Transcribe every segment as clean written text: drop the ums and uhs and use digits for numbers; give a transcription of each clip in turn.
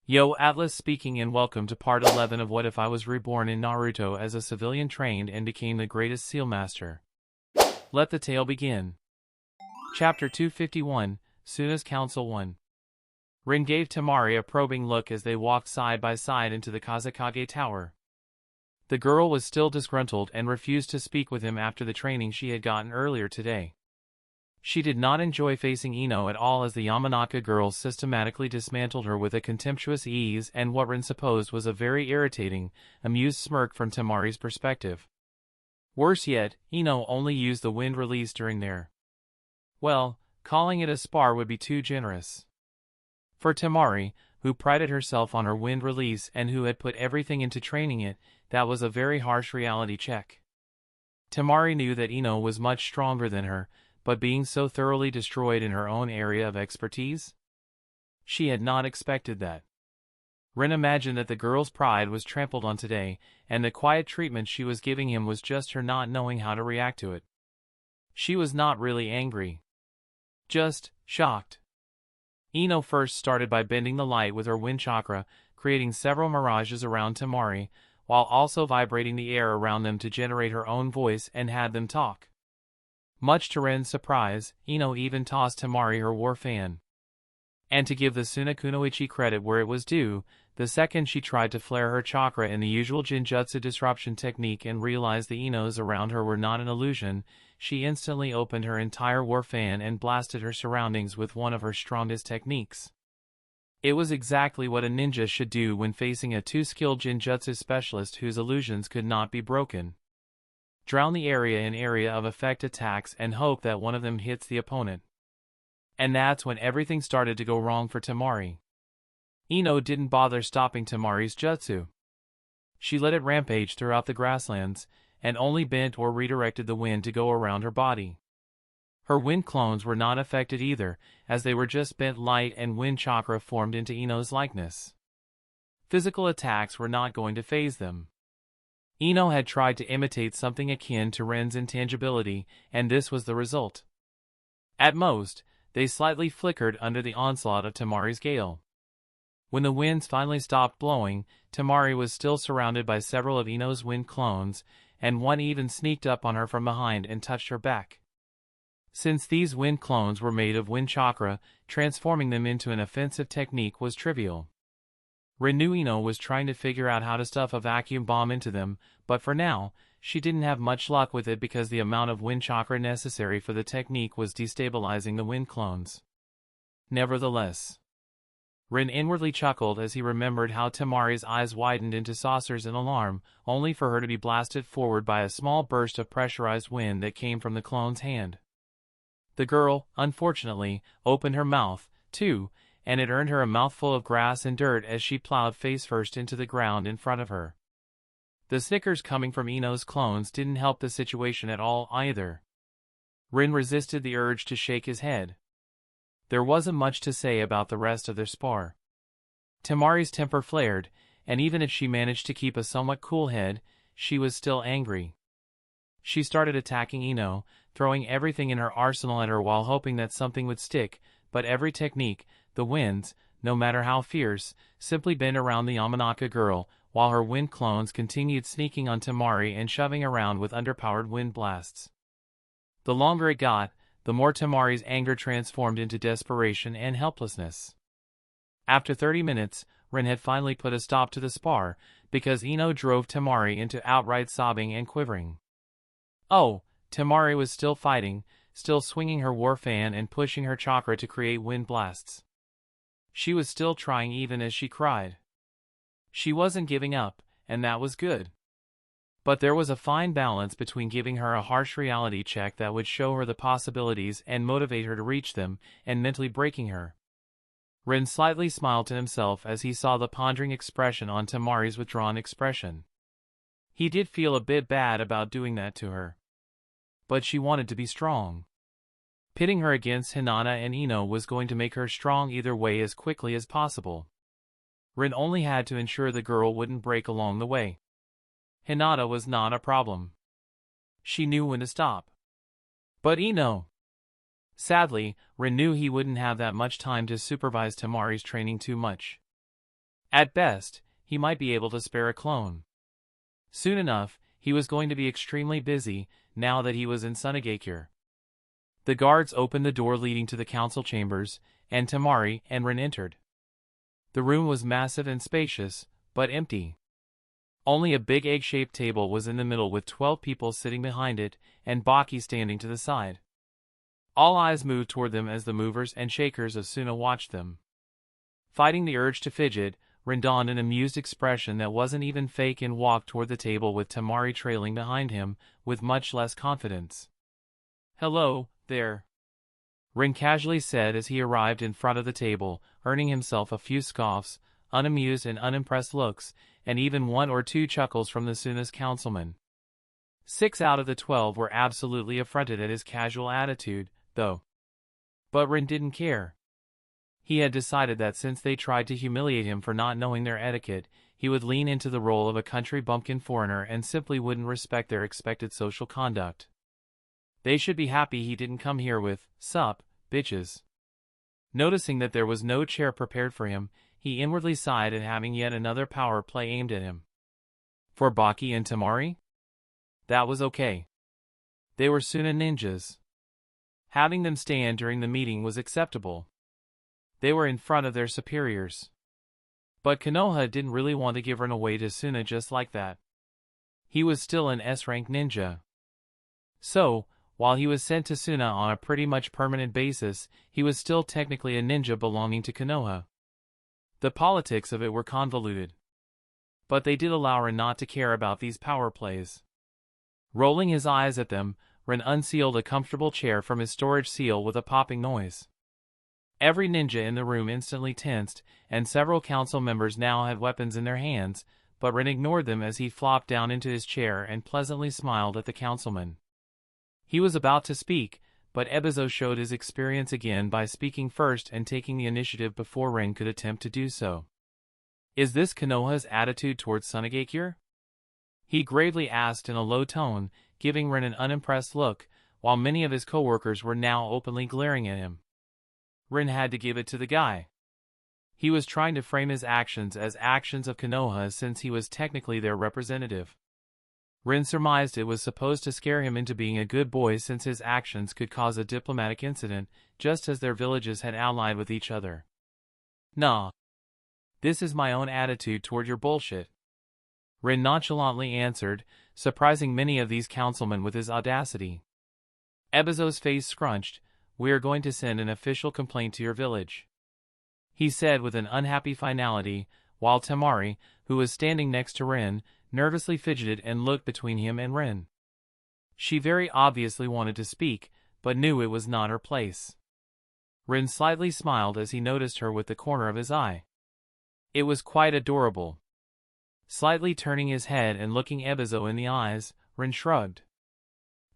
Yo, Atlas speaking and welcome to part 11 of What If I Was Reborn in Naruto as a civilian trained and became the greatest seal master. Let the tale begin. Chapter 251, Suna's Council 1. Rin gave Temari a probing look as they walked side by side into the Kazekage Tower. The girl was still disgruntled and refused to speak with him after the training she had gotten earlier today. She did not enjoy facing Ino at all as the Yamanaka girls systematically dismantled her with a contemptuous ease and what Rin supposed was a very irritating, amused smirk from Temari's perspective. Worse yet, Ino only used the wind release during their... well, calling it a spar would be too generous. For Temari, who prided herself on her wind release and who had put everything into training it, that was a very harsh reality check. Temari knew that Ino was much stronger than her, but being so thoroughly destroyed in her own area of expertise? She had not expected that. Rin imagined that the girl's pride was trampled on today, and the quiet treatment she was giving him was just her not knowing how to react to it. She was not really angry. Just shocked. Ino first started by bending the light with her wind chakra, creating several mirages around Temari, while also vibrating the air around them to generate her own voice and had them talk. Much to Ren's surprise, Ino even tossed Temari her war fan. And to give the Sunakunoichi credit where it was due, the second she tried to flare her chakra in the usual Jinjutsu disruption technique and realized the Inos around her were not an illusion, she instantly opened her entire war fan and blasted her surroundings with one of her strongest techniques. It was exactly what a ninja should do when facing a too-skilled Jinjutsu specialist whose illusions could not be broken. Drown the area in area of effect attacks and hope that one of them hits the opponent. And that's when everything started to go wrong for Temari. Ino didn't bother stopping Temari's jutsu. She let it rampage throughout the grasslands, and only bent or redirected the wind to go around her body. Her wind clones were not affected either, as they were just bent light and wind chakra formed into Ino's likeness. Physical attacks were not going to faze them. Ino had tried to imitate something akin to Ren's intangibility, and this was the result. At most, they slightly flickered under the onslaught of Temari's gale. When the winds finally stopped blowing, Temari was still surrounded by several of Ino's wind clones, and one even sneaked up on her from behind and touched her back. Since these wind clones were made of wind chakra, transforming them into an offensive technique was trivial. Rin knew Ino was trying to figure out how to stuff a vacuum bomb into them, but for now, she didn't have much luck with it because the amount of wind chakra necessary for the technique was destabilizing the wind clones. Nevertheless, Rin inwardly chuckled as he remembered how Temari's eyes widened into saucers in alarm, only for her to be blasted forward by a small burst of pressurized wind that came from the clone's hand. The girl, unfortunately, opened her mouth, too, and it earned her a mouthful of grass and dirt as she plowed face first into the ground in front of her. The snickers coming from Ino's clones didn't help the situation at all either. Rin resisted the urge to shake his head. There wasn't much to say about the rest of their spar. Temari's temper flared, and even if she managed to keep a somewhat cool head, she was still angry. She started attacking Ino, throwing everything in her arsenal at her while hoping that something would stick, but every technique, the winds, no matter how fierce, simply bent around the Yamanaka girl, while her wind clones continued sneaking on Temari and shoving around with underpowered wind blasts. The longer it got, the more Temari's anger transformed into desperation and helplessness. After 30 minutes, Rin had finally put a stop to the spar, because Ino drove Temari into outright sobbing and quivering. Oh, Temari was still fighting, still swinging her war fan and pushing her chakra to create wind blasts. She was still trying even as she cried. She wasn't giving up, and that was good. But there was a fine balance between giving her a harsh reality check that would show her the possibilities and motivate her to reach them, and mentally breaking her. Rin slightly smiled to himself as he saw the pondering expression on Temari's withdrawn expression. He did feel a bit bad about doing that to her. But she wanted to be strong. Pitting her against Hinata and Ino was going to make her strong either way as quickly as possible. Rin only had to ensure the girl wouldn't break along the way. Hinata was not a problem. She knew when to stop. But Ino... Sadly, Rin knew he wouldn't have that much time to supervise Temari's training too much. At best, he might be able to spare a clone. Soon enough, he was going to be extremely busy, now that he was in Sunagakure. The guards opened the door leading to the council chambers, and Temari and Rin entered. The room was massive and spacious, but empty. Only a big egg-shaped table was in the middle with 12 people sitting behind it, and Baki standing to the side. All eyes moved toward them as the movers and shakers of Suna watched them. Fighting the urge to fidget, Rin donned an amused expression that wasn't even fake and walked toward the table with Temari trailing behind him, with much less confidence. "Hello, there," Rin casually said as he arrived in front of the table, earning himself a few scoffs, unamused and unimpressed looks, and even 1 or 2 chuckles from the Suna's councilmen. 6 out of the 12 were absolutely affronted at his casual attitude, though. But Rin didn't care. He had decided that since they tried to humiliate him for not knowing their etiquette, he would lean into the role of a country bumpkin foreigner and simply wouldn't respect their expected social conduct. They should be happy he didn't come here with, "Sup, bitches." Noticing that there was no chair prepared for him, he inwardly sighed at having yet another power play aimed at him. For Baki and Temari? That was okay. They were Suna ninjas. Having them stand during the meeting was acceptable. They were in front of their superiors. But Konoha didn't really want to give Rin away to Suna just like that. He was still an S-rank ninja. So, while he was sent to Suna on a pretty much permanent basis, he was still technically a ninja belonging to Konoha. The politics of it were convoluted. But they did allow Rin not to care about these power plays. Rolling his eyes at them, Rin unsealed a comfortable chair from his storage seal with a popping noise. Every ninja in the room instantly tensed, and several council members now had weapons in their hands, but Rin ignored them as he flopped down into his chair and pleasantly smiled at the councilman. He was about to speak, but Ebizo showed his experience again by speaking first and taking the initiative before Rin could attempt to do so. "Is this Konoha's attitude towards Sunagakure?" he gravely asked in a low tone, giving Rin an unimpressed look, while many of his co-workers were now openly glaring at him. Rin had to give it to the guy. He was trying to frame his actions as actions of Konoha since he was technically their representative. Rin surmised it was supposed to scare him into being a good boy since his actions could cause a diplomatic incident, just as their villages had allied with each other. "Nah. This is my own attitude toward your bullshit," Rin nonchalantly answered, surprising many of these councilmen with his audacity. Ebizo's face scrunched. "We are going to send an official complaint to your village," he said with an unhappy finality, while Temari, who was standing next to Rin, nervously fidgeted and looked between him and Rin. She very obviously wanted to speak, but knew it was not her place. Rin slightly smiled as he noticed her with the corner of his eye. It was quite adorable. Slightly turning his head and looking Ebizo in the eyes, Rin shrugged.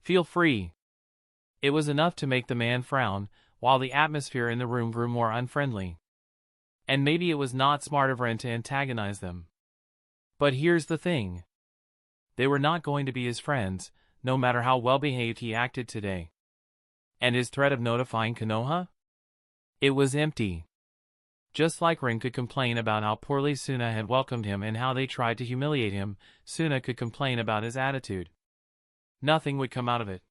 "Feel free." It was enough to make the man frown, while the atmosphere in the room grew more unfriendly. And maybe it was not smart of Rin to antagonize them. But here's the thing. They were not going to be his friends, no matter how well-behaved he acted today. And his threat of notifying Konoha? It was empty. Just like Rin could complain about how poorly Suna had welcomed him and how they tried to humiliate him, Suna could complain about his attitude. Nothing would come out of it.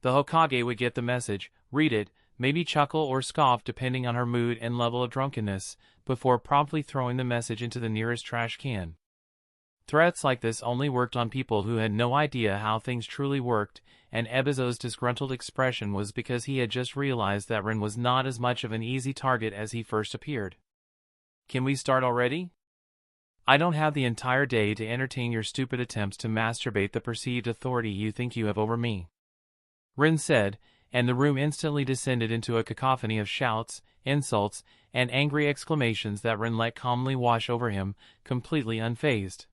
The Hokage would get the message, read it, maybe chuckle or scoff depending on her mood and level of drunkenness, before promptly throwing the message into the nearest trash can. Threats like this only worked on people who had no idea how things truly worked, and Ebizo's disgruntled expression was because he had just realized that Rin was not as much of an easy target as he first appeared. "Can we start already? I don't have the entire day to entertain your stupid attempts to masturbate the perceived authority you think you have over me," Rin said, and the room instantly descended into a cacophony of shouts, insults, and angry exclamations that Rin let calmly wash over him, completely unfazed.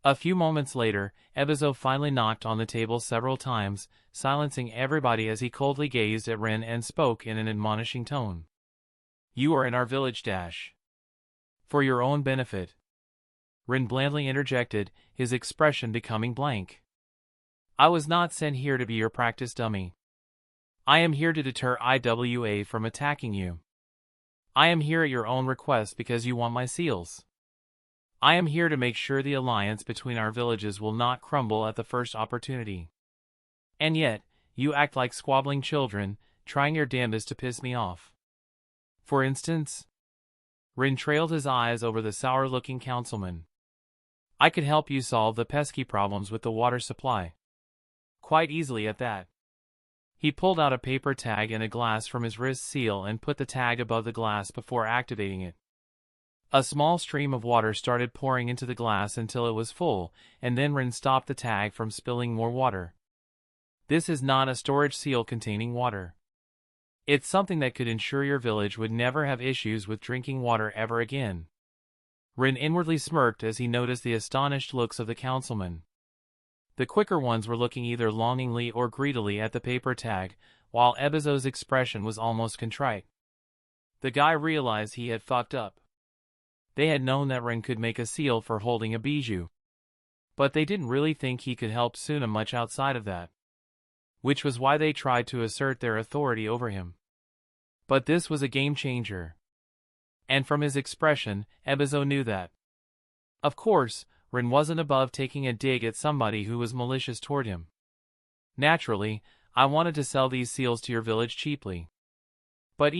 A few moments later, Ebizo finally knocked on the table several times, silencing everybody as he coldly gazed at Rin and spoke in an admonishing tone. "You are in our village dash. For your own benefit." Rin blandly interjected, his expression becoming blank. "I was not sent here to be your practice dummy. I am here to deter Iwa from attacking you." I am here at your own request because you want my seals. I am here to make sure the alliance between our villages will not crumble at the first opportunity. And yet, you act like squabbling children, trying your damnedest to piss me off. For instance, Rin trailed his eyes over the sour-looking councilman. I could help you solve the pesky problems with the water supply. Quite easily at that. He pulled out a paper tag and a glass from his wrist seal and put the tag above the glass before activating it. A small stream of water started pouring into the glass until it was full, and then Rin stopped the tag from spilling more water. This is not a storage seal containing water. It's something that could ensure your village would never have issues with drinking water ever again. Rin inwardly smirked as he noticed the astonished looks of the councilmen. The quicker ones were looking either longingly or greedily at the paper tag, while Ebizo's expression was almost contrite. The guy realized he had fucked up. They had known that Rin could make a seal for holding a bijou, but they didn't really think he could help Suna much outside of that, which was why they tried to assert their authority over him. But this was a game changer. And from his expression, Ebizo knew that. Of course, Rin wasn't above taking a dig at somebody who was malicious toward him. Naturally, I wanted to sell these seals to your village cheaply. But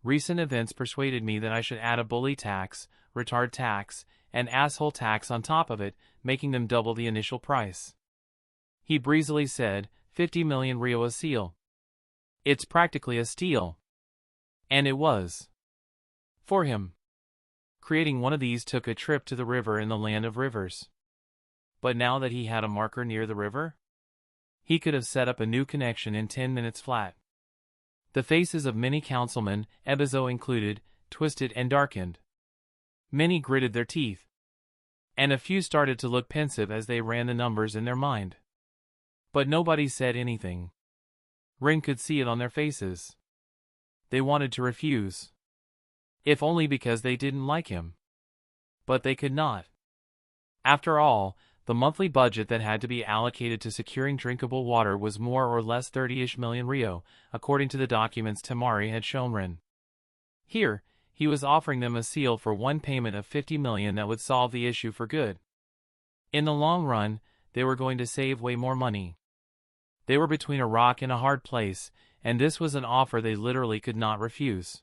recent events persuaded me that I should add a bully tax, retard tax, and asshole tax on top of it, making them double the initial price. He breezily said, 50 million Rio a seal. It's practically a steal. And it was. For him. Creating one of these took a trip to the river in the land of rivers. But now that he had a marker near the river, he could have set up a new connection in 10 minutes flat. The faces of many councilmen, Ebizo included, twisted and darkened. Many gritted their teeth. And a few started to look pensive as they ran the numbers in their mind. But nobody said anything. Rin could see it on their faces. They wanted to refuse. If only because they didn't like him. But they could not. After all, the monthly budget that had to be allocated to securing drinkable water was more or less 30-ish million Rio, according to the documents Temari had shown Rin. Here, he was offering them a seal for one payment of 50 million that would solve the issue for good. In the long run, they were going to save way more money. They were between a rock and a hard place, and this was an offer they literally could not refuse.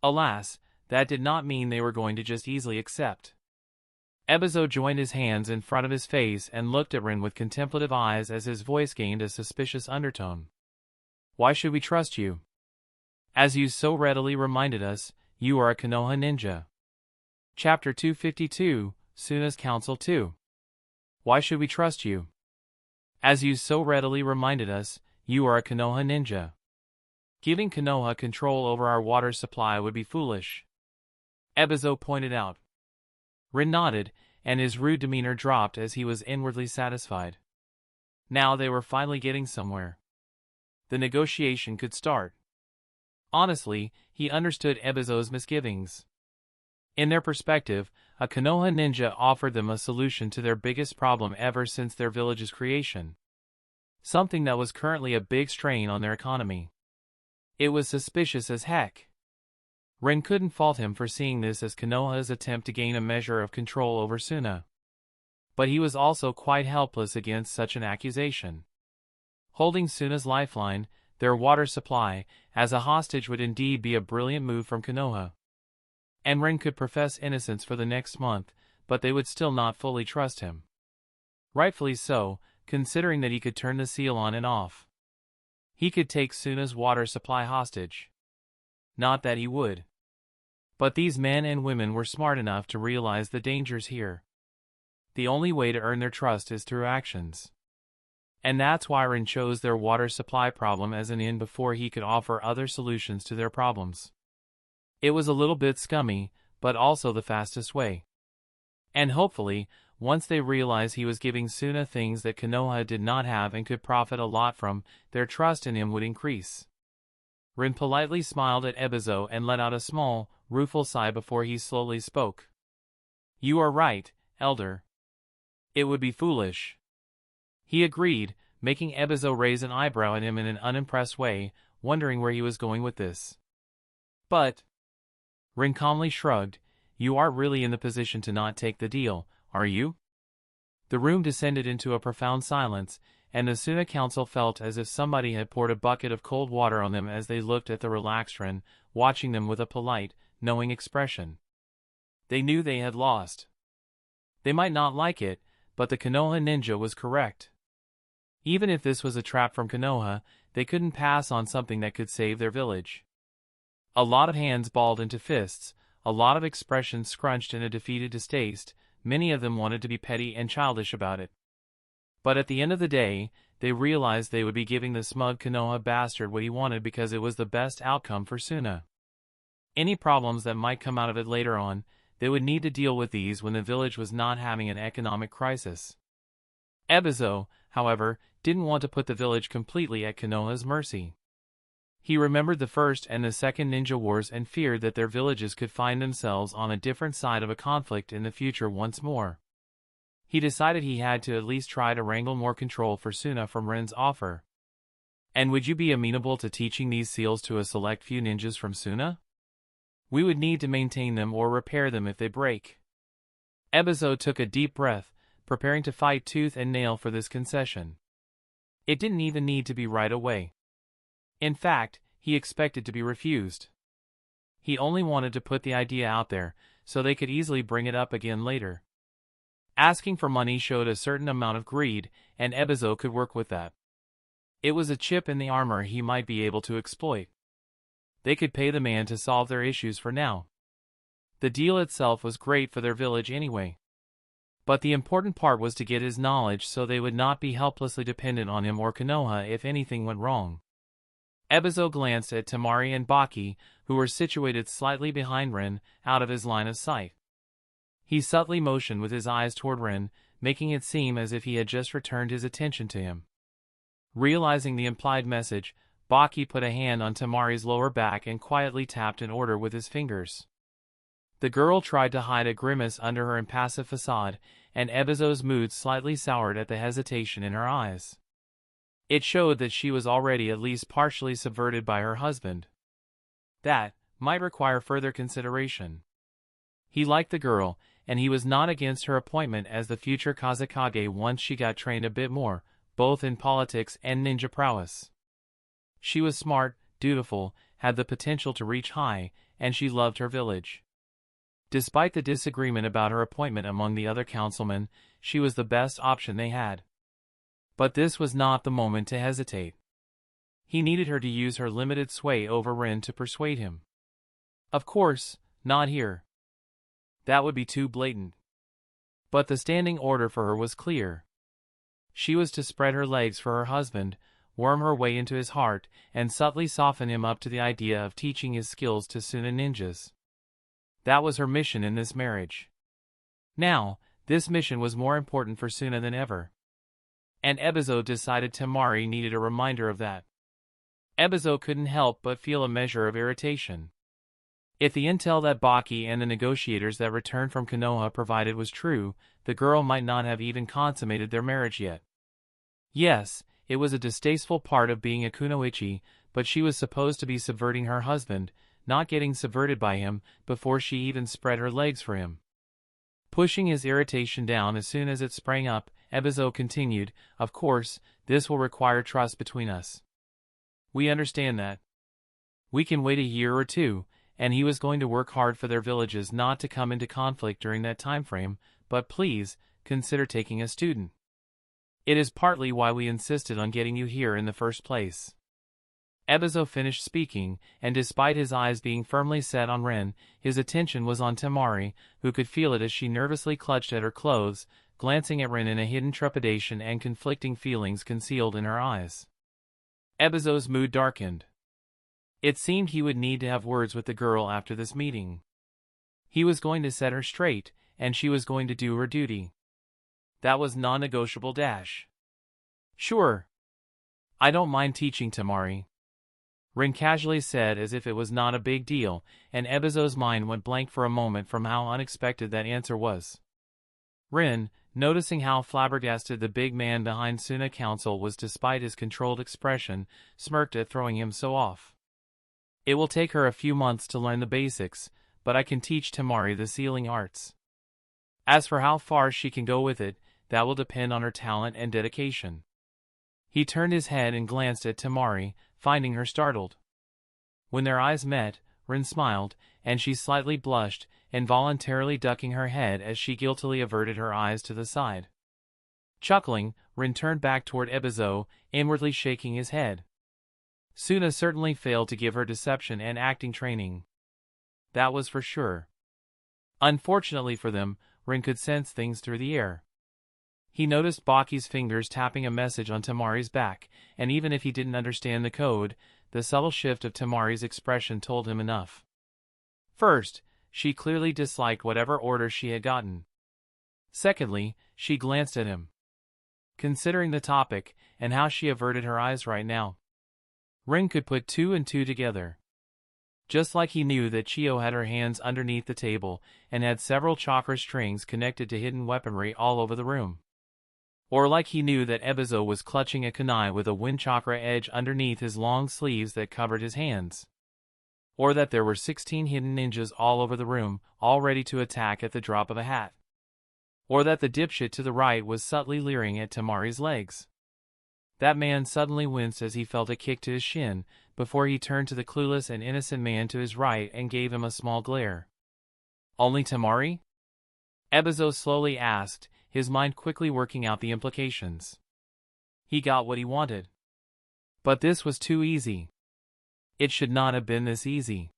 Alas, that did not mean they were going to just easily accept. Ebizo joined his hands in front of his face and looked at Rin with contemplative eyes as his voice gained a suspicious undertone. Why should we trust you? As you so readily reminded us, you are a Konoha ninja. Chapter 252, Suna's Council 2. Why should we trust you? As you so readily reminded us, you are a Konoha ninja. Giving Konoha control over our water supply would be foolish. Ebizo pointed out. Rin nodded, and his rude demeanor dropped as he was inwardly satisfied. Now they were finally getting somewhere. The negotiation could start. Honestly, he understood Ebizo's misgivings. In their perspective, a Konoha ninja offered them a solution to their biggest problem ever since their village's creation. Something that was currently a big strain on their economy. It was suspicious as heck. Rin couldn't fault him for seeing this as Konoha's attempt to gain a measure of control over Suna. But he was also quite helpless against such an accusation. Holding Suna's lifeline, their water supply, as a hostage would indeed be a brilliant move from Konoha. And Rin could profess innocence for the next month, but they would still not fully trust him. Rightfully so, considering that he could turn the seal on and off. He could take Suna's water supply hostage. Not that he would. But these men and women were smart enough to realize the dangers here. The only way to earn their trust is through actions. And that's why Rin chose their water supply problem as an in before he could offer other solutions to their problems. It was a little bit scummy, but also the fastest way. And hopefully, once they realized he was giving Suna things that Konoha did not have and could profit a lot from, their trust in him would increase. Rin politely smiled at Ebizo and let out a small, rueful sigh before he slowly spoke. You are right, Elder. It would be foolish. He agreed, making Ebizo raise an eyebrow at him in an unimpressed way, wondering where he was going with this. But Rin calmly shrugged. You aren't really in the position to not take the deal, are you? The room descended into a profound silence, and the Suna council felt as if somebody had poured a bucket of cold water on them as they looked at the relaxed Rin, watching them with a polite, knowing expression. They knew they had lost. They might not like it, but the Konoha ninja was correct. Even if this was a trap from Konoha, they couldn't pass on something that could save their village. A lot of hands balled into fists, a lot of expressions scrunched in a defeated distaste, many of them wanted to be petty and childish about it. But at the end of the day, they realized they would be giving the smug Konoha bastard what he wanted because it was the best outcome for Suna. Any problems that might come out of it later on, they would need to deal with these when the village was not having an economic crisis. Ebizo, however, didn't want to put the village completely at Konoha's mercy. He remembered the First and the Second Ninja Wars and feared that their villages could find themselves on a different side of a conflict in the future once more. He decided he had to at least try to wrangle more control for Suna from Ren's offer. And would you be amenable to teaching these seals to a select few ninjas from Suna? We would need to maintain them or repair them if they break. Ebizo took a deep breath, preparing to fight tooth and nail for this concession. It didn't even need to be right away. In fact, he expected to be refused. He only wanted to put the idea out there, so they could easily bring it up again later. Asking for money showed a certain amount of greed, and Ebizo could work with that. It was a chip in the armor he might be able to exploit. They could pay the man to solve their issues for now. The deal itself was great for their village anyway. But the important part was to get his knowledge so they would not be helplessly dependent on him or Konoha if anything went wrong. Ebizo glanced at Temari and Baki, who were situated slightly behind Rin, out of his line of sight. He subtly motioned with his eyes toward Rin, making it seem as if he had just returned his attention to him. Realizing the implied message, Baki put a hand on Temari's lower back and quietly tapped an order with his fingers. The girl tried to hide a grimace under her impassive facade, and Ebizo's mood slightly soured at the hesitation in her eyes. It showed that she was already at least partially subverted by her husband. That might require further consideration. He liked the girl, and he was not against her appointment as the future Kazekage once she got trained a bit more, both in politics and ninja prowess. She was smart, dutiful, had the potential to reach high, and she loved her village. Despite the disagreement about her appointment among the other councilmen, she was the best option they had. But this was not the moment to hesitate. He needed her to use her limited sway over Rin to persuade him. Of course, not here. That would be too blatant. But the standing order for her was clear. She was to spread her legs for her husband, worm her way into his heart, and subtly soften him up to the idea of teaching his skills to Suna ninjas. That was her mission in this marriage. Now, this mission was more important for Suna than ever. And Ebizo decided Temari needed a reminder of that. Ebizo couldn't help but feel a measure of irritation. If the intel that Baki and the negotiators that returned from Konoha provided was true, the girl might not have even consummated their marriage yet. Yes, it was a distasteful part of being a kunoichi, but she was supposed to be subverting her husband, not getting subverted by him, before she even spread her legs for him. Pushing his irritation down as soon as it sprang up, Ebizo continued, "Of course, this will require trust between us. We understand that. We can wait a year or two," and he was going to work hard for their villages not to come into conflict during that time frame, but please, consider taking a student. It is partly why we insisted on getting you here in the first place. Ebizo finished speaking, and despite his eyes being firmly set on Rin, his attention was on Temari, who could feel it as she nervously clutched at her clothes, glancing at Rin in a hidden trepidation and conflicting feelings concealed in her eyes. Ebizo's mood darkened. It seemed he would need to have words with the girl after this meeting. He was going to set her straight, and she was going to do her duty. That was non-negotiable dash. Sure. I don't mind teaching Temari, Rin casually said as if it was not a big deal, and Ebizo's mind went blank for a moment from how unexpected that answer was. Rin, noticing how flabbergasted the big man behind Suna Council was despite his controlled expression, smirked at throwing him so off. It will take her a few months to learn the basics, but I can teach Temari the sealing arts. As for how far she can go with it, that will depend on her talent and dedication." He turned his head and glanced at Temari, finding her startled. When their eyes met, Rin smiled, and she slightly blushed, involuntarily ducking her head as she guiltily averted her eyes to the side. Chuckling, Rin turned back toward Ebizo, inwardly shaking his head. Suna certainly failed to give her deception and acting training. That was for sure. Unfortunately for them, Rin could sense things through the air. He noticed Baki's fingers tapping a message on Temari's back, and even if he didn't understand the code, the subtle shift of Temari's expression told him enough. First, she clearly disliked whatever order she had gotten. Secondly, she glanced at him. Considering the topic, and how she averted her eyes right now, Rin could put two and two together. Just like he knew that Chiyo had her hands underneath the table, and had several chakra strings connected to hidden weaponry all over the room. Or like he knew that Ebizo was clutching a kunai with a wind chakra edge underneath his long sleeves that covered his hands. Or that there were 16 hidden ninjas all over the room, all ready to attack at the drop of a hat. Or that the dipshit to the right was subtly leering at Temari's legs. That man suddenly winced as he felt a kick to his shin, before he turned to the clueless and innocent man to his right and gave him a small glare. "Only Temari?" Ebizo slowly asked, his mind quickly working out the implications. He got what he wanted. But this was too easy. It should not have been this easy.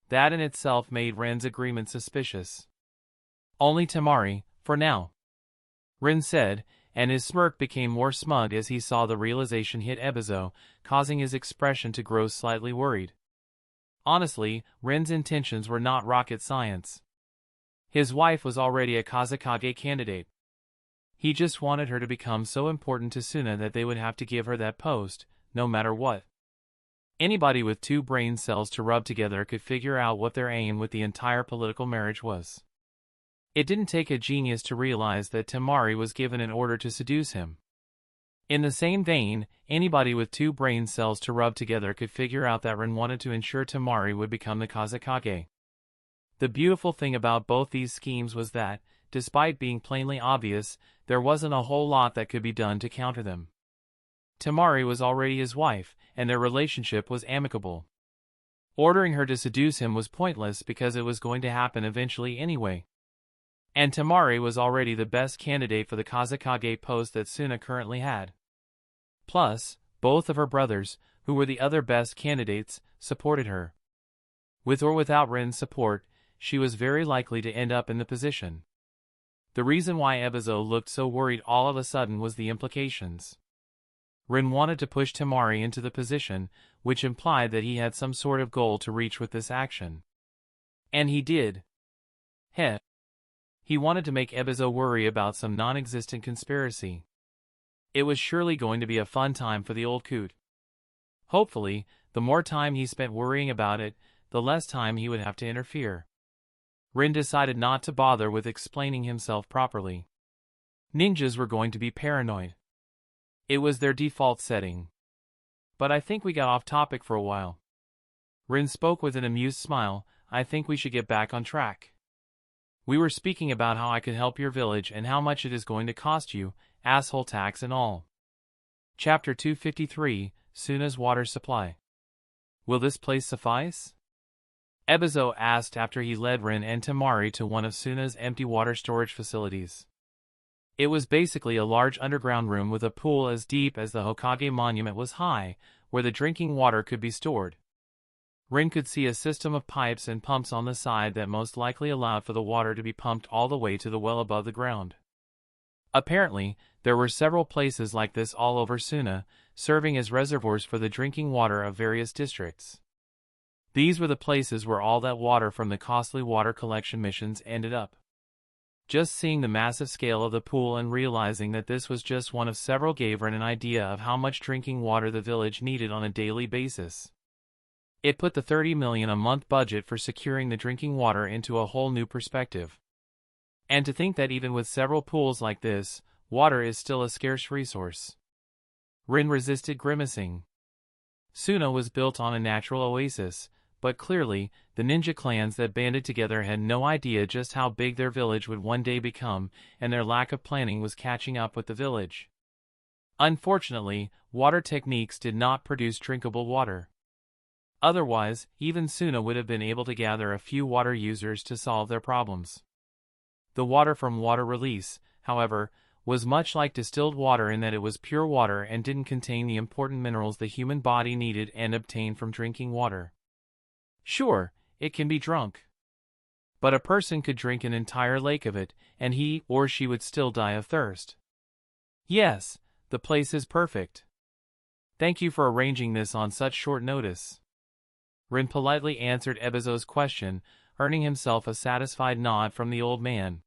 That in itself made Ren's agreement suspicious. "Only Temari, for now," Ren said, and his smirk became more smug as he saw the realization hit Ebizo, causing his expression to grow slightly worried. Honestly, Ren's intentions were not rocket science. His wife was already a Kazekage candidate. He just wanted her to become so important to Suna that they would have to give her that post, no matter what. Anybody with two brain cells to rub together could figure out what their aim with the entire political marriage was. It didn't take a genius to realize that Temari was given an order to seduce him. In the same vein, anybody with two brain cells to rub together could figure out that Ren wanted to ensure Temari would become the Kazekage. The beautiful thing about both these schemes was that, despite being plainly obvious, there wasn't a whole lot that could be done to counter them. Temari was already his wife, and their relationship was amicable. Ordering her to seduce him was pointless because it was going to happen eventually anyway. And Temari was already the best candidate for the Kazekage post that Suna currently had. Plus, both of her brothers, who were the other best candidates, supported her. With or without Ren's support, she was very likely to end up in the position. The reason why Ebizo looked so worried all of a sudden was the implications. Ren wanted to push Temari into the position, which implied that he had some sort of goal to reach with this action. And he did. Heh. He wanted to make Ebizo worry about some non-existent conspiracy. It was surely going to be a fun time for the old coot. Hopefully, the more time he spent worrying about it, the less time he would have to interfere. Rin decided not to bother with explaining himself properly. Ninjas were going to be paranoid. It was their default setting. But I think we got off topic for a while. Rin spoke with an amused smile. "I think we should get back on track. We were speaking about how I could help your village and how much it is going to cost you, asshole tax and all." Chapter 253, Suna's Water Supply. "Will this place suffice?" Ebizo asked after he led Rin and Temari to one of Suna's empty water storage facilities. It was basically a large underground room with a pool as deep as the Hokage monument was high, where the drinking water could be stored. Rin could see a system of pipes and pumps on the side that most likely allowed for the water to be pumped all the way to the well above the ground. Apparently, there were several places like this all over Suna, serving as reservoirs for the drinking water of various districts. These were the places where all that water from the costly water collection missions ended up. Just seeing the massive scale of the pool and realizing that this was just one of several gave Rin an idea of how much drinking water the village needed on a daily basis. It put the 30 million a month budget for securing the drinking water into a whole new perspective. And to think that even with several pools like this, water is still a scarce resource. Rin resisted grimacing. Suna was built on a natural oasis, but clearly, the ninja clans that banded together had no idea just how big their village would one day become, and their lack of planning was catching up with the village. Unfortunately, water techniques did not produce drinkable water. Otherwise, even Suna would have been able to gather a few water users to solve their problems. The water from water release, however, was much like distilled water in that it was pure water and didn't contain the important minerals the human body needed and obtained from drinking water. Sure, it can be drunk. But a person could drink an entire lake of it, and he or she would still die of thirst. Yes, the place is perfect. Thank you for arranging this on such short notice. Rin politely answered Ebizo's question, earning himself a satisfied nod from the old man.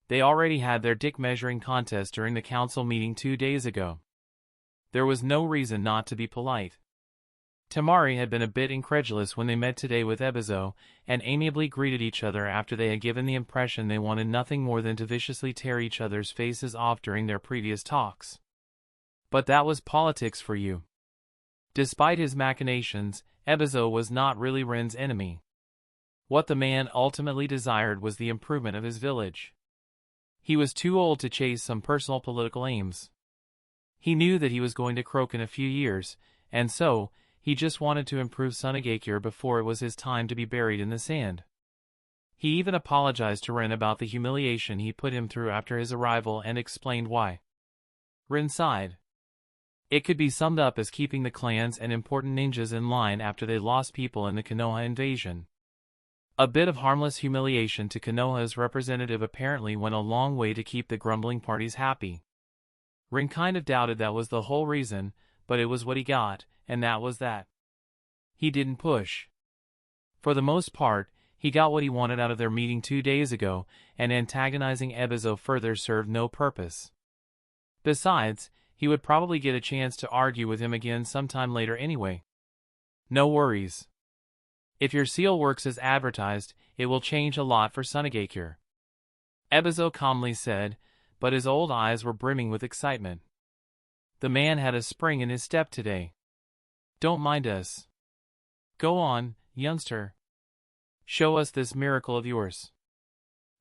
They already had their dick measuring contest during the council meeting 2 days ago. There was no reason not to be polite. Tamari had been a bit incredulous when they met today with Ebizo, and amiably greeted each other after they had given the impression they wanted nothing more than to viciously tear each other's faces off during their previous talks. But that was politics for you. Despite his machinations, Ebizo was not really Rin's enemy. What the man ultimately desired was the improvement of his village. He was too old to chase some personal political aims. He knew that he was going to croak in a few years, and so, he just wanted to improve Sunagakure before it was his time to be buried in the sand. He even apologized to Rin about the humiliation he put him through after his arrival and explained why. Rin sighed. It could be summed up as keeping the clans and important ninjas in line after they lost people in the Konoha invasion. A bit of harmless humiliation to Konoha's representative apparently went a long way to keep the grumbling parties happy. Rin kind of doubted that was the whole reason, but it was what he got, and that was that. He didn't push. For the most part, he got what he wanted out of their meeting 2 days ago, and antagonizing Ebizo further served no purpose. Besides, he would probably get a chance to argue with him again sometime later anyway. No worries. If your seal works as advertised, it will change a lot for Sunagakure. Ebizo calmly said, but his old eyes were brimming with excitement. The man had a spring in his step today. Don't mind us. Go on, youngster. Show us this miracle of yours.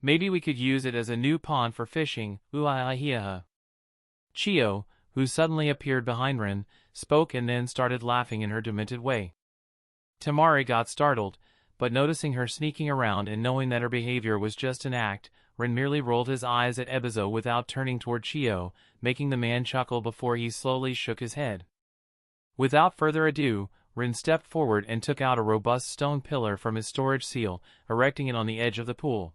Maybe we could use it as a new pond for fishing, uaihiaha. Chio, who suddenly appeared behind Rin, spoke and then started laughing in her demented way. Tamari got startled, but noticing her sneaking around and knowing that her behavior was just an act, Rin merely rolled his eyes at Ebizo without turning toward Chio, making the man chuckle before he slowly shook his head. Without further ado, Rin stepped forward and took out a robust stone pillar from his storage seal, erecting it on the edge of the pool.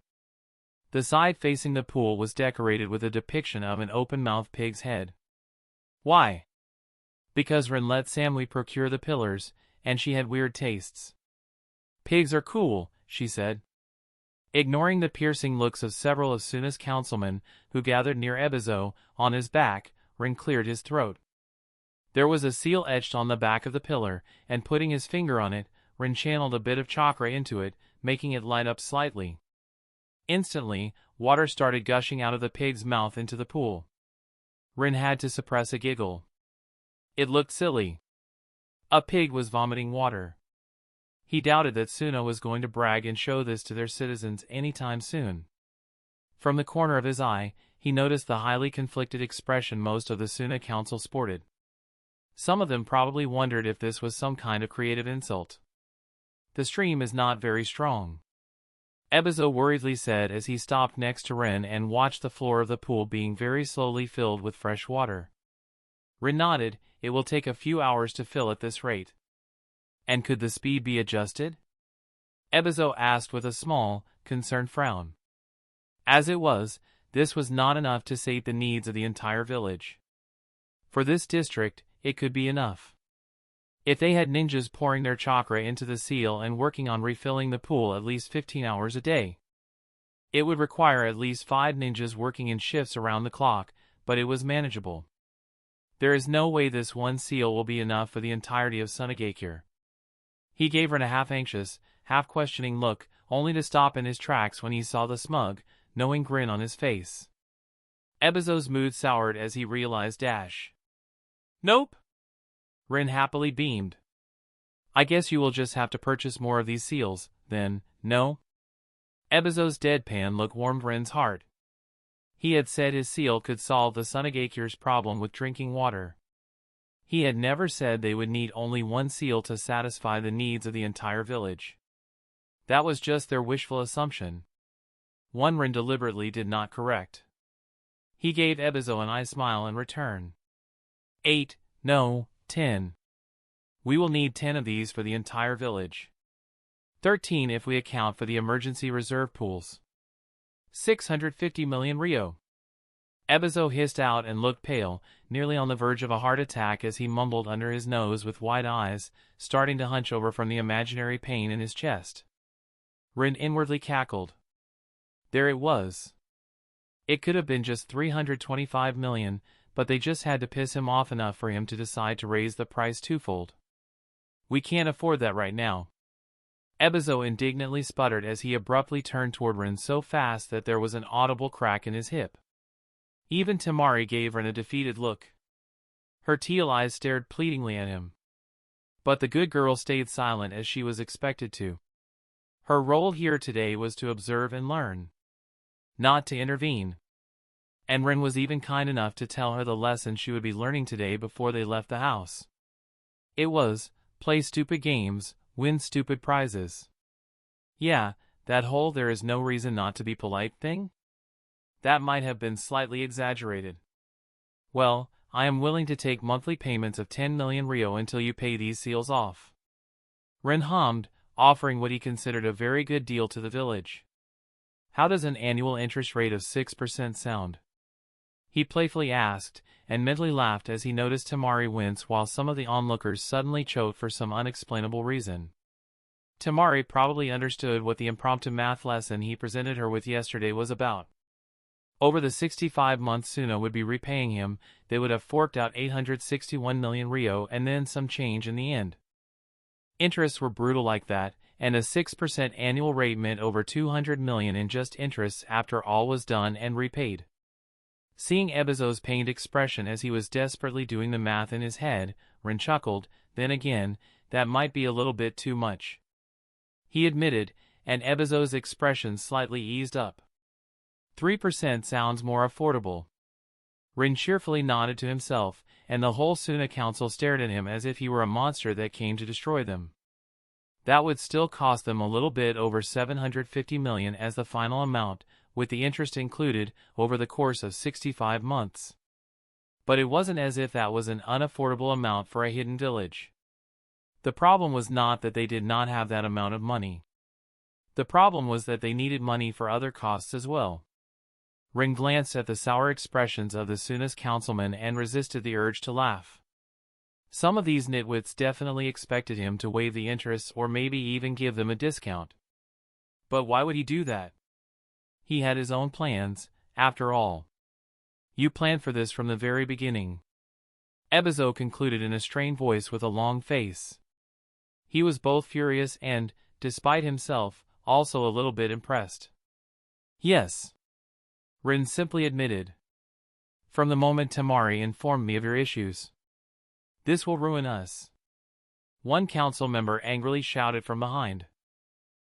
The side facing the pool was decorated with a depiction of an open-mouthed pig's head. Why? Because Rin let Samui procure the pillars, and she had weird tastes. Pigs are cool, she said. Ignoring the piercing looks of several of Suna's councilmen, who gathered near Ebizo, on his back, Rin cleared his throat. There was a seal etched on the back of the pillar, and putting his finger on it, Rin channeled a bit of chakra into it, making it light up slightly. Instantly, water started gushing out of the pig's mouth into the pool. Rin had to suppress a giggle. It looked silly. A pig was vomiting water. He doubted that Suna was going to brag and show this to their citizens anytime soon. From the corner of his eye, he noticed the highly conflicted expression most of the Suna council sported. Some of them probably wondered if this was some kind of creative insult. The stream is not very strong, Ebizo worriedly said as he stopped next to Rin and watched the floor of the pool being very slowly filled with fresh water. Rin nodded. It will take a few hours to fill at this rate. And could the speed be adjusted? Ebizo asked with a small, concerned frown. As it was, this was not enough to sate the needs of the entire village. For this district, it could be enough. If they had ninjas pouring their chakra into the seal and working on refilling the pool at least 15 hours a day. It would require at least 5 ninjas working in shifts around the clock, but it was manageable. There is no way this one seal will be enough for the entirety of Sunagakure. He gave Rin a half-anxious, half-questioning look, only to stop in his tracks when he saw the smug, knowing grin on his face. Ebizo's mood soured as he realized Nope. Rin happily beamed. I guess you will just have to purchase more of these seals, then, no? Ebizo's deadpan look warmed Ren's heart. He had said his seal could solve the Sunagakure's problem with drinking water. He had never said they would need only one seal to satisfy the needs of the entire village. That was just their wishful assumption. One Ren deliberately did not correct. He gave Ebizo an eye smile in return. 8, no, 10. We will need 10 of these for the entire village. 13 if we account for the emergency reserve pools. 650 million Rio. Ebizo hissed out and looked pale, nearly on the verge of a heart attack as he mumbled under his nose with wide eyes, starting to hunch over from the imaginary pain in his chest. Ren inwardly cackled. There it was. It could have been just 325 million, but they just had to piss him off enough for him to decide to raise the price twofold. We can't afford that right now. Ebizo indignantly sputtered as he abruptly turned toward Ren so fast that there was an audible crack in his hip. Even Temari gave Ren a defeated look. Her teal eyes stared pleadingly at him. But the good girl stayed silent as she was expected to. Her role here today was to observe and learn, not to intervene. And Ren was even kind enough to tell her the lesson she would be learning today before they left the house. It was, play stupid games, win stupid prizes. Yeah, that whole there is no reason not to be polite thing? That might have been slightly exaggerated. Well, I am willing to take monthly payments of 10 million Rio until you pay these seals off. Ren hummed, offering what he considered a very good deal to the village. How does an annual interest rate of 6% sound? He playfully asked, and mentally laughed as he noticed Temari wince while some of the onlookers suddenly choked for some unexplainable reason. Temari probably understood what the impromptu math lesson he presented her with yesterday was about. Over the 65 months Suna would be repaying him, they would have forked out 861 million Rio and then some change in the end. Interests were brutal like that, and a 6% annual rate meant over 200 million in just interests after all was done and repaid. Seeing Ebizo's pained expression as he was desperately doing the math in his head, Ren chuckled, then again, that might be a little bit too much. He admitted, and Ebizo's expression slightly eased up. 3% sounds more affordable. Ren cheerfully nodded to himself, and the whole Suna council stared at him as if he were a monster that came to destroy them. That would still cost them a little bit over 750 million as the final amount, with the interest included, over the course of 65 months. But it wasn't as if that was an unaffordable amount for a hidden village. The problem was not that they did not have that amount of money. The problem was that they needed money for other costs as well. Ren glanced at the sour expressions of the Suna's councilmen and resisted the urge to laugh. Some of these nitwits definitely expected him to waive the interest or maybe even give them a discount. But why would he do that? He had his own plans, after all. You planned for this from the very beginning. Ebizo concluded in a strained voice with a long face. He was both furious and, despite himself, also a little bit impressed. Yes. Ren simply admitted. From the moment Temari informed me of your issues. This will ruin us. One council member angrily shouted from behind.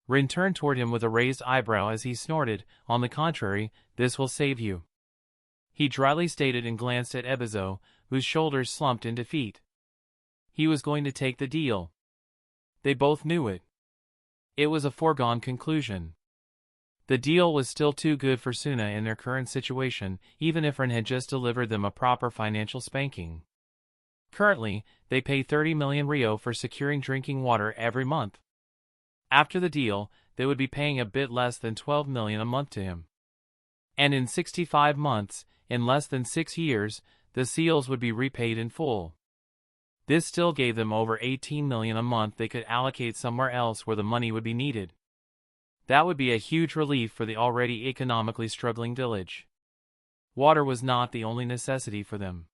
Ren turned toward him with a raised eyebrow as he snorted, on the contrary, this will save you. He dryly stated and glanced at Ebizo, whose shoulders slumped in defeat. He was going to take the deal. They both knew it. It was a foregone conclusion. The deal was still too good for Suna in their current situation, even if Ren had just delivered them a proper financial spanking. Currently, they pay 30 million Rio for securing drinking water every month. After the deal, they would be paying a bit less than 12 million a month to him. And in 65 months, in less than 6 years, the seals would be repaid in full. This still gave them over 18 million a month they could allocate somewhere else where the money would be needed. That would be a huge relief for the already economically struggling village. Water was not the only necessity for them.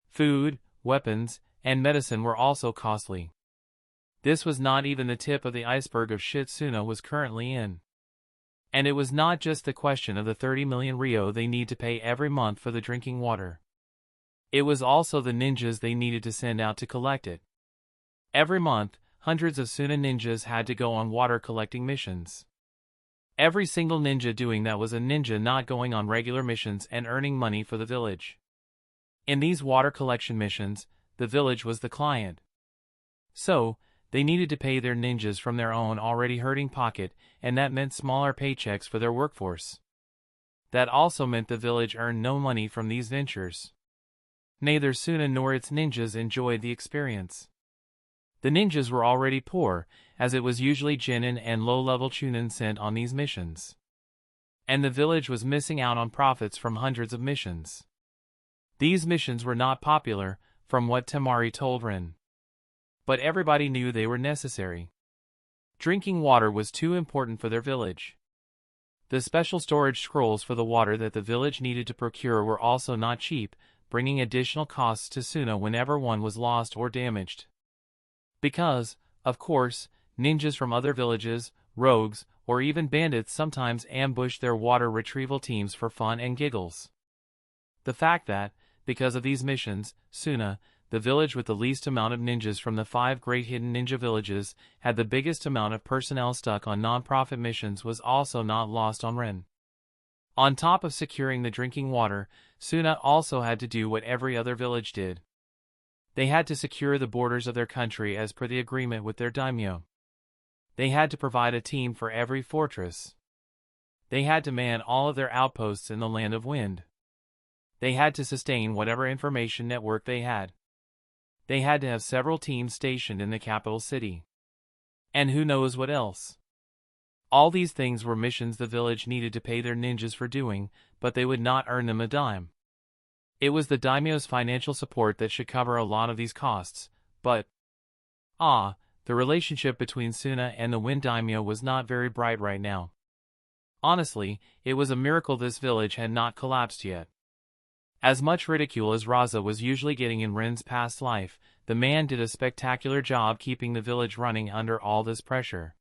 Food, weapons, and medicine were also costly. This was not even the tip of the iceberg of shit Suna was currently in. And it was not just the question of the 30 million Rio they need to pay every month for the drinking water. It was also the ninjas they needed to send out to collect it. Every month, hundreds of Suna ninjas had to go on water collecting missions. Every single ninja doing that was a ninja not going on regular missions and earning money for the village. In these water collection missions, the village was the client. So, they needed to pay their ninjas from their own already hurting pocket, and that meant smaller paychecks for their workforce. That also meant the village earned no money from these ventures. Neither Suna nor its ninjas enjoyed the experience. The ninjas were already poor, as it was usually genin and low-level chunin sent on these missions. And the village was missing out on profits from hundreds of missions. These missions were not popular, from what Temari told Rin. But everybody knew they were necessary. Drinking water was too important for their village. The special storage scrolls for the water that the village needed to procure were also not cheap, bringing additional costs to Suna whenever one was lost or damaged. Because, of course, ninjas from other villages, rogues, or even bandits sometimes ambushed their water retrieval teams for fun and giggles. The fact that, because of these missions, Suna, the village with the least amount of ninjas from the 5 great hidden ninja villages, had the biggest amount of personnel stuck on non-profit missions was also not lost on Ren. On top of securing the drinking water, Suna also had to do what every other village did. They had to secure the borders of their country as per the agreement with their daimyo. They had to provide a team for every fortress. They had to man all of their outposts in the Land of Wind. They had to sustain whatever information network they had. They had to have several teams stationed in the capital city. And who knows what else. All these things were missions the village needed to pay their ninjas for doing, but they would not earn them a dime. It was the daimyo's financial support that should cover a lot of these costs, but the relationship between Suna and the Wind Daimyo was not very bright right now. Honestly, it was a miracle this village had not collapsed yet. As much ridicule as Raza was usually getting in Ren's past life, the man did a spectacular job keeping the village running under all this pressure.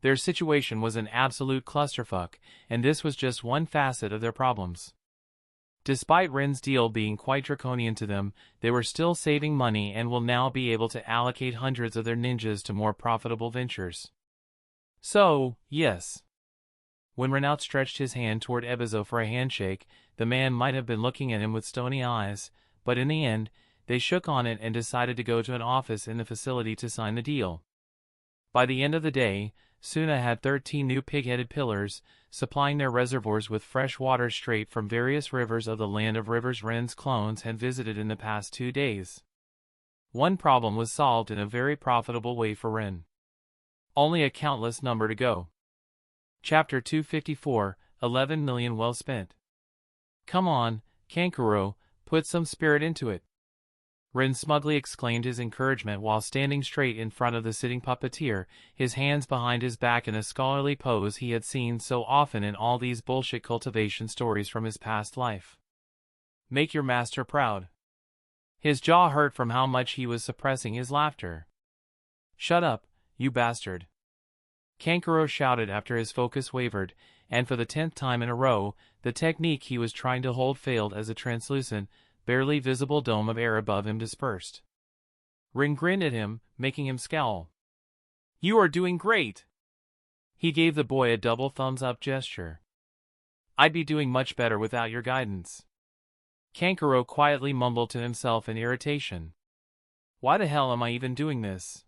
Their situation was an absolute clusterfuck, and this was just one facet of their problems. Despite Ren's deal being quite draconian to them, they were still saving money and will now be able to allocate hundreds of their ninjas to more profitable ventures. So, yes. When Ren outstretched his hand toward Ebizo for a handshake, the man might have been looking at him with stony eyes, but in the end, they shook on it and decided to go to an office in the facility to sign the deal. By the end of the day, Suna had 13 new pig-headed pillars, supplying their reservoirs with fresh water straight from various rivers of the Land of Rivers Ren's clones had visited in the past 2 days. One problem was solved in a very profitable way for Ren. Only a countless number to go. Chapter 254, 11 million well spent. Come on, Kankuro, put some spirit into it. Ren smugly exclaimed his encouragement while standing straight in front of the sitting puppeteer, his hands behind his back in a scholarly pose he had seen so often in all these bullshit cultivation stories from his past life. Make your master proud. His jaw hurt from how much he was suppressing his laughter. Shut up, you bastard. Kankuro shouted after his focus wavered, and for the 10th time in a row, the technique he was trying to hold failed as a translucent, barely visible dome of air above him dispersed. Rin grinned at him, making him scowl. You are doing great! He gave the boy a double thumbs-up gesture. I'd be doing much better without your guidance. Kankuro quietly mumbled to himself in irritation. Why the hell am I even doing this?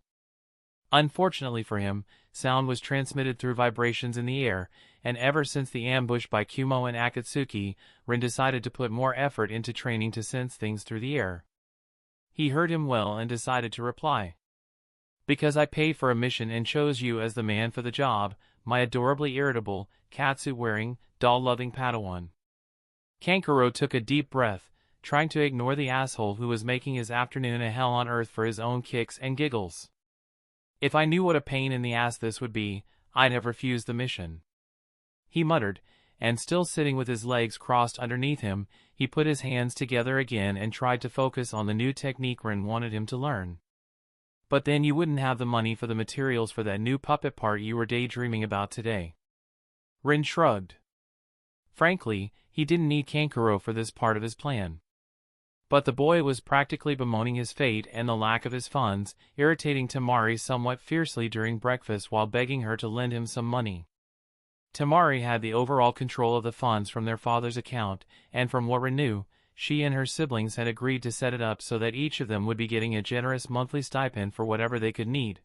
Unfortunately for him, sound was transmitted through vibrations in the air, and ever since the ambush by Kumo and Akatsuki, Rin decided to put more effort into training to sense things through the air. He heard him well and decided to reply. Because I paid for a mission and chose you as the man for the job, my adorably irritable, catsuit-wearing, doll-loving Padawan. Kankuro took a deep breath, trying to ignore the asshole who was making his afternoon a hell on earth for his own kicks and giggles. If I knew what a pain in the ass this would be, I'd have refused the mission. He muttered, and still sitting with his legs crossed underneath him, he put his hands together again and tried to focus on the new technique Rin wanted him to learn. But then you wouldn't have the money for the materials for that new puppet part you were daydreaming about today. Rin shrugged. Frankly, he didn't need Kankuro for this part of his plan. But the boy was practically bemoaning his fate and the lack of his funds, irritating Temari somewhat fiercely during breakfast while begging her to lend him some money. Temari had the overall control of the funds from their father's account, and from what Rin knew, she and her siblings had agreed to set it up so that each of them would be getting a generous monthly stipend for whatever they could need.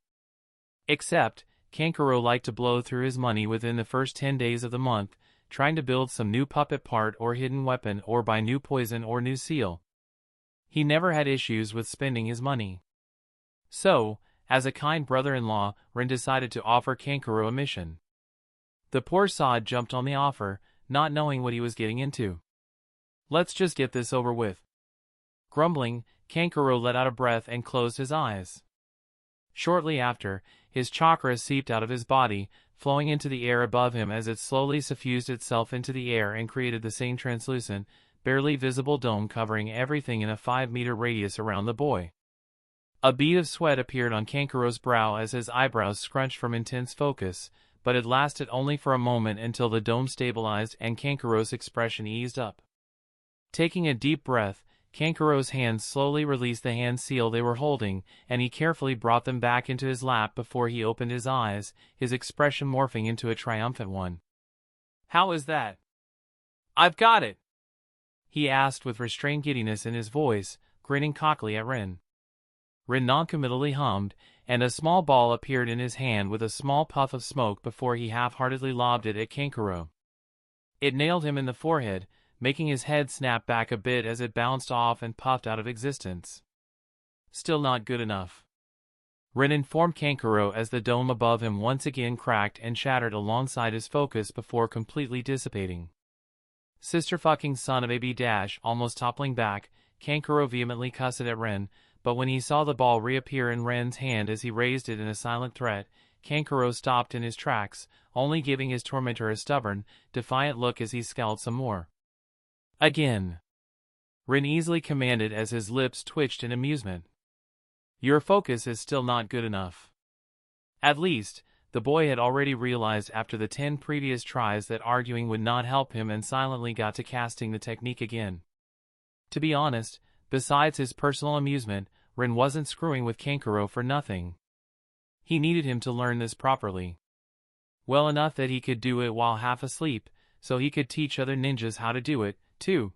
Except, Kankuro liked to blow through his money within the first 10 days of the month, trying to build some new puppet part or hidden weapon or buy new poison or new seal. He never had issues with spending his money. So, as a kind brother-in-law, Rin decided to offer Kankuro a mission. The poor sod jumped on the offer, not knowing what he was getting into. "Let's just get this over with." Grumbling, Kankuro let out a breath and closed his eyes. Shortly after, his chakra seeped out of his body, flowing into the air above him as it slowly suffused itself into the air and created the same translucent, barely visible dome covering everything in a 5-meter radius around the boy. A bead of sweat appeared on Kankuro's brow as his eyebrows scrunched from intense focus, but it lasted only for a moment until the dome stabilized and Kankuro's expression eased up. Taking a deep breath, Kankuro's hands slowly released the hand seal they were holding, and he carefully brought them back into his lap before he opened his eyes, his expression morphing into a triumphant one. "How is that?" "I've got it!" he asked with restrained giddiness in his voice, grinning cockily at Rin. Rin noncommittally hummed, and a small ball appeared in his hand with a small puff of smoke before he half-heartedly lobbed it at Kankuro. It nailed him in the forehead, making his head snap back a bit as it bounced off and puffed out of existence. "Still not good enough," Rin informed Kankuro as the dome above him once again cracked and shattered alongside his focus before completely dissipating. "Sister fucking son of a b dash," almost toppling back, Kankuro vehemently cussed at Rin, but when he saw the ball reappear in Ren's hand as he raised it in a silent threat, Kankuro stopped in his tracks, only giving his tormentor a stubborn, defiant look as he scowled some more. "Again," Rin easily commanded as his lips twitched in amusement. "Your focus is still not good enough." At least, the boy had already realized after the 10 previous tries that arguing would not help him and silently got to casting the technique again. To be honest, besides his personal amusement, Rin wasn't screwing with Kankuro for nothing. He needed him to learn this properly. Well enough that he could do it while half asleep, so he could teach other ninjas how to do it, too.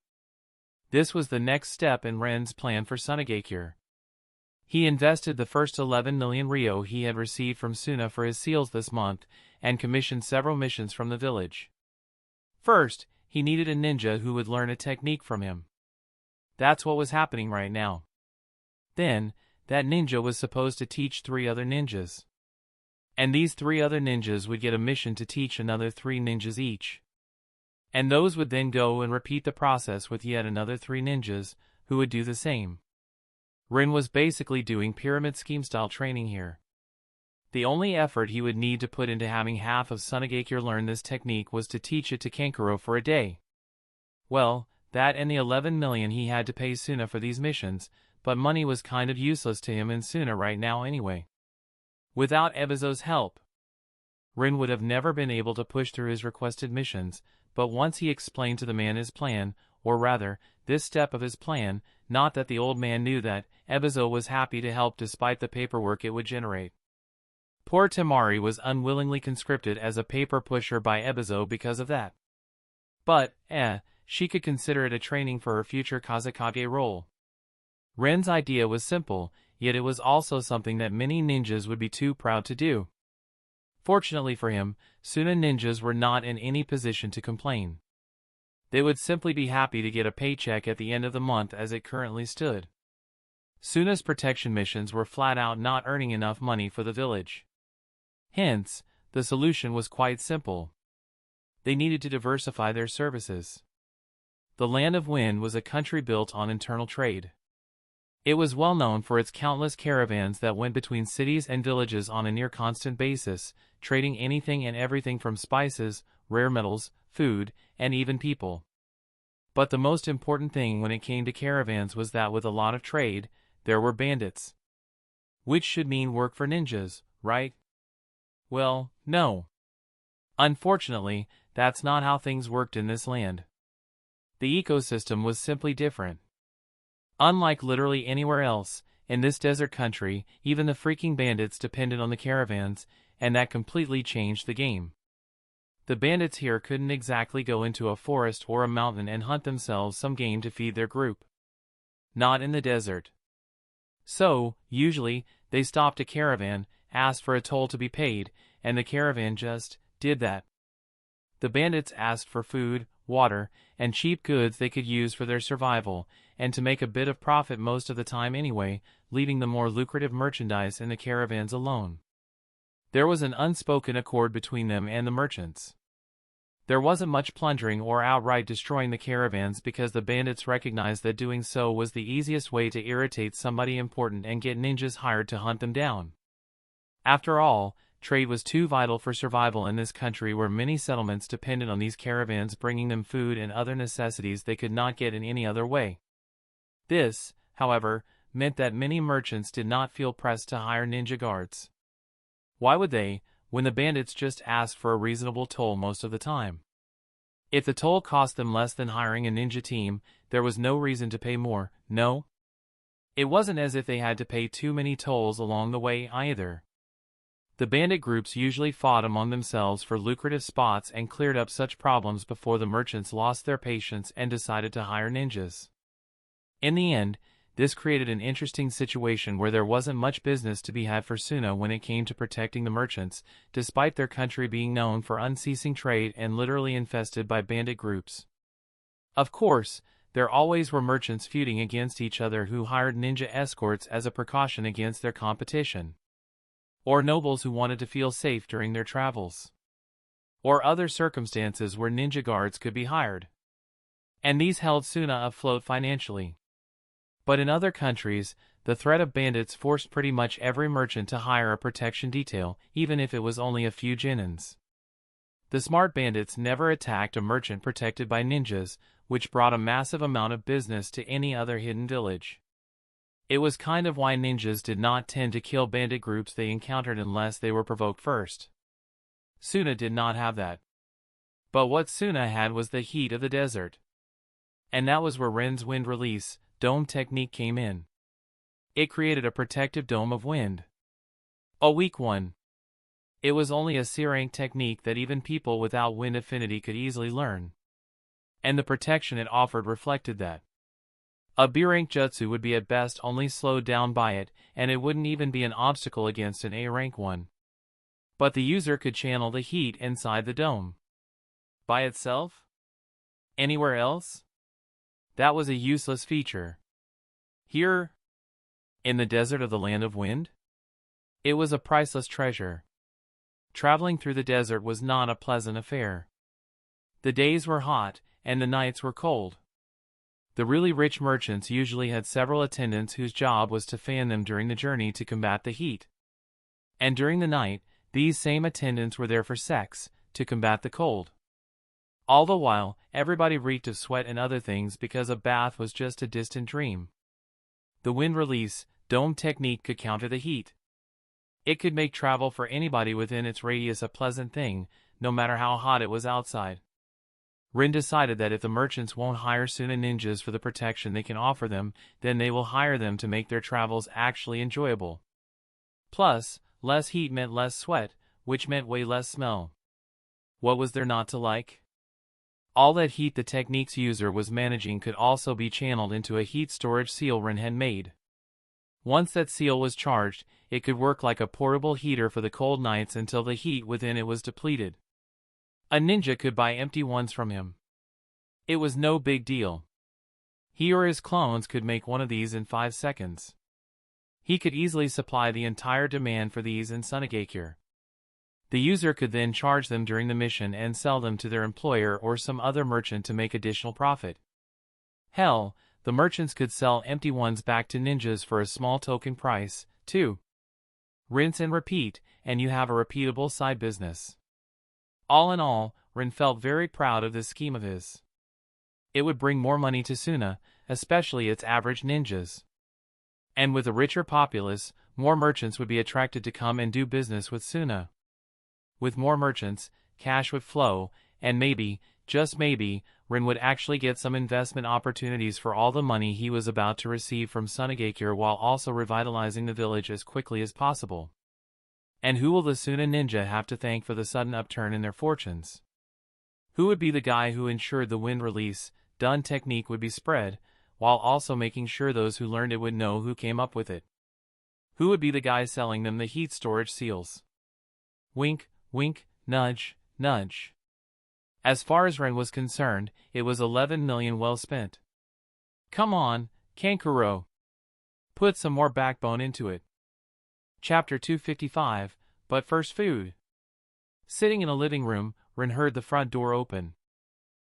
This was the next step in Ren's plan for Sunagakure. He invested the first 11 million ryo he had received from Suna for his seals this month, and commissioned several missions from the village. First, he needed a ninja who would learn a technique from him. That's what was happening right now. Then, that ninja was supposed to teach 3 other ninjas. And these 3 other ninjas would get a mission to teach another 3 ninjas each. And those would then go and repeat the process with yet another 3 ninjas, who would do the same. Rin was basically doing pyramid scheme-style training here. The only effort he would need to put into having half of Sunagakure learn this technique was to teach it to Kankuro for a day. Well, that and the 11 million he had to pay Suna for these missions, but money was kind of useless to him and Suna right now anyway. Without Ebizo's help, Rin would have never been able to push through his requested missions, but once he explained to the man his plan, or rather, this step of his plan, not that the old man knew that, Ebizo was happy to help despite the paperwork it would generate. Poor Temari was unwillingly conscripted as a paper pusher by Ebizo because of that. But, she could consider it a training for her future Kazekage role. Ren's idea was simple, yet it was also something that many ninjas would be too proud to do. Fortunately for him, Suna ninjas were not in any position to complain. They would simply be happy to get a paycheck at the end of the month as it currently stood. Suna's protection missions were flat out not earning enough money for the village. Hence, the solution was quite simple. They needed to diversify their services. The Land of Wind was a country built on internal trade. It was well known for its countless caravans that went between cities and villages on a near-constant basis, trading anything and everything from spices, rare metals, food, and even people. But the most important thing when it came to caravans was that with a lot of trade, there were bandits. Which should mean work for ninjas, right? Well, no. Unfortunately, that's not how things worked in this land. The ecosystem was simply different. Unlike literally anywhere else, in this desert country, even the freaking bandits depended on the caravans, and that completely changed the game. The bandits here couldn't exactly go into a forest or a mountain and hunt themselves some game to feed their group. Not in the desert. So, usually, they stopped a caravan, asked for a toll to be paid, and the caravan just did that. The bandits asked for food, water, and cheap goods they could use for their survival, and to make a bit of profit most of the time anyway, leaving the more lucrative merchandise in the caravans alone. There was an unspoken accord between them and the merchants. There wasn't much plundering or outright destroying the caravans because the bandits recognized that doing so was the easiest way to irritate somebody important and get ninjas hired to hunt them down. After all, trade was too vital for survival in this country where many settlements depended on these caravans bringing them food and other necessities they could not get in any other way. This, however, meant that many merchants did not feel pressed to hire ninja guards. Why would they, when the bandits just asked for a reasonable toll most of the time? If the toll cost them less than hiring a ninja team, there was no reason to pay more, no? It wasn't as if they had to pay too many tolls along the way either. The bandit groups usually fought among themselves for lucrative spots and cleared up such problems before the merchants lost their patience and decided to hire ninjas. In the end, this created an interesting situation where there wasn't much business to be had for Suna when it came to protecting the merchants, despite their country being known for unceasing trade and literally infested by bandit groups. Of course, there always were merchants feuding against each other who hired ninja escorts as a precaution against their competition. Or nobles who wanted to feel safe during their travels. Or other circumstances where ninja guards could be hired. And these held Suna afloat financially. But in other countries, the threat of bandits forced pretty much every merchant to hire a protection detail, even if it was only a few genins. The smart bandits never attacked a merchant protected by ninjas, which brought a massive amount of business to any other hidden village. It was kind of why ninjas did not tend to kill bandit groups they encountered unless they were provoked first. Suna did not have that. But what Suna had was the heat of the desert. And that was where Ren's wind release dome technique came in. It created a protective dome of wind. A weak one. It was only a C-rank technique that even people without wind affinity could easily learn. And the protection it offered reflected that. A B-rank jutsu would be at best only slowed down by it, and it wouldn't even be an obstacle against an A-rank one. But the user could channel the heat inside the dome. By itself? Anywhere else? That was a useless feature. Here, in the desert of the Land of Wind, it was a priceless treasure. Traveling through the desert was not a pleasant affair. The days were hot, and the nights were cold. The really rich merchants usually had several attendants whose job was to fan them during the journey to combat the heat. And during the night, these same attendants were there for sex, to combat the cold. All the while, everybody reeked of sweat and other things because a bath was just a distant dream. The wind release dome technique could counter the heat. It could make travel for anybody within its radius a pleasant thing, no matter how hot it was outside. Rin decided that if the merchants won't hire Suna ninjas for the protection they can offer them, then they will hire them to make their travels actually enjoyable. Plus, less heat meant less sweat, which meant way less smell. What was there not to like? All that heat the technique's user was managing could also be channeled into a heat storage seal Rin had made. Once that seal was charged, it could work like a portable heater for the cold nights until the heat within it was depleted. A ninja could buy empty ones from him. It was no big deal. He or his clones could make one of these in 5 seconds. He could easily supply the entire demand for these in Sunagakure. The user could then charge them during the mission and sell them to their employer or some other merchant to make additional profit. Hell, the merchants could sell empty ones back to ninjas for a small token price, too. Rinse and repeat, and you have a repeatable side business. All in all, Rin felt very proud of this scheme of his. It would bring more money to Suna, especially its average ninjas. And with a richer populace, more merchants would be attracted to come and do business with Suna. With more merchants, cash would flow, and maybe, just maybe, Rin would actually get some investment opportunities for all the money he was about to receive from Sunagakure while also revitalizing the village as quickly as possible. And who will the Suna ninja have to thank for the sudden upturn in their fortunes? Who would be the guy who ensured the wind release done technique would be spread, while also making sure those who learned it would know who came up with it? Who would be the guy selling them the heat storage seals? Wink, wink, nudge, nudge. As far as Ren was concerned, it was 11 million well spent. Come on, Kankuro. Put some more backbone into it. Chapter 255, but first food. Sitting in a living room, Ren heard the front door open.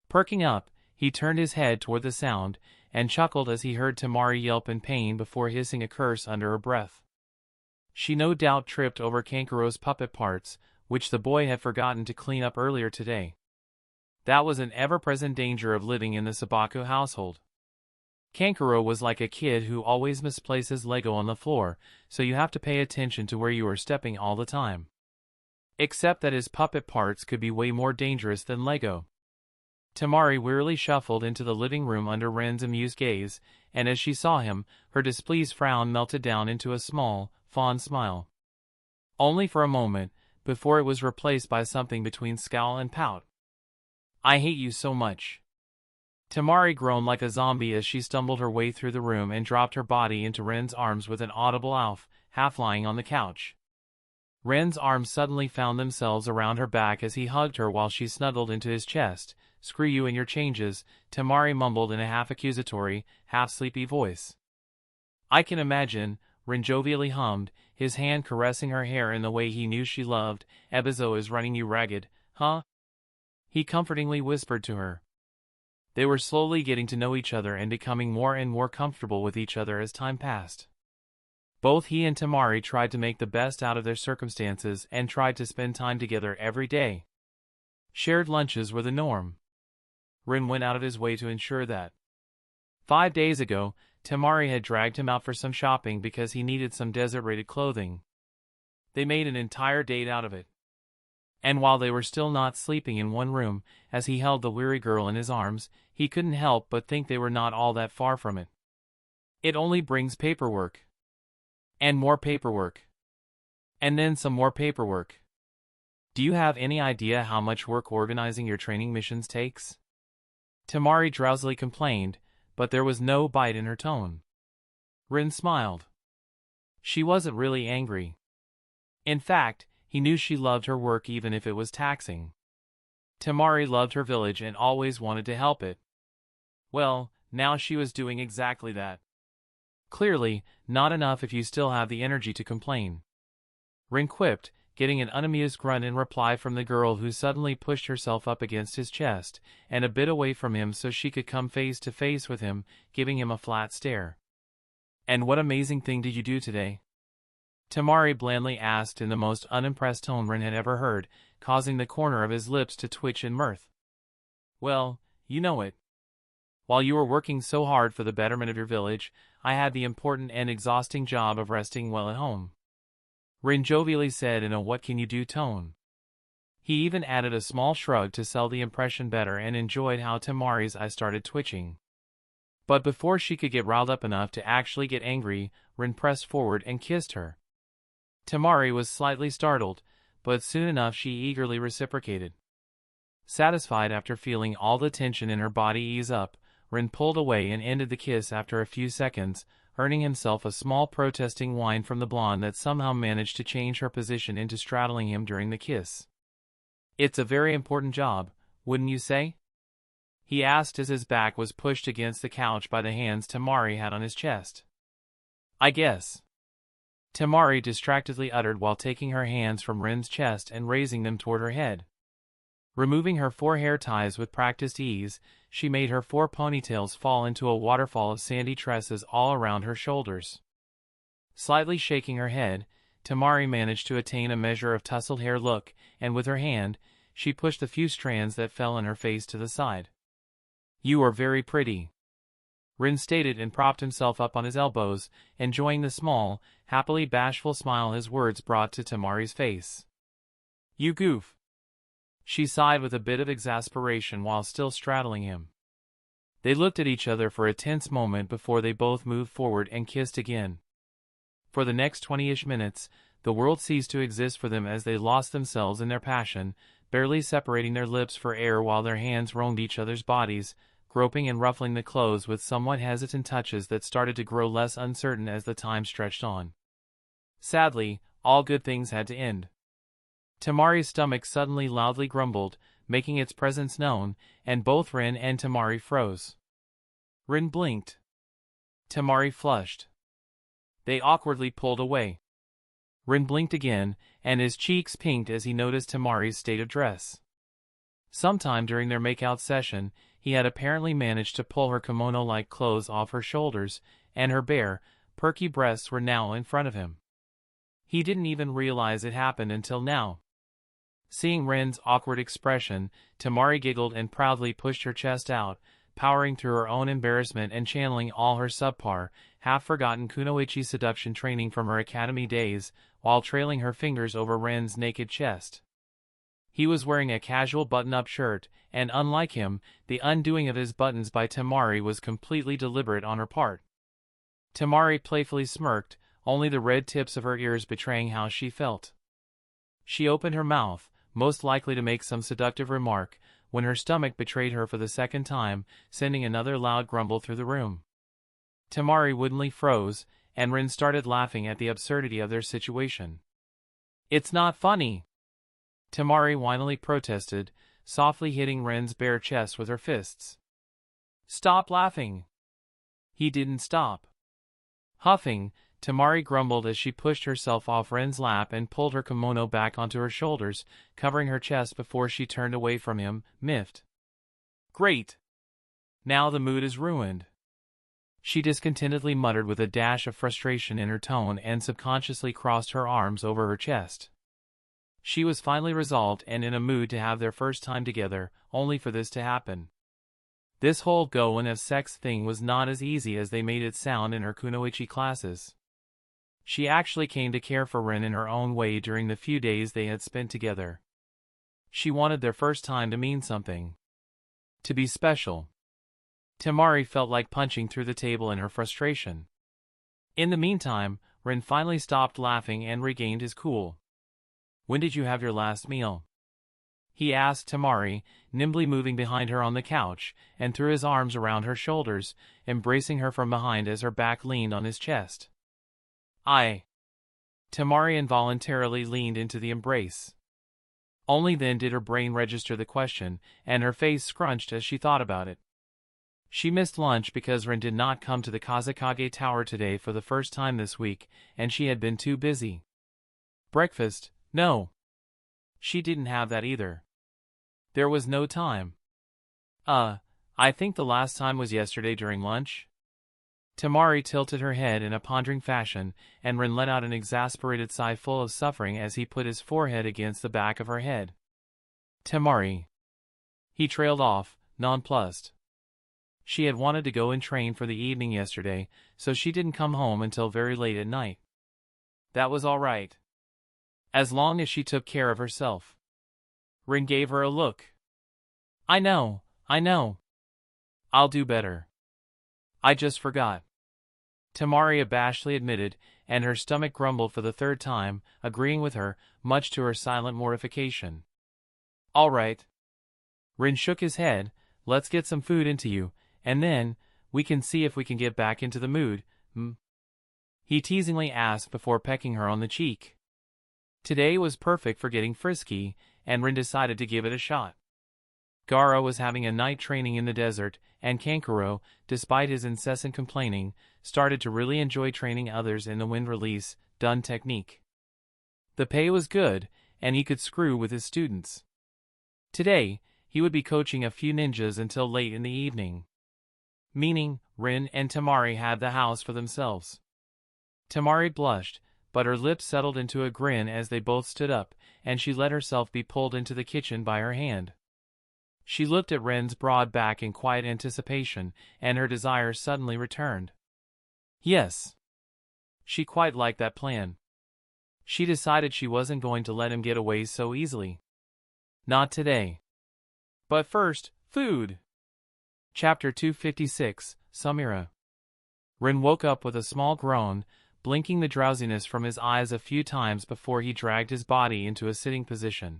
Perking up, he turned his head toward the sound, and chuckled as he heard Temari yelp in pain before hissing a curse under her breath. She no doubt tripped over Kankuro's puppet parts, which the boy had forgotten to clean up earlier today. That was an ever-present danger of living in the Sabaku household. Kankuro was like a kid who always misplaces Lego on the floor, so you have to pay attention to where you are stepping all the time. Except that his puppet parts could be way more dangerous than Lego. Temari wearily shuffled into the living room under Ren's amused gaze, and as she saw him, her displeased frown melted down into a small, fond smile. Only for a moment, before it was replaced by something between scowl and pout. I hate you so much. Temari groaned like a zombie as she stumbled her way through the room and dropped her body into Ren's arms with an audible "Alf," half lying on the couch. Ren's arms suddenly found themselves around her back as he hugged her while she snuggled into his chest. Screw you and your changes, Temari mumbled in a half-accusatory, half-sleepy voice. I can imagine, Ren jovially hummed, his hand caressing her hair in the way he knew she loved. Ebizo is running you ragged, huh? He comfortingly whispered to her. They were slowly getting to know each other and becoming more and more comfortable with each other as time passed. Both he and Temari tried to make the best out of their circumstances and tried to spend time together every day. Shared lunches were the norm. Rin went out of his way to ensure that. 5 days ago, Temari had dragged him out for some shopping because he needed some desert-rated clothing. They made an entire date out of it. And while they were still not sleeping in one room, as he held the weary girl in his arms, he couldn't help but think they were not all that far from it. It only brings paperwork. And more paperwork. And then some more paperwork. Do you have any idea how much work organizing your training missions takes? Temari drowsily complained, but there was no bite in her tone. Rin smiled. She wasn't really angry. In fact, he knew she loved her work even if it was taxing. Temari loved her village and always wanted to help it. Well, now she was doing exactly that. Clearly, not enough if you still have the energy to complain. Rin quipped, getting an unamused grunt in reply from the girl who suddenly pushed herself up against his chest, and a bit away from him so she could come face to face with him, giving him a flat stare. And what amazing thing did you do today? Temari blandly asked in the most unimpressed tone Rin had ever heard, causing the corner of his lips to twitch in mirth. Well, you know it. While you were working so hard for the betterment of your village, I had the important and exhausting job of resting well at home. Rin jovially said in a what-can-you-do tone. He even added a small shrug to sell the impression better and enjoyed how Temari's eyes started twitching. But before she could get riled up enough to actually get angry, Rin pressed forward and kissed her. Temari was slightly startled, but soon enough she eagerly reciprocated. Satisfied after feeling all the tension in her body ease up, Rin pulled away and ended the kiss after a few seconds, earning himself a small protesting whine from the blonde that somehow managed to change her position into straddling him during the kiss. It's a very important job, wouldn't you say? He asked as his back was pushed against the couch by the hands Temari had on his chest. I guess. Temari distractedly uttered while taking her hands from Rin's chest and raising them toward her head. Removing her 4 hair ties with practiced ease, she made her 4 ponytails fall into a waterfall of sandy tresses all around her shoulders. Slightly shaking her head, Temari managed to attain a measure of tousled hair look, and with her hand, she pushed the few strands that fell on her face to the side. You are very pretty. Rin stated and propped himself up on his elbows, enjoying the small, happily bashful smile his words brought to Temari's face. You goof. She sighed with a bit of exasperation while still straddling him. They looked at each other for a tense moment before they both moved forward and kissed again. For the next 20-ish minutes, the world ceased to exist for them as they lost themselves in their passion, barely separating their lips for air while their hands roamed each other's bodies, groping and ruffling the clothes with somewhat hesitant touches that started to grow less uncertain as the time stretched on. Sadly, all good things had to end. Temari's stomach suddenly loudly grumbled, making its presence known, and both Rin and Temari froze. Rin blinked. Temari flushed. They awkwardly pulled away. Rin blinked again, and his cheeks pinked as he noticed Temari's state of dress. Sometime during their make-out session, he had apparently managed to pull her kimono-like clothes off her shoulders, and her bare, perky breasts were now in front of him. He didn't even realize it happened until now. Seeing Rin's awkward expression, Temari giggled and proudly pushed her chest out, powering through her own embarrassment and channeling all her subpar, half-forgotten kunoichi seduction training from her academy days, while trailing her fingers over Rin's naked chest. He was wearing a casual button-up shirt, and unlike him, the undoing of his buttons by Temari was completely deliberate on her part. Temari playfully smirked, only the red tips of her ears betraying how she felt. She opened her mouth, most likely to make some seductive remark, when her stomach betrayed her for the second time, sending another loud grumble through the room. Temari woodenly froze, and Rin started laughing at the absurdity of their situation. "It's not funny!" Temari whinily protested, softly hitting Rin's bare chest with her fists. "Stop laughing!" He didn't stop. Huffing, Temari grumbled as she pushed herself off Rin's lap and pulled her kimono back onto her shoulders, covering her chest before she turned away from him, miffed. "Great! Now the mood is ruined." She discontentedly muttered with a dash of frustration in her tone and subconsciously crossed her arms over her chest. She was finally resolved and in a mood to have their first time together, only for this to happen. This whole go and have sex thing was not as easy as they made it sound in her kunoichi classes. She actually came to care for Rin in her own way during the few days they had spent together. She wanted their first time to mean something. To be special. Temari felt like punching through the table in her frustration. In the meantime, Rin finally stopped laughing and regained his cool. "When did you have your last meal?" he asked Temari, nimbly moving behind her on the couch, and threw his arms around her shoulders, embracing her from behind as her back leaned on his chest. Temari involuntarily leaned into the embrace. Only then did her brain register the question, and her face scrunched as she thought about it. She missed lunch because Rin did not come to the Kazekage Tower today for the first time this week, and she had been too busy. Breakfast, no. She didn't have that either. There was no time. I think the last time was yesterday during lunch. Temari tilted her head in a pondering fashion, and Rin let out an exasperated sigh full of suffering as he put his forehead against the back of her head. Temari. He trailed off, nonplussed. She had wanted to go and train for the evening yesterday, so she didn't come home until very late at night. That was all right. As long as she took care of herself. Rin gave her a look. I know. I'll do better. I just forgot. Temari abashedly admitted, and her stomach grumbled for the third time, agreeing with her, much to her silent mortification. All right. Rin shook his head. Let's get some food into you, and then, we can see if we can get back into the mood, he teasingly asked before pecking her on the cheek. Today was perfect for getting frisky, and Rin decided to give it a shot. Gaara was having a night training in the desert, and Kankuro, despite his incessant complaining, started to really enjoy training others in the wind release, done technique. The pay was good, and he could screw with his students. Today, he would be coaching a few ninjas until late in the evening. Meaning, Rin and Temari had the house for themselves. Temari blushed, but her lips settled into a grin as they both stood up, and she let herself be pulled into the kitchen by her hand. She looked at Rin's broad back in quiet anticipation, and her desire suddenly returned. Yes. She quite liked that plan. She decided she wasn't going to let him get away so easily. Not today. But first, food. Chapter 256, Samira. Rin woke up with a small groan, blinking the drowsiness from his eyes a few times before he dragged his body into a sitting position.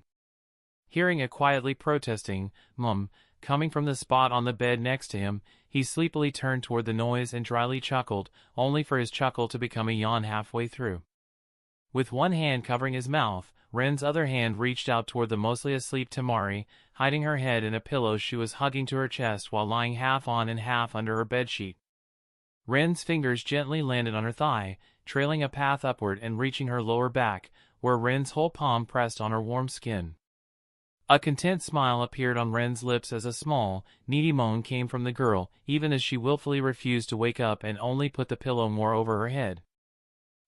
Hearing a quietly protesting "mum" coming from the spot on the bed next to him, he sleepily turned toward the noise and dryly chuckled, only for his chuckle to become a yawn halfway through. With one hand covering his mouth, Ren's other hand reached out toward the mostly asleep Temari, hiding her head in a pillow she was hugging to her chest while lying half on and half under her bedsheet. Ren's fingers gently landed on her thigh, trailing a path upward and reaching her lower back, where Ren's whole palm pressed on her warm skin. A content smile appeared on Ren's lips as a small, needy moan came from the girl, even as she willfully refused to wake up and only put the pillow more over her head.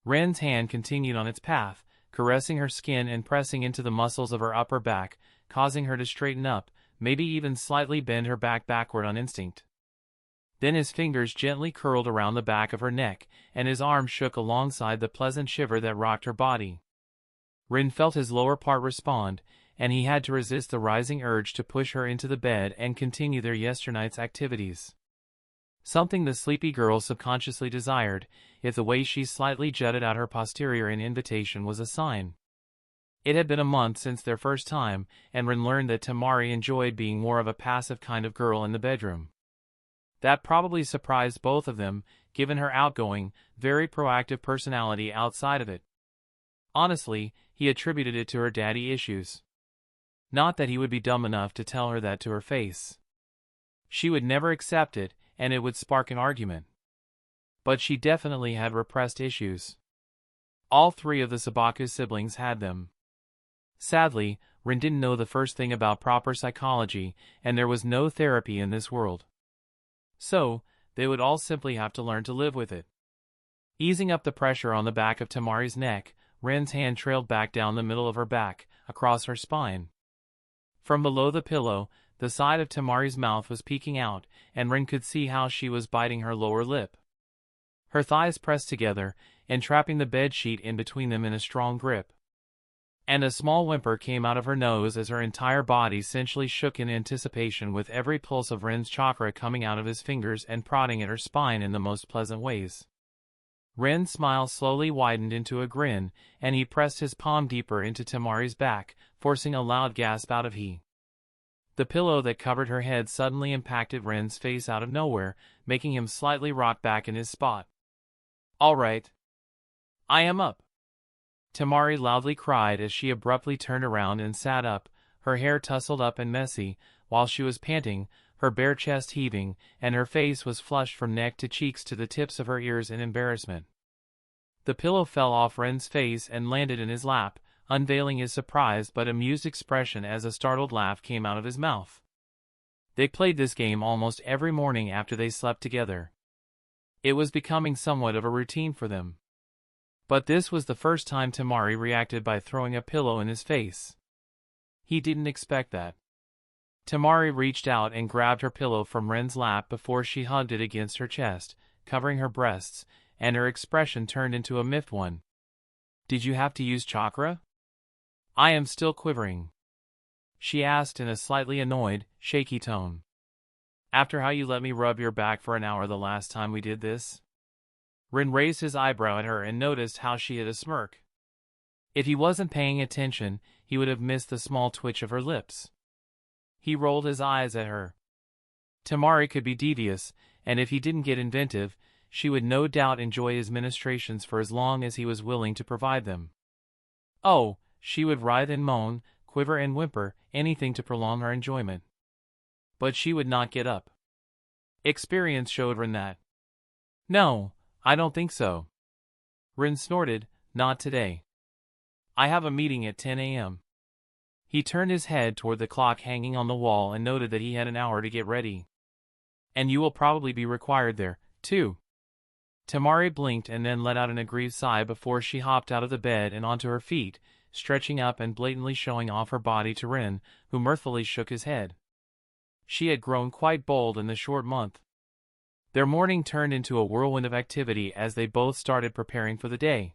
Ren's hand continued on its path, caressing her skin and pressing into the muscles of her upper back, causing her to straighten up, maybe even slightly bend her back backward on instinct. Then his fingers gently curled around the back of her neck, and his arm shook alongside the pleasant shiver that rocked her body. Rin felt his lower part respond, and he had to resist the rising urge to push her into the bed and continue their yesternight's activities. Something the sleepy girl subconsciously desired, if the way she slightly jutted out her posterior in invitation was a sign. It had been a month since their first time, and Rin learned that Temari enjoyed being more of a passive kind of girl in the bedroom. That probably surprised both of them, given her outgoing, very proactive personality outside of it. Honestly, he attributed it to her daddy issues. Not that he would be dumb enough to tell her that to her face. She would never accept it, and it would spark an argument. But she definitely had repressed issues. All three of the Sabaku siblings had them. Sadly, Rin didn't know the first thing about proper psychology, and there was no therapy in this world. So, they would all simply have to learn to live with it. Easing up the pressure on the back of Temari's neck, Ren's hand trailed back down the middle of her back, across her spine. From below the pillow, the side of Temari's mouth was peeking out, and Rin could see how she was biting her lower lip. Her thighs pressed together, entrapping the bedsheet in between them in a strong grip. And a small whimper came out of her nose as her entire body essentially shook in anticipation, with every pulse of Ren's chakra coming out of his fingers and prodding at her spine in the most pleasant ways. Ren's smile slowly widened into a grin, and he pressed his palm deeper into Temari's back, forcing a loud gasp out of he. The pillow that covered her head suddenly impacted Ren's face out of nowhere, making him slightly rock back in his spot. "All right. I am up," Temari loudly cried as she abruptly turned around and sat up, her hair tousled up and messy, while she was panting, her bare chest heaving, and her face was flushed from neck to cheeks to the tips of her ears in embarrassment. The pillow fell off Ren's face and landed in his lap, unveiling his surprised but amused expression as a startled laugh came out of his mouth. They played this game almost every morning after they slept together. It was becoming somewhat of a routine for them. But this was the first time Temari reacted by throwing a pillow in his face. He didn't expect that. Temari reached out and grabbed her pillow from Ren's lap before she hugged it against her chest, covering her breasts, and her expression turned into a miffed one. "Did you have to use chakra? I am still quivering," she asked in a slightly annoyed, shaky tone. "After how you let me rub your back for an hour the last time we did this?" Rin raised his eyebrow at her and noticed how she had a smirk. If he wasn't paying attention, he would have missed the small twitch of her lips. He rolled his eyes at her. Temari could be devious, and if he didn't get inventive, she would no doubt enjoy his ministrations for as long as he was willing to provide them. Oh, she would writhe and moan, quiver and whimper, anything to prolong her enjoyment. But she would not get up. Experience showed Rin that. "No, I don't think so." Rin snorted, "Not today. I have a meeting at 10 a.m. He turned his head toward the clock hanging on the wall and noted that he had an hour to get ready. "And you will probably be required there, too." Temari blinked and then let out an aggrieved sigh before she hopped out of the bed and onto her feet, stretching up and blatantly showing off her body to Rin, who mirthfully shook his head. She had grown quite bold in the short month. Their morning turned into a whirlwind of activity as they both started preparing for the day.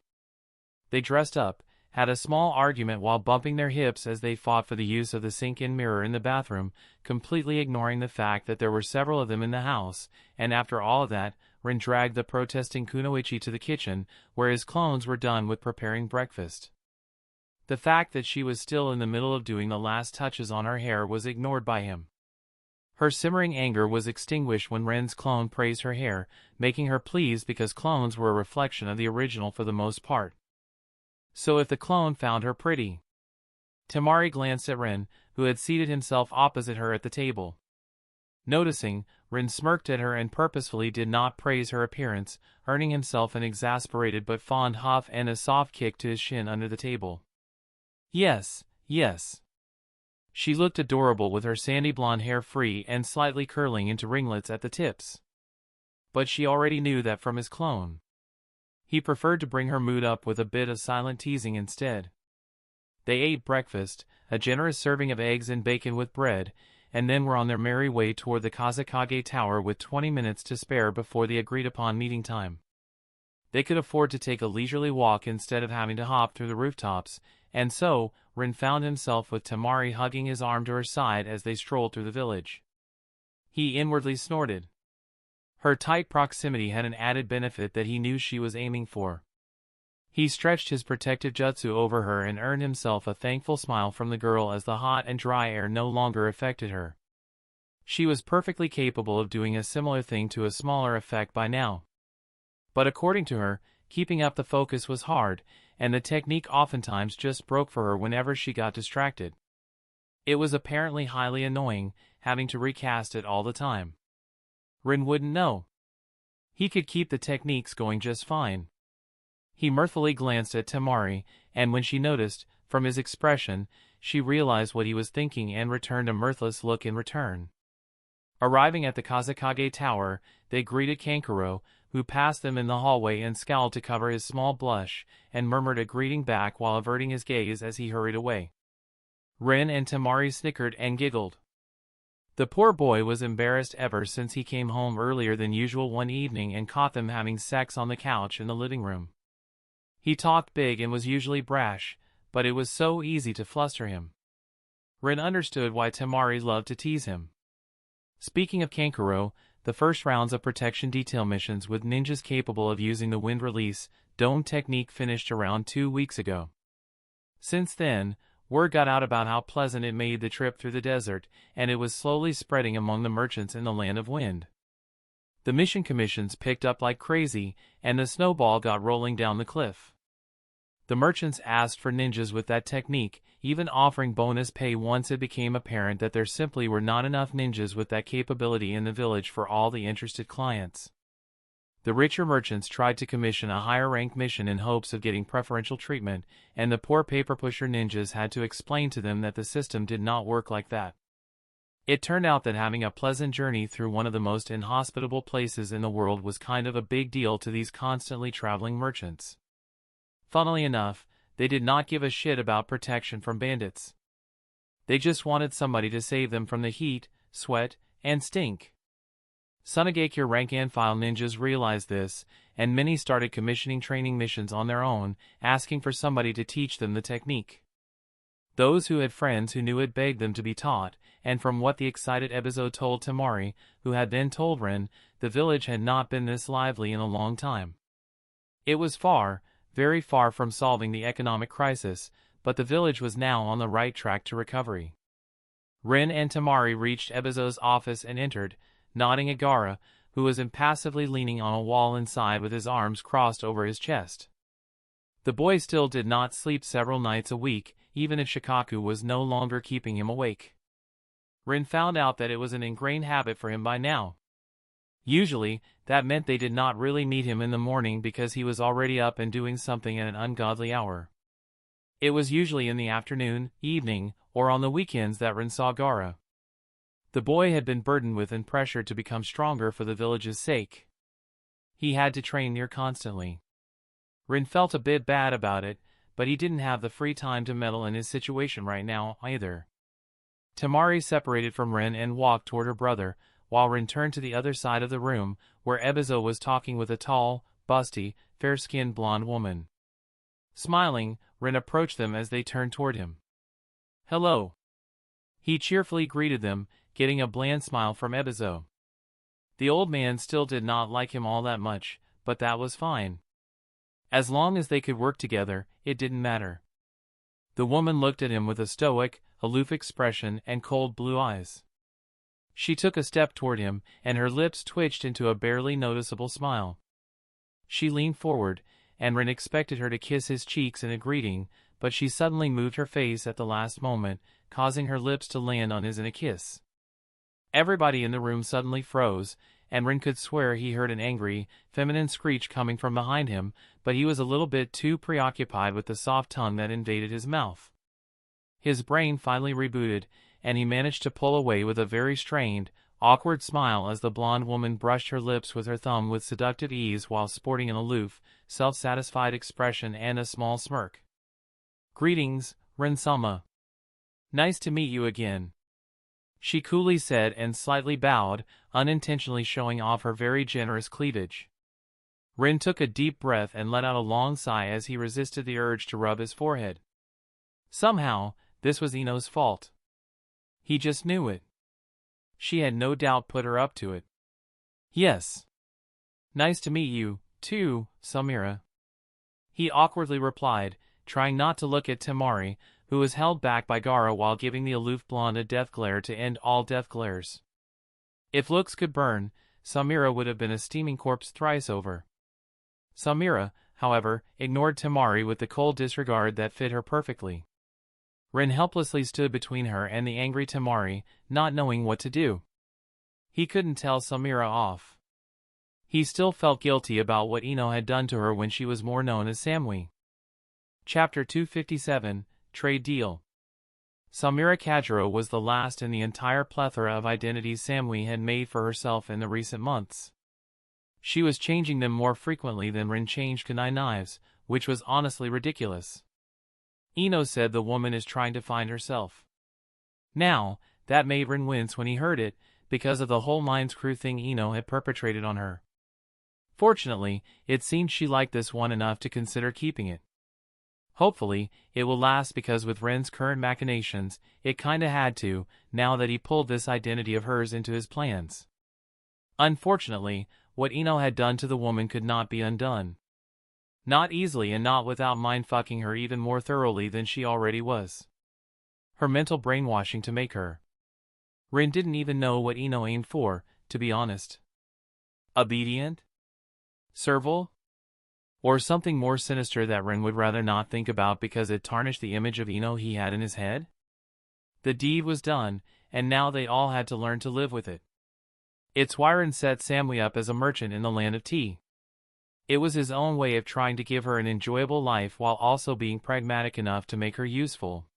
They dressed up, had a small argument while bumping their hips as they fought for the use of the sink-in mirror in the bathroom, completely ignoring the fact that there were several of them in the house, and after all of that, Rin dragged the protesting Kunoichi to the kitchen, where his clones were done with preparing breakfast. The fact that she was still in the middle of doing the last touches on her hair was ignored by him. Her simmering anger was extinguished when Ren's clone praised her hair, making her pleased because clones were a reflection of the original for the most part. So if the clone found her pretty. Temari glanced at Ren, who had seated himself opposite her at the table. Noticing, Ren smirked at her and purposefully did not praise her appearance, earning himself an exasperated but fond huff and a soft kick to his shin under the table. Yes, yes. She looked adorable with her sandy blonde hair free and slightly curling into ringlets at the tips. But she already knew that from his clone. He preferred to bring her mood up with a bit of silent teasing instead. They ate breakfast, a generous serving of eggs and bacon with bread, and then were on their merry way toward the Kazekage Tower with 20 minutes to spare before the agreed-upon meeting time. They could afford to take a leisurely walk instead of having to hop through the rooftops, and so, Rin found himself with Temari hugging his arm to her side as they strolled through the village. He inwardly snorted. Her tight proximity had an added benefit that he knew she was aiming for. He stretched his protective jutsu over her and earned himself a thankful smile from the girl as the hot and dry air no longer affected her. She was perfectly capable of doing a similar thing to a smaller effect by now. But according to her, keeping up the focus was hard, and the technique oftentimes just broke for her whenever she got distracted. It was apparently highly annoying, having to recast it all the time. Rin wouldn't know. He could keep the techniques going just fine. He mirthfully glanced at Temari, and when she noticed, from his expression, she realized what he was thinking and returned a mirthless look in return. Arriving at the Kazekage Tower, they greeted Kankuro, who passed them in the hallway and scowled to cover his small blush, and murmured a greeting back while averting his gaze as he hurried away. Rin and Temari snickered and giggled. The poor boy was embarrassed ever since he came home earlier than usual one evening and caught them having sex on the couch in the living room. He talked big and was usually brash, but it was so easy to fluster him. Rin understood why Temari loved to tease him. Speaking of Kankuro, the first rounds of protection detail missions with ninjas capable of using the wind release dome technique finished around 2 weeks ago. Since then, word got out about how pleasant it made the trip through the desert, and it was slowly spreading among the merchants in the land of wind. The mission commissions picked up like crazy, and the snowball got rolling down the cliff. The merchants asked for ninjas with that technique, even offering bonus pay once it became apparent that there simply were not enough ninjas with that capability in the village for all the interested clients. The richer merchants tried to commission a higher-ranked mission in hopes of getting preferential treatment, and the poor paper-pusher ninjas had to explain to them that the system did not work like that. It turned out that having a pleasant journey through one of the most inhospitable places in the world was kind of a big deal to these constantly traveling merchants. Funnily enough, they did not give a shit about protection from bandits. They just wanted somebody to save them from the heat, sweat, and stink. Sunagakure rank-and-file ninjas realized this, and many started commissioning training missions on their own, asking for somebody to teach them the technique. Those who had friends who knew it begged them to be taught, and from what the excited Ebizo told Temari, who had then told Ren, the village had not been this lively in a long time. It was far, very far from solving the economic crisis, but the village was now on the right track to recovery. Ren and Temari reached Ebizo's office and entered, nodding at Gaara, who was impassively leaning on a wall inside with his arms crossed over his chest. The boy still did not sleep several nights a week, even if Shikaku was no longer keeping him awake. Ren found out that it was an ingrained habit for him by now. Usually, that meant they did not really meet him in the morning because he was already up and doing something at an ungodly hour. It was usually in the afternoon, evening, or on the weekends that Ren saw Gaara. The boy had been burdened with and pressured to become stronger for the village's sake. He had to train near constantly. Ren felt a bit bad about it, but he didn't have the free time to meddle in his situation right now, either. Temari separated from Ren and walked toward her brother, while Ren turned to the other side of the room, where Ebizo was talking with a tall, busty, fair-skinned blonde woman. Smiling, Rin approached them as they turned toward him. "Hello." He cheerfully greeted them, getting a bland smile from Ebizo. The old man still did not like him all that much, but that was fine. As long as they could work together, it didn't matter. The woman looked at him with a stoic, aloof expression and cold blue eyes. She took a step toward him, and her lips twitched into a barely noticeable smile. She leaned forward, and Rin expected her to kiss his cheeks in a greeting, but she suddenly moved her face at the last moment, causing her lips to land on his in a kiss. Everybody in the room suddenly froze, and Rin could swear he heard an angry, feminine screech coming from behind him, but he was a little bit too preoccupied with the soft tongue that invaded his mouth. His brain finally rebooted, and he managed to pull away with a very strained, awkward smile as the blonde woman brushed her lips with her thumb with seductive ease while sporting an aloof, self-satisfied expression and a small smirk. "Greetings, Rin-sama. Nice to meet you again," she coolly said and slightly bowed, unintentionally showing off her very generous cleavage. Rin took a deep breath and let out a long sigh as he resisted the urge to rub his forehead. Somehow, this was Ino's fault. He just knew it. She had no doubt put her up to it. "Yes. Nice to meet you, too, Samira," he awkwardly replied, trying not to look at Temari, who was held back by Gaara while giving the aloof blonde a death glare to end all death glares. If looks could burn, Samira would have been a steaming corpse thrice over. Samira, however, ignored Temari with the cold disregard that fit her perfectly. Rin helplessly stood between her and the angry Temari, not knowing what to do. He couldn't tell Samira off. He still felt guilty about what Ino had done to her when she was more known as Samui. Chapter 257, Trade Deal. Samira Kajiro was the last in the entire plethora of identities Samui had made for herself in the recent months. She was changing them more frequently than Rin changed kunai knives, which was honestly ridiculous. Ino said the woman is trying to find herself. Now, that made Rin wince when he heard it, because of the whole Mines Crew thing Ino had perpetrated on her. Fortunately, it seemed she liked this one enough to consider keeping it. Hopefully, it will last because with Ren's current machinations, it kinda had to, now that he pulled this identity of hers into his plans. Unfortunately, what Ino had done to the woman could not be undone. Not easily and not without mind-fucking her even more thoroughly than she already was. Her mental brainwashing to make her. Rin didn't even know what Ino aimed for, to be honest. Obedient? Servile? Or something more sinister that Rin would rather not think about because it tarnished the image of Ino he had in his head? The deed was done, and now they all had to learn to live with it. It's why Rin set Samui up as a merchant in the land of tea. It was his own way of trying to give her an enjoyable life while also being pragmatic enough to make her useful.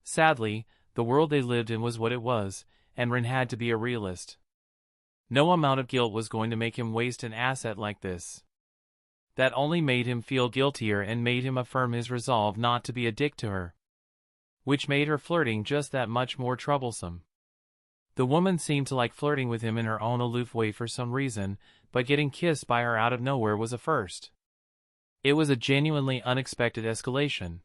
Sadly, the world they lived in was what it was, and Rin had to be a realist. No amount of guilt was going to make him waste an asset like this. That only made him feel guiltier and made him affirm his resolve not to be a dick to her. Which made her flirting just that much more troublesome. The woman seemed to like flirting with him in her own aloof way for some reason, but getting kissed by her out of nowhere was a first. It was a genuinely unexpected escalation.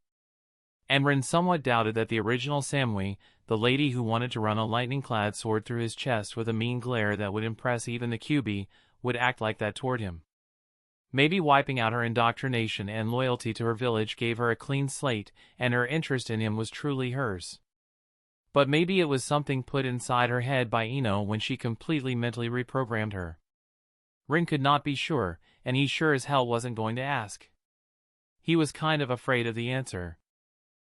And Rin somewhat doubted that the original Samui, the lady who wanted to run a lightning-clad sword through his chest with a mean glare that would impress even the QB, would act like that toward him. Maybe wiping out her indoctrination and loyalty to her village gave her a clean slate, and her interest in him was truly hers. But maybe it was something put inside her head by Ino when she completely mentally reprogrammed her. Rin could not be sure, and he sure as hell wasn't going to ask. He was kind of afraid of the answer.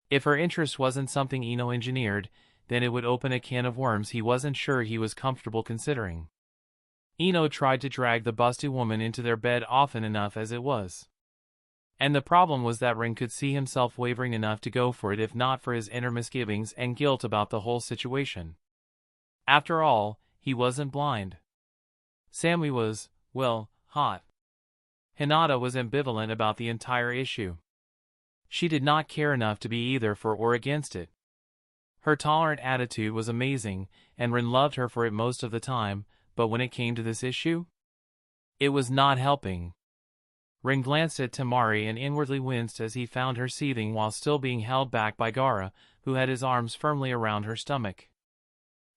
If her interest wasn't something Ino engineered, then it would open a can of worms he wasn't sure he was comfortable considering. Ino tried to drag the busty woman into their bed often enough as it was. And the problem was that Rin could see himself wavering enough to go for it if not for his inner misgivings and guilt about the whole situation. After all, he wasn't blind. Samui was, well, hot. Hinata was ambivalent about the entire issue. She did not care enough to be either for or against it. Her tolerant attitude was amazing, and Rin loved her for it most of the time, but when it came to this issue, it was not helping. Rin glanced at Temari and inwardly winced as he found her seething while still being held back by Gaara, who had his arms firmly around her stomach.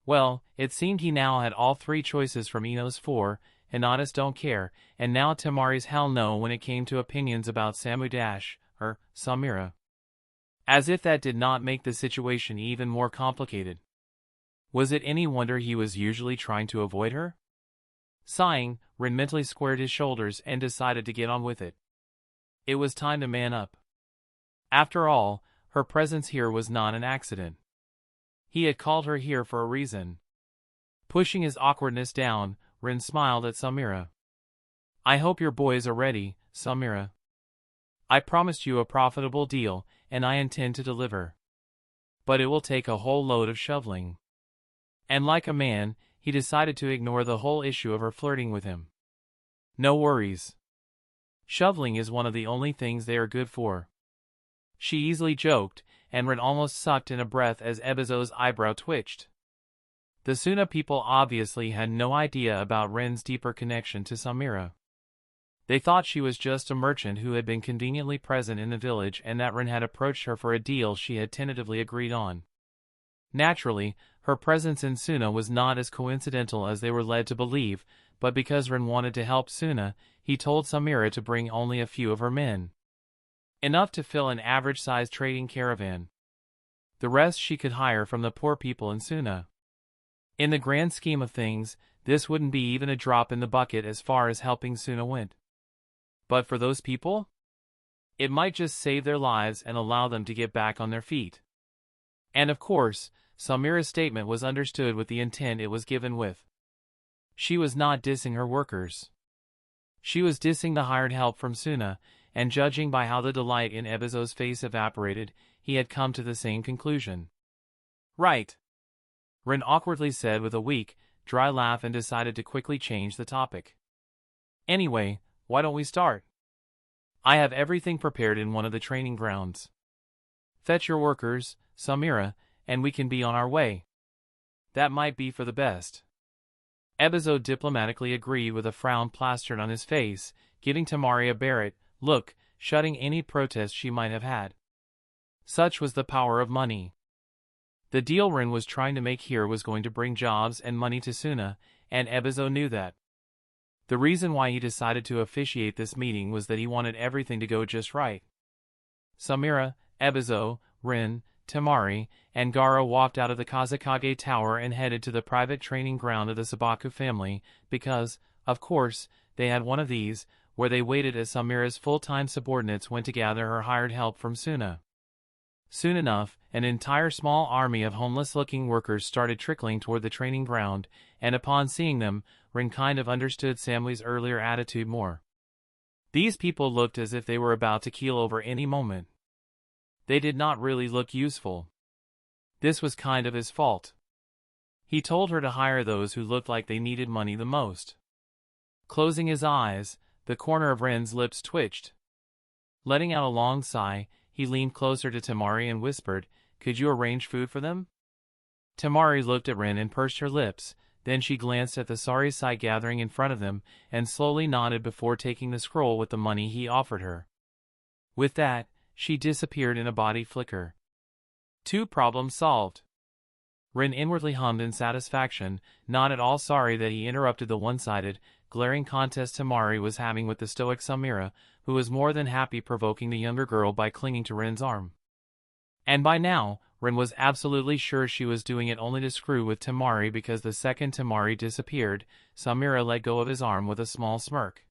Well, it seemed he now had all three choices from Ino's four, Hinata's don't care, and now Temari's hell no when it came to opinions about Samira. As if that did not make the situation even more complicated. Was it any wonder he was usually trying to avoid her? Sighing, Rin mentally squared his shoulders and decided to get on with it. It was time to man up. After all, her presence here was not an accident. He had called her here for a reason. Pushing his awkwardness down, Rin smiled at Samira. I hope your boys are ready, Samira. I promised you a profitable deal, and I intend to deliver. But it will take a whole load of shoveling. And like a man, he decided to ignore the whole issue of her flirting with him. No worries. Shoveling is one of the only things they are good for. She easily joked, and Rin almost sucked in a breath as Ebizo's eyebrow twitched. The Suna people obviously had no idea about Rin's deeper connection to Samira. They thought she was just a merchant who had been conveniently present in the village and that Rin had approached her for a deal she had tentatively agreed on. Naturally, her presence in Suna was not as coincidental as they were led to believe, but because Rin wanted to help Suna, he told Samira to bring only a few of her men. Enough to fill an average-sized trading caravan. The rest she could hire from the poor people in Suna. In the grand scheme of things, this wouldn't be even a drop in the bucket as far as helping Suna went. But for those people? It might just save their lives and allow them to get back on their feet. And of course, Samira's statement was understood with the intent it was given with. She was not dissing her workers. She was dissing the hired help from Suna, and judging by how the delight in Ebizo's face evaporated, he had come to the same conclusion. Right. Rin awkwardly said with a weak, dry laugh and decided to quickly change the topic. Anyway, why don't we start? I have everything prepared in one of the training grounds. Fetch your workers, Samira, and we can be on our way. That might be for the best. Ebizo diplomatically agreed with a frown plastered on his face, giving Temari a Barrett look, shutting any protest she might have had. Such was the power of money. The deal Rin was trying to make here was going to bring jobs and money to Suna, and Ebizo knew that. The reason why he decided to officiate this meeting was that he wanted everything to go just right. Samira, Ebizo, Rin, Temari, and Gaara walked out of the Kazekage Tower and headed to the private training ground of the Sabaku family, because, of course, they had one of these, where they waited as Samira's full-time subordinates went to gather her hired help from Suna. Soon enough, an entire small army of homeless-looking workers started trickling toward the training ground, and upon seeing them, Rin kind of understood Samli's earlier attitude more. These people looked as if they were about to keel over any moment. They did not really look useful. This was kind of his fault. He told her to hire those who looked like they needed money the most. Closing his eyes, the corner of Ren's lips twitched. Letting out a long sigh, he leaned closer to Temari and whispered, "Could you arrange food for them?" Temari looked at Rin and pursed her lips, then she glanced at the sorry sight gathering in front of them, and slowly nodded before taking the scroll with the money he offered her. With that, she disappeared in a body flicker. 2 problems solved. Rin inwardly hummed in satisfaction, not at all sorry that he interrupted the one-sided, glaring contest Temari was having with the stoic Samira, who was more than happy provoking the younger girl by clinging to Rin's arm. And by now, Rin was absolutely sure she was doing it only to screw with Temari because the second Temari disappeared, Samira let go of his arm with a small smirk.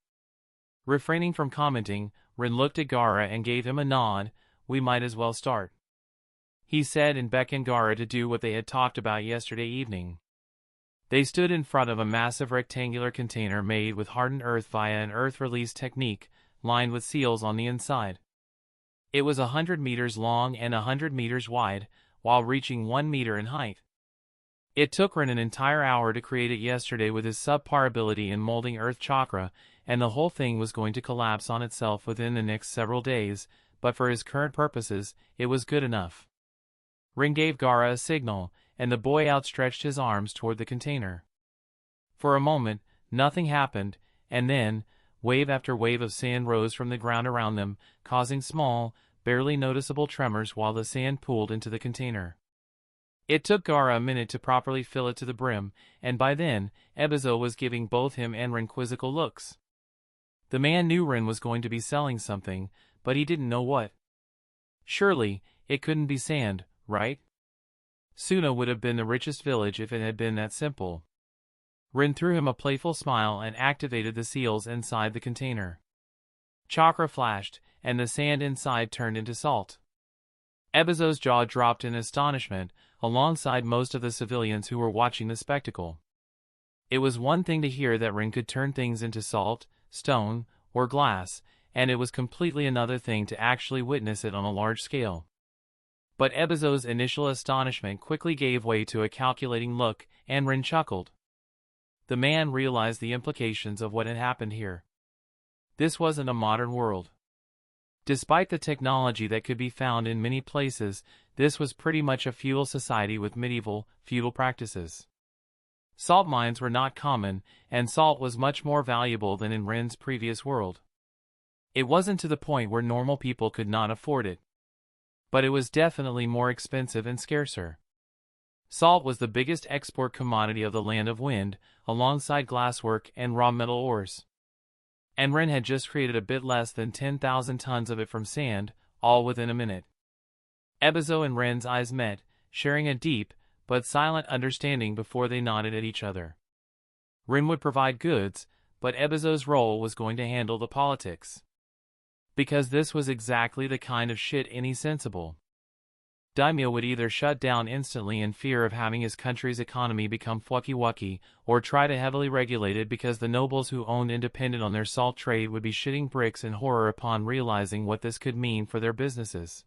Refraining from commenting, Rin looked at Gaara and gave him a nod. "We might as well start," he said, and beckoned Gaara to do what they had talked about yesterday evening. They stood in front of a massive rectangular container made with hardened earth via an earth release technique, lined with seals on the inside. It was 100 meters long and 100 meters wide, while reaching 1 meter in height. It took Rin an entire hour to create it yesterday with his subpar ability in molding earth chakra, and the whole thing was going to collapse on itself within the next several days, but for his current purposes, it was good enough. Rin gave Gaara a signal, and the boy outstretched his arms toward the container. For a moment, nothing happened, and then, wave after wave of sand rose from the ground around them, causing small, barely noticeable tremors while the sand pooled into the container. It took Gaara a minute to properly fill it to the brim, and by then, Ebizo was giving both him and Rin quizzical looks. The man knew Rin was going to be selling something, but he didn't know what. Surely, it couldn't be sand, right? Suna would have been the richest village if it had been that simple. Rin threw him a playful smile and activated the seals inside the container. Chakra flashed, and the sand inside turned into salt. Ebizo's jaw dropped in astonishment, alongside most of the civilians who were watching the spectacle. It was one thing to hear that Rin could turn things into salt, stone, or glass, and it was completely another thing to actually witness it on a large scale. But Ebizo's initial astonishment quickly gave way to a calculating look, and Rin chuckled. The man realized the implications of what had happened here. This wasn't a modern world. Despite the technology that could be found in many places, this was pretty much a feudal society with medieval, feudal practices. Salt mines were not common, and salt was much more valuable than in Rin's previous world. It wasn't to the point where normal people could not afford it. But it was definitely more expensive and scarcer. Salt was the biggest export commodity of the Land of Wind, alongside glasswork and raw metal ores. And Rin had just created a bit less than 10,000 tons of it from sand, all within a minute. Ebizo and Rin's eyes met, sharing a deep, but silent understanding before they nodded at each other. Rin would provide goods, but Ebizo's role was going to handle the politics. Because this was exactly the kind of shit any sensible daimyo would either shut down instantly in fear of having his country's economy become fucky-wucky, or try to heavily regulate it because the nobles who owned independent on their salt trade would be shitting bricks in horror upon realizing what this could mean for their businesses.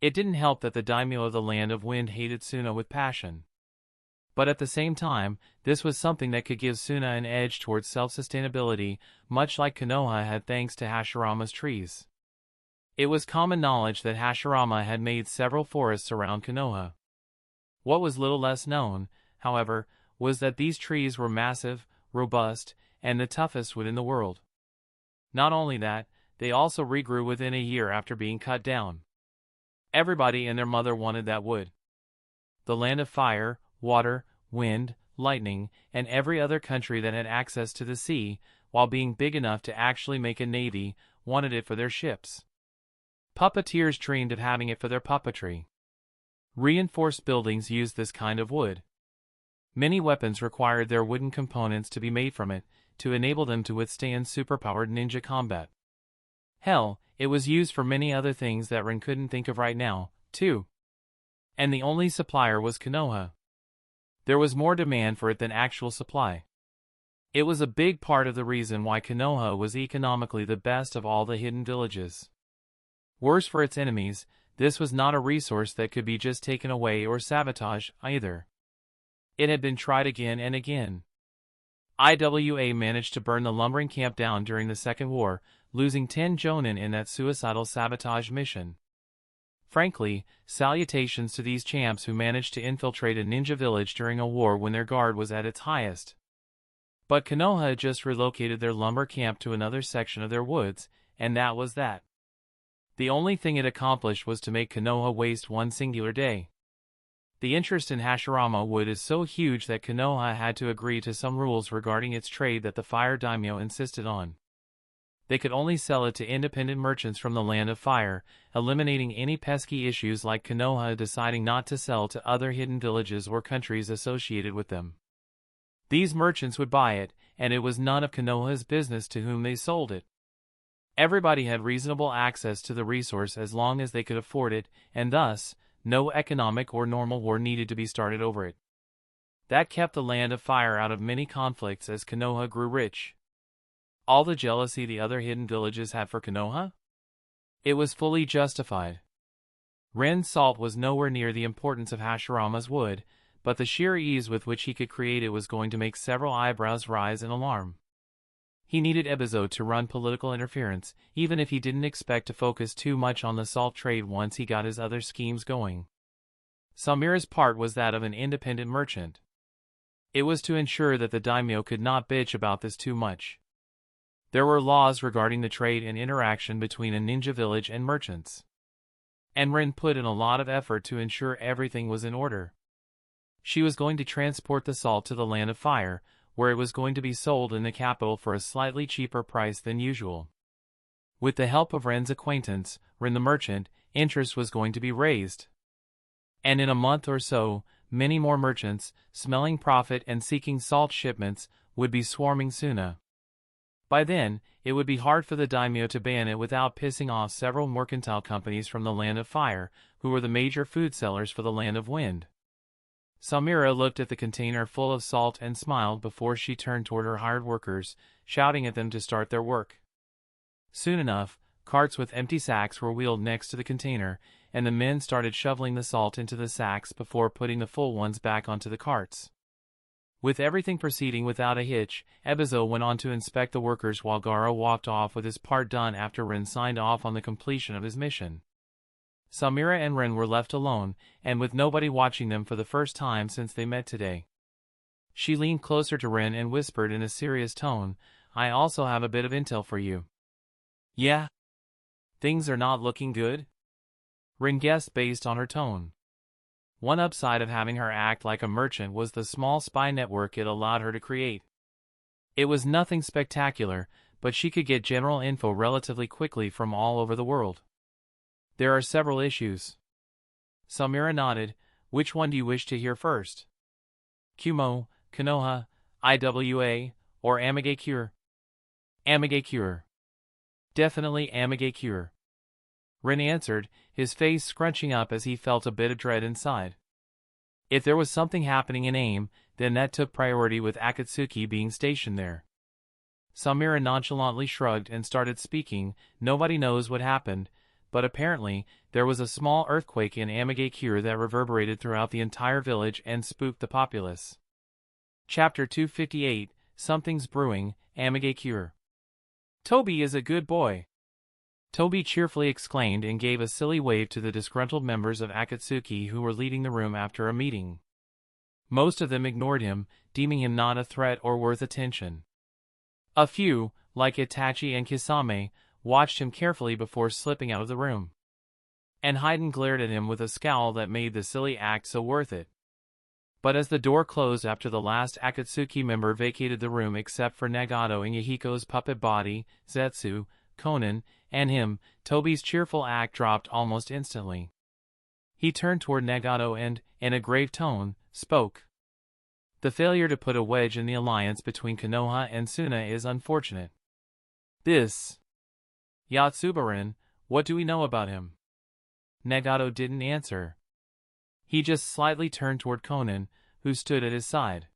It didn't help that the daimyo of the Land of Wind hated Suna with passion. But at the same time, this was something that could give Suna an edge towards self-sustainability, much like Konoha had thanks to Hashirama's trees. It was common knowledge that Hashirama had made several forests around Konoha. What was little less known, however, was that these trees were massive, robust, and the toughest wood in the world. Not only that, they also regrew within a year after being cut down. Everybody and their mother wanted that wood. The Land of Fire, Water, Wind, Lightning, and every other country that had access to the sea, while being big enough to actually make a navy, wanted it for their ships. Puppeteers dreamed of having it for their puppetry. Reinforced buildings used this kind of wood. Many weapons required their wooden components to be made from it, to enable them to withstand superpowered ninja combat. Hell, it was used for many other things that Rin couldn't think of right now, too. And the only supplier was Konoha. There was more demand for it than actual supply. It was a big part of the reason why Konoha was economically the best of all the hidden villages. Worse for its enemies, this was not a resource that could be just taken away or sabotaged, either. It had been tried again and again. Iwa managed to burn the lumbering camp down during the Second War, losing 10 jonin in that suicidal sabotage mission. Frankly, salutations to these champs who managed to infiltrate a ninja village during a war when their guard was at its highest. But Konoha had just relocated their lumber camp to another section of their woods, and that was that. The only thing it accomplished was to make Konoha waste one singular day. The interest in Hashirama wood is so huge that Konoha had to agree to some rules regarding its trade that the Fire Daimyo insisted on. They could only sell it to independent merchants from the Land of Fire, eliminating any pesky issues like Konoha deciding not to sell to other hidden villages or countries associated with them. These merchants would buy it, and it was none of Konoha's business to whom they sold it. Everybody had reasonable access to the resource as long as they could afford it, and thus, no economic or normal war needed to be started over it. That kept the Land of Fire out of many conflicts as Konoha grew rich. All the jealousy the other hidden villages had for Konoha? It was fully justified. Ren's salt was nowhere near the importance of Hashirama's wood, but the sheer ease with which he could create it was going to make several eyebrows rise in alarm. He needed Ebizo to run political interference, even if he didn't expect to focus too much on the salt trade once he got his other schemes going. Samira's part was that of an independent merchant. It was to ensure that the daimyo could not bitch about this too much. There were laws regarding the trade and interaction between a ninja village and merchants. And Rin put in a lot of effort to ensure everything was in order. She was going to transport the salt to the Land of Fire, where it was going to be sold in the capital for a slightly cheaper price than usual. With the help of Ren's acquaintance, Rin the merchant, interest was going to be raised. And in a month or so, many more merchants, smelling profit and seeking salt shipments, would be swarming Suna. By then, it would be hard for the daimyo to ban it without pissing off several mercantile companies from the Land of Fire, who were the major food sellers for the Land of Wind. Samira looked at the container full of salt and smiled before she turned toward her hired workers, shouting at them to start their work. Soon enough, carts with empty sacks were wheeled next to the container, and the men started shoveling the salt into the sacks before putting the full ones back onto the carts. With everything proceeding without a hitch, Ebizo went on to inspect the workers while Garo walked off with his part done after Rin signed off on the completion of his mission. Samira and Rin were left alone, and with nobody watching them for the first time since they met today. She leaned closer to Rin and whispered in a serious tone, "I also have a bit of intel for you." "Yeah? Things are not looking good?" Rin guessed based on her tone. One upside of having her act like a merchant was the small spy network it allowed her to create. It was nothing spectacular, but she could get general info relatively quickly from all over the world. "There are several issues." Samira nodded. "Which one do you wish to hear first? Kumo, Konoha, Iwa, or Amegakure?" "Amegakure. Definitely Amegakure." Rin answered, his face scrunching up as he felt a bit of dread inside. If there was something happening in AIM, then that took priority with Akatsuki being stationed there. Samira nonchalantly shrugged and started speaking. "Nobody knows what happened, but apparently, there was a small earthquake in Amegakure that reverberated throughout the entire village and spooked the populace." Chapter 258, Something's Brewing, Amegakure. "Tobi is a good boy," Tobi cheerfully exclaimed and gave a silly wave to the disgruntled members of Akatsuki who were leaving the room after a meeting. Most of them ignored him, deeming him not a threat or worth attention. A few, like Itachi and Kisame, watched him carefully before slipping out of the room. And Haydn glared at him with a scowl that made the silly act so worth it. But as the door closed after the last Akatsuki member vacated the room except for Nagato and Yahiko's puppet body, Zetsu, Konan, and him, Tobi's cheerful act dropped almost instantly. He turned toward Nagato and, in a grave tone, spoke. "The failure to put a wedge in the alliance between Konoha and Suna is unfortunate. This Yatsubarin, what do we know about him?" Nagato didn't answer. He just slightly turned toward Konan, who stood at his side.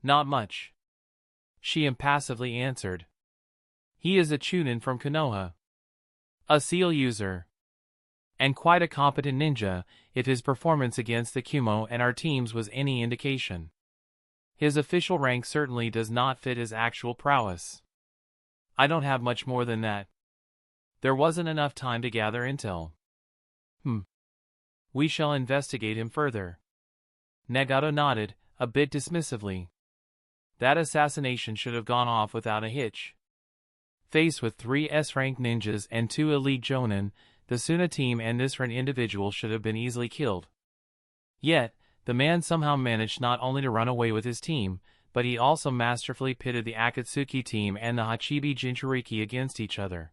"Not much," she impassively answered. "He is a chunin from Konoha. A seal user. And quite a competent ninja, if his performance against the Kumo and our teams was any indication. His official rank certainly does not fit his actual prowess. I don't have much more than that. There wasn't enough time to gather intel." We shall investigate him further." Nagato nodded, a bit dismissively. That assassination should have gone off without a hitch. Faced with 3 S-rank ninjas and 2 elite jonin, the Suna team and this Ren individual should have been easily killed. Yet, the man somehow managed not only to run away with his team, but he also masterfully pitted the Akatsuki team and the Hachibi Jinchuriki against each other.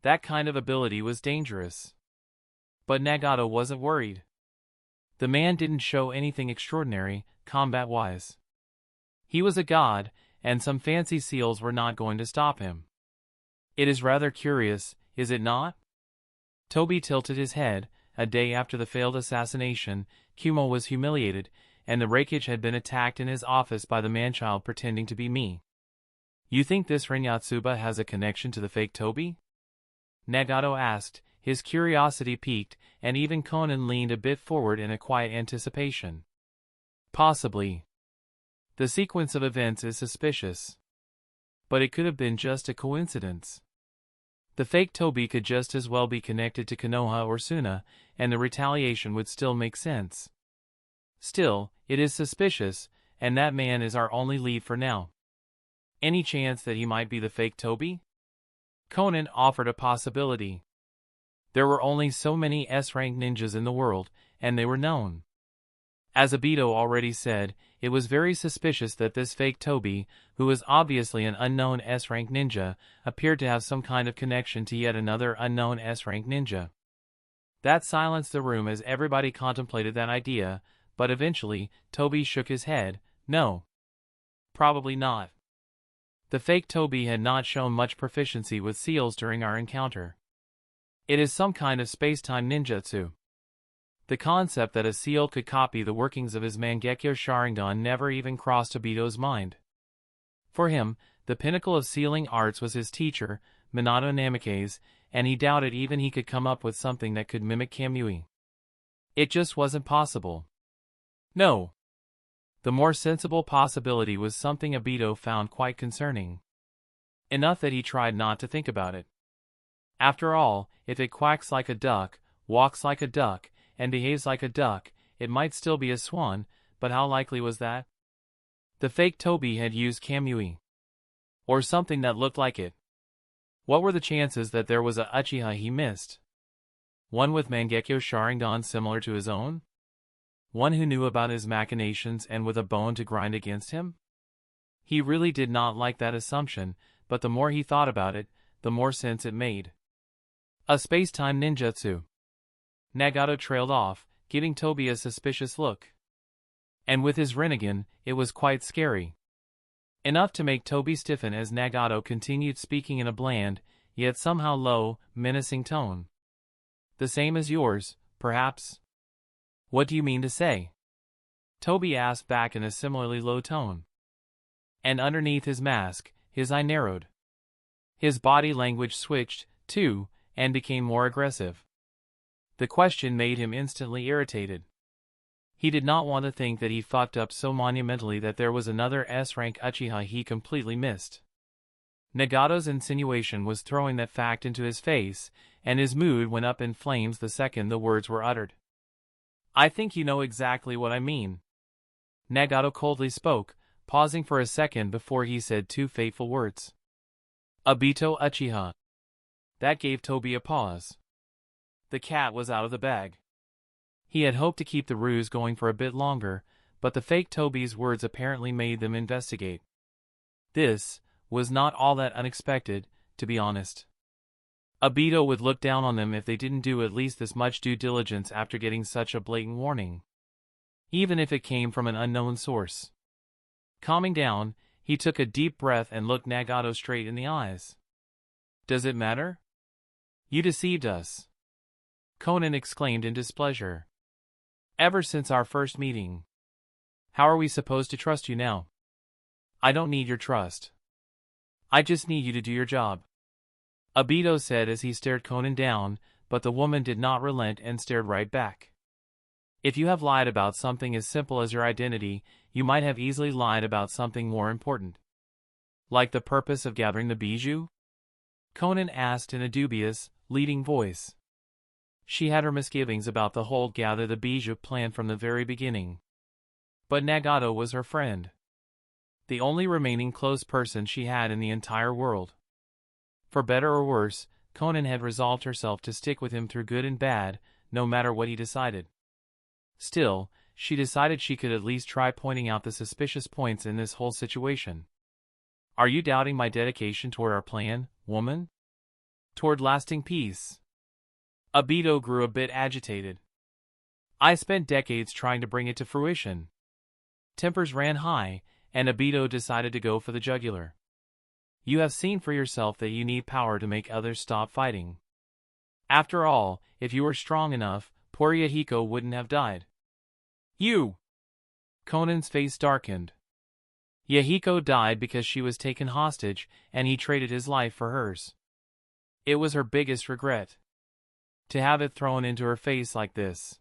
That kind of ability was dangerous. But Nagato wasn't worried. The man didn't show anything extraordinary, combat-wise. He was a god, and some fancy seals were not going to stop him. It is rather curious, is it not? Tobi tilted his head. A day after the failed assassination, Kumo was humiliated, and the Reikage had been attacked in his office by the manchild pretending to be me. You think this Renyatsuba has a connection to the fake Tobi? Nagato asked, his curiosity piqued, and even Konan leaned a bit forward in a quiet anticipation. Possibly. The sequence of events is suspicious. But it could have been just a coincidence. The fake Tobi could just as well be connected to Konoha or Suna, and the retaliation would still make sense. Still, it is suspicious, and that man is our only lead for now. Any chance that he might be the fake Tobi? Conan offered a possibility. There were only so many S-rank ninjas in the world, and they were known. As Obito already said, it was very suspicious that this fake Tobi, who was obviously an unknown S-rank ninja, appeared to have some kind of connection to yet another unknown S-rank ninja. That silenced the room as everybody contemplated that idea, but eventually, Tobi shook his head. No. Probably not. The fake Tobi had not shown much proficiency with seals during our encounter. It is some kind of space-time ninjutsu. The concept that a seal could copy the workings of his Mangekyo Sharingan never even crossed Obito's mind. For him, the pinnacle of sealing arts was his teacher, Minato Namikaze, and he doubted even he could come up with something that could mimic Kamui. It just wasn't possible. No. The more sensible possibility was something Obito found quite concerning. Enough that he tried not to think about it. After all, if it quacks like a duck, walks like a duck, and behaves like a duck, it might still be a swan, but how likely was that? The fake Tobi had used Kamui. Or something that looked like it. What were the chances that there was a Uchiha he missed? One with Mangekyo Sharingan similar to his own? One who knew about his machinations and with a bone to grind against him? He really did not like that assumption, but the more he thought about it, the more sense it made. A space-time ninjutsu. Nagato trailed off, giving Tobi a suspicious look. And with his Rinnegan, it was quite scary. Enough to make Tobi stiffen as Nagato continued speaking in a bland, yet somehow low, menacing tone. The same as yours, perhaps? What do you mean to say? Tobi asked back in a similarly low tone. And underneath his mask, his eye narrowed. His body language switched, too, and became more aggressive. The question made him instantly irritated. He did not want to think that he fucked up so monumentally that there was another S-rank Uchiha he completely missed. Nagato's insinuation was throwing that fact into his face, and his mood went up in flames the second the words were uttered. I think you know exactly what I mean. Nagato coldly spoke, pausing for a second before he said two fateful words. Obito Uchiha. That gave Tobi a pause. The cat was out of the bag. He had hoped to keep the ruse going for a bit longer, but the fake Tobi's words apparently made them investigate. This was not all that unexpected, to be honest. Obito would look down on them if they didn't do at least this much due diligence after getting such a blatant warning. Even if it came from an unknown source. Calming down, he took a deep breath and looked Nagato straight in the eyes. Does it matter? You deceived us. Conan exclaimed in displeasure. Ever since our first meeting. How are we supposed to trust you now? I don't need your trust. I just need you to do your job. Obito said as he stared Conan down, but the woman did not relent and stared right back. If you have lied about something as simple as your identity, you might have easily lied about something more important. Like the purpose of gathering the bijou? Conan asked in a dubious, leading voice. She had her misgivings about the whole gather the bijou plan from the very beginning. But Nagato was her friend. The only remaining close person she had in the entire world. For better or worse, Conan had resolved herself to stick with him through good and bad, no matter what he decided. Still, she decided she could at least try pointing out the suspicious points in this whole situation. Are you doubting my dedication toward our plan, woman? Toward lasting peace? Obito grew a bit agitated. I spent decades trying to bring it to fruition. Tempers ran high, and Obito decided to go for the jugular. You have seen for yourself that you need power to make others stop fighting. After all, if you were strong enough, poor Yahiko wouldn't have died. You! Conan's face darkened. Yahiko died because she was taken hostage, and he traded his life for hers. It was her biggest regret. To have it thrown into her face like this.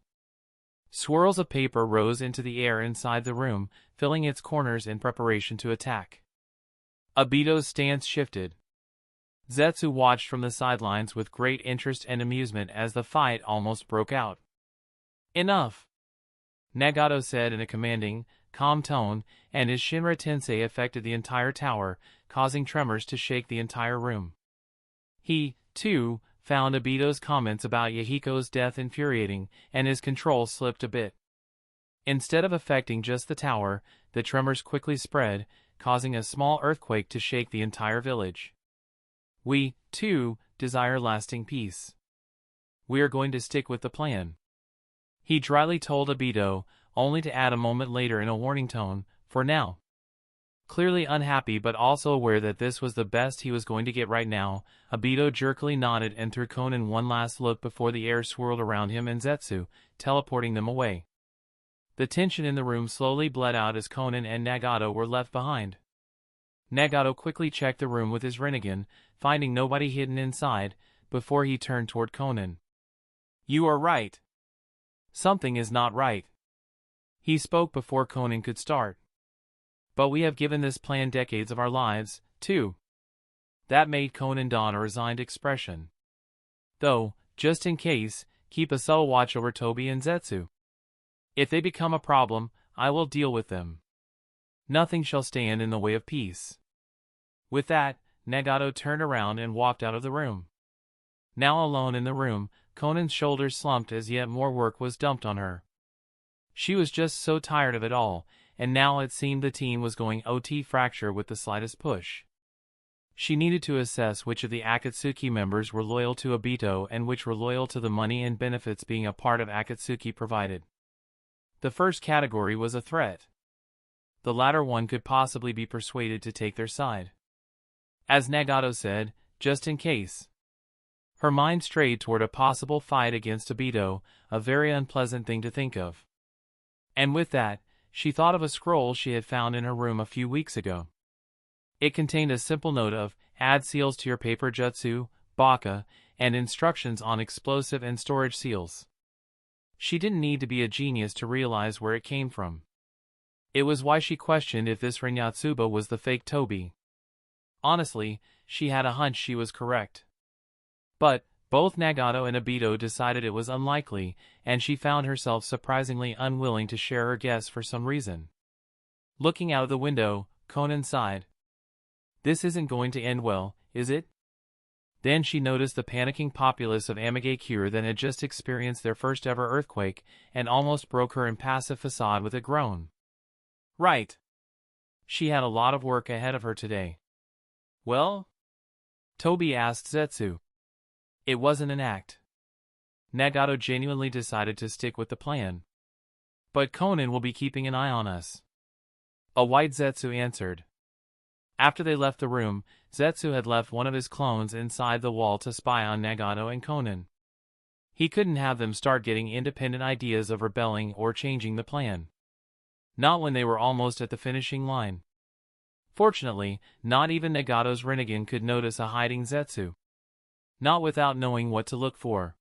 Swirls of paper rose into the air inside the room, filling its corners in preparation to attack. Obito's stance shifted. Zetsu watched from the sidelines with great interest and amusement as the fight almost broke out. Enough! Nagato said in a commanding, calm tone, and his Shinra Tensei affected the entire tower, causing tremors to shake the entire room. He, too, found Obito's comments about Yahiko's death infuriating, and his control slipped a bit. Instead of affecting just the tower, the tremors quickly spread, causing a small earthquake to shake the entire village. We, too, desire lasting peace. We are going to stick with the plan. He dryly told Obito, only to add a moment later in a warning tone, for now. Clearly unhappy but also aware that this was the best he was going to get right now, Obito jerkily nodded and threw Konan one last look before the air swirled around him and Zetsu, teleporting them away. The tension in the room slowly bled out as Konan and Nagato were left behind. Nagato quickly checked the room with his Rinnegan, finding nobody hidden inside, before he turned toward Konan. "You are right. Something is not right." He spoke before Konan could start. "But we have given this plan decades of our lives, too." That made Konan don a resigned expression. "Though, just in case, keep a subtle watch over Tobi and Zetsu. If they become a problem, I will deal with them. Nothing shall stand in the way of peace." With that, Nagato turned around and walked out of the room. Now alone in the room, Konan's shoulders slumped as yet more work was dumped on her. She was just so tired of it all, and now it seemed the team was going OT fracture with the slightest push. She needed to assess which of the Akatsuki members were loyal to Obito and which were loyal to the money and benefits being a part of Akatsuki provided. The first category was a threat. The latter one could possibly be persuaded to take their side. As Nagato said, just in case. Her mind strayed toward a possible fight against Obito, a very unpleasant thing to think of. And with that, she thought of a scroll she had found in her room a few weeks ago. It contained a simple note of, "Add seals to your paper jutsu, baka," and instructions on explosive and storage seals. She didn't need to be a genius to realize where it came from. It was why she questioned if this Renyatsuba was the fake Tobi. Honestly, she had a hunch she was correct. But, both Nagato and Obito decided it was unlikely, and she found herself surprisingly unwilling to share her guess for some reason. Looking out of the window, Konan sighed. This isn't going to end well, is it? Then she noticed the panicking populace of Amegakure that had just experienced their first ever earthquake, and almost broke her impassive facade with a groan. Right. She had a lot of work ahead of her today. Well? Tobi asked Zetsu. It wasn't an act. Nagato genuinely decided to stick with the plan. But Konan will be keeping an eye on us. A white Zetsu answered. After they left the room, Zetsu had left one of his clones inside the wall to spy on Nagato and Konan. He couldn't have them start getting independent ideas of rebelling or changing the plan. Not when they were almost at the finishing line. Fortunately, not even Nagato's Rinnegan could notice a hiding Zetsu. Not without knowing what to look for.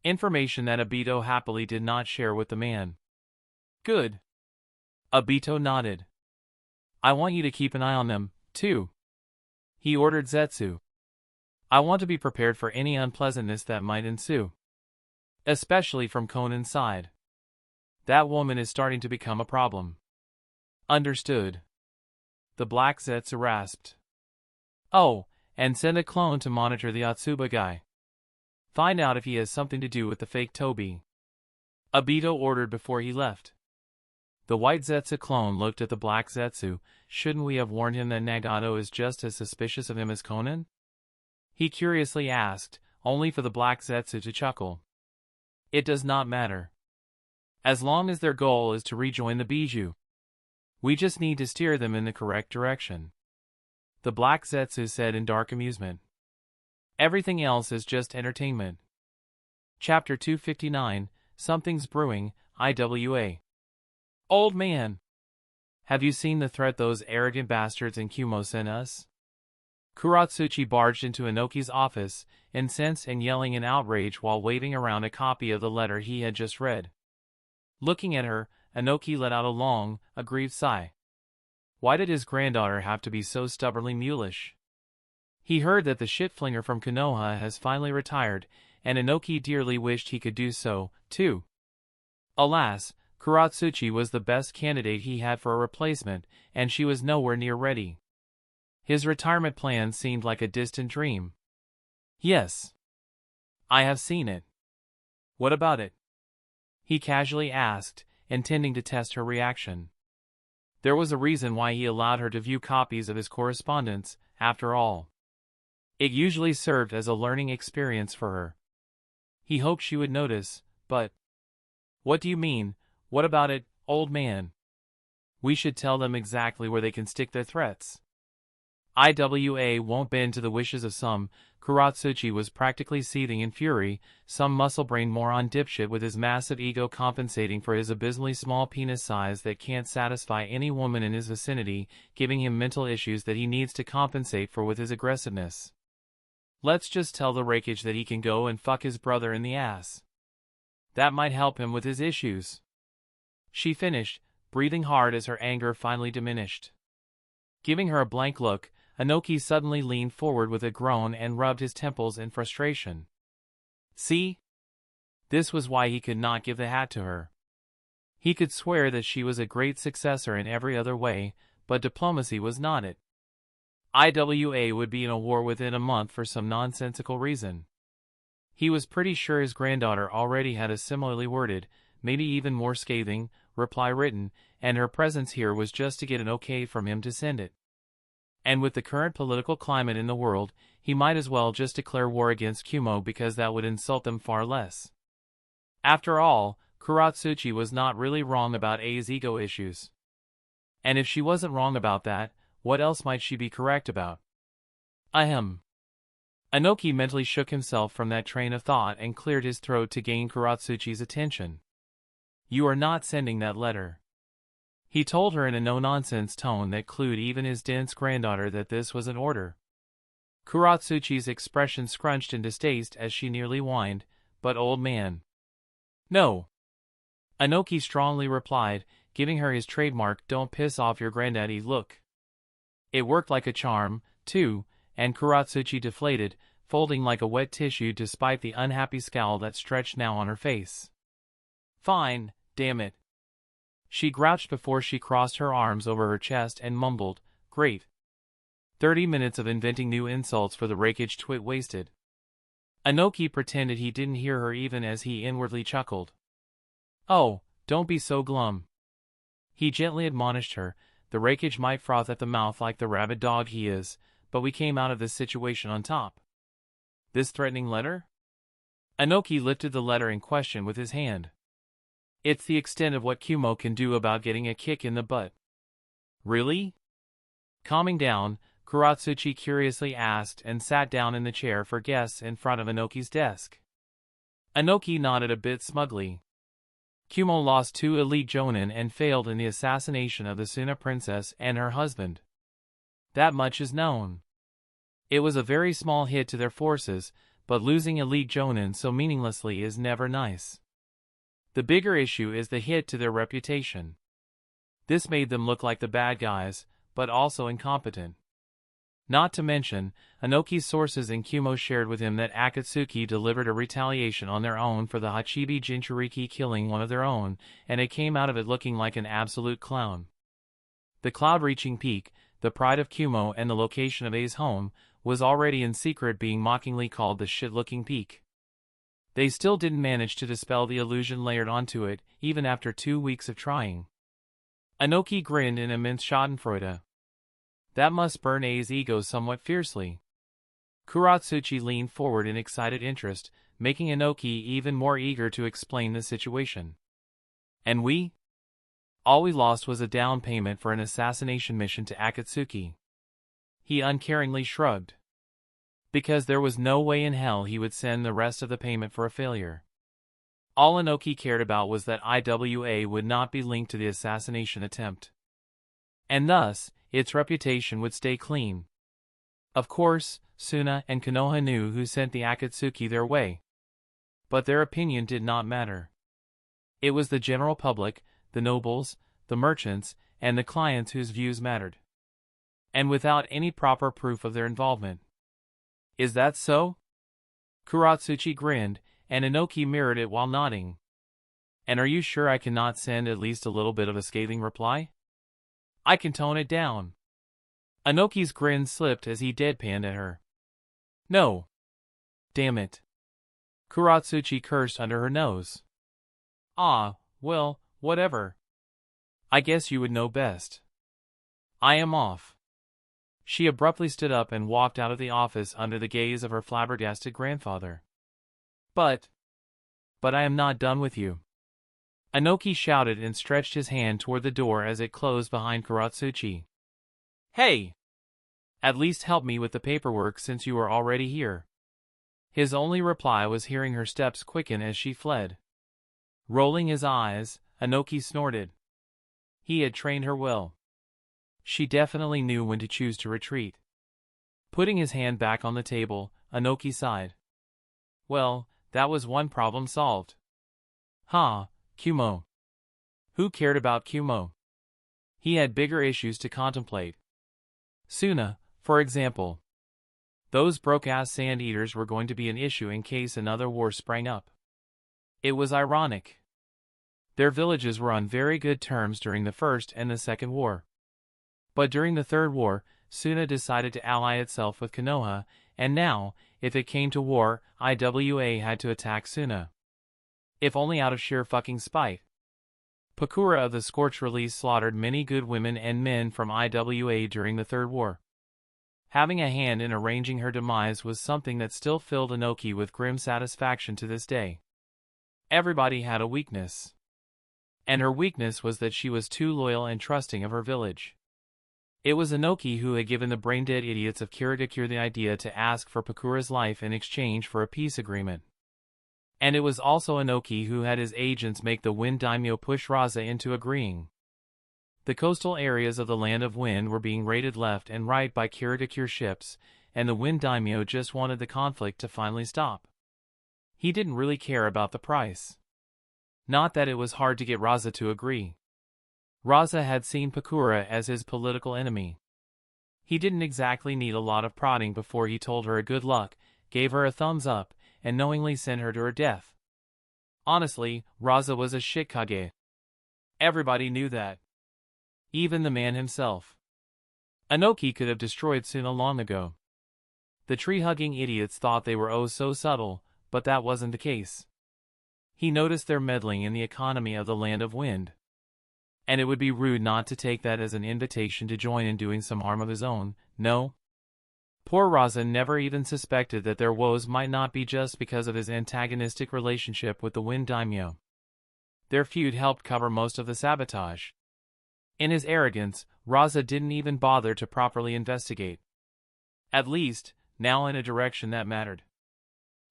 Information that Obito happily did not share with the man. Good. Obito nodded. I want you to keep an eye on them, too. He ordered Zetsu. I want to be prepared for any unpleasantness that might ensue. Especially from Konan's side. That woman is starting to become a problem. Understood. The black Zetsu rasped. Oh, and send a clone to monitor the Atsuba guy. Find out if he has something to do with the fake Tobi. Obito ordered before he left. The white Zetsu clone looked at the black Zetsu. Shouldn't we have warned him that Nagato is just as suspicious of him as Konan? He curiously asked, only for the black Zetsu to chuckle. It does not matter. As long as their goal is to rejoin the Bijou. We just need to steer them in the correct direction. The black Zetsu said in dark amusement. Everything else is just entertainment. Chapter 259, Something's Brewing, IWA. Old man. Have you seen the threat those arrogant bastards in Kumo sent us? Kuratsuchi barged into Inoki's office, incensed and yelling in outrage while waving around a copy of the letter he had just read. Looking at her, Inoki let out a long, aggrieved sigh. Why did his granddaughter have to be so stubbornly mulish? He heard that the shitflinger from Konoha has finally retired, and Inoki dearly wished he could do so, too. Alas, Kuratsuchi was the best candidate he had for a replacement, and she was nowhere near ready. His retirement plan seemed like a distant dream. Yes. I have seen it. What about it? He casually asked, intending to test her reaction. There was a reason why he allowed her to view copies of his correspondence, after all. It usually served as a learning experience for her. He hoped she would notice, but... What do you mean? What about it, old man? We should tell them exactly where they can stick their threats. Iwa won't bend to the wishes of some. Kuratsuchi was practically seething in fury, some muscle-brained moron dipshit with his massive ego compensating for his abysmally small penis size that can't satisfy any woman in his vicinity, giving him mental issues that he needs to compensate for with his aggressiveness. Let's just tell the rakeage that he can go and fuck his brother in the ass. That might help him with his issues. She finished, breathing hard as her anger finally diminished. Giving her a blank look, Inoki suddenly leaned forward with a groan and rubbed his temples in frustration. See? This was why he could not give the hat to her. He could swear that she was a great successor in every other way, but diplomacy was not it. Iwa would be in a war within a month for some nonsensical reason. He was pretty sure his granddaughter already had a similarly worded, maybe even more scathing, reply written, and her presence here was just to get an okay from him to send it. And with the current political climate in the world, he might as well just declare war against Kumo because that would insult them far less. After all, Kuratsuchi was not really wrong about A's ego issues. And if she wasn't wrong about that, what else might she be correct about? Ahem. Inoki mentally shook himself from that train of thought and cleared his throat to gain Kuratsuchi's attention. You are not sending that letter. He told her in a no-nonsense tone that clued even his dense granddaughter that this was an order. Kuratsuchi's expression scrunched in distaste as she nearly whined, but old man. No. Inoki strongly replied, giving her his trademark don't piss off your granddaddy look. It worked like a charm, too, and Kuratsuchi deflated, folding like a wet tissue despite the unhappy scowl that stretched now on her face. Fine, damn it. She grouched before she crossed her arms over her chest and mumbled, great. 30 minutes of inventing new insults for the rakeage twit wasted. Inoki pretended he didn't hear her even as he inwardly chuckled. Oh, don't be so glum. He gently admonished her, the rakeage might froth at the mouth like the rabid dog he is, but we came out of this situation on top. This threatening letter? Inoki lifted the letter in question with his hand. It's the extent of what Kumo can do about getting a kick in the butt. Really? Calming down, Kuratsuchi curiously asked and sat down in the chair for guests in front of Inoki's desk. Inoki nodded a bit smugly. Kumo lost 2 elite jonin and failed in the assassination of the Suna princess and her husband. That much is known. It was a very small hit to their forces, but losing elite jonin so meaninglessly is never nice. The bigger issue is the hit to their reputation. This made them look like the bad guys, but also incompetent. Not to mention, Inoki's sources in Kumo shared with him that Akatsuki delivered a retaliation on their own for the Hachibi Jinchuriki killing one of their own, and it came out of it looking like an absolute clown. The cloud-reaching peak, the pride of Kumo and the location of A's home, was already in secret being mockingly called the shit-looking peak. They still didn't manage to dispel the illusion layered onto it, even after 2 weeks of trying. Inoki grinned in immense schadenfreude. That must burn A's ego somewhat fiercely. Kuratsuchi leaned forward in excited interest, making Inoki even more eager to explain the situation. And we? All we lost was a down payment for an assassination mission to Akatsuki. He uncaringly shrugged. Because there was no way in hell he would send the rest of the payment for a failure. All Inoki cared about was that Iwa would not be linked to the assassination attempt. And thus, its reputation would stay clean. Of course, Suna and Konoha knew who sent the Akatsuki their way. But their opinion did not matter. It was the general public, the nobles, the merchants, and the clients whose views mattered. And without any proper proof of their involvement. Is that so? Kuratsuchi grinned, and Inoki mirrored it while nodding. And are you sure I cannot send at least a little bit of a scathing reply? I can tone it down. Anoki's grin slipped as he deadpanned at her. No. Damn it. Kuratsuchi cursed under her nose. Ah, well, whatever. I guess you would know best. I am off. She abruptly stood up and walked out of the office under the gaze of her flabbergasted grandfather. But I am not done with you. Anoki shouted and stretched his hand toward the door as it closed behind Kuratsuchi. Hey! At least help me with the paperwork since you are already here. His only reply was hearing her steps quicken as she fled. Rolling his eyes, Anoki snorted. He had trained her well. She definitely knew when to choose to retreat. Putting his hand back on the table, Anoki sighed. Well, that was one problem solved. Ha, Kumo. Who cared about Kumo? He had bigger issues to contemplate. Suna, for example. Those broke-ass sand-eaters were going to be an issue in case another war sprang up. It was ironic. Their villages were on very good terms during the First and the Second War. But during the Third War, Suna decided to ally itself with Konoha, and now, if it came to war, Iwa had to attack Suna. If only out of sheer fucking spite. Pakura of the Scorch Release slaughtered many good women and men from Iwa during the Third War. Having a hand in arranging her demise was something that still filled Anoki with grim satisfaction to this day. Everybody had a weakness. And her weakness was that she was too loyal and trusting of her village. It was Anoki who had given the brain-dead idiots of Iwagakure the idea to ask for Pakura's life in exchange for a peace agreement. And it was also Anoki who had his agents make the Wind Daimyo push Raza into agreeing. The coastal areas of the Land of Wind were being raided left and right by Iwagakure ships, and the Wind Daimyo just wanted the conflict to finally stop. He didn't really care about the price. Not that it was hard to get Raza to agree. Raza had seen Pakura as his political enemy. He didn't exactly need a lot of prodding before he told her good luck, gave her a thumbs up, and knowingly sent her to her death. Honestly, Raza was a shitkage. Everybody knew that. Even the man himself. Anoki could have destroyed Suna long ago. The tree-hugging idiots thought they were oh so subtle, but that wasn't the case. He noticed their meddling in the economy of the Land of Wind. And it would be rude not to take that as an invitation to join in doing some harm of his own, no? Poor Raza never even suspected that their woes might not be just because of his antagonistic relationship with the Wind Daimyo. Their feud helped cover most of the sabotage. In his arrogance, Raza didn't even bother to properly investigate. At least, now in a direction that mattered.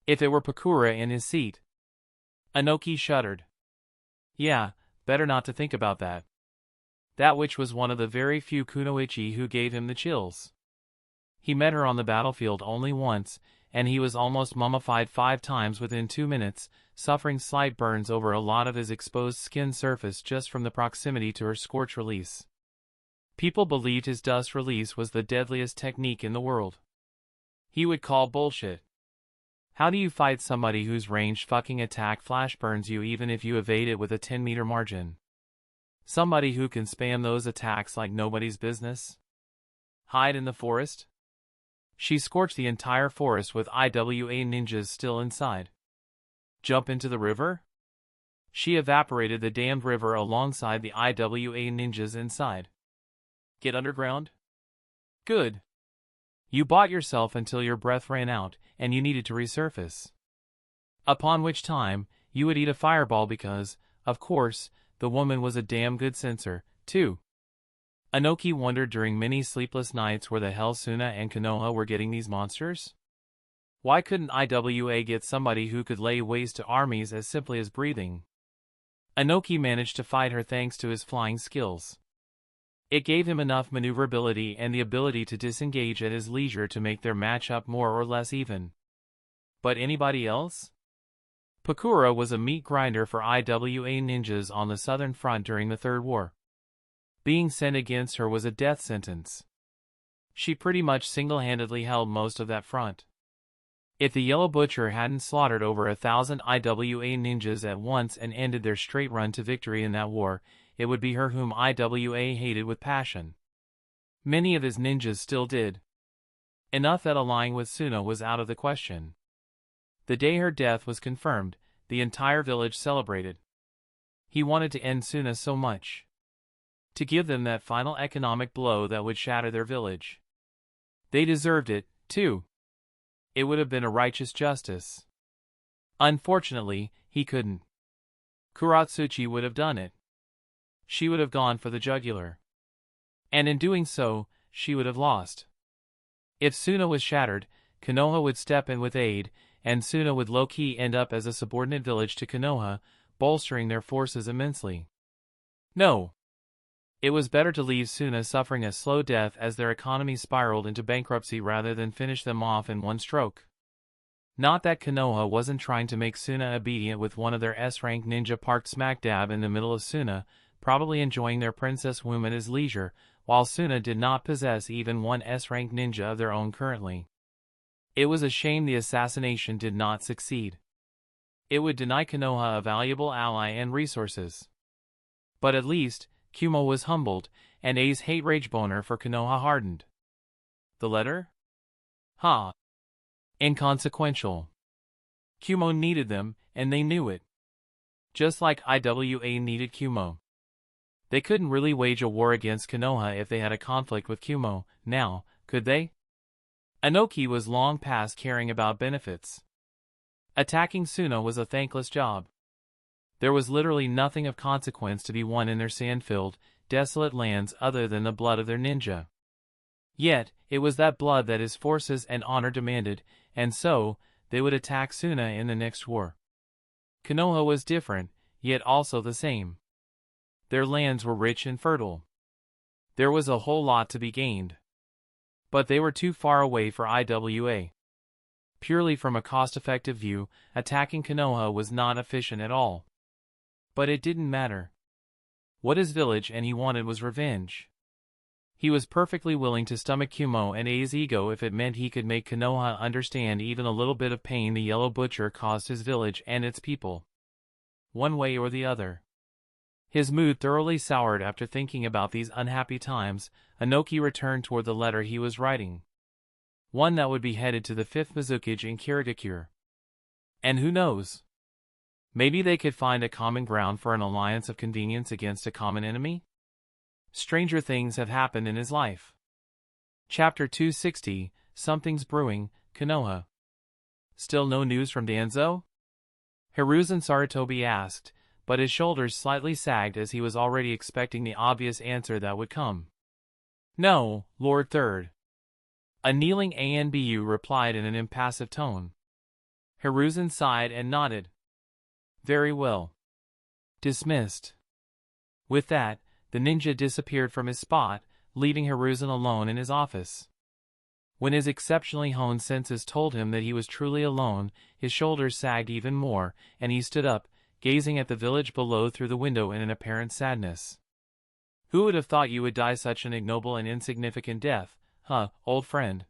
If it were Pakura in his seat. Anoki shuddered. Yeah, better not to think about that. That witch was one of the very few kunoichi who gave him the chills. He met her on the battlefield only once, and he was almost mummified 5 times within 2 minutes, suffering slight burns over a lot of his exposed skin surface just from the proximity to her scorch release. People believed his dust release was the deadliest technique in the world. He would call bullshit. How do you fight somebody whose ranged fucking attack flash burns you even if you evade it with a 10-meter margin? Somebody who can spam those attacks like nobody's business? Hide in the forest? She scorched the entire forest with Iwa ninjas still inside. Jump into the river? She evaporated the damned river alongside the Iwa ninjas inside. Get underground? Good. You bought yourself until your breath ran out, and you needed to resurface. Upon which time, you would eat a fireball because, of course, the woman was a damn good censor, too. Anoki wondered during many sleepless nights where the hell Suna and Konoha were getting these monsters. Why couldn't Iwa get somebody who could lay waste to armies as simply as breathing? Anoki managed to fight her thanks to his flying skills. It gave him enough maneuverability and the ability to disengage at his leisure to make their matchup more or less even. But anybody else? Pakura was a meat grinder for Iwa ninjas on the southern front during the Third War. Being sent against her was a death sentence. She pretty much single-handedly held most of that front. If the Yellow Butcher hadn't slaughtered over 1,000 Iwa ninjas at once and ended their straight run to victory in that war, it would be her whom Iwa hated with passion. Many of his ninjas still did. Enough that allying with Suna was out of the question. The day her death was confirmed, the entire village celebrated. He wanted to end Suna so much. To give them that final economic blow that would shatter their village. They deserved it, too. It would have been a righteous justice. Unfortunately, he couldn't. Kuratsuchi would have done it. She would have gone for the jugular. And in doing so, she would have lost. If Suna was shattered, Konoha would step in with aid, and Suna would low-key end up as a subordinate village to Konoha, bolstering their forces immensely. No. It was better to leave Suna suffering a slow death as their economy spiraled into bankruptcy rather than finish them off in one stroke. Not that Konoha wasn't trying to make Suna obedient with one of their S-rank ninja parked smack dab in the middle of Suna, probably enjoying their princess womb at his leisure, while Suna did not possess even one S-rank ninja of their own currently. It was a shame the assassination did not succeed. It would deny Konoha a valuable ally and resources. But at least, Kumo was humbled, and A's hate rage boner for Konoha hardened. The letter? Ha! Inconsequential. Kumo needed them, and they knew it. Just like Iwa needed Kumo. They couldn't really wage a war against Konoha if they had a conflict with Kumo, now, could they? Inoki was long past caring about benefits. Attacking Suna was a thankless job. There was literally nothing of consequence to be won in their sand-filled, desolate lands other than the blood of their ninja. Yet, it was that blood that his forces and honor demanded, and so, they would attack Suna in the next war. Konoha was different, yet also the same. Their lands were rich and fertile. There was a whole lot to be gained. But they were too far away for Iwa. Purely from a cost-effective view, attacking Konoha was not efficient at all. But it didn't matter. What his village and he wanted was revenge. He was perfectly willing to stomach Kumo and A's ego if it meant he could make Konoha understand even a little bit of pain the Yellow Butcher caused his village and its people. One way or the other. His mood thoroughly soured after thinking about these unhappy times. Inoki returned toward the letter he was writing. One that would be headed to the 5th Mizukage in Kirigakure. And who knows? Maybe they could find a common ground for an alliance of convenience against a common enemy? Stranger things have happened in his life. Chapter 260, Something's Brewing, Konoha. Still no news from Danzo? Hiruzen Sarutobi asked, but his shoulders slightly sagged as he was already expecting the obvious answer that would come. No, Lord Third. A kneeling Anbu replied in an impassive tone. Hiruzen sighed and nodded. Very well. Dismissed. With that, the ninja disappeared from his spot, leaving Hiruzen alone in his office. When his exceptionally honed senses told him that he was truly alone, his shoulders sagged even more, and he stood up, gazing at the village below through the window in an apparent sadness. Who would have thought you would die such an ignoble and insignificant death, old friend?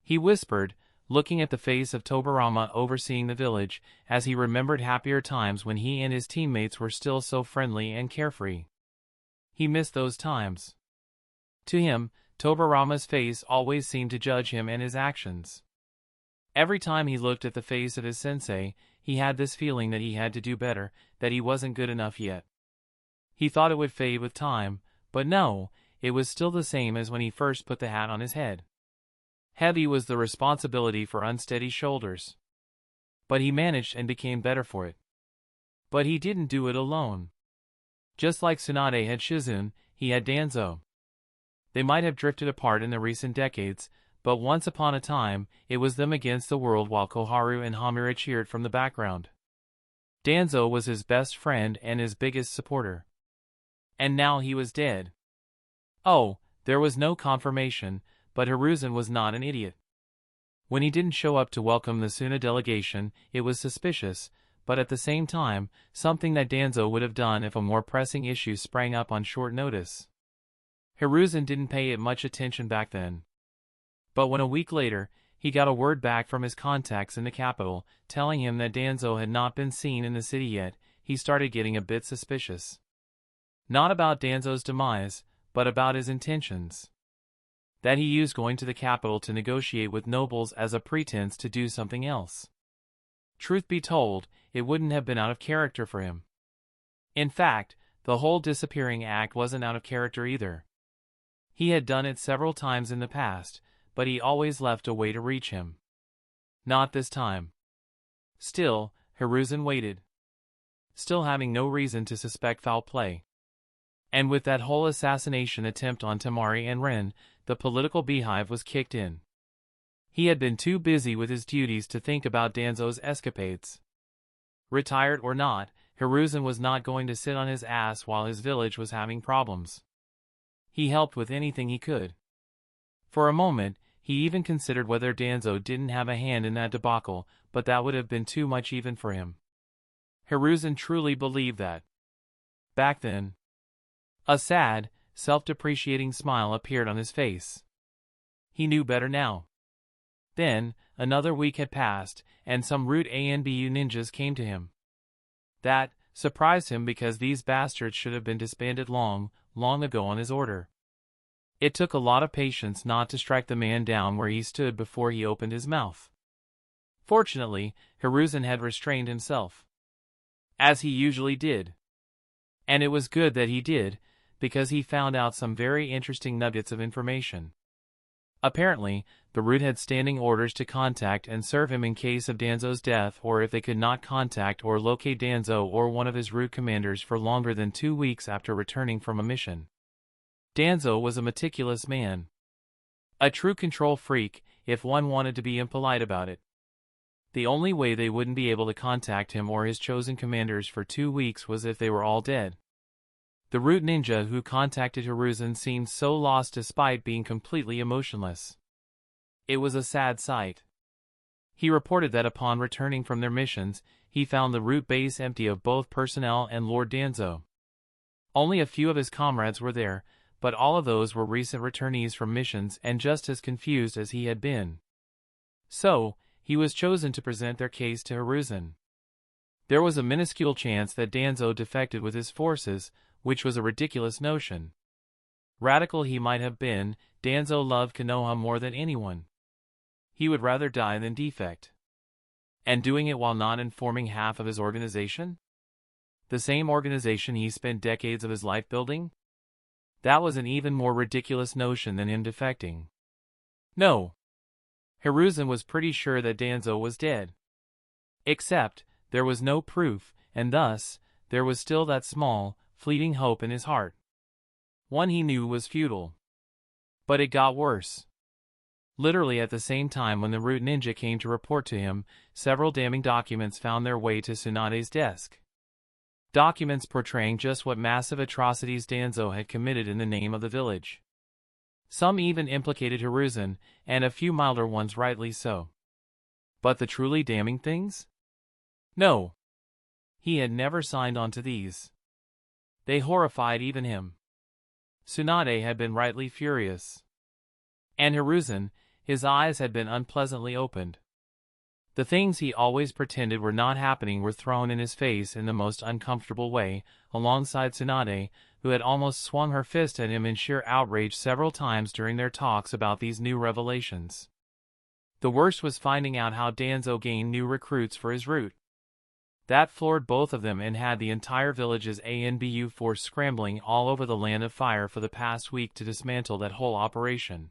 He whispered, looking at the face of Tobarama overseeing the village, as he remembered happier times when he and his teammates were still so friendly and carefree. He missed those times. To him, Tobarama's face always seemed to judge him and his actions. Every time he looked at the face of his sensei, he had this feeling that he had to do better, that he wasn't good enough yet. He thought it would fade with time, but no, it was still the same as when he first put the hat on his head. Heavy was the responsibility for unsteady shoulders. But he managed and became better for it. But he didn't do it alone. Just like Tsunade had Shizune, he had Danzo. They might have drifted apart in the recent decades, but once upon a time, it was them against the world while Koharu and Hamura cheered from the background. Danzo was his best friend and his biggest supporter. And now he was dead. Oh, there was no confirmation, but Hiruzen was not an idiot. When he didn't show up to welcome the Suna delegation, it was suspicious, but at the same time, something that Danzo would have done if a more pressing issue sprang up on short notice. Hiruzen didn't pay it much attention back then. But when a week later, he got a word back from his contacts in the capital, telling him that Danzo had not been seen in the city yet, he started getting a bit suspicious. Not about Danzo's demise, but about his intentions. that he used going to the capital to negotiate with nobles as a pretense to do something else. Truth be told, it wouldn't have been out of character for him. In fact, the whole disappearing act wasn't out of character either. He had done it several times in the past, but he always left a way to reach him. Not this time. Still, Hiruzen waited, still having no reason to suspect foul play. And with that whole assassination attempt on Temari and Ren, the political beehive was kicked in. He had been too busy with his duties to think about Danzo's escapades. Retired or not, Hiruzen was not going to sit on his ass while his village was having problems. He helped with anything he could. For a moment, he even considered whether Danzo didn't have a hand in that debacle, but that would have been too much even for him. Hiruzen truly believed that. Back then. A sad, self-depreciating smile appeared on his face. He knew better now. Then, another week had passed, and some rude ANBU ninjas came to him. That surprised him because these bastards should have been disbanded long ago on his order. It took a lot of patience not to strike the man down where he stood before he opened his mouth. Fortunately, Hiruzen had restrained himself, as he usually did. And it was good that he did, because he found out some very interesting nuggets of information. Apparently, the Root had standing orders to contact and serve him in case of Danzo's death, or if they could not contact or locate Danzo or one of his Root commanders for longer than 2 weeks after returning from a mission. Danzo was a meticulous man. A true control freak, if one wanted to be impolite about it. The only way they wouldn't be able to contact him or his chosen commanders for 2 weeks was if they were all dead. The Root ninja who contacted Hiruzen seemed so lost despite being completely emotionless. It was a sad sight. He reported that upon returning from their missions, he found the Root base empty of both personnel and Lord Danzo. Only a few of his comrades were there, but all of those were recent returnees from missions and just as confused as he had been. So, he was chosen to present their case to Hiruzen. There was a minuscule chance that Danzo defected with his forces, which was a ridiculous notion. Radical he might have been, Danzo loved Konoha more than anyone. He would rather die than defect. And doing it while not informing half of his organization? The same organization he spent decades of his life building? That was an even more ridiculous notion than him defecting. No. Hiruzen was pretty sure that Danzo was dead. Except, there was no proof, and thus, there was still that small, fleeting hope in his heart. One he knew was futile. But it got worse. Literally at the same time when the Root ninja came to report to him, several damning documents found their way to Tsunade's desk. Documents portraying just what massive atrocities Danzo had committed in the name of the village. Some even implicated Hiruzen, and a few milder ones rightly so. But the truly damning things? No. He had never signed on to these. They horrified even him. Tsunade had been rightly furious. And Hiruzen, his eyes had been unpleasantly opened. The things he always pretended were not happening were thrown in his face in the most uncomfortable way, alongside Tsunade, who had almost swung her fist at him in sheer outrage several times during their talks about these new revelations. The worst was finding out how Danzo gained new recruits for his Root. That floored both of them and had the entire village's ANBU force scrambling all over the Land of Fire for the past week to dismantle that whole operation.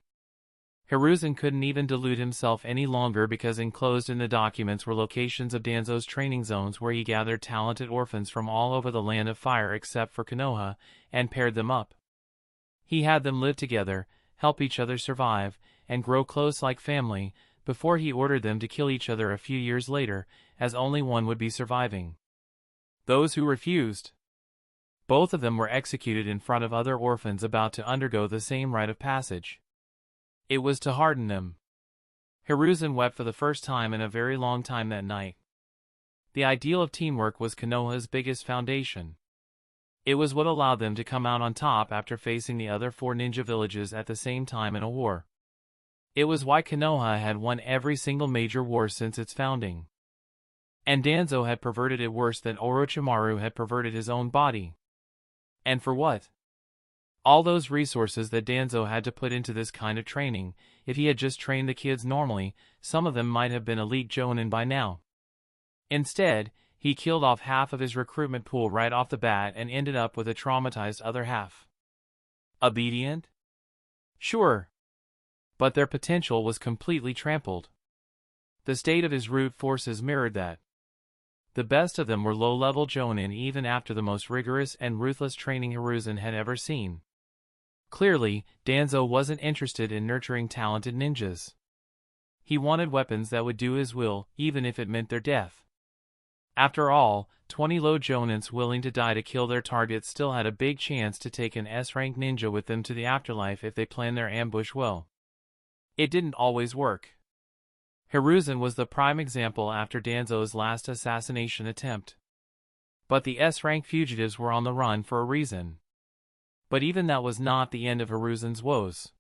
Hiruzen couldn't even delude himself any longer because enclosed in the documents were locations of Danzo's training zones where he gathered talented orphans from all over the Land of Fire except for Konoha, and paired them up. He had them live together, help each other survive, and grow close like family, before he ordered them to kill each other a few years later, as only one would be surviving. Those who refused. Both of them were executed in front of other orphans about to undergo the same rite of passage. It was to harden them. Hiruzen wept for the first time in a very long time that night. The ideal of teamwork was Konoha's biggest foundation. It was what allowed them to come out on top after facing the other 4 ninja villages at the same time in a war. It was why Konoha had won every single major war since its founding. And Danzo had perverted it worse than Orochimaru had perverted his own body. And for what? All those resources that Danzo had to put into this kind of training, if he had just trained the kids normally, some of them might have been elite jonin by now. Instead, he killed off half of his recruitment pool right off the bat and ended up with a traumatized other half. Obedient? Sure. But their potential was completely trampled. The state of his root forces mirrored that. The best of them were low-level jonin even after the most rigorous and ruthless training Hiruzen had ever seen. Clearly, Danzo wasn't interested in nurturing talented ninjas. He wanted weapons that would do his will, even if it meant their death. After all, 20 low jonins willing to die to kill their targets still had a big chance to take an S-rank ninja with them to the afterlife if they planned their ambush well. It didn't always work. Hiruzen was the prime example after Danzo's last assassination attempt. But the S-rank fugitives were on the run for a reason. But even that was not the end of Hiruzen's woes.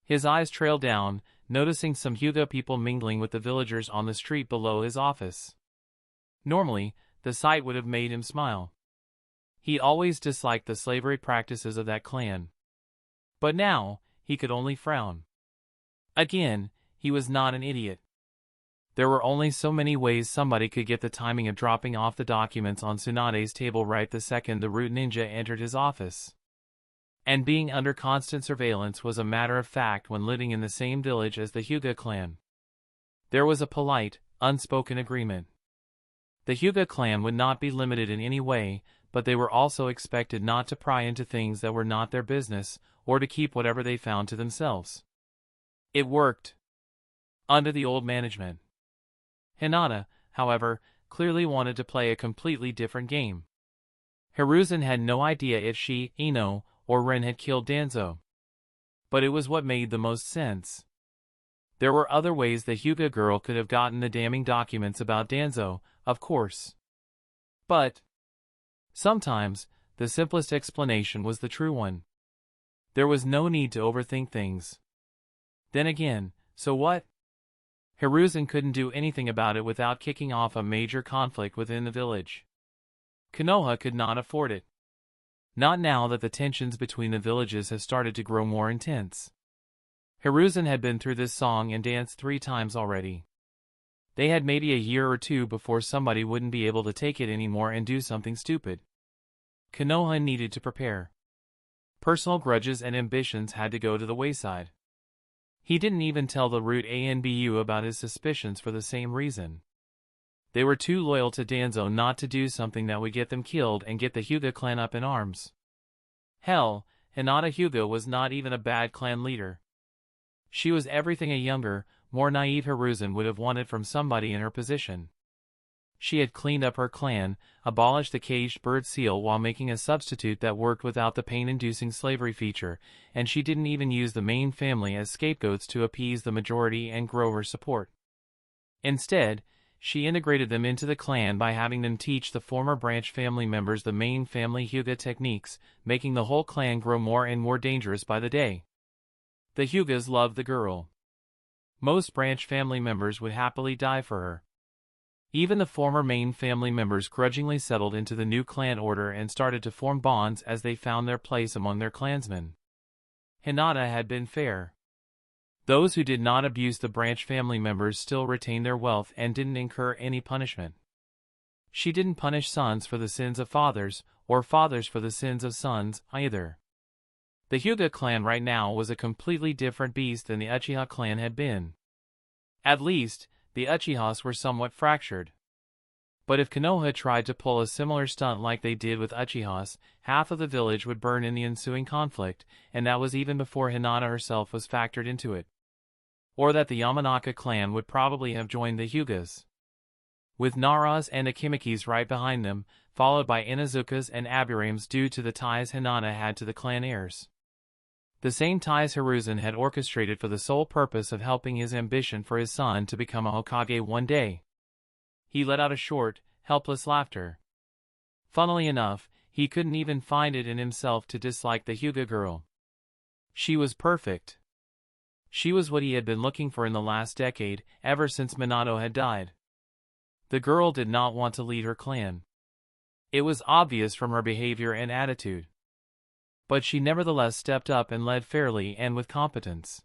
His eyes trailed down, noticing some Hyuga people mingling with the villagers on the street below his office. Normally, the sight would have made him smile. He always disliked the slavery practices of that clan. But now, he could only frown. Again, he was not an idiot. There were only so many ways somebody could get the timing of dropping off the documents on Tsunade's table right the second the root ninja entered his office. And being under constant surveillance was a matter of fact when living in the same village as the Hyuga clan. There was a polite, unspoken agreement. The Hyuga clan would not be limited in any way, but they were also expected not to pry into things that were not their business, or to keep whatever they found to themselves. It worked. Under the old management. Hinata, however, clearly wanted to play a completely different game. Hiruzen had no idea if she, Ino, or Ren had killed Danzo. But it was what made the most sense. There were other ways the Hyuga girl could have gotten the damning documents about Danzo, of course. But sometimes, the simplest explanation was the true one. There was no need to overthink things. Then again, so what? Hiruzen couldn't do anything about it without kicking off a major conflict within the village. Konoha could not afford it. Not now that the tensions between the villages have started to grow more intense. Hiruzen had been through this song and dance 3 times already. They had maybe a year or 2 before somebody wouldn't be able to take it anymore and do something stupid. Konoha needed to prepare. Personal grudges and ambitions had to go to the wayside. He didn't even tell the root ANBU about his suspicions for the same reason. They were too loyal to Danzo not to do something that would get them killed and get the Hyuga clan up in arms. Hell, Hinata Hyuga was not even a bad clan leader. She was everything a younger, more naive Hiruzen would have wanted from somebody in her position. She had cleaned up her clan, abolished the caged bird seal while making a substitute that worked without the pain-inducing slavery feature, and she didn't even use the main family as scapegoats to appease the majority and grow her support. Instead, she integrated them into the clan by having them teach the former branch family members the main family Hyuga techniques, making the whole clan grow more and more dangerous by the day. The Hyugas loved the girl. Most branch family members would happily die for her. Even the former main family members grudgingly settled into the new clan order and started to form bonds as they found their place among their clansmen. Hinata had been fair. Those who did not abuse the branch family members still retained their wealth and didn't incur any punishment. She didn't punish sons for the sins of fathers, or fathers for the sins of sons, either. The Hyuga clan right now was a completely different beast than the Uchiha clan had been. At least, the Uchihas were somewhat fractured. But if Konoha tried to pull a similar stunt like they did with Uchihas, half of the village would burn in the ensuing conflict, and that was even before Hinata herself was factored into it. Or that the Yamanaka clan would probably have joined the Hyugas. With Naras and Akimikis right behind them, followed by Inazukas and Aburames due to the ties Hinata had to the clan heirs. The same ties Hiruzen had orchestrated for the sole purpose of helping his ambition for his son to become a Hokage one day. He let out a short, helpless laughter. Funnily enough, he couldn't even find it in himself to dislike the Hyuga girl. She was perfect. She was what he had been looking for in the last decade, ever since Minato had died. The girl did not want to lead her clan. It was obvious from her behavior and attitude. but she nevertheless stepped up and led fairly and with competence.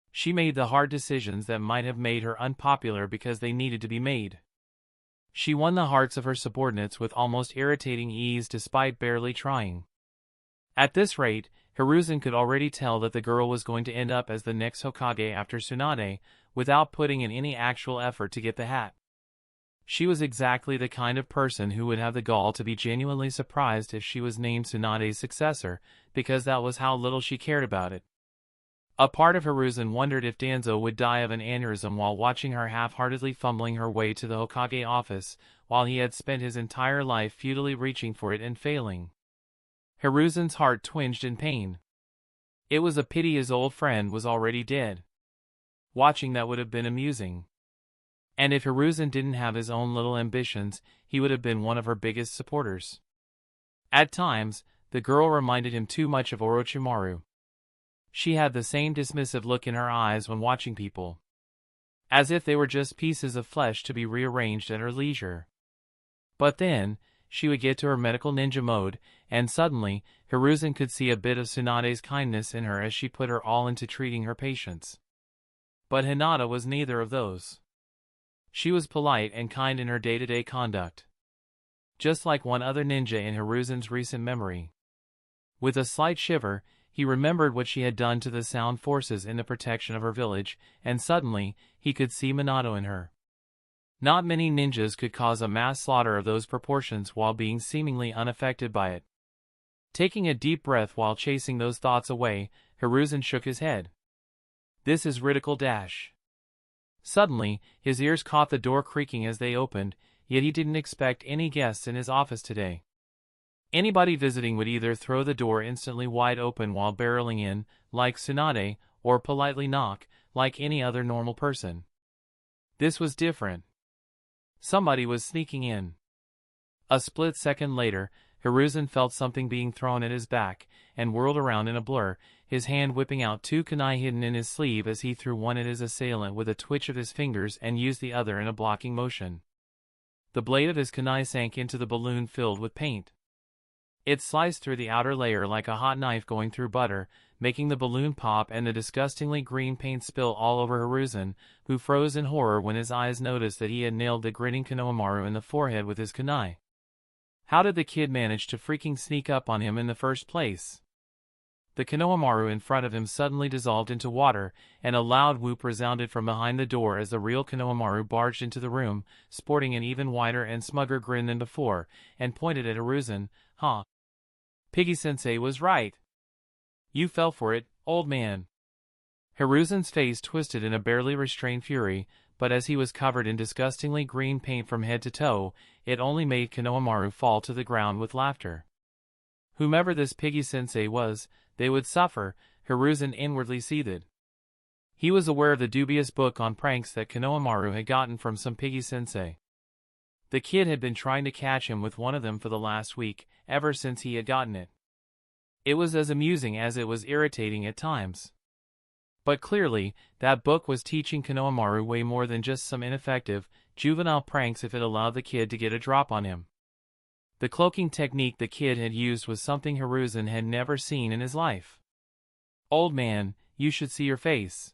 She made the hard decisions that might have made her unpopular because they needed to be made. She won the hearts of her subordinates with almost irritating ease despite barely trying. At this rate, Hiruzen could already tell that the girl was going to end up as the next Hokage after Tsunade, without putting in any actual effort to get the hat. She was exactly the kind of person who would have the gall to be genuinely surprised if she was named Tsunade's successor, because that was how little she cared about it. A part of Hiruzen wondered if Danzo would die of an aneurysm while watching her half-heartedly fumbling her way to the Hokage office, while he had spent his entire life futilely reaching for it and failing. Hiruzen's heart twinged in pain. It was a pity his old friend was already dead. Watching that would have been amusing. And if Hiruzen didn't have his own little ambitions, he would have been one of her biggest supporters. At times, the girl reminded him too much of Orochimaru. She had the same dismissive look in her eyes when watching people, as if they were just pieces of flesh to be rearranged at her leisure. But then, she would get to her medical ninja mode, and suddenly, Hiruzen could see a bit of Tsunade's kindness in her as she put her all into treating her patients. But Hinata was neither of those. She was polite and kind in her day-to-day conduct, just like one other ninja in Hiruzen's recent memory. With a slight shiver, he remembered what she had done to the sound forces in the protection of her village, and suddenly, he could see Minato in her. Not many ninjas could cause a mass slaughter of those proportions while being seemingly unaffected by it. Taking a deep breath while chasing those thoughts away, Hiruzen shook his head. This is Ridicule Dash. Suddenly, his ears caught the door creaking as they opened, yet he didn't expect any guests in his office today. Anybody visiting would either throw the door instantly wide open while barreling in, like Tsunade, or politely knock, like any other normal person. This was different. Somebody was sneaking in. A split second later, Hiruzen felt something being thrown at his back, and whirled around in a blur, his hand whipping out two kunai hidden in his sleeve as he threw one at his assailant with a twitch of his fingers and used the other in a blocking motion. The blade of his kunai sank into the balloon filled with paint. It sliced through the outer layer like a hot knife going through butter, making the balloon pop and the disgustingly green paint spill all over Hiruzen, who froze in horror when his eyes noticed that he had nailed the grinning Konohamaru in the forehead with his kunai. How did the kid manage to freaking sneak up on him in the first place? The Konohamaru in front of him suddenly dissolved into water, and a loud whoop resounded from behind the door as the real Konohamaru barged into the room, sporting an even wider and smugger grin than before, and pointed at Hiruzen. Huh. Piggy-sensei was right. You fell for it, old man. Hiruzen's face twisted in a barely restrained fury, but as he was covered in disgustingly green paint from head to toe, it only made Konohamaru fall to the ground with laughter. Whomever this Piggy-sensei was, they would suffer, Hiruzen inwardly seethed. He was aware of the dubious book on pranks that Konohamaru had gotten from some Piggy-sensei. The kid had been trying to catch him with one of them for the last week, ever since he had gotten it. It was as amusing as it was irritating at times. But clearly, that book was teaching Konohamaru way more than just some ineffective, juvenile pranks if it allowed the kid to get a drop on him. The cloaking technique the kid had used was something Hiruzen had never seen in his life. Old man, you should see your face.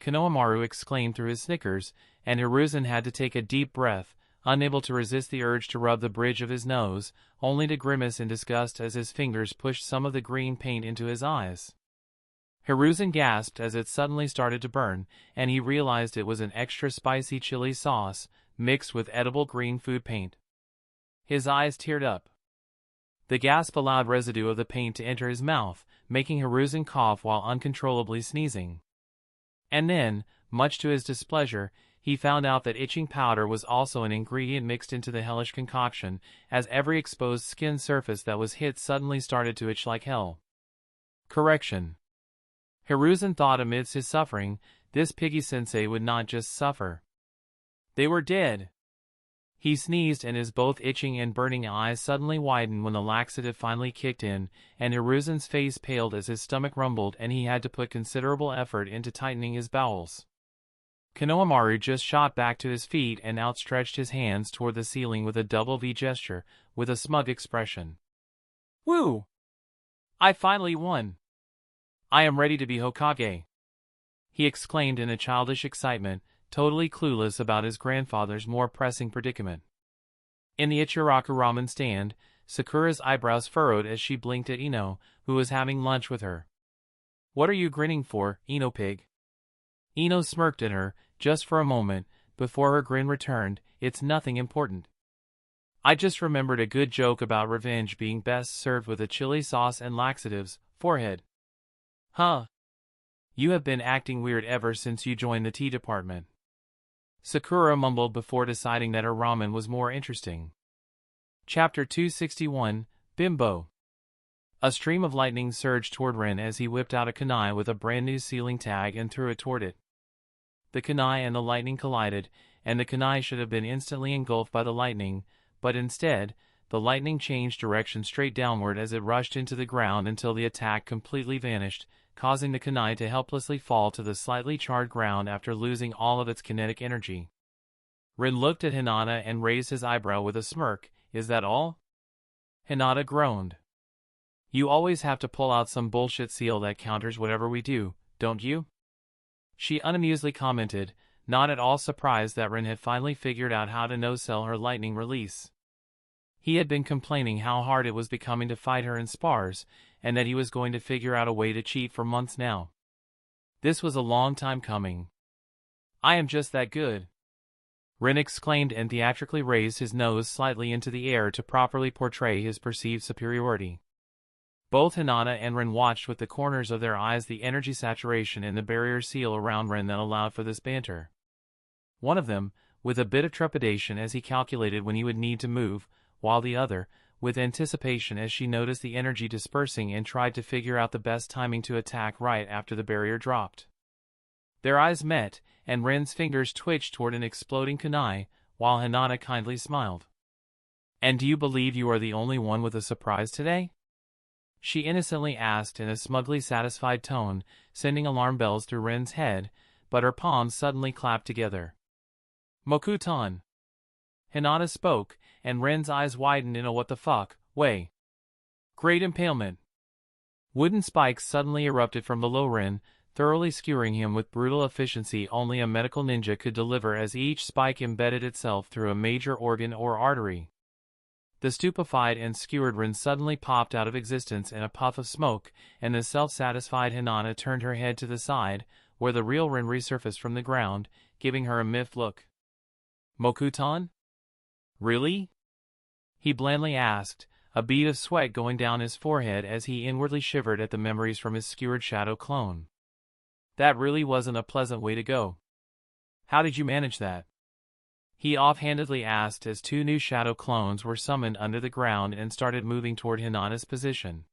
Konohamaru exclaimed through his snickers, and Hiruzen had to take a deep breath, unable to resist the urge to rub the bridge of his nose, only to grimace in disgust as his fingers pushed some of the green paint into his eyes. Hiruzen gasped as it suddenly started to burn, and he realized it was an extra spicy chili sauce, mixed with edible green food paint. His eyes teared up. The gasp allowed residue of the paint to enter his mouth, making Hiruzen cough while uncontrollably sneezing. And then, much to his displeasure, he found out that itching powder was also an ingredient mixed into the hellish concoction, as every exposed skin surface that was hit suddenly started to itch like hell. Correction. Hiruzen thought amidst his suffering, this Piggy-sensei would not just suffer. They were dead. He sneezed and his both itching and burning eyes suddenly widened when the laxative finally kicked in, and Hiruzen's face paled as his stomach rumbled and he had to put considerable effort into tightening his bowels. Konohamaru just shot back to his feet and outstretched his hands toward the ceiling with a double V gesture, with a smug expression. Woo! I finally won. I am ready to be Hokage, he exclaimed in a childish excitement, totally clueless about his grandfather's more pressing predicament. In the Ichiraku ramen stand, Sakura's eyebrows furrowed as she blinked at Ino, who was having lunch with her. What are you grinning for, Ino pig? Ino smirked at her, just for a moment, before her grin returned. It's nothing important. I just remembered a good joke about revenge being best served with a chili sauce and laxatives, forehead. Huh? You have been acting weird ever since you joined the tea department. Sakura mumbled before deciding that her ramen was more interesting. Chapter 261, Bimbo. A stream of lightning surged toward Rin as he whipped out a kunai with a brand new ceiling tag and threw it toward it. The kunai and the lightning collided, and the kunai should have been instantly engulfed by the lightning, but instead, the lightning changed direction straight downward as it rushed into the ground until the attack completely vanished, causing the kunai to helplessly fall to the slightly charred ground after losing all of its kinetic energy. Rin looked at Hinata and raised his eyebrow with a smirk. Is that all? Hinata groaned. You always have to pull out some bullshit seal that counters whatever we do, don't you? She unamusedly commented, not at all surprised that Rin had finally figured out how to no-sell her lightning release. He had been complaining how hard it was becoming to fight her in spars, and that he was going to figure out a way to cheat for months now. This was a long time coming. I am just that good, Rin exclaimed and theatrically raised his nose slightly into the air to properly portray his perceived superiority. Both Hinata and Rin watched with the corners of their eyes the energy saturation in the barrier seal around Rin that allowed for this banter. One of them, with a bit of trepidation as he calculated when he would need to move, while the other, with anticipation as she noticed the energy dispersing and tried to figure out the best timing to attack right after the barrier dropped. Their eyes met, and Rin's fingers twitched toward an exploding kunai, while Hinata kindly smiled. And do you believe you are the only one with a surprise today? She innocently asked in a smugly satisfied tone, sending alarm bells through Rin's head, but her palms suddenly clapped together. Mokutan! Hinata spoke, and Ren's eyes widened in a what the fuck way. Great impalement! Wooden spikes suddenly erupted from below Ren, thoroughly skewering him with brutal efficiency only a medical ninja could deliver as each spike embedded itself through a major organ or artery. The stupefied and skewered Ren suddenly popped out of existence in a puff of smoke, and the self-satisfied Hinata turned her head to the side, where the real Ren resurfaced from the ground, giving her a miffed look. Mokutan? Really? He blandly asked, a bead of sweat going down his forehead as he inwardly shivered at the memories from his skewered shadow clone. That really wasn't a pleasant way to go. How did you manage that? He offhandedly asked as two new shadow clones were summoned under the ground and started moving toward Hinata's position.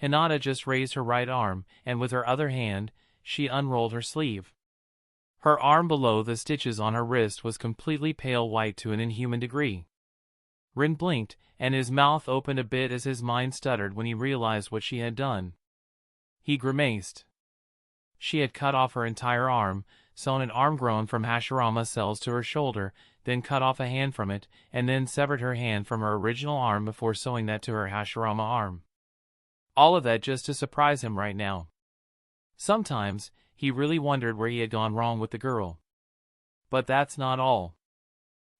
Hinata just raised her right arm, and with her other hand, she unrolled her sleeve. Her arm below the stitches on her wrist was completely pale white to an inhuman degree. Rin blinked, and his mouth opened a bit as his mind stuttered when he realized what she had done. He grimaced. She had cut off her entire arm, sewn an arm grown from Hashirama cells to her shoulder, then cut off a hand from it, and then severed her hand from her original arm before sewing that to her Hashirama arm. All of that just to surprise him right now. Sometimes, he really wondered where he had gone wrong with the girl. But that's not all.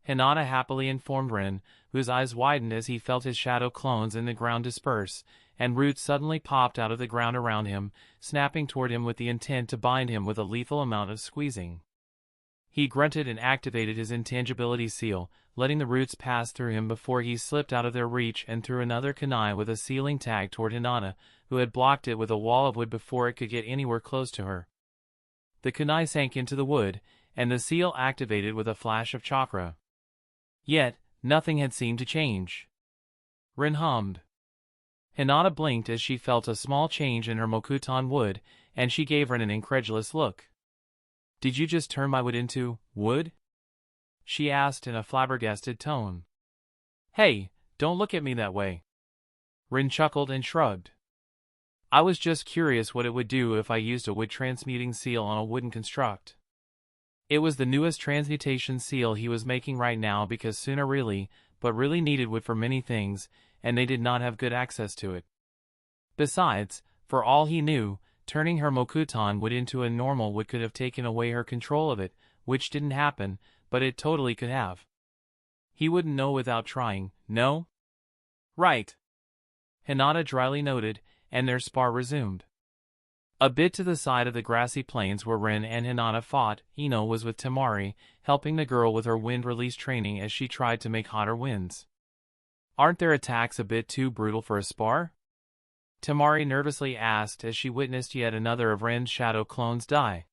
Hinata happily informed Rin, whose eyes widened as he felt his shadow clones in the ground disperse, and roots suddenly popped out of the ground around him, snapping toward him with the intent to bind him with a lethal amount of squeezing. He grunted and activated his intangibility seal, letting the roots pass through him before he slipped out of their reach and threw another kunai with a sealing tag toward Hinata, who had blocked it with a wall of wood before it could get anywhere close to her. The kunai sank into the wood, and the seal activated with a flash of chakra. Yet, nothing had seemed to change. Rin hummed. Hinata blinked as she felt a small change in her Mokutan wood, and she gave Rin an incredulous look. Did you just turn my wood into wood? She asked in a flabbergasted tone. Hey, don't look at me that way. Rin chuckled and shrugged. I was just curious what it would do if I used a wood transmuting seal on a wooden construct. It was the newest transmutation seal he was making right now because Suna really needed wood for many things, and they did not have good access to it. Besides, for all he knew, turning her Mokuton would into a normal would could have taken away her control of it, which didn't happen, but it totally could have. He wouldn't know without trying, no? Right. Hinata dryly noted, and their spar resumed. A bit to the side of the grassy plains where Rin and Hinata fought, Ino was with Temari, helping the girl with her wind release training as she tried to make hotter winds. Aren't their attacks a bit too brutal for a spar? Temari nervously asked as she witnessed yet another of Rin's shadow clones die.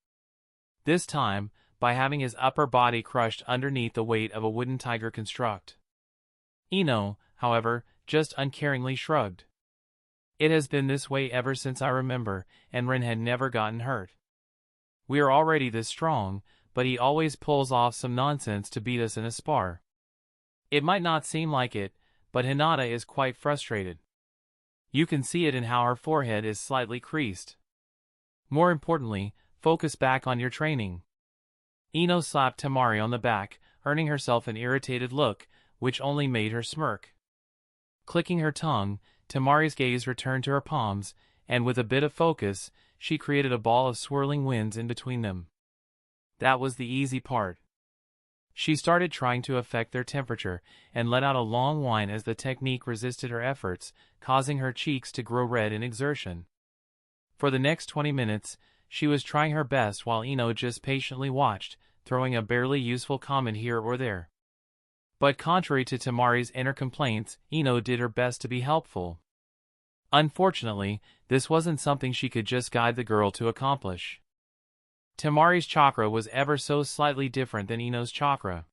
This time, by having his upper body crushed underneath the weight of a wooden tiger construct. Ino, however, just uncaringly shrugged. It has been this way ever since I remember, and Rin had never gotten hurt. We are already this strong, but he always pulls off some nonsense to beat us in a spar. It might not seem like it, but Hinata is quite frustrated. You can see it in how her forehead is slightly creased. More importantly, focus back on your training. Ino slapped Temari on the back, earning herself an irritated look, which only made her smirk. Clicking her tongue, Temari's gaze returned to her palms, and with a bit of focus, she created a ball of swirling winds in between them. That was the easy part. She started trying to affect their temperature, and let out a long whine as the technique resisted her efforts, causing her cheeks to grow red in exertion. For the next 20 minutes, she was trying her best while Ino just patiently watched, throwing a barely useful comment here or there. But contrary to Temari's inner complaints, Ino did her best to be helpful. Unfortunately, this wasn't something she could just guide the girl to accomplish. Temari's chakra was ever so slightly different than Ino's chakra.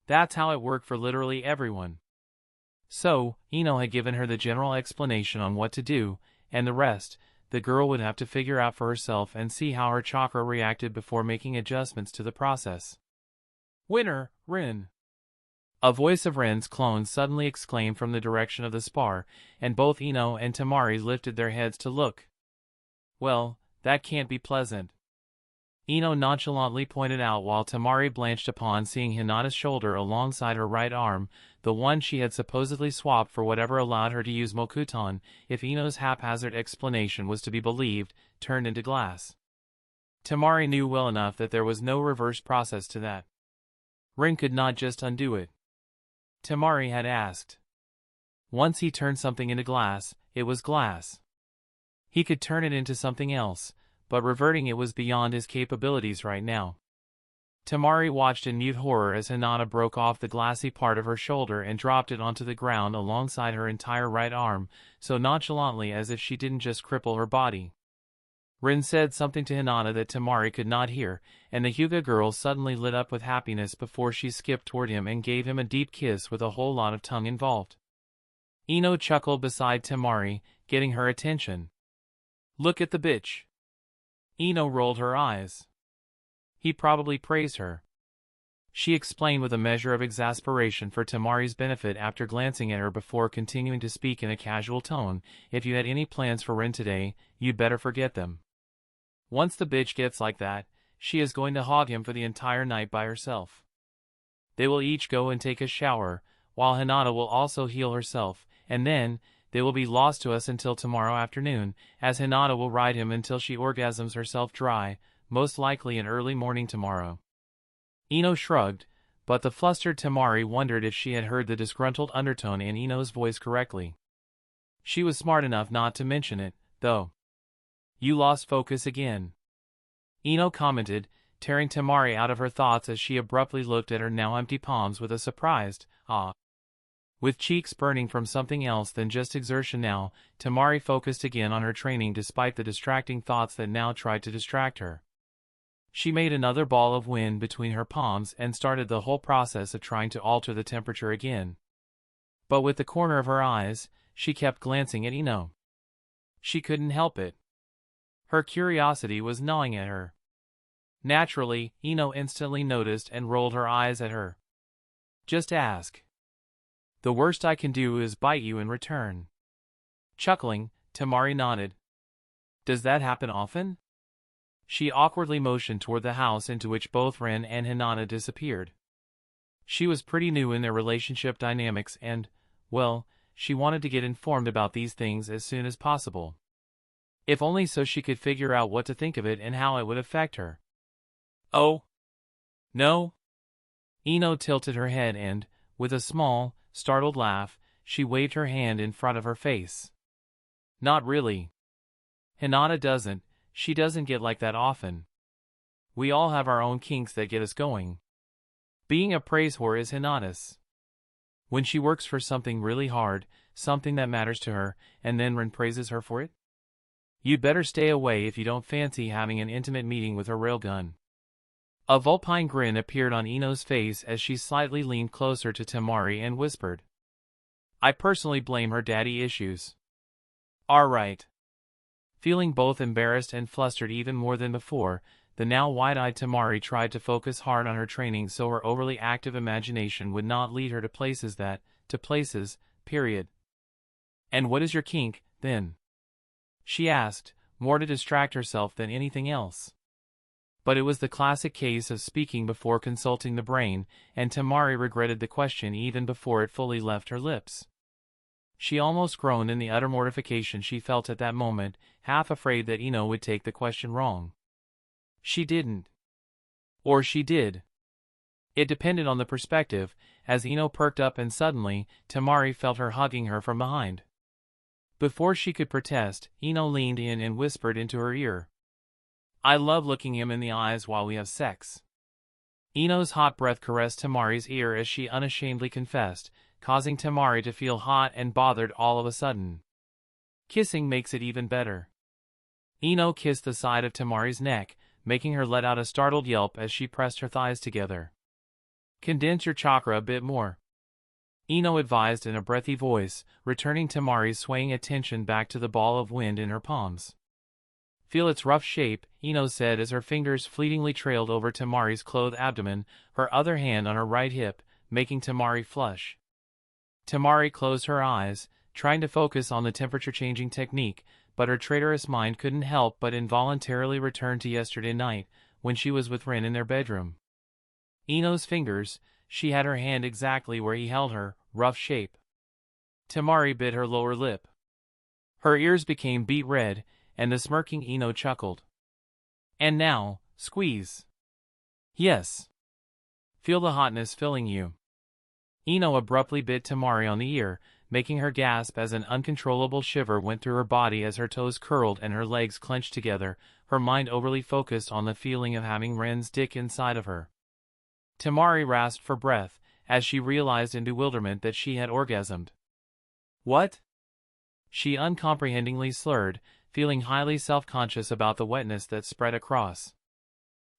That's how it worked for literally everyone. So, Ino had given her the general explanation on what to do, and the rest, the girl would have to figure out for herself and see how her chakra reacted before making adjustments to the process. Winner, Rin! A voice of Rin's clone suddenly exclaimed from the direction of the spar, and both Ino and Temari lifted their heads to look. Well, that can't be pleasant. Ino nonchalantly pointed out while Temari blanched upon seeing Hinata's shoulder alongside her right arm, the one she had supposedly swapped for whatever allowed her to use Mokuton, if Ino's haphazard explanation was to be believed, turned into glass. Temari knew well enough that there was no reverse process to that. Rin could not just undo it. Temari had asked. Once he turned something into glass, it was glass. He could turn it into something else, but reverting it was beyond his capabilities right now. Temari watched in mute horror as Hinata broke off the glassy part of her shoulder and dropped it onto the ground alongside her entire right arm, so nonchalantly as if she didn't just cripple her body. Rin said something to Hinata that Temari could not hear, and the Hyuga girl suddenly lit up with happiness before she skipped toward him and gave him a deep kiss with a whole lot of tongue involved. Ino chuckled beside Temari, getting her attention. Look at the bitch. Ino rolled her eyes. He probably praised her. She explained with a measure of exasperation for Temari's benefit after glancing at her before continuing to speak in a casual tone, if you had any plans for Rin today, you'd better forget them. Once the bitch gets like that, she is going to hog him for the entire night by herself. They will each go and take a shower, while Hinata will also heal herself, and then, they will be lost to us until tomorrow afternoon, as Hinata will ride him until she orgasms herself dry, most likely in early morning tomorrow. Ino shrugged, but the flustered Temari wondered if she had heard the disgruntled undertone in Ino's voice correctly. She was smart enough not to mention it, though. You lost focus again. Ino commented, tearing Temari out of her thoughts as she abruptly looked at her now empty palms with a surprised, ah. With cheeks burning from something else than just exertion now, Temari focused again on her training despite the distracting thoughts that now tried to distract her. She made another ball of wind between her palms and started the whole process of trying to alter the temperature again. But with the corner of her eyes, she kept glancing at Ino. She couldn't help it. Her curiosity was gnawing at her. Naturally, Ino instantly noticed and rolled her eyes at her. Just ask. The worst I can do is bite you in return. Chuckling, Temari nodded. Does that happen often? She awkwardly motioned toward the house into which both Rin and Hinata disappeared. She was pretty new in their relationship dynamics and, well, she wanted to get informed about these things as soon as possible. If only so she could figure out what to think of it and how it would affect her. Oh? No? Ino tilted her head and, with a small, startled laugh, she waved her hand in front of her face. Not really. Hinata doesn't, she doesn't get like that often. We all have our own kinks that get us going. Being a praise whore is Hinata's. When she works for something really hard, something that matters to her, and then Ren praises her for it? You'd better stay away if you don't fancy having an intimate meeting with her railgun. A vulpine grin appeared on Ino's face as she slightly leaned closer to Temari and whispered. I personally blame her daddy issues. Alright. Feeling both embarrassed and flustered even more than before, the now wide-eyed Temari tried to focus hard on her training so her overly active imagination would not lead her to places, period. And what is your kink, then? She asked, more to distract herself than anything else. But it was the classic case of speaking before consulting the brain, and Temari regretted the question even before it fully left her lips. She almost groaned in the utter mortification she felt at that moment, half afraid that Ino would take the question wrong. She didn't. Or she did. It depended on the perspective, as Ino perked up and suddenly, Temari felt her hugging her from behind. Before she could protest, Ino leaned in and whispered into her ear. I love looking him in the eyes while we have sex. Ino's hot breath caressed Temari's ear as she unashamedly confessed, causing Temari to feel hot and bothered all of a sudden. Kissing makes it even better. Ino kissed the side of Temari's neck, making her let out a startled yelp as she pressed her thighs together. Condense your chakra a bit more, Ino advised in a breathy voice, returning Temari's swaying attention back to the ball of wind in her palms. Feel its rough shape, Ino said as her fingers fleetingly trailed over Temari's clothed abdomen, her other hand on her right hip, making Temari flush. Temari closed her eyes, trying to focus on the temperature-changing technique, but her traitorous mind couldn't help but involuntarily return to yesterday night, when she was with Rin in their bedroom. Ino's fingers, she had her hand exactly where he held her, rough shape. Temari bit her lower lip. Her ears became beet red, and the smirking Ino chuckled. And now, squeeze. Yes. Feel the hotness filling you. Ino abruptly bit Temari on the ear, making her gasp as an uncontrollable shiver went through her body as her toes curled and her legs clenched together, her mind overly focused on the feeling of having Ren's dick inside of her. Temari rasped for breath, as she realized in bewilderment that she had orgasmed. What? She uncomprehendingly slurred, feeling highly self-conscious about the wetness that spread across.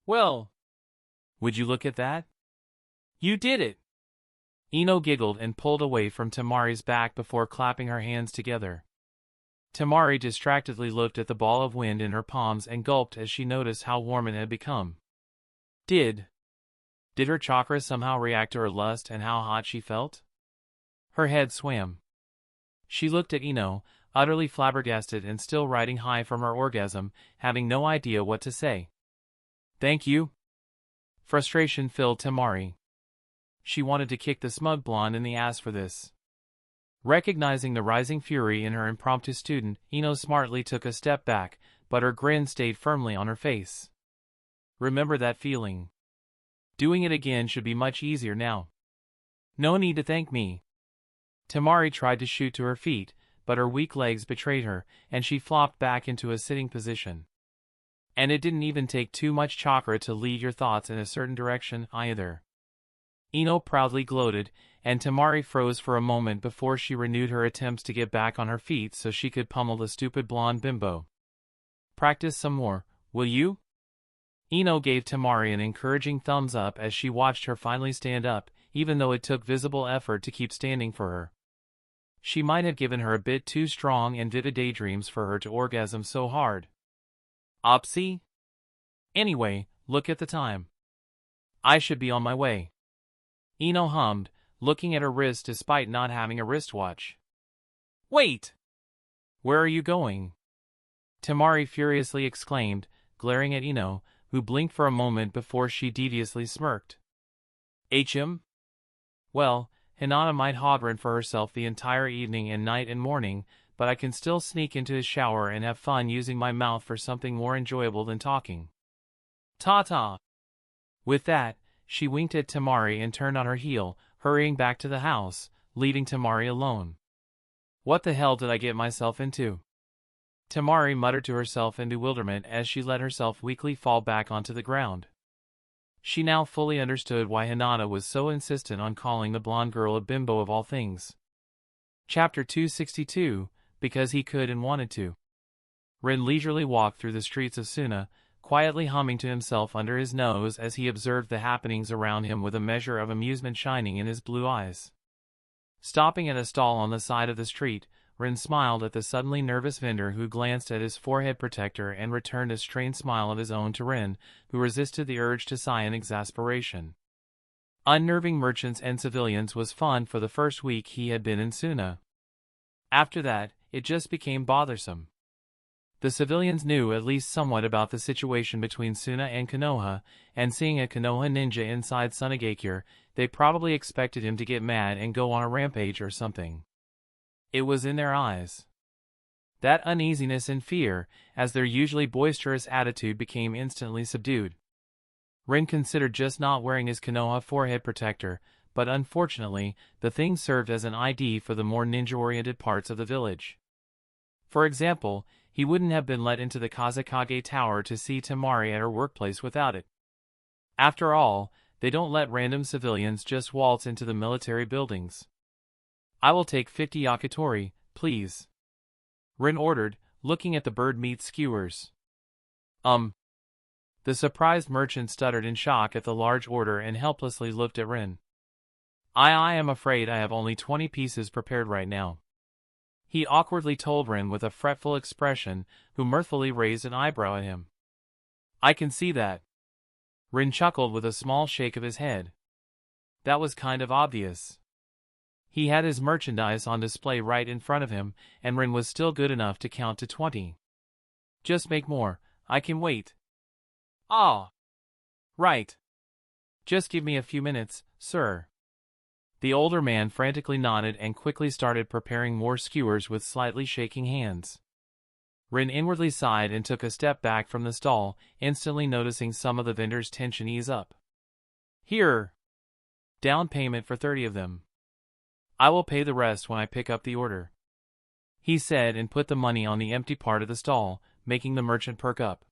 Well, would you look at that? You did it! Ino giggled and pulled away from Temari's back before clapping her hands together. Temari distractedly looked at the ball of wind in her palms and gulped as she noticed how warm it had become. Did her chakra somehow react to her lust and how hot she felt? Her head swam. She looked at Ino, utterly flabbergasted and still riding high from her orgasm, having no idea what to say. Thank you? Frustration filled Temari. She wanted to kick the smug blonde in the ass for this. Recognizing the rising fury in her impromptu student, Ino smartly took a step back, but her grin stayed firmly on her face. Remember that feeling. Doing it again should be much easier now. No need to thank me. Temari tried to shoot to her feet, but her weak legs betrayed her, and she flopped back into a sitting position. And it didn't even take too much chakra to lead your thoughts in a certain direction, either. Ino proudly gloated, and Temari froze for a moment before she renewed her attempts to get back on her feet so she could pummel the stupid blonde bimbo. Practice some more, will you? Ino gave Temari an encouraging thumbs up as she watched her finally stand up, even though it took visible effort to keep standing for her. She might have given her a bit too strong and vivid daydreams for her to orgasm so hard. Opsy? Anyway, look at the time. I should be on my way. Ino hummed, looking at her wrist despite not having a wristwatch. Wait! Where are you going? Temari furiously exclaimed, glaring at Ino, who blinked for a moment before she deviously smirked. Well, Hinata might hog Rin for herself the entire evening and night and morning, but I can still sneak into his shower and have fun using my mouth for something more enjoyable than talking. Ta-ta! With that, she winked at Temari and turned on her heel, hurrying back to the house, leaving Temari alone. What the hell did I get myself into? Temari muttered to herself in bewilderment as she let herself weakly fall back onto the ground. She now fully understood why Hinata was so insistent on calling the blonde girl a bimbo of all things. Chapter 262, Because he could and wanted to. Rin leisurely walked through the streets of Suna, quietly humming to himself under his nose as he observed the happenings around him with a measure of amusement shining in his blue eyes. Stopping at a stall on the side of the street, Rin smiled at the suddenly nervous vendor who glanced at his forehead protector and returned a strained smile of his own to Rin, who resisted the urge to sigh in exasperation. Unnerving merchants and civilians was fun for the first week he had been in Suna. After that, it just became bothersome. The civilians knew at least somewhat about the situation between Suna and Konoha, and seeing a Konoha ninja inside Sunagakure, they probably expected him to get mad and go on a rampage or something. It was in their eyes. That uneasiness and fear, as their usually boisterous attitude became instantly subdued. Rin considered just not wearing his Konoha forehead protector, but unfortunately, the thing served as an ID for the more ninja-oriented parts of the village. For example, he wouldn't have been let into the Kazekage Tower to see Temari at her workplace without it. After all, they don't let random civilians just waltz into the military buildings. I will take 50 yakitori, please. Rin ordered, looking at the bird meat skewers. The surprised merchant stuttered in shock at the large order and helplessly looked at Rin. I am afraid I have only 20 pieces prepared right now. He awkwardly told Rin with a fretful expression, who mirthfully raised an eyebrow at him. I can see that. Rin chuckled with a small shake of his head. That was kind of obvious. He had his merchandise on display right in front of him, and Rin was still good enough to count to 20. Just make more, I can wait. Ah. Right. Just give me a few minutes, sir. The older man frantically nodded and quickly started preparing more skewers with slightly shaking hands. Rin inwardly sighed and took a step back from the stall, instantly noticing some of the vendors' tension ease up. Here. Down payment for 30 of them. I will pay the rest when I pick up the order, he said, and put the money on the empty part of the stall, making the merchant perk up.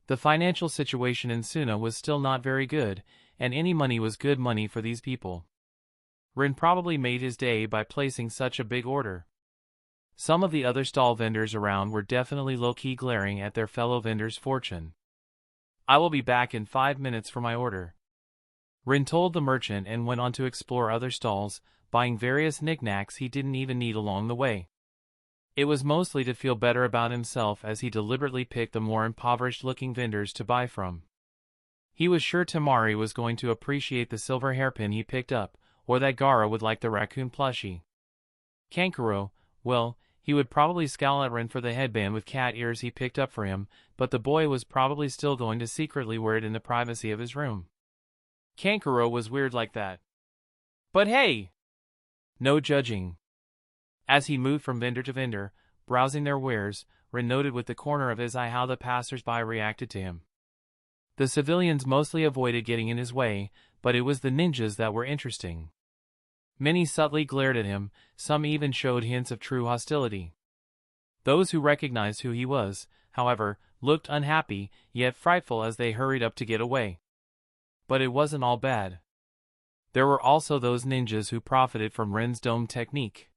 The financial situation in Suna was still not very good, and any money was good money for these people. Rin probably made his day by placing such a big order. Some of the other stall vendors around were definitely low-key glaring at their fellow vendors' fortune. I will be back in 5 minutes for my order, Rin told the merchant and went on to explore other stalls, buying various knickknacks he didn't even need along the way. It was mostly to feel better about himself as he deliberately picked the more impoverished-looking vendors to buy from. He was sure Temari was going to appreciate the silver hairpin he picked up, or that Gaara would like the raccoon plushie. Kankuro, well, he would probably scowl at Rin for the headband with cat ears he picked up for him, but the boy was probably still going to secretly wear it in the privacy of his room. Kankuro was weird like that. But hey! No judging. As he moved from vendor to vendor, browsing their wares, Rin noted with the corner of his eye how the passers-by reacted to him. The civilians mostly avoided getting in his way, but it was the ninjas that were interesting. Many subtly glared at him, some even showed hints of true hostility. Those who recognized who he was, however, looked unhappy, yet frightful as they hurried up to get away. But it wasn't all bad. There were also those ninjas who profited from Rin's dome technique.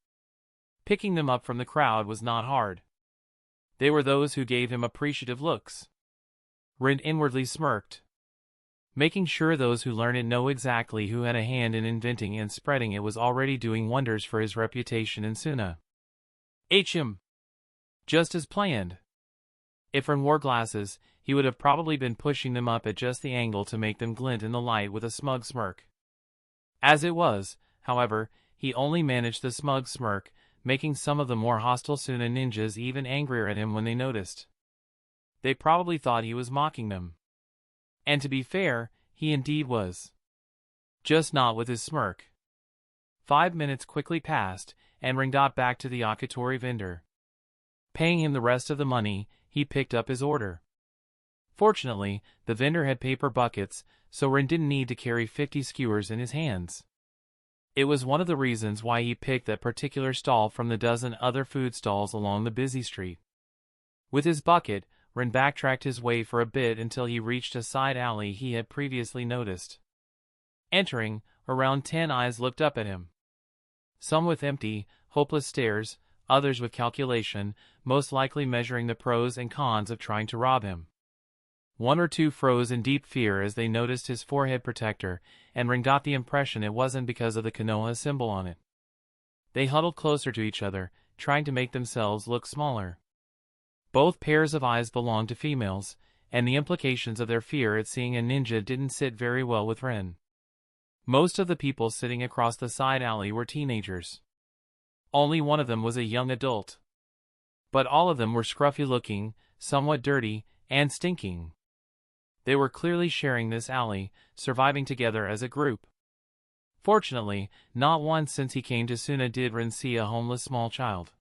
Picking them up from the crowd was not hard. They were those who gave him appreciative looks. Rin inwardly smirked. Making sure those who learned it know exactly who had a hand in inventing and spreading it was already doing wonders for his reputation in Suna. HM. Just as planned. If Rin wore glasses, he would have probably been pushing them up at just the angle to make them glint in the light with a smug smirk. As it was, however, he only managed the smug smirk, making some of the more hostile Suna ninjas even angrier at him when they noticed. They probably thought he was mocking them. And to be fair, he indeed was. Just not with his smirk. 5 minutes quickly passed, and Rin got back to the yakitori vendor. Paying him the rest of the money, he picked up his order. Fortunately, the vendor had paper buckets, so Rin didn't need to carry 50 skewers in his hands. It was one of the reasons why he picked that particular stall from the dozen other food stalls along the busy street. With his bucket, Rin backtracked his way for a bit until he reached a side alley he had previously noticed. Entering, around 10 eyes looked up at him. Some with empty, hopeless stares, others with calculation, most likely measuring the pros and cons of trying to rob him. 1 or 2 froze in deep fear as they noticed his forehead protector, and Rin got the impression it wasn't because of the Konoha symbol on it. They huddled closer to each other, trying to make themselves look smaller. Both pairs of eyes belonged to females, and the implications of their fear at seeing a ninja didn't sit very well with Rin. Most of the people sitting across the side alley were teenagers. Only one of them was a young adult. But all of them were scruffy-looking, somewhat dirty, and stinking. They were clearly sharing this alley, surviving together as a group. Fortunately, not once since he came to Suna did Rin see a homeless small child.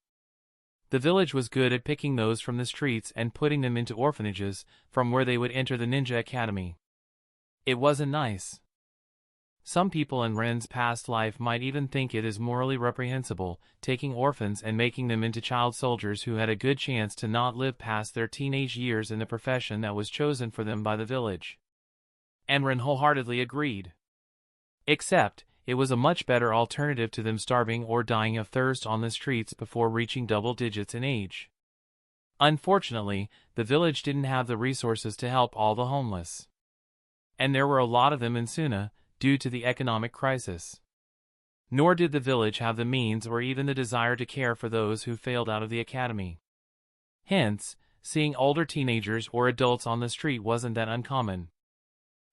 The village was good at picking those from the streets and putting them into orphanages, from where they would enter the ninja academy. It wasn't nice. Some people in Ren's past life might even think it is morally reprehensible, taking orphans and making them into child soldiers who had a good chance to not live past their teenage years in the profession that was chosen for them by the village. And Ren wholeheartedly agreed. Except, it was a much better alternative to them starving or dying of thirst on the streets before reaching double digits in age. Unfortunately, the village didn't have the resources to help all the homeless. And there were a lot of them in Suna, due to the economic crisis. Nor did the village have the means or even the desire to care for those who failed out of the academy. Hence, seeing older teenagers or adults on the street wasn't that uncommon.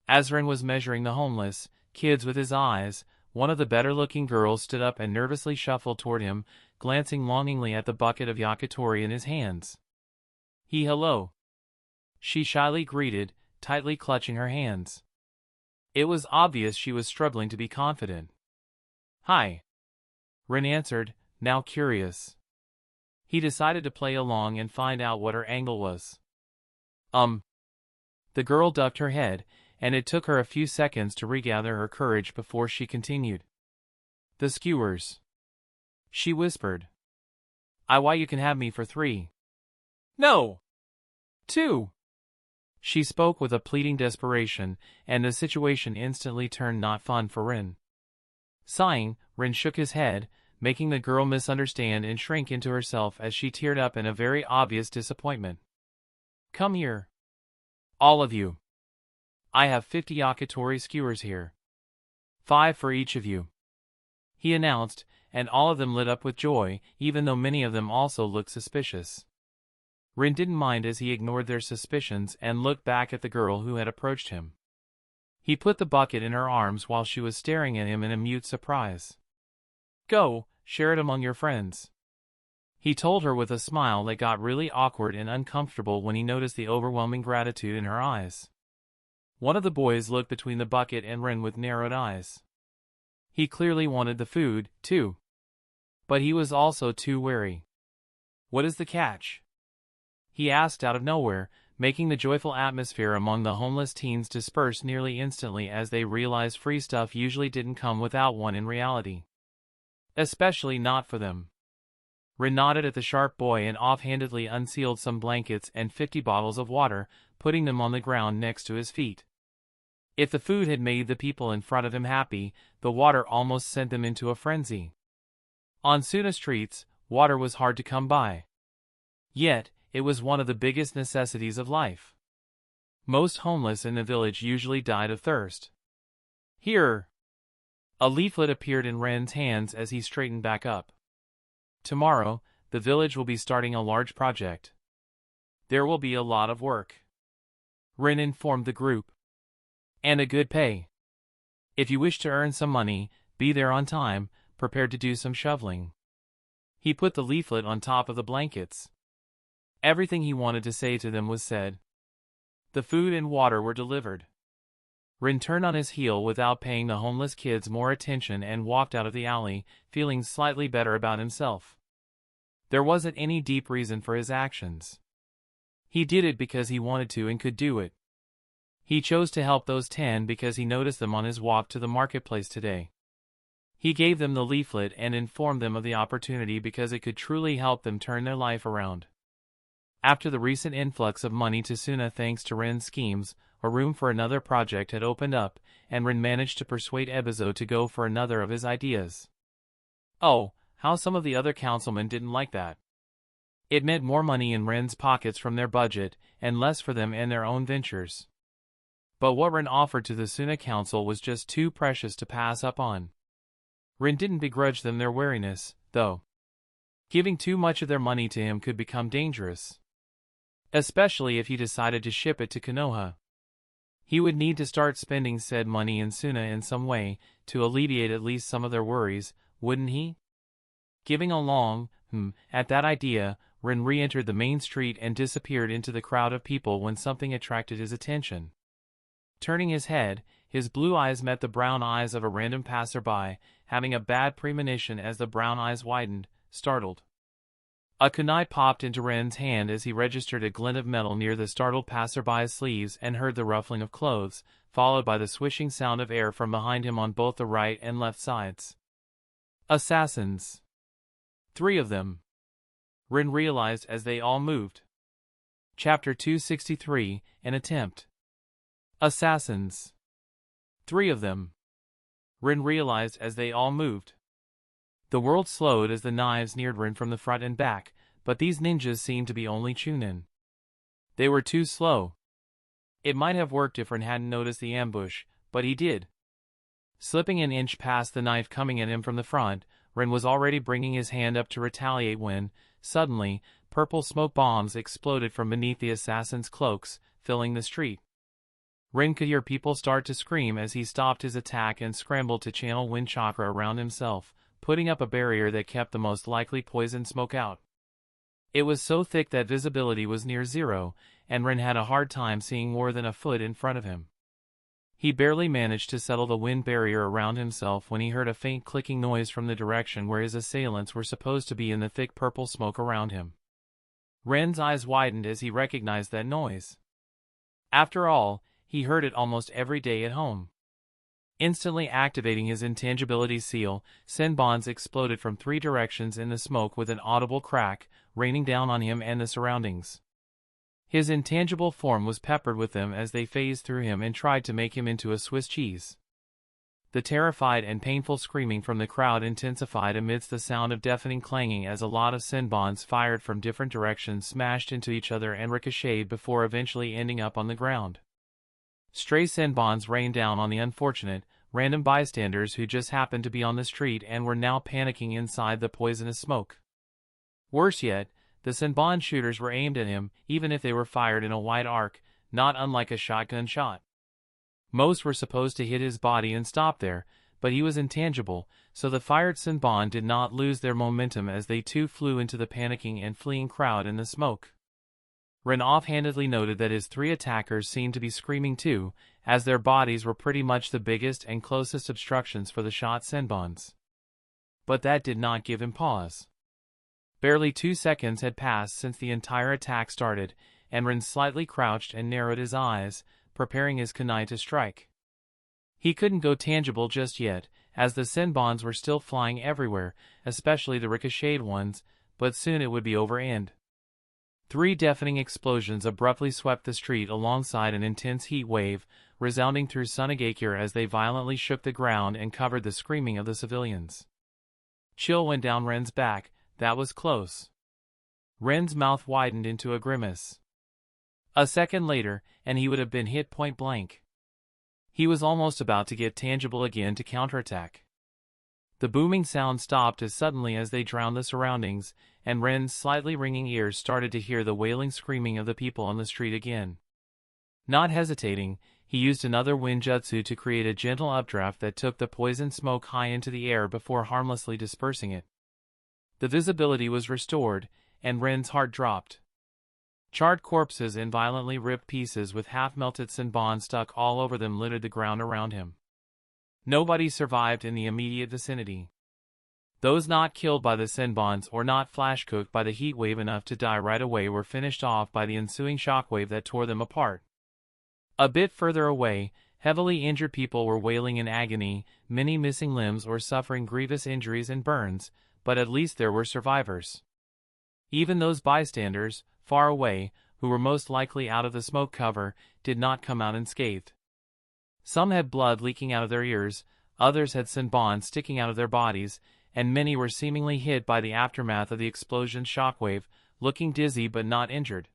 As Ren was measuring the homeless kids with his eyes, one of the better-looking girls stood up and nervously shuffled toward him, glancing longingly at the bucket of yakitori in his hands. Hello. She shyly greeted, tightly clutching her hands. It was obvious she was struggling to be confident. Hi. Rin answered, now curious. He decided to play along and find out what her angle was. The girl ducked her head, and it took her a few seconds to regather her courage before she continued. The skewers. She whispered. Why you can have me for 3. No. 2. She spoke with a pleading desperation, and the situation instantly turned not fun for Rin. Sighing, Rin shook his head, making the girl misunderstand and shrink into herself as she teared up in a very obvious disappointment. Come here. All of you. I have 50 yakitori skewers here. 5 for each of you. He announced, and all of them lit up with joy, even though many of them also looked suspicious. Rin didn't mind as he ignored their suspicions and looked back at the girl who had approached him. He put the bucket in her arms while she was staring at him in a mute surprise. Go, share it among your friends. He told her with a smile that got really awkward and uncomfortable when he noticed the overwhelming gratitude in her eyes. One of the boys looked between the bucket and Rin with narrowed eyes. He clearly wanted the food, too. But he was also too wary. What is the catch? He asked out of nowhere, making the joyful atmosphere among the homeless teens disperse nearly instantly as they realized free stuff usually didn't come without one in reality. Especially not for them. Rin nodded at the sharp boy and offhandedly unsealed some blankets and 50 bottles of water, putting them on the ground next to his feet. If the food had made the people in front of him happy, the water almost sent them into a frenzy. On Suna streets, water was hard to come by. Yet, it was one of the biggest necessities of life. Most homeless in the village usually died of thirst. Here! A leaflet appeared in Ren's hands as he straightened back up. Tomorrow, the village will be starting a large project. There will be a lot of work. Ren informed the group. And a good pay. If you wish to earn some money, be there on time, prepared to do some shoveling. He put the leaflet on top of the blankets. Everything he wanted to say to them was said. The food and water were delivered. Rin turned on his heel without paying the homeless kids more attention and walked out of the alley, feeling slightly better about himself. There wasn't any deep reason for his actions. He did it because he wanted to and could do it. He chose to help those 10 because he noticed them on his walk to the marketplace today. He gave them the leaflet and informed them of the opportunity because it could truly help them turn their life around. After the recent influx of money to Suna thanks to Ren's schemes, a room for another project had opened up, and Ren managed to persuade Ebizo to go for another of his ideas. Oh, how some of the other councilmen didn't like that. It meant more money in Ren's pockets from their budget, and less for them and their own ventures. But what Ren offered to the Suna Council was just too precious to pass up on. Ren didn't begrudge them their wariness, though. Giving too much of their money to him could become dangerous. Especially if he decided to ship it to Konoha. He would need to start spending said money in Suna in some way, to alleviate at least some of their worries, wouldn't he? Giving along, at that idea, Ren re-entered the main street and disappeared into the crowd of people when something attracted his attention. Turning his head, his blue eyes met the brown eyes of a random passerby, having a bad premonition as the brown eyes widened, startled. A kunai popped into Ren's hand as he registered a glint of metal near the startled passerby's sleeves and heard the ruffling of clothes, followed by the swishing sound of air from behind him on both the right and left sides. Assassins. 3 of them. Ren realized as they all moved. Chapter 263, An Attempt. Assassins. 3 of them. Ren realized as they all moved. The world slowed as the knives neared Ren from the front and back, but these ninjas seemed to be only Chunin. They were too slow. It might have worked if Ren hadn't noticed the ambush, but he did. Slipping an inch past the knife coming at him from the front, Ren was already bringing his hand up to retaliate when, suddenly, purple smoke bombs exploded from beneath the assassins' cloaks, filling the street. Ren could hear people start to scream as he stopped his attack and scrambled to channel wind chakra around himself, putting up a barrier that kept the most likely poison smoke out. It was so thick that visibility was near zero, and Ren had a hard time seeing more than a foot in front of him. He barely managed to settle the wind barrier around himself when he heard a faint clicking noise from the direction where his assailants were supposed to be in the thick purple smoke around him. Ren's eyes widened as he recognized that noise. After all, he heard it almost every day at home. Instantly activating his intangibility seal, Senbons exploded from 3 directions in the smoke with an audible crack, raining down on him and the surroundings. His intangible form was peppered with them as they phased through him and tried to make him into a Swiss cheese. The terrified and painful screaming from the crowd intensified amidst the sound of deafening clanging as a lot of Senbons fired from different directions smashed into each other and ricocheted before eventually ending up on the ground. Stray Senbons rained down on the unfortunate, random bystanders who just happened to be on the street and were now panicking inside the poisonous smoke. Worse yet, the Senbon shooters were aimed at him, even if they were fired in a wide arc, not unlike a shotgun shot. Most were supposed to hit his body and stop there, but he was intangible, so the fired Senbon did not lose their momentum as they too flew into the panicking and fleeing crowd in the smoke. Ren offhandedly noted that his 3 attackers seemed to be screaming too, as their bodies were pretty much the biggest and closest obstructions for the shot Senbons. But that did not give him pause. Barely 2 seconds had passed since the entire attack started, and Ren slightly crouched and narrowed his eyes, preparing his kunai to strike. He couldn't go tangible just yet, as the Senbons were still flying everywhere, especially the ricocheted ones, but soon it would be over and 3 deafening explosions abruptly swept the street alongside an intense heat wave, resounding through Sunagakure as they violently shook the ground and covered the screaming of the civilians. Chill went down Ren's back. That was close. Ren's mouth widened into a grimace. A second later, and he would have been hit point blank. He was almost about to get tangible again to counterattack. The booming sound stopped as suddenly as they drowned the surroundings, and Ren's slightly ringing ears started to hear the wailing screaming of the people on the street again. Not hesitating, he used another wind jutsu to create a gentle updraft that took the poison smoke high into the air before harmlessly dispersing it. The visibility was restored, and Ren's heart dropped. Charred corpses in violently ripped pieces with half-melted senbon stuck all over them littered the ground around him. Nobody survived in the immediate vicinity. Those not killed by the senbons or not flash-cooked by the heat wave enough to die right away were finished off by the ensuing shockwave that tore them apart. A bit further away, heavily injured people were wailing in agony, many missing limbs or suffering grievous injuries and burns, but at least there were survivors. Even those bystanders, far away, who were most likely out of the smoke cover, did not come out unscathed. Some had blood leaking out of their ears, others had senbon sticking out of their bodies, and many were seemingly hit by the aftermath of the explosion's shockwave, looking dizzy but not injured.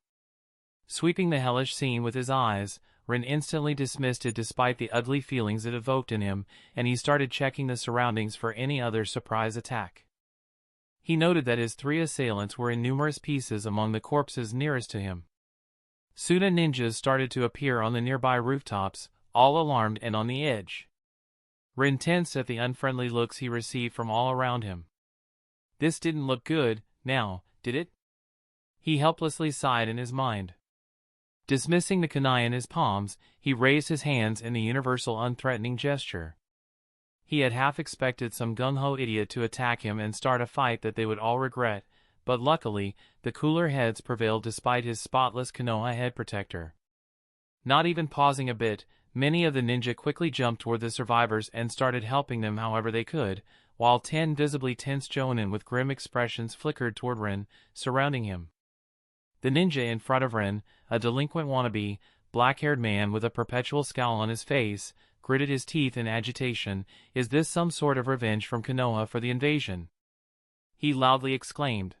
Sweeping the hellish scene with his eyes, Rin instantly dismissed it despite the ugly feelings it evoked in him, and he started checking the surroundings for any other surprise attack. He noted that his 3 assailants were in numerous pieces among the corpses nearest to him. Soon ninjas started to appear on the nearby rooftops, all alarmed and on the edge. Rin tensed at the unfriendly looks he received from all around him. This didn't look good, now, did it? He helplessly sighed in his mind. Dismissing the kunai in his palms, he raised his hands in the universal unthreatening gesture. He had half expected some gung-ho idiot to attack him and start a fight that they would all regret, but luckily, the cooler heads prevailed despite his spotless Konoha head protector. Not even pausing a bit, many of the ninja quickly jumped toward the survivors and started helping them however they could, while 10 visibly tense jonin with grim expressions flickered toward Rin, surrounding him. The ninja in front of Rin, a delinquent wannabe, black-haired man with a perpetual scowl on his face, gritted his teeth in agitation. Is this some sort of revenge from Konoha for the invasion? He loudly exclaimed.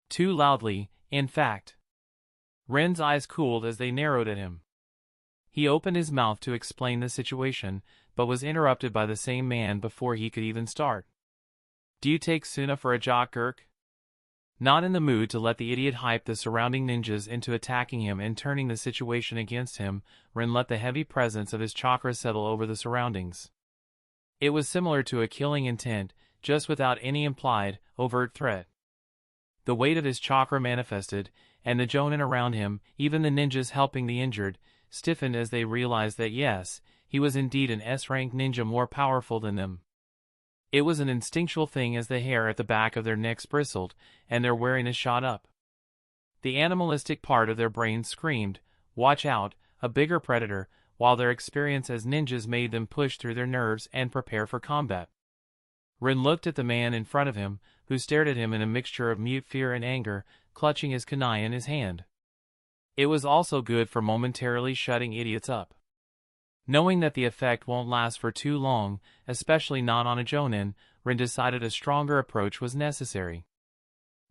Too loudly, in fact. Rin's eyes cooled as they narrowed at him. He opened his mouth to explain the situation, but was interrupted by the same man before he could even start. Do you take Suna for a jock, Gurk? Not in the mood to let the idiot hype the surrounding ninjas into attacking him and turning the situation against him, Rin let the heavy presence of his chakra settle over the surroundings. It was similar to a killing intent, just without any implied, overt threat. The weight of his chakra manifested, and the jonin around him, even the ninjas helping the injured, stiffened as they realized that yes, he was indeed an S-rank ninja more powerful than them. It was an instinctual thing as the hair at the back of their necks bristled, and their wariness shot up. The animalistic part of their brains screamed, watch out, a bigger predator, while their experience as ninjas made them push through their nerves and prepare for combat. Rin looked at the man in front of him, who stared at him in a mixture of mute fear and anger, clutching his kunai in his hand. It was also good for momentarily shutting idiots up. Knowing that the effect won't last for too long, especially not on a jonin, Rin decided a stronger approach was necessary.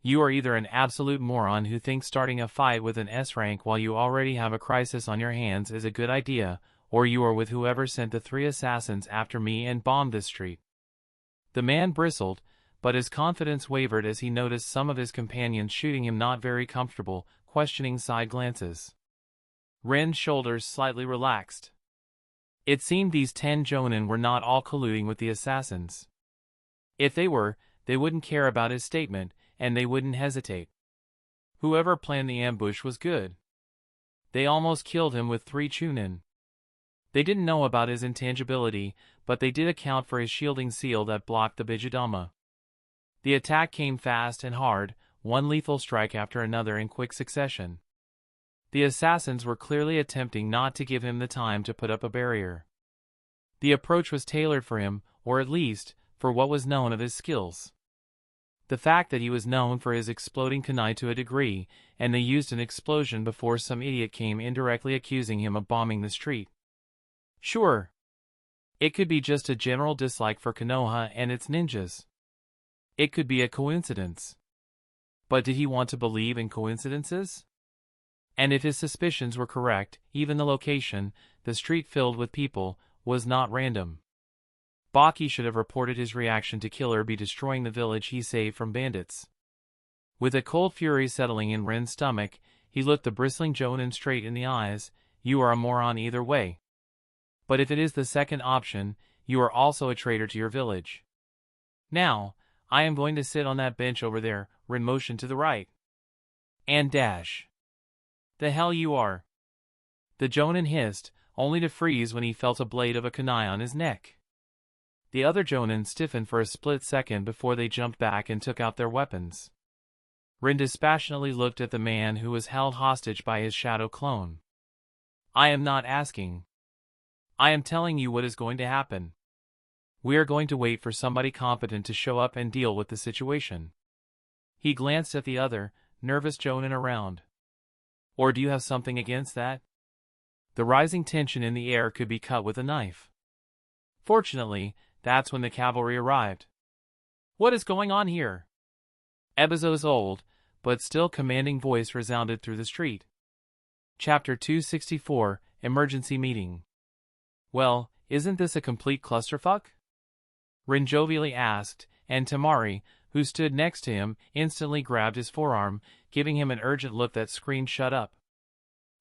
You are either an absolute moron who thinks starting a fight with an S-rank while you already have a crisis on your hands is a good idea, or you are with whoever sent the 3 assassins after me and bombed this street. The man bristled, but his confidence wavered as he noticed some of his companions shooting him not very comfortable, questioning side glances. Rin's shoulders slightly relaxed. It seemed these 10 jonin were not all colluding with the assassins. If they were, they wouldn't care about his statement, and they wouldn't hesitate. Whoever planned the ambush was good. They almost killed him with 3 chunin. They didn't know about his intangibility, but they did account for his shielding seal that blocked the Bijidama. The attack came fast and hard, one lethal strike after another in quick succession. The assassins were clearly attempting not to give him the time to put up a barrier. The approach was tailored for him, or at least, for what was known of his skills. The fact that he was known for his exploding kunai to a degree, and they used an explosion before some idiot came indirectly accusing him of bombing the street. Sure. It could be just a general dislike for Konoha and its ninjas. It could be a coincidence. But did he want to believe in coincidences? And if his suspicions were correct, even the location, the street filled with people, was not random. Baki should have reported his reaction to Killer Bee destroying the village he saved from bandits. With a cold fury settling in Ren's stomach, he looked the bristling jonin straight in the eyes. You are a moron either way. But if it is the second option, you are also a traitor to your village. Now, I am going to sit on that bench over there. Ren motioned to the right. And dash. The hell you are? The Jonin hissed, only to freeze when he felt a blade of a kunai on his neck. The other Jonin stiffened for a split second before they jumped back and took out their weapons. Rin dispassionately looked at the man who was held hostage by his shadow clone. I am not asking. I am telling you what is going to happen. We are going to wait for somebody competent to show up and deal with the situation. He glanced at the other, nervous Jonin around. Or do you have something against that? The rising tension in the air could be cut with a knife. Fortunately, that's when the cavalry arrived. What is going on here? Ebizo's old, but still commanding voice resounded through the street. Chapter 264, Emergency Meeting. Well, isn't this a complete clusterfuck? Rin jovially asked, and Tamari, who stood next to him, instantly grabbed his forearm, giving him an urgent look that screamed shut up.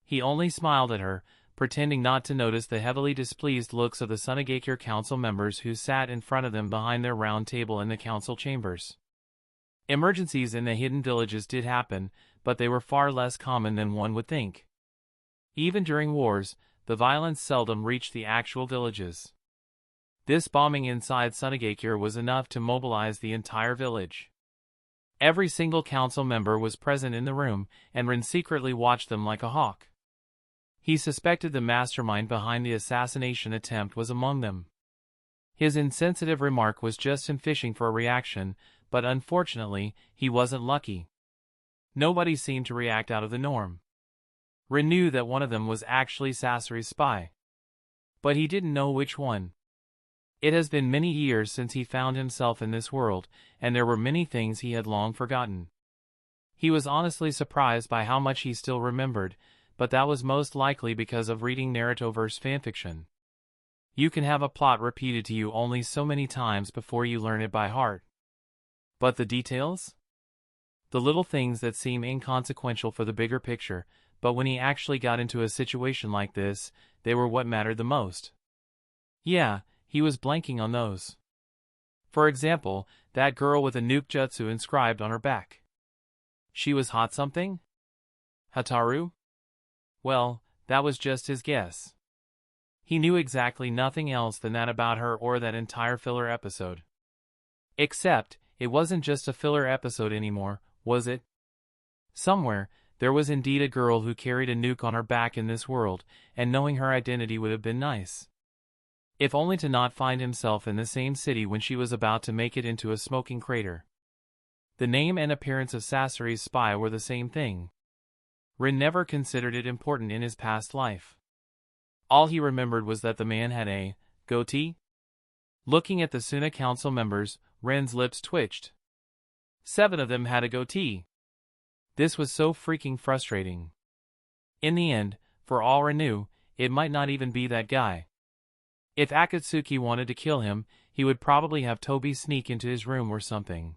He only smiled at her, pretending not to notice the heavily displeased looks of the Sunagakure council members who sat in front of them behind their round table in the council chambers. Emergencies in the hidden villages did happen, but they were far less common than one would think. Even during wars, the violence seldom reached the actual villages. This bombing inside Sunagakure was enough to mobilize the entire village. Every single council member was present in the room, and Rin secretly watched them like a hawk. He suspected the mastermind behind the assassination attempt was among them. His insensitive remark was just him fishing for a reaction, but unfortunately, he wasn't lucky. Nobody seemed to react out of the norm. Rin knew that one of them was actually Sasori's spy. But he didn't know which one. It has been many years since he found himself in this world, and there were many things he had long forgotten. He was honestly surprised by how much he still remembered, but that was most likely because of reading Narutoverse fanfiction. You can have a plot repeated to you only so many times before you learn it by heart. But the details? The little things that seem inconsequential for the bigger picture, but when he actually got into a situation like this, they were what mattered the most. Yeah, he was blanking on those. For example, that girl with a nuke jutsu inscribed on her back. She was hot something? Hataru? Well, that was just his guess. He knew exactly nothing else than that about her or that entire filler episode. Except, it wasn't just a filler episode anymore, was it? Somewhere, there was indeed a girl who carried a nuke on her back in this world, and knowing her identity would have been nice. If only to not find himself in the same city when she was about to make it into a smoking crater. The name and appearance of Sasori's spy were the same thing. Rin never considered it important in his past life. All he remembered was that the man had a goatee. Looking at the Suna council members, Rin's lips twitched. 7 of them had a goatee. This was so freaking frustrating. In the end, for all Rin knew, it might not even be that guy. If Akatsuki wanted to kill him, he would probably have Tobi sneak into his room or something.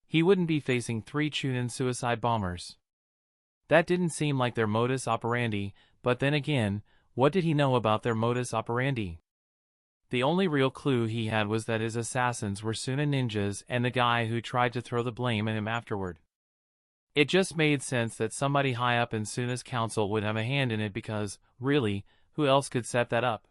He wouldn't be facing 3 Chunin suicide bombers. That didn't seem like their modus operandi, but then again, what did he know about their modus operandi? The only real clue he had was that his assassins were Suna ninjas and the guy who tried to throw the blame at him afterward. It just made sense that somebody high up in Suna's council would have a hand in it because, really, who else could set that up?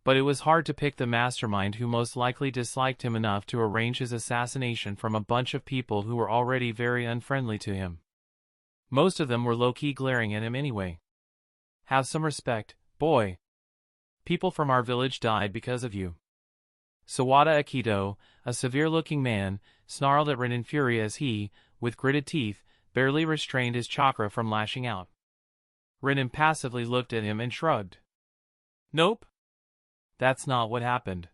But it was hard to pick the mastermind who most likely disliked him enough to arrange his assassination from a bunch of people who were already very unfriendly to him. Most of them were low-key glaring at him anyway. Have some respect, boy. People from our village died because of you. Sawada Akito, a severe-looking man, snarled at Rin in fury as he, with gritted teeth, barely restrained his chakra from lashing out. Rin impassively looked at him and shrugged. Nope. That's not what happened.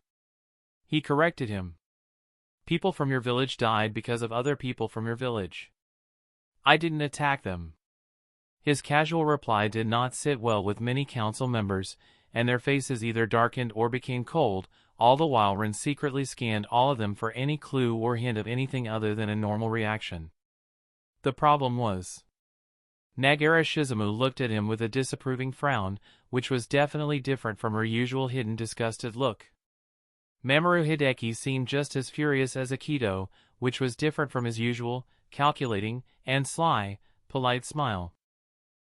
He corrected him. People from your village died because of other people from your village. I didn't attack them. His casual reply did not sit well with many council members, and their faces either darkened or became cold, all the while Rin secretly scanned all of them for any clue or hint of anything other than a normal reaction. The problem was, Nagara Shizumu looked at him with a disapproving frown, which was definitely different from her usual hidden disgusted look. Mamoru Hideki seemed just as furious as Akito, which was different from his usual, calculating, and sly, polite smile.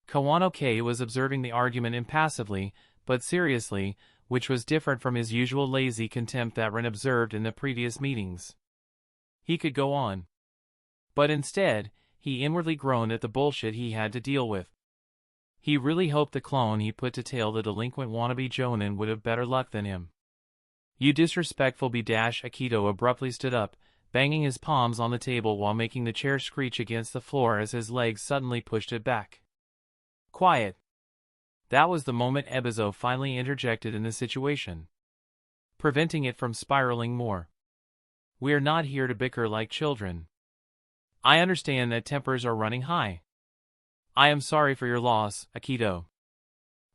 Kawano-K was observing the argument impassively, but seriously, which was different from his usual lazy contempt that Rin observed in the previous meetings. He could go on. But instead, he inwardly groaned at the bullshit he had to deal with. He really hoped the clone he put to tail the delinquent wannabe Jonin would have better luck than him. "You disrespectful Akito abruptly stood up, banging his palms on the table while making the chair screech against the floor as his legs suddenly pushed it back. "Quiet." That was the moment Ebizo finally interjected in the situation, preventing it from spiraling more. "We are not here to bicker like children. I understand that tempers are running high. I am sorry for your loss, Akito."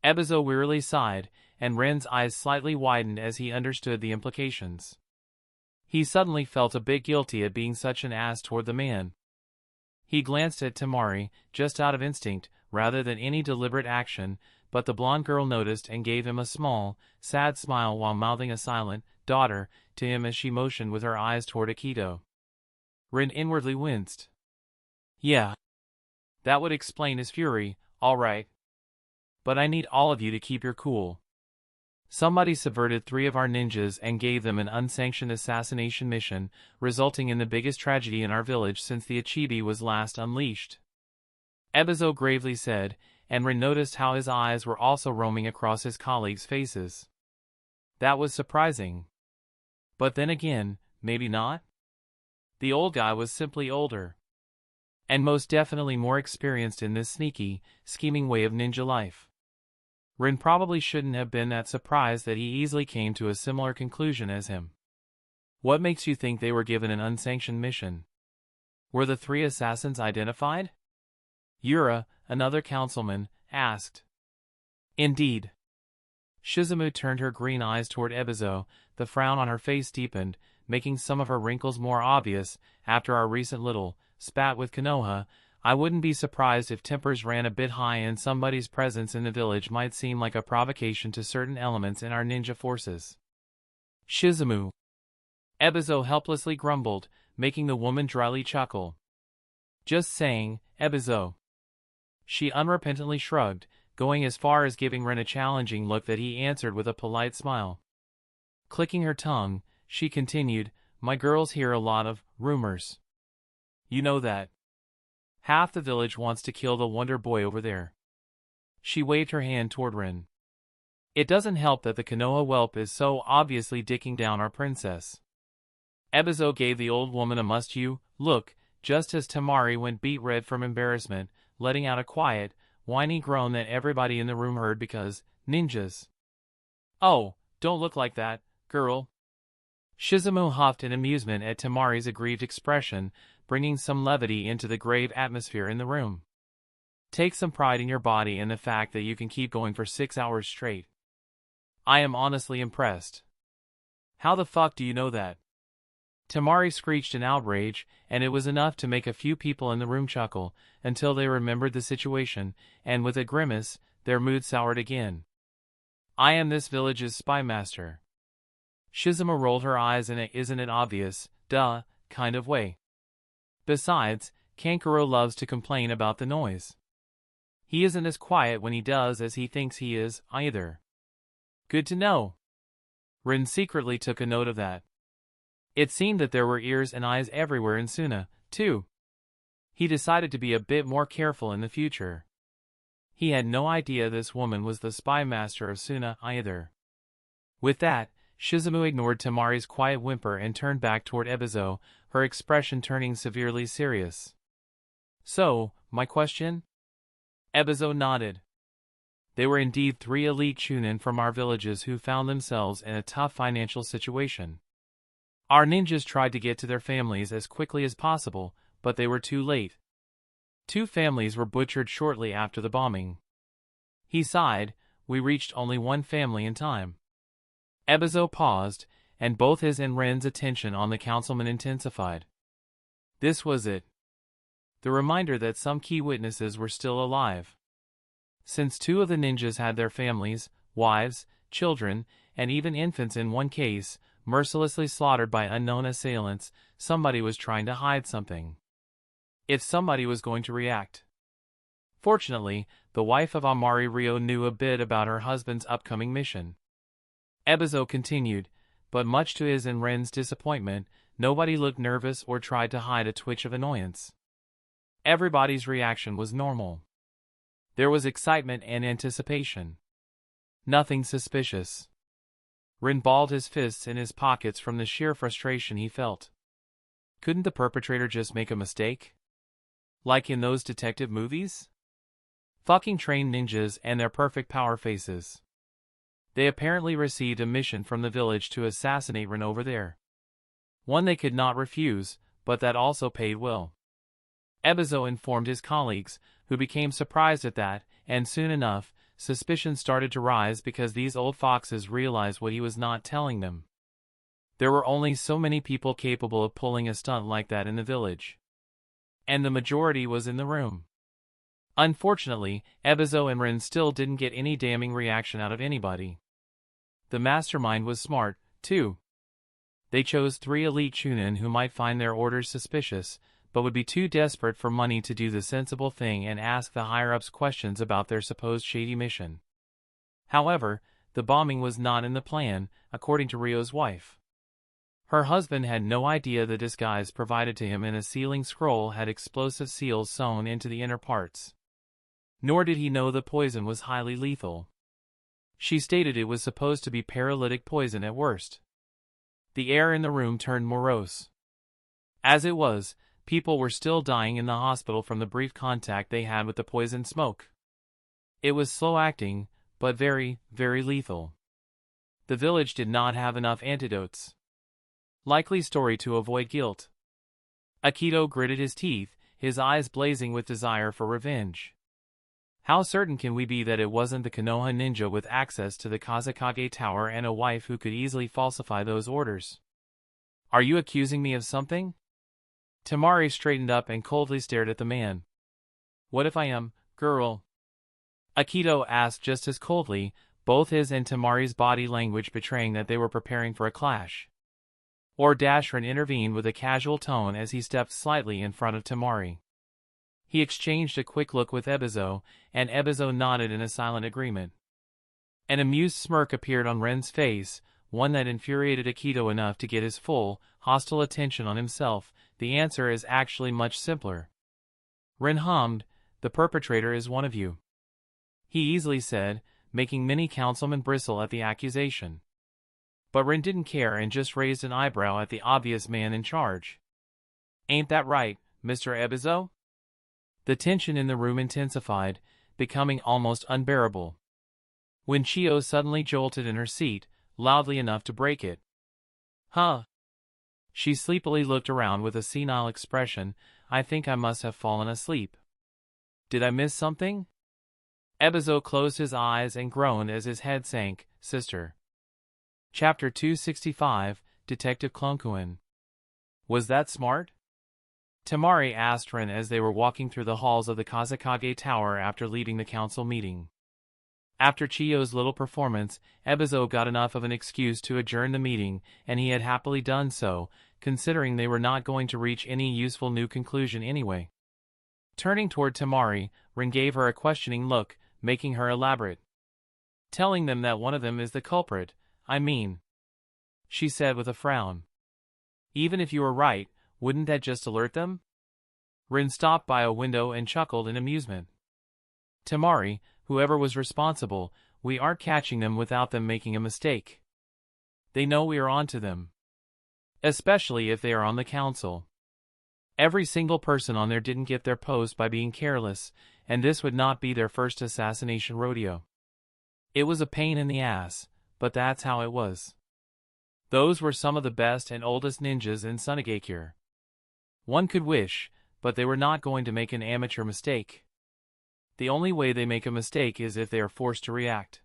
Ebizo wearily sighed, and Ren's eyes slightly widened as he understood the implications. He suddenly felt a bit guilty at being such an ass toward the man. He glanced at Temari, just out of instinct, rather than any deliberate action, but the blonde girl noticed and gave him a small, sad smile while mouthing a silent, "daughter," to him as she motioned with her eyes toward Akito. Rin inwardly winced. Yeah. That would explain his fury, all right. But I need all of you to keep your cool. Somebody subverted 3 of our ninjas and gave them an unsanctioned assassination mission, resulting in the biggest tragedy in our village since the Achibi was last unleashed. Ebizo gravely said, and Rin noticed how his eyes were also roaming across his colleagues' faces. That was surprising. But then again, maybe not? The old guy was simply older. And most definitely more experienced in this sneaky, scheming way of ninja life. Rin probably shouldn't have been that surprised that he easily came to a similar conclusion as him. What makes you think they were given an unsanctioned mission? Were the 3 assassins identified? Yura, another councilman, asked. Indeed. Shizumu turned her green eyes toward Ebizo, the frown on her face deepened, making some of her wrinkles more obvious. After our recent little spat with Konoha, I wouldn't be surprised if tempers ran a bit high and somebody's presence in the village might seem like a provocation to certain elements in our ninja forces. Shizumu. Ebizo helplessly grumbled, making the woman dryly chuckle. Just saying, Ebizo. She unrepentantly shrugged, going as far as giving Ren a challenging look that he answered with a polite smile. Clicking her tongue, she continued, my girls hear a lot of rumors. You know that. Half the village wants to kill the Wonder Boy over there. She waved her hand toward Rin. It doesn't help that the Konoha whelp is so obviously dicking down our princess. Ebizo gave the old woman a must-you look, just as Temari went beet red from embarrassment, letting out a quiet, whiny groan that everybody in the room heard because, ninjas. Oh, don't look like that, girl. Shizumu huffed in amusement at Temari's aggrieved expression, bringing some levity into the grave atmosphere in the room. Take some pride in your body and the fact that you can keep going for 6 hours straight. I am honestly impressed. How the fuck do you know that? Temari screeched in outrage, and it was enough to make a few people in the room chuckle, until they remembered the situation, and with a grimace, their mood soured again. I am this village's spy master. Shizumu rolled her eyes in a isn't it obvious, duh, kind of way. Besides, Kankuro loves to complain about the noise. He isn't as quiet when he does as he thinks he is, either. Good to know. Rin secretly took a note of that. It seemed that there were ears and eyes everywhere in Suna, too. He decided to be a bit more careful in the future. He had no idea this woman was the spy master of Suna, either. With that, Shizumu ignored Temari's quiet whimper and turned back toward Ebizo, her expression turning severely serious. So, my question? Ebizo nodded. They were indeed 3 elite chunin from our villages who found themselves in a tough financial situation. Our ninjas tried to get to their families as quickly as possible, but they were too late. 2 families were butchered shortly after the bombing. He sighed, we reached only 1 family in time. Ebizo paused, and both his and Ren's attention on the councilman intensified. This was it. The reminder that some key witnesses were still alive. Since 2 of the ninjas had their families, wives, children, and even infants in one case, mercilessly slaughtered by unknown assailants, somebody was trying to hide something. If somebody was going to react. Fortunately, the wife of Amari Ryo knew a bit about her husband's upcoming mission. Ebizo continued, but much to his and Ren's disappointment, nobody looked nervous or tried to hide a twitch of annoyance. Everybody's reaction was normal. There was excitement and anticipation. Nothing suspicious. Rin balled his fists in his pockets from the sheer frustration he felt. Couldn't the perpetrator just make a mistake? Like in those detective movies? Fucking trained ninjas and their perfect power faces. They apparently received a mission from the village to assassinate Rin over there. One they could not refuse, but that also paid well. Ebizo informed his colleagues, who became surprised at that, and soon enough, suspicion started to rise because these old foxes realized what he was not telling them. There were only so many people capable of pulling a stunt like that in the village. And the majority was in the room. Unfortunately, Ebizo and Rin still didn't get any damning reaction out of anybody. The mastermind was smart, too. They chose 3 elite chunin who might find their orders suspicious, but would be too desperate for money to do the sensible thing and ask the higher-ups questions about their supposed shady mission. However, the bombing was not in the plan, according to Ryo's wife. Her husband had no idea the disguise provided to him in a sealing scroll had explosive seals sewn into the inner parts. Nor did he know the poison was highly lethal. She stated it was supposed to be paralytic poison at worst. The air in the room turned morose. As it was, people were still dying in the hospital from the brief contact they had with the poison smoke. It was slow-acting, but very, very lethal. The village did not have enough antidotes. Likely story to avoid guilt. Akito gritted his teeth, his eyes blazing with desire for revenge. How certain can we be that it wasn't the Konoha ninja with access to the Kazekage Tower and a wife who could easily falsify those orders? Are you accusing me of something? Tamari straightened up and coldly stared at the man. What if I am, girl? Akito asked just as coldly, both his and Tamari's body language betraying that they were preparing for a clash. Or Dashran intervened with a casual tone as he stepped slightly in front of Tamari. He exchanged a quick look with Ebizo, and Ebizo nodded in a silent agreement. An amused smirk appeared on Ren's face, one that infuriated Akito enough to get his full, hostile attention on himself. The answer is actually much simpler. Ren hummed, the perpetrator is one of you. He easily said, making many councilmen bristle at the accusation. But Ren didn't care and just raised an eyebrow at the obvious man in charge. Ain't that right, Mr. Ebizo? The tension in the room intensified, becoming almost unbearable. When Chio suddenly jolted in her seat, loudly enough to break it. Huh? She sleepily looked around with a senile expression. I think I must have fallen asleep. Did I miss something? Ebizo closed his eyes and groaned as his head sank. Sister. Chapter 265, Detective Clunkuen. Was that smart? Tamari asked Ren as they were walking through the halls of the Kazekage Tower after leaving the council meeting. After Chiyo's little performance, Ebizo got enough of an excuse to adjourn the meeting, and he had happily done so, considering they were not going to reach any useful new conclusion anyway. Turning toward Tamari, Ren gave her a questioning look, making her elaborate. Telling them that one of them is the culprit, I mean, she said with a frown. Even if you were right, wouldn't that just alert them? Rin stopped by a window and chuckled in amusement. Tamari, whoever was responsible, we aren't catching them without them making a mistake. They know we are onto them. Especially if they are on the council. Every single person on there didn't get their post by being careless, and this would not be their first assassination rodeo. It was a pain in the ass, but that's how it was. Those were some of the best and oldest ninjas in Sunagakure. One could wish, but they were not going to make an amateur mistake. The only way they make a mistake is if they are forced to react.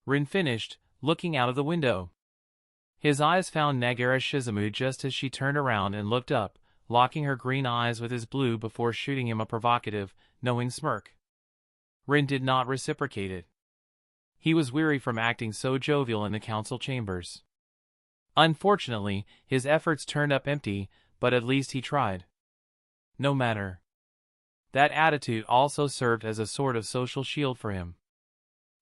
Rin finished, looking out of the window. His eyes found Nagara Shizumu just as she turned around and looked up, locking her green eyes with his blue before shooting him a provocative, knowing smirk. Rin did not reciprocate it. He was weary from acting so jovial in the council chambers. Unfortunately, his efforts turned up empty, but at least he tried. No matter. That attitude also served as a sort of social shield for him.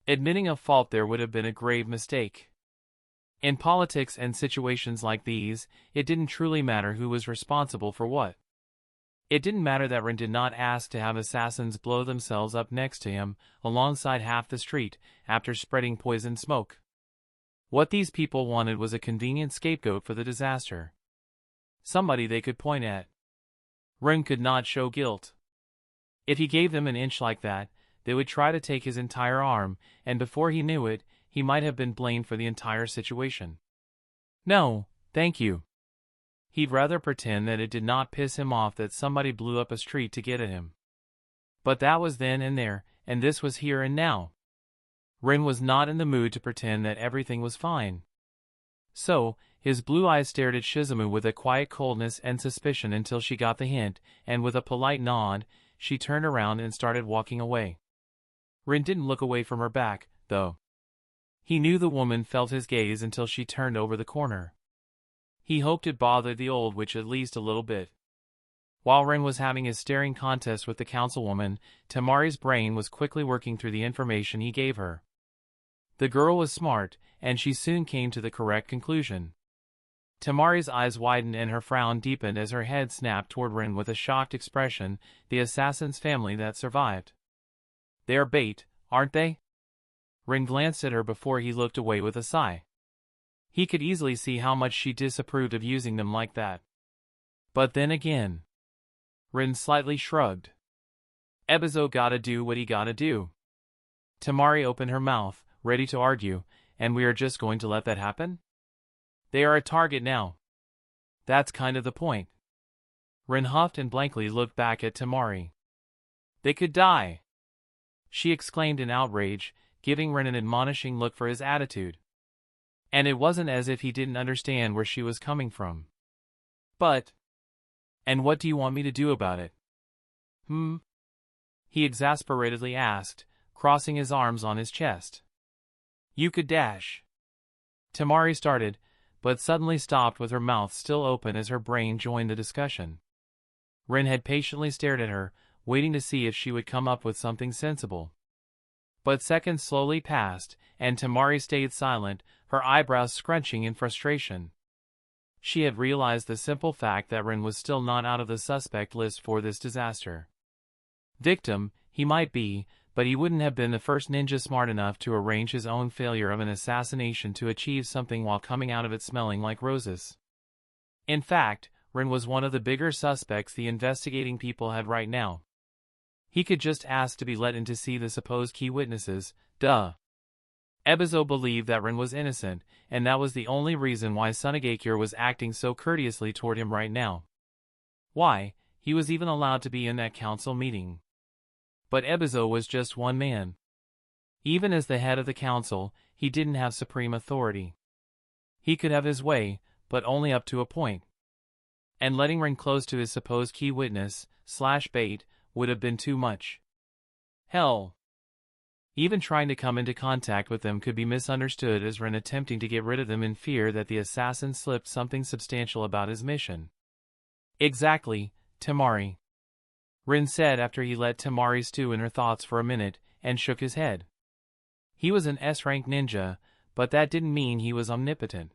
Admitting a fault there would have been a grave mistake. In politics and situations like these, it didn't truly matter who was responsible for what. It didn't matter that Rin did not ask to have assassins blow themselves up next to him, alongside half the street, after spreading poison smoke. What these people wanted was a convenient scapegoat for the disaster. Somebody they could point at. Rin could not show guilt. If he gave them an inch like that, they would try to take his entire arm, and before he knew it, he might have been blamed for the entire situation. No, thank you. He'd rather pretend that it did not piss him off that somebody blew up a street to get at him. But that was then and there, and this was here and now. Rin was not in the mood to pretend that everything was fine. So, his blue eyes stared at Shizumu with a quiet coldness and suspicion until she got the hint, and with a polite nod, she turned around and started walking away. Rin didn't look away from her back, though. He knew the woman felt his gaze until she turned over the corner. He hoped it bothered the old witch at least a little bit. While Rin was having his staring contest with the councilwoman, Temari's brain was quickly working through the information he gave her. The girl was smart, and she soon came to the correct conclusion. Temari's eyes widened and her frown deepened as her head snapped toward Rin with a shocked expression, the assassin's family that survived. They are bait, aren't they? Rin glanced at her before he looked away with a sigh. He could easily see how much she disapproved of using them like that. But then again, Rin slightly shrugged. Ebizo gotta do what he gotta do. Temari opened her mouth, ready to argue, and we are just going to let that happen? They are a target now. That's kind of the point. Rin huffed and blankly looked back at Temari. They could die, she exclaimed in outrage, giving Rin an admonishing look for his attitude. And it wasn't as if he didn't understand where she was coming from. But, and what do you want me to do about it? He exasperatedly asked, crossing his arms on his chest. You could dash. Temari started, but suddenly stopped with her mouth still open as her brain joined the discussion. Rin had patiently stared at her, waiting to see if she would come up with something sensible. But seconds slowly passed, and Temari stayed silent, her eyebrows scrunching in frustration. She had realized the simple fact that Rin was still not out of the suspect list for this disaster. Victim, he might be, but he wouldn't have been the first ninja smart enough to arrange his own failure of an assassination to achieve something while coming out of it smelling like roses. In fact, Rin was one of the bigger suspects the investigating people had right now. He could just ask to be let in to see the supposed key witnesses, duh. Ebizo believed that Rin was innocent, and that was the only reason why Sunagakure was acting so courteously toward him right now. Why, he was even allowed to be in that council meeting. But Ebizo was just one man. Even as the head of the council, he didn't have supreme authority. He could have his way, but only up to a point. And letting Rin close to his supposed key witness, / bait, would have been too much. Hell. Even trying to come into contact with them could be misunderstood as Rin attempting to get rid of them in fear that the assassin slipped something substantial about his mission. Exactly, Temari. Rin said after he let Temari stew in her thoughts for a minute, and shook his head. He was an S-rank ninja, but that didn't mean he was omnipotent.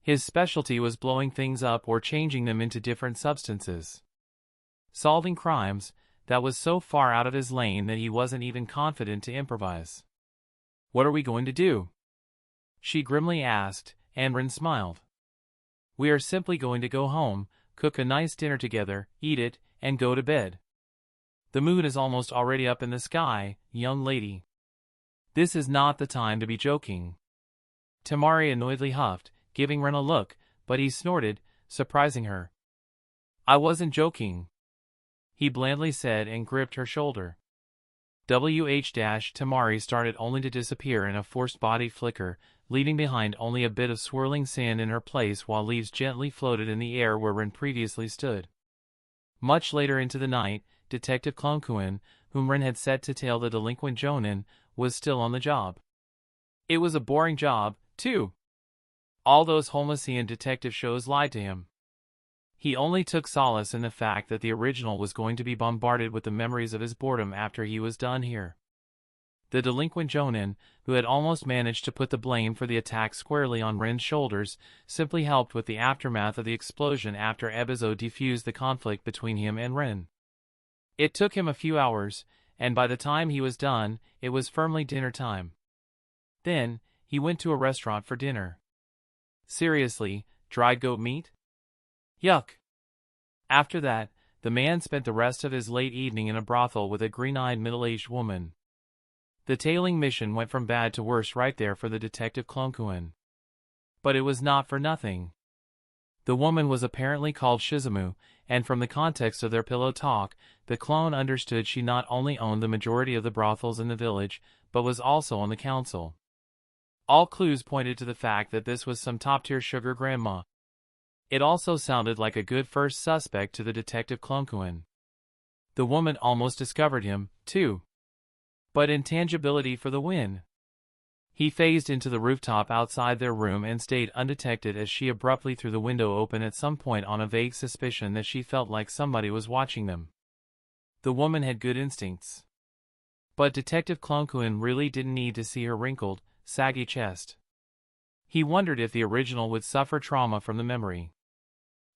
His specialty was blowing things up or changing them into different substances. Solving crimes, that was so far out of his lane that he wasn't even confident to improvise. What are we going to do? She grimly asked, and Rin smiled. We are simply going to go home, cook a nice dinner together, eat it, and go to bed. The moon is almost already up in the sky, young lady. This is not the time to be joking. Temari annoyedly huffed, giving Rin a look, but he snorted, surprising her. I wasn't joking, he blandly said and gripped her shoulder. Temari started only to disappear in a forced body flicker, leaving behind only a bit of swirling sand in her place while leaves gently floated in the air where Rin previously stood. Much later into the night, Detective Klunkuen, whom Rin had set to tail the delinquent Jonin, was still on the job. It was a boring job, too. All those Holmesian detective shows lied to him. He only took solace in the fact that the original was going to be bombarded with the memories of his boredom after he was done here. The delinquent Jonin, who had almost managed to put the blame for the attack squarely on Ren's shoulders, simply helped with the aftermath of the explosion after Ebizo defused the conflict between him and Ren. It took him a few hours, and by the time he was done, it was firmly dinner time. Then, he went to a restaurant for dinner. Seriously, dried goat meat? Yuck! After that, the man spent the rest of his late evening in a brothel with a green-eyed middle-aged woman. The tailing mission went from bad to worse right there for the detective Klonkuen. But it was not for nothing. The woman was apparently called Shizumu, and from the context of their pillow talk, the clone understood she not only owned the majority of the brothels in the village, but was also on the council. All clues pointed to the fact that this was some top-tier sugar grandma. It also sounded like a good first suspect to the detective Klonkuen. The woman almost discovered him, too. But intangibility for the win. He phased into the rooftop outside their room and stayed undetected as she abruptly threw the window open at some point on a vague suspicion that she felt like somebody was watching them. The woman had good instincts. But Detective Klonkuen really didn't need to see her wrinkled, saggy chest. He wondered if the original would suffer trauma from the memory.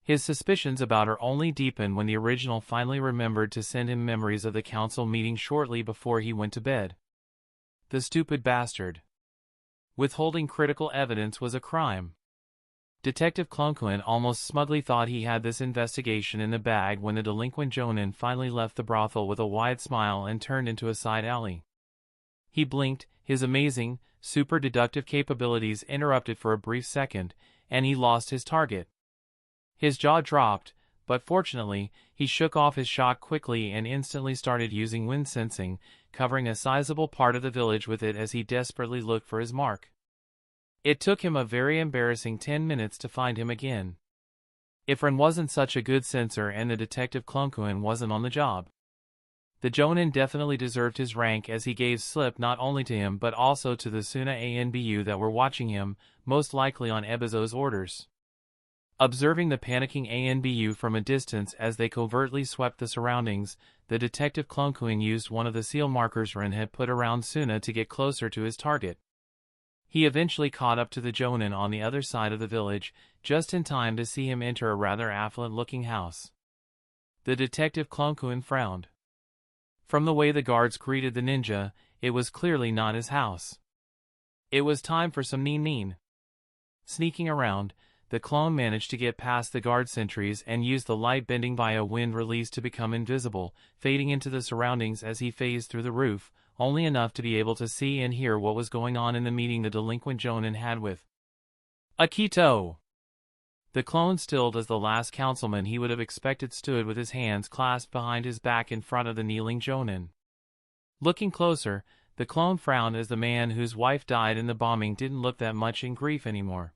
His suspicions about her only deepened when the original finally remembered to send him memories of the council meeting shortly before he went to bed. The stupid bastard. Withholding critical evidence was a crime. Detective Klonkuen almost smugly thought he had this investigation in the bag when the delinquent Jonin finally left the brothel with a wide smile and turned into a side alley. He blinked, his amazing, super deductive capabilities interrupted for a brief second, and he lost his target. His jaw dropped, but fortunately, he shook off his shock quickly and instantly started using wind sensing, covering a sizable part of the village with it as he desperately looked for his mark. It took him a very embarrassing 10 minutes to find him again. If Ren wasn't such a good sensor and the detective Klonkuen wasn't on the job. The Jonin definitely deserved his rank as he gave slip not only to him but also to the Suna Anbu that were watching him, most likely on Ebizo's orders. Observing the panicking Anbu from a distance as they covertly swept the surroundings, the detective Klonkuen used one of the seal markers Ren had put around Suna to get closer to his target. He eventually caught up to the Jonin on the other side of the village, just in time to see him enter a rather affluent-looking house. The detective Klonkuen frowned. From the way the guards greeted the ninja, it was clearly not his house. It was time for some neen. Sneaking around, the clone managed to get past the guard sentries and used the light bending via wind release to become invisible, fading into the surroundings as he phased through the roof, only enough to be able to see and hear what was going on in the meeting the delinquent Jonin had with Akito. The clone stilled as the last councilman he would have expected stood with his hands clasped behind his back in front of the kneeling Jonin. Looking closer, the clone frowned as the man whose wife died in the bombing didn't look that much in grief anymore.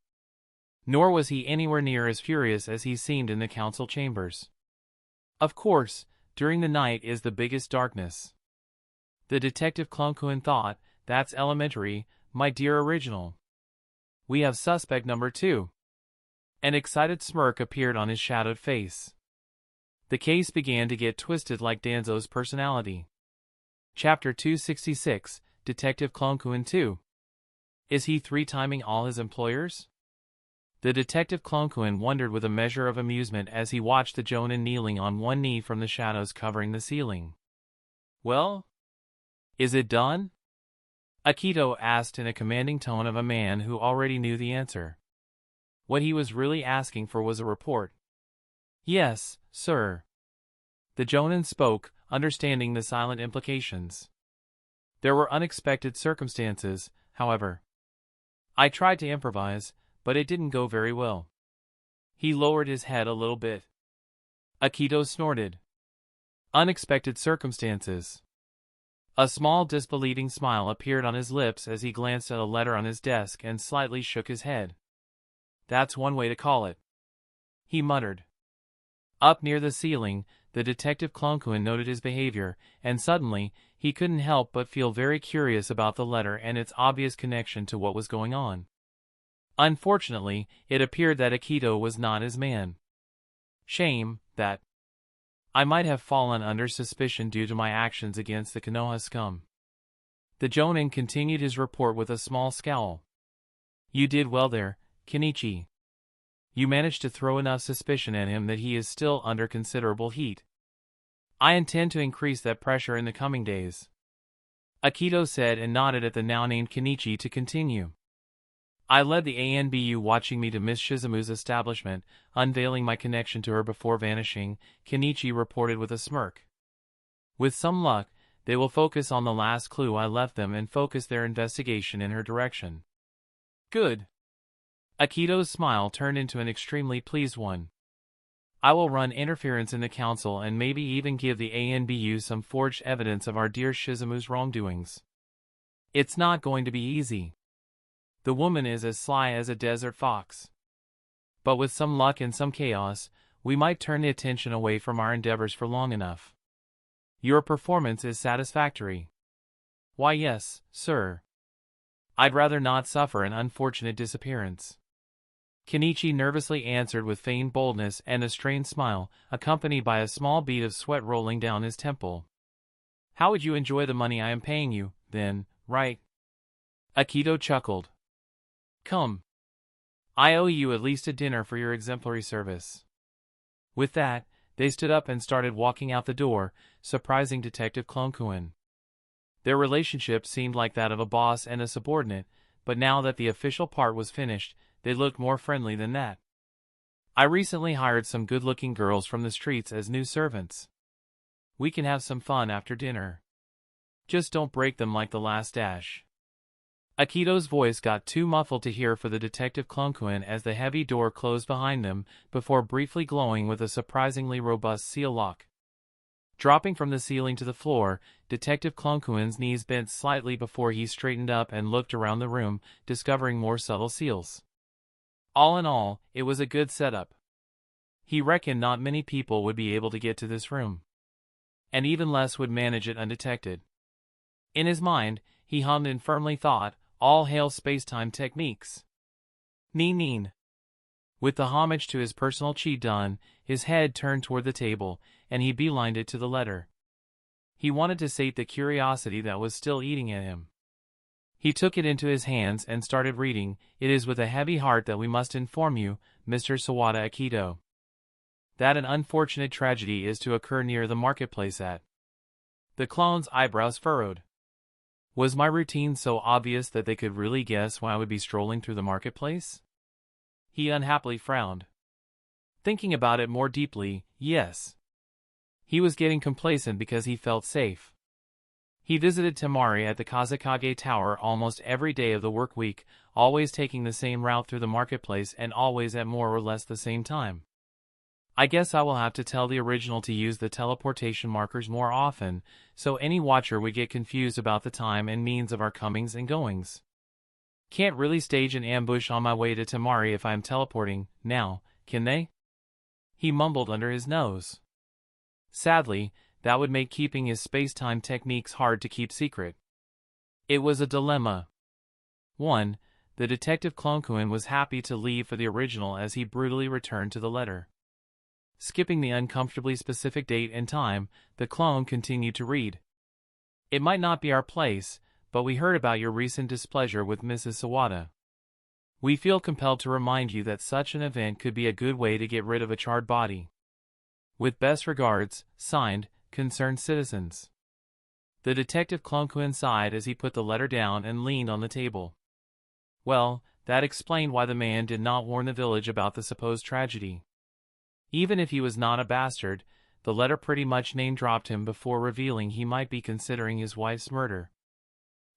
Nor was he anywhere near as furious as he seemed in the council chambers. Of course, during the night is the biggest darkness. The detective Klonkuen thought, that's elementary, my dear original. We have suspect number 2. An excited smirk appeared on his shadowed face. The case began to get twisted like Danzo's personality. Chapter 266, Detective Klonkuen 2. Is he 3-timing all his employers? The detective Klonkuen wondered with a measure of amusement as he watched the Jonin kneeling on one knee from the shadows covering the ceiling. Well? Is it done? Akito asked in a commanding tone of a man who already knew the answer. What he was really asking for was a report. Yes, sir. The Jonin spoke, understanding the silent implications. There were unexpected circumstances, however. I tried to improvise, but it didn't go very well. He lowered his head a little bit. Akito snorted. Unexpected circumstances. A small disbelieving smile appeared on his lips as he glanced at a letter on his desk and slightly shook his head. That's one way to call it, he muttered. Up near the ceiling, the detective Klonkuen noted his behavior, and suddenly, he couldn't help but feel very curious about the letter and its obvious connection to what was going on. Unfortunately, it appeared that Akito was not his man. Shame, that I might have fallen under suspicion due to my actions against the Konoha scum. The Jonin continued his report with a small scowl. You did well there, Kenichi. You managed to throw enough suspicion at him that he is still under considerable heat. I intend to increase that pressure in the coming days. Akito said and nodded at the now-named Kenichi to continue. I led the ANBU watching me to Miss Shizumu's establishment, unveiling my connection to her before vanishing, Kenichi reported with a smirk. With some luck, they will focus on the last clue I left them and focus their investigation in her direction. Good. Akito's smile turned into an extremely pleased one. I will run interference in the council and maybe even give the ANBU some forged evidence of our dear Shizumu's wrongdoings. It's not going to be easy. The woman is as sly as a desert fox. But with some luck and some chaos, we might turn the attention away from our endeavors for long enough. Your performance is satisfactory. Why yes, sir. I'd rather not suffer an unfortunate disappearance. Kenichi nervously answered with feigned boldness and a strained smile, accompanied by a small bead of sweat rolling down his temple. How would you enjoy the money I am paying you, then, right? Akito chuckled. Come. I owe you at least a dinner for your exemplary service. With that, they stood up and started walking out the door, surprising Detective Klonkuen. Their relationship seemed like that of a boss and a subordinate, but now that the official part was finished, they looked more friendly than that. I recently hired some good-looking girls from the streets as new servants. We can have some fun after dinner. Just don't break them like the last dash. Akito's voice got too muffled to hear for the Detective Klonkuen as the heavy door closed behind them, before briefly glowing with a surprisingly robust seal lock. Dropping from the ceiling to the floor, Detective Klonkuen's knees bent slightly before he straightened up and looked around the room, discovering more subtle seals. All in all, it was a good setup. He reckoned not many people would be able to get to this room. And even less would manage it undetected. In his mind, he hummed and firmly thought, all hail space-time techniques. Neen. With the homage to his personal chi done, his head turned toward the table, and he beelined it to the letter. He wanted to sate the curiosity that was still eating at him. He took it into his hands and started reading. It is with a heavy heart that we must inform you, Mr. Sawada Akito, that an unfortunate tragedy is to occur near the marketplace at. The clone's eyebrows furrowed. Was my routine so obvious that they could really guess when I would be strolling through the marketplace? He unhappily frowned. Thinking about it more deeply, yes. He was getting complacent because he felt safe. He visited Temari at the Kazakage Tower almost every day of the work week, always taking the same route through the marketplace and always at more or less the same time. I guess I will have to tell the original to use the teleportation markers more often, so any watcher would get confused about the time and means of our comings and goings. Can't really stage an ambush on my way to Temari if I am teleporting, now, can they? He mumbled under his nose. Sadly, that would make keeping his space-time techniques hard to keep secret. It was a dilemma. 1. The Detective Klonkuen was happy to leave for the original as he brutally returned to the letter. Skipping the uncomfortably specific date and time, the clone continued to read. It might not be our place, but we heard about your recent displeasure with Mrs. Sawada. We feel compelled to remind you that such an event could be a good way to get rid of a charred body. With best regards, signed, Concerned Citizens. The Detective Klonkuen sighed as he put the letter down and leaned on the table. Well, that explained why the man did not warn the village about the supposed tragedy. Even if he was not a bastard, the letter pretty much name-dropped him before revealing he might be considering his wife's murder.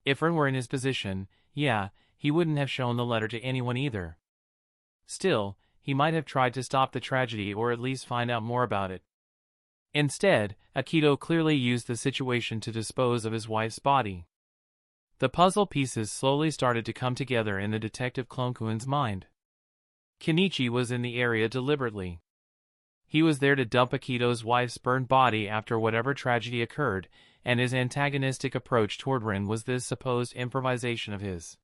If Ren were in his position, yeah, he wouldn't have shown the letter to anyone either. Still, he might have tried to stop the tragedy or at least find out more about it. Instead, Akito clearly used the situation to dispose of his wife's body. The puzzle pieces slowly started to come together in the Detective Klonkuen's mind. Kenichi was in the area deliberately. He was there to dump Akito's wife's burned body after whatever tragedy occurred, and his antagonistic approach toward Rin was this supposed improvisation of his.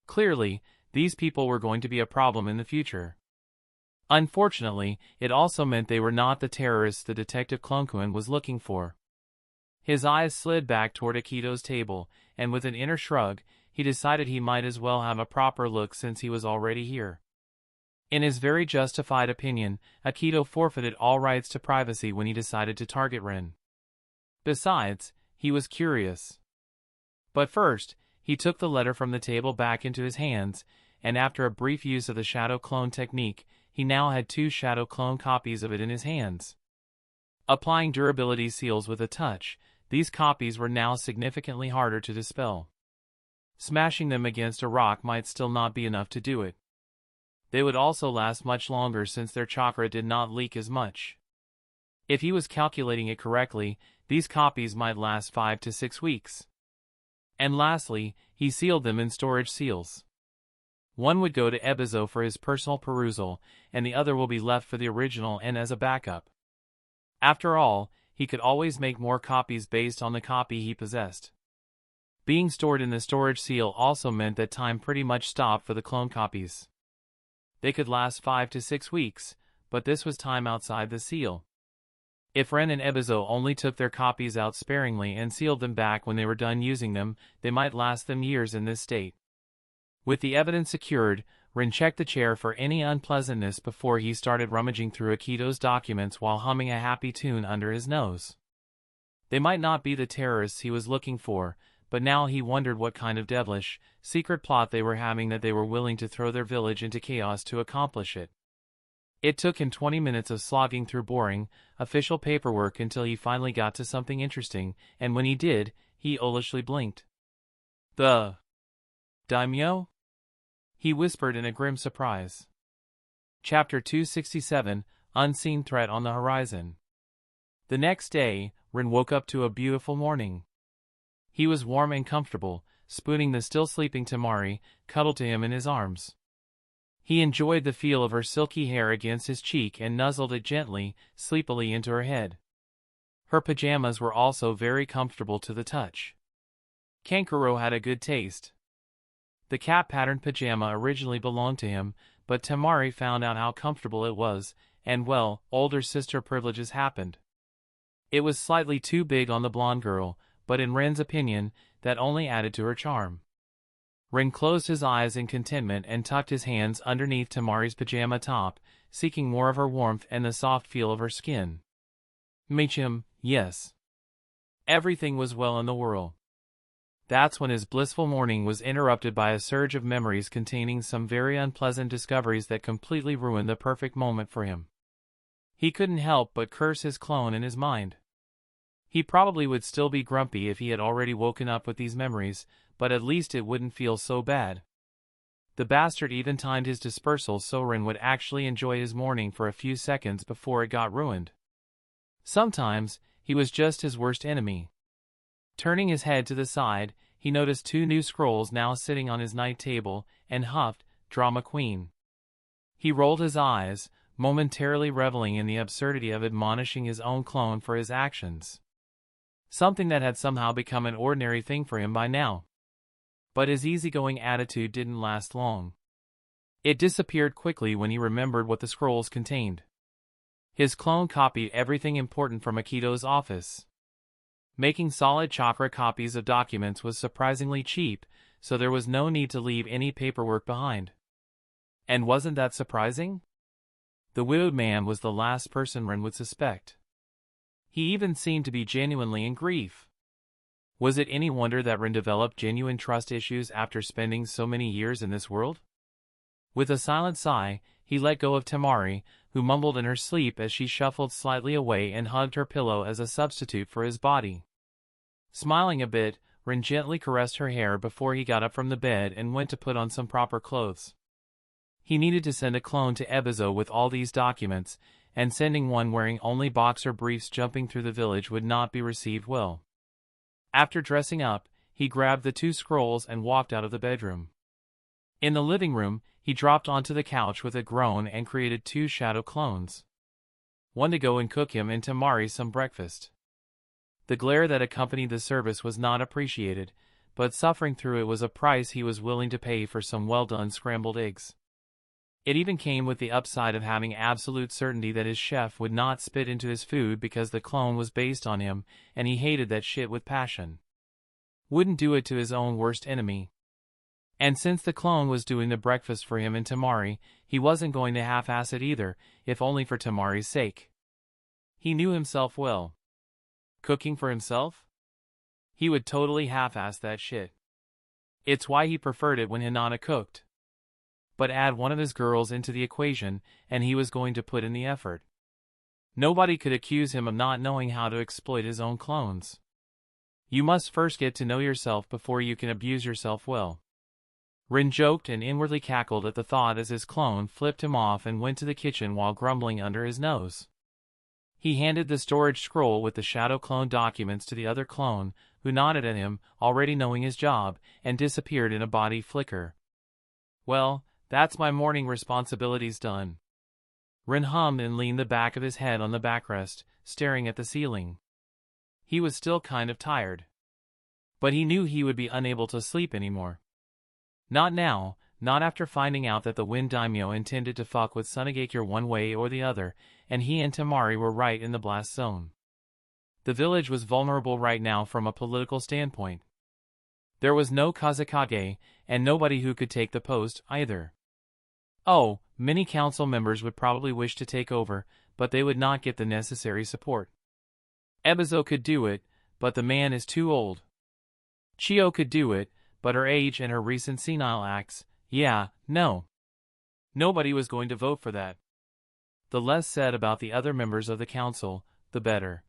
Clearly, these people were going to be a problem in the future. Unfortunately, it also meant they were not the terrorists the detective Klonkuen was looking for. His eyes slid back toward Akito's table, and with an inner shrug, he decided he might as well have a proper look since he was already here. In his very justified opinion, Akito forfeited all rights to privacy when he decided to target Rin. Besides, he was curious. But first, he took the letter from the table back into his hands, and after a brief use of the shadow clone technique, he now had 2 shadow clone copies of it in his hands. Applying durability seals with a touch, these copies were now significantly harder to dispel. Smashing them against a rock might still not be enough to do it. They would also last much longer since their chakra did not leak as much. If he was calculating it correctly, these copies might last 5 to 6 weeks. And lastly, he sealed them in storage seals. One would go to Ebizo for his personal perusal, and the other will be left for the original and as a backup. After all, he could always make more copies based on the copy he possessed. Being stored in the storage seal also meant that time pretty much stopped for the clone copies. They could last 5 to 6 weeks, but this was time outside the seal. If Ren and Ebizo only took their copies out sparingly and sealed them back when they were done using them, they might last them years in this state. With the evidence secured, Ren checked the chair for any unpleasantness before he started rummaging through Akito's documents while humming a happy tune under his nose. They might not be the terrorists he was looking for, but now he wondered what kind of devilish, secret plot they were having that they were willing to throw their village into chaos to accomplish it. It took him 20 minutes of slogging through boring, official paperwork until he finally got to something interesting, and when he did, he owlishly blinked. "The Daimyo?" he whispered in a grim surprise. Chapter 267, Unseen Threat on the Horizon. The next day, Rin woke up to a beautiful morning. He was warm and comfortable, spooning the still sleeping Temari, cuddled to him in his arms. He enjoyed the feel of her silky hair against his cheek and nuzzled it gently, sleepily into her head. Her pajamas were also very comfortable to the touch. Kankuro had a good taste. The cat-patterned pajama originally belonged to him, but Temari found out how comfortable it was, and well, older sister privileges happened. It was slightly too big on the blonde girl, but in Ren's opinion, that only added to her charm. Ren closed his eyes in contentment and tucked his hands underneath Temari's pajama top, seeking more of her warmth and the soft feel of her skin. Mechim, yes. Everything was well in the world. That's when his blissful morning was interrupted by a surge of memories containing some very unpleasant discoveries that completely ruined the perfect moment for him. He couldn't help but curse his clone in his mind. He probably would still be grumpy if he had already woken up with these memories, but at least it wouldn't feel so bad. The bastard even timed his dispersal so Ren would actually enjoy his morning for a few seconds before it got ruined. Sometimes, he was just his worst enemy. Turning his head to the side, he noticed 2 new scrolls now sitting on his night table, and huffed, "Drama Queen." He rolled his eyes, momentarily reveling in the absurdity of admonishing his own clone for his actions. Something that had somehow become an ordinary thing for him by now. But his easygoing attitude didn't last long. It disappeared quickly when he remembered what the scrolls contained. His clone copied everything important from Akito's office. Making solid chakra copies of documents was surprisingly cheap, so there was no need to leave any paperwork behind. And wasn't that surprising? The widowed man was the last person Ren would suspect. He even seemed to be genuinely in grief. Was it any wonder that Ren developed genuine trust issues after spending so many years in this world? With a silent sigh, he let go of Temari, who mumbled in her sleep as she shuffled slightly away and hugged her pillow as a substitute for his body. Smiling a bit, Ren gently caressed her hair before he got up from the bed and went to put on some proper clothes. He needed to send a clone to Ebizo with all these documents, and sending one wearing only boxer briefs jumping through the village would not be received well. After dressing up, he grabbed the 2 scrolls and walked out of the bedroom. In the living room, he dropped onto the couch with a groan and created 2 shadow clones. One to go and cook him and Temari some breakfast. The glare that accompanied the service was not appreciated, but suffering through it was a price he was willing to pay for some well-done scrambled eggs. It even came with the upside of having absolute certainty that his chef would not spit into his food because the clone was based on him, and he hated that shit with passion. Wouldn't do it to his own worst enemy. And since the clone was doing the breakfast for him and Temari, he wasn't going to half-ass it either, if only for Temari's sake. He knew himself well. Cooking for himself? He would totally half-ass that shit. It's why he preferred it when Hinata cooked. But add one of his girls into the equation, and he was going to put in the effort. Nobody could accuse him of not knowing how to exploit his own clones. You must first get to know yourself before you can abuse yourself well. Rin joked and inwardly cackled at the thought as his clone flipped him off and went to the kitchen while grumbling under his nose. He handed the storage scroll with the shadow clone documents to the other clone, who nodded at him, already knowing his job, and disappeared in a body flicker. Well, that's my morning responsibilities done. Rin hummed and leaned the back of his head on the backrest, staring at the ceiling. He was still kind of tired. But he knew he would be unable to sleep anymore. Not now, not after finding out that the Wind Daimyo intended to fuck with Sunagakure one way or the other, and he and Temari were right in the blast zone. The village was vulnerable right now from a political standpoint. There was no Kazekage, and nobody who could take the post, either. Oh, many council members would probably wish to take over, but they would not get the necessary support. Ebizo could do it, but the man is too old. Chio could do it, but her age and her recent senile acts, no. Nobody was going to vote for that. The less said about the other members of the council, the better.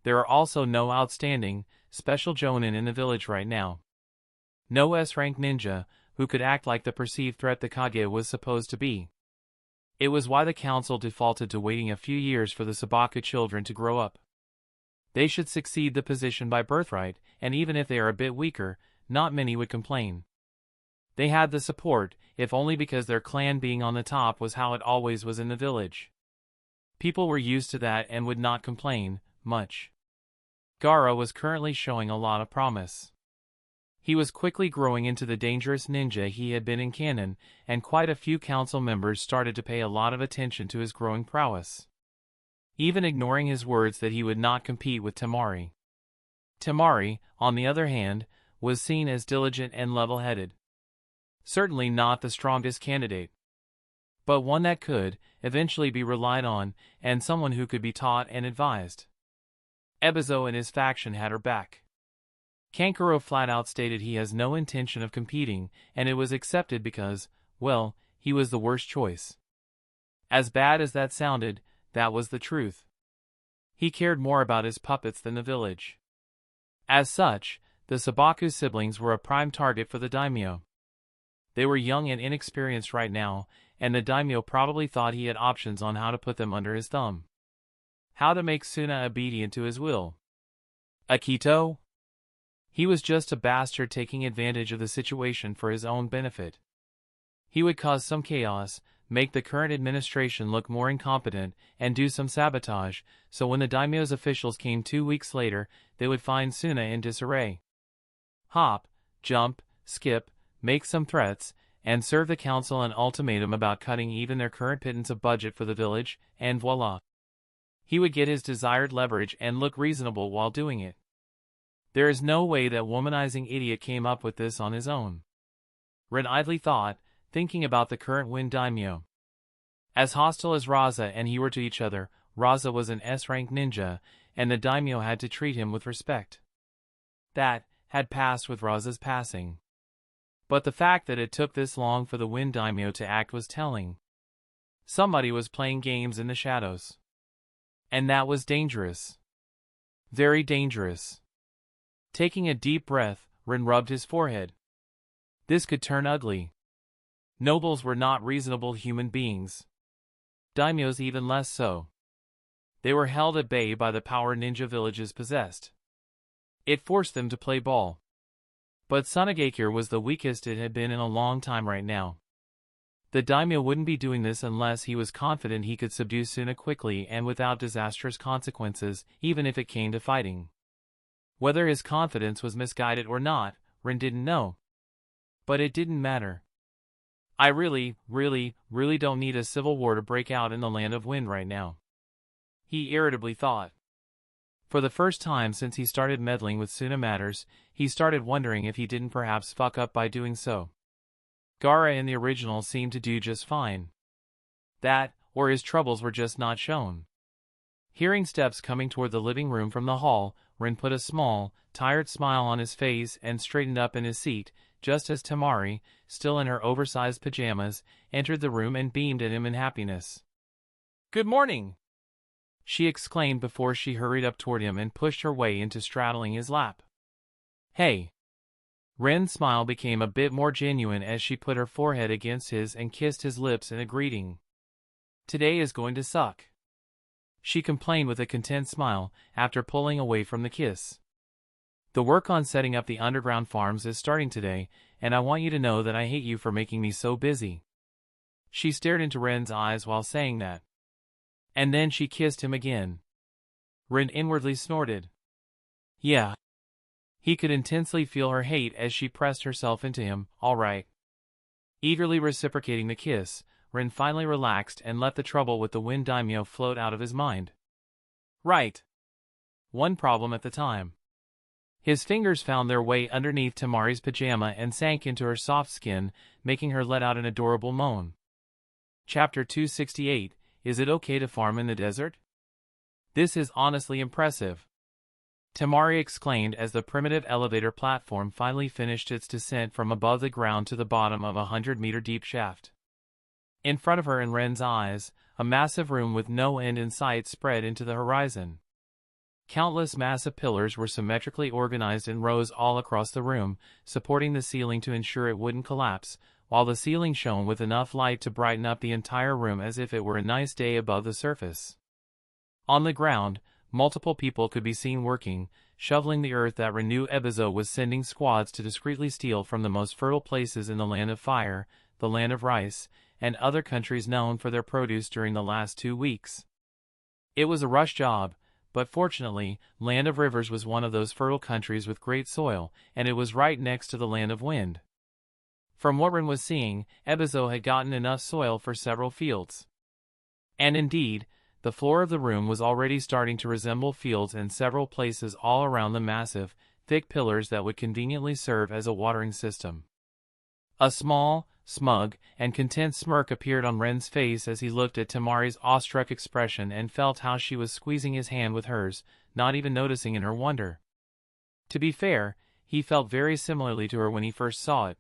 There are also no outstanding, special jonin in the village right now. No S-rank ninja, who could act like the perceived threat the Kage was supposed to be. It was why the council defaulted to waiting a few years for the Sabaku children to grow up. They should succeed the position by birthright, and even if they are a bit weaker, not many would complain. They had the support, if only because their clan being on the top was how it always was in the village. People were used to that and would not complain, much. Gaara was currently showing a lot of promise. He was quickly growing into the dangerous ninja he had been in canon, and quite a few council members started to pay a lot of attention to his growing prowess. Even ignoring his words that he would not compete with Temari. Temari, on the other hand, was seen as diligent and level-headed. Certainly not the strongest candidate, but one that could eventually be relied on, and someone who could be taught and advised. Ebizo and his faction had her back. Kankuro flat-out stated he has no intention of competing, and it was accepted because, well, he was the worst choice. As bad as that sounded, that was the truth. He cared more about his puppets than the village. As such, the Sabaku siblings were a prime target for the daimyo. They were young and inexperienced right now, and the daimyo probably thought he had options on how to put them under his thumb. How to make Suna obedient to his will. Akito? He was just a bastard taking advantage of the situation for his own benefit. He would cause some chaos, make the current administration look more incompetent, and do some sabotage, so when the daimyo's officials came 2 weeks later, they would find Suna in disarray. Hop, jump, skip, make some threats, and serve the council an ultimatum about cutting even their current pittance of budget for the village, and voila. He would get his desired leverage and look reasonable while doing it. There is no way that womanizing idiot came up with this on his own. Rin idly thought, thinking about the current Wind Daimyo. As hostile as Raza and he were to each other, Raza was an S-rank ninja, and the daimyo had to treat him with respect. That had passed with Raza's passing. But the fact that it took this long for the Wind Daimyo to act was telling. Somebody was playing games in the shadows. And that was dangerous. Very dangerous. Taking a deep breath, Rin rubbed his forehead. This could turn ugly. Nobles were not reasonable human beings. Daimyos even less so. They were held at bay by the power ninja villages possessed. It forced them to play ball. But Sunagakure was the weakest it had been in a long time right now. The daimyo wouldn't be doing this unless he was confident he could subdue Suna quickly and without disastrous consequences, even if it came to fighting. Whether his confidence was misguided or not, Rin didn't know. But it didn't matter. I really don't need a civil war to break out in the land of wind right now, he irritably thought. For the first time since he started meddling with Suna matters, he started wondering if he didn't perhaps fuck up by doing so. Gaara in the original seemed to do just fine. That, or his troubles were just not shown. Hearing steps coming toward the living room from the hall, Rin put a small, tired smile on his face and straightened up in his seat, just as Temari, still in her oversized pajamas, entered the room and beamed at him in happiness. "Good morning!" she exclaimed before she hurried up toward him and pushed her way into straddling his lap. "Hey!" Ren's smile became a bit more genuine as she put her forehead against his and kissed his lips in a greeting. "Today is going to suck," she complained with a content smile, after pulling away from the kiss. "The work on setting up the underground farms is starting today, and I want you to know that I hate you for making me so busy." She stared into Ren's eyes while saying that. And then she kissed him again. Ren inwardly snorted. Yeah. He could intensely feel her hate as she pressed herself into him. All right. Eagerly reciprocating the kiss, Ren finally relaxed and let the trouble with the wind daimyo float out of his mind. Right. One problem at a time. His fingers found their way underneath Temari's pajama and sank into her soft skin, making her let out an adorable moan. Chapter 268, Is it okay to farm in the desert? This is honestly impressive, Temari exclaimed as the primitive elevator platform finally finished its descent from above the ground to the bottom of a 100-meter deep shaft. In front of her and Ren's eyes, a massive room with no end in sight spread into the horizon. Countless massive pillars were symmetrically organized in rows all across the room, supporting the ceiling to ensure it wouldn't collapse, while the ceiling shone with enough light to brighten up the entire room as if it were a nice day above the surface. On the ground, multiple people could be seen working, shoveling the earth that Renew Ebizo was sending squads to discreetly steal from the most fertile places in the Land of Fire, the Land of Rice, and other countries known for their produce during the last 2 weeks. It was a rush job, but fortunately, Land of Rivers was one of those fertile countries with great soil, and it was right next to the Land of Wind. From what Ren was seeing, Ebizo had gotten enough soil for several fields. And indeed, the floor of the room was already starting to resemble fields in several places all around the massive, thick pillars that would conveniently serve as a watering system. A small, smug, and content smirk appeared on Ren's face as he looked at Temari's awestruck expression and felt how she was squeezing his hand with hers, not even noticing in her wonder. To be fair, he felt very similarly to her when he first saw it.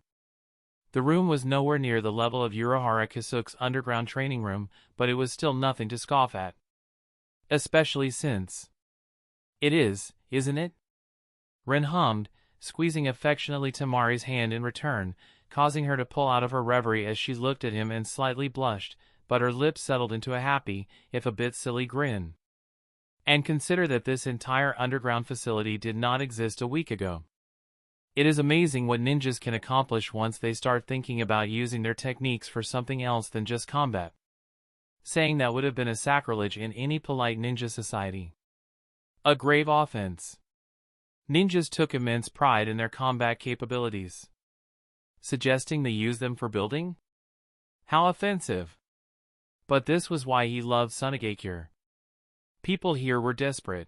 The room was nowhere near the level of Urahara Kisuke's underground training room, but it was still nothing to scoff at. Especially since it is, isn't it? Ren hummed, squeezing affectionately Temari's hand in return, causing her to pull out of her reverie as she looked at him and slightly blushed, but her lips settled into a happy, if a bit silly grin. And consider that this entire underground facility did not exist a week ago. It is amazing what ninjas can accomplish once they start thinking about using their techniques for something else than just combat. Saying that would have been a sacrilege in any polite ninja society. A grave offense. Ninjas took immense pride in their combat capabilities. Suggesting they use them for building? How offensive. But this was why he loved Sunagakure. People here were desperate.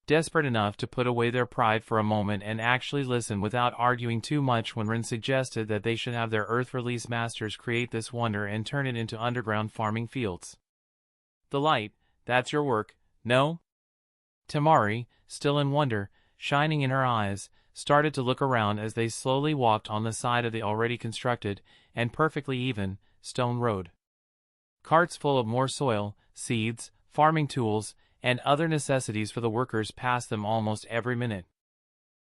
Desperate enough to put away their pride for a moment and actually listen without arguing too much when Ren suggested that they should have their Earth Release Masters create this wonder and turn it into underground farming fields. The light, that's your work, no? Temari, still in wonder, shining in her eyes, started to look around as they slowly walked on the side of the already constructed, and perfectly even, stone road. Carts full of more soil, seeds, farming tools, and other necessities for the workers passed them almost every minute.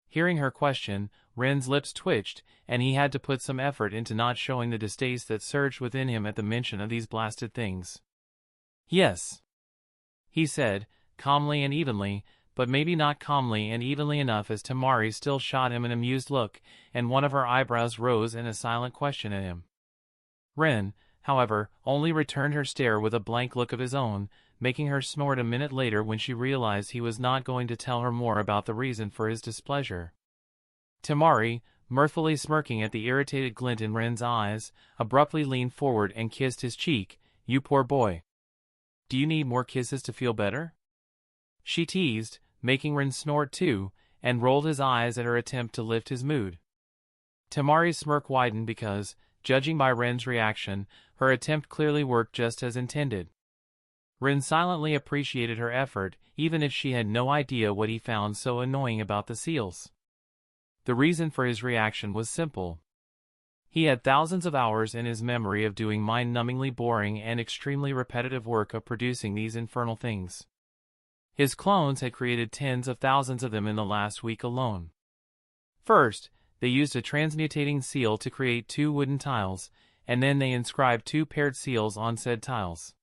Hearing her question, Ren's lips twitched, and he had to put some effort into not showing the distaste that surged within him at the mention of these blasted things. Yes, he said, calmly and evenly, but maybe not calmly and evenly enough as Temari still shot him an amused look, and one of her eyebrows rose in a silent question at him. Ren, however, only returned her stare with a blank look of his own, making her snort a minute later when she realized he was not going to tell her more about the reason for his displeasure. Temari, mirthfully smirking at the irritated glint in Ren's eyes, abruptly leaned forward and kissed his cheek. "You poor boy. Do you need more kisses to feel better?" she teased, making Ren snort too, and rolled his eyes at her attempt to lift his mood. Temari's smirk widened because, judging by Ren's reaction, her attempt clearly worked just as intended. Ren silently appreciated her effort, even if she had no idea what he found so annoying about the seals. The reason for his reaction was simple. He had thousands of hours in his memory of doing mind-numbingly boring and extremely repetitive work of producing these infernal things. His clones had created tens of thousands of them in the last week alone. First, they used a transmutating seal to create 2 wooden tiles, and then they inscribed 2 paired seals on said tiles.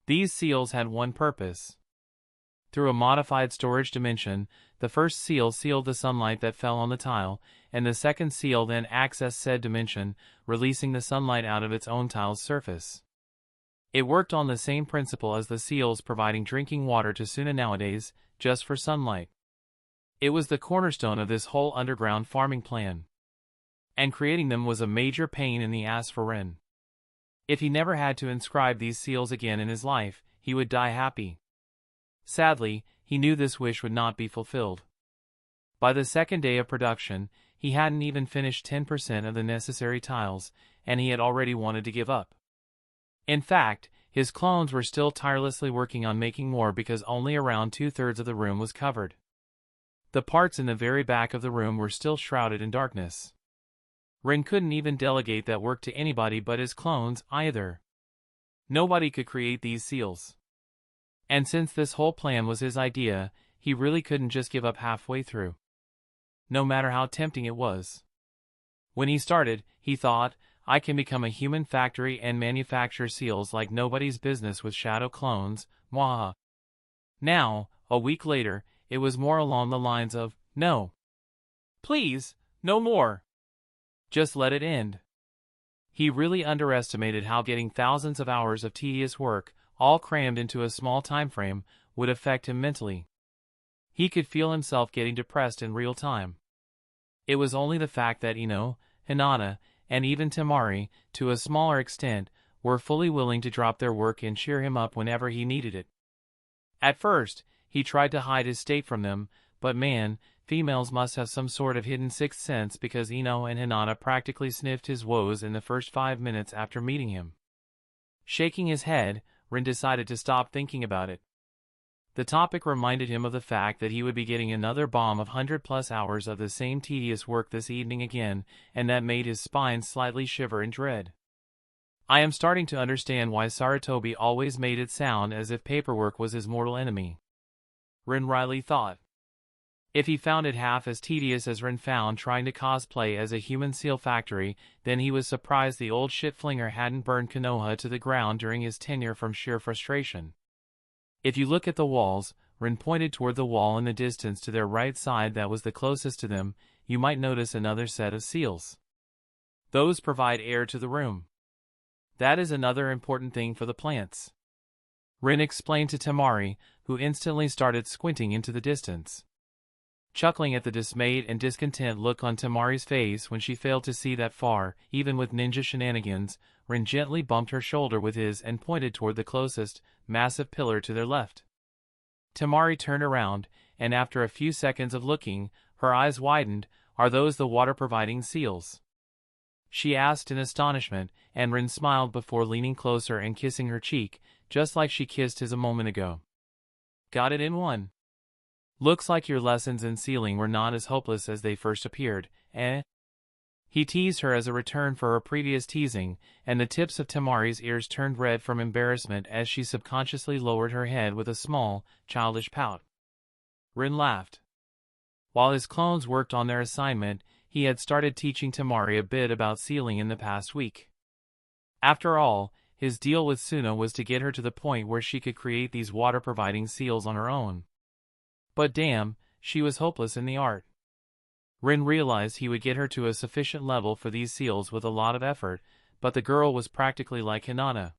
These seals had one purpose. Through a modified storage dimension, the first seal sealed the sunlight that fell on the tile, and the second seal then accessed said dimension, releasing the sunlight out of its own tile's surface. It worked on the same principle as the seals providing drinking water to Suna nowadays, just for sunlight. It was the cornerstone of this whole underground farming plan. And creating them was a major pain in the ass for Ren. If he never had to inscribe these seals again in his life, he would die happy. Sadly, he knew this wish would not be fulfilled. By the second day of production, he hadn't even finished 10% of the necessary tiles, and he had already wanted to give up. In fact, his clones were still tirelessly working on making more because only around 2/3 of the room was covered. The parts in the very back of the room were still shrouded in darkness. Ren couldn't even delegate that work to anybody but his clones, either. Nobody could create these seals. And since this whole plan was his idea, he really couldn't just give up halfway through. No matter how tempting it was. When he started, he thought, "I can become a human factory and manufacture seals like nobody's business with shadow clones, mwahaha." Now, a week later, it was more along the lines of, "No. Please, no more. Just let it end." He really underestimated how getting thousands of hours of tedious work, all crammed into a small time frame, would affect him mentally. He could feel himself getting depressed in real time. It was only the fact that Ino, Hinata, and even Temari, to a smaller extent, were fully willing to drop their work and cheer him up whenever he needed it. At first, he tried to hide his state from them, but man, females must have some sort of hidden sixth sense because Ino and Hinata practically sniffed his woes in the first 5 minutes after meeting him. Shaking his head, Ren decided to stop thinking about it. The topic reminded him of the fact that he would be getting another bomb of 100+ hours of the same tedious work this evening again, and that made his spine slightly shiver in dread. I am starting to understand why Sarutobi always made it sound as if paperwork was his mortal enemy. Ren wryly thought. If he found it half as tedious as Ren found trying to cosplay as a human seal factory, then he was surprised the old shit-flinger hadn't burned Konoha to the ground during his tenure from sheer frustration. If you look at the walls, Ren pointed toward the wall in the distance to their right side that was the closest to them, you might notice another set of seals. Those provide air to the room. That is another important thing for the plants. Ren explained to Temari, who instantly started squinting into the distance. Chuckling at the dismayed and discontent look on Temari's face when she failed to see that far, even with ninja shenanigans, Ren gently bumped her shoulder with his and pointed toward the closest, massive pillar to their left. Temari turned around, and after a few seconds of looking, her eyes widened. "Are those the water-providing seals?" she asked in astonishment, and Ren smiled before leaning closer and kissing her cheek, just like she kissed his a moment ago. "Got it in one. Looks like your lessons in sealing were not as hopeless as they first appeared, eh?" He teased her as a return for her previous teasing, and the tips of Temari's ears turned red from embarrassment as she subconsciously lowered her head with a small, childish pout. Ren laughed. While his clones worked on their assignment, he had started teaching Temari a bit about sealing in the past week. After all, his deal with Suna was to get her to the point where she could create these water-providing seals on her own. But damn, she was hopeless in the art. Ren realized he would get her to a sufficient level for these seals with a lot of effort, but the girl was practically like Hinata.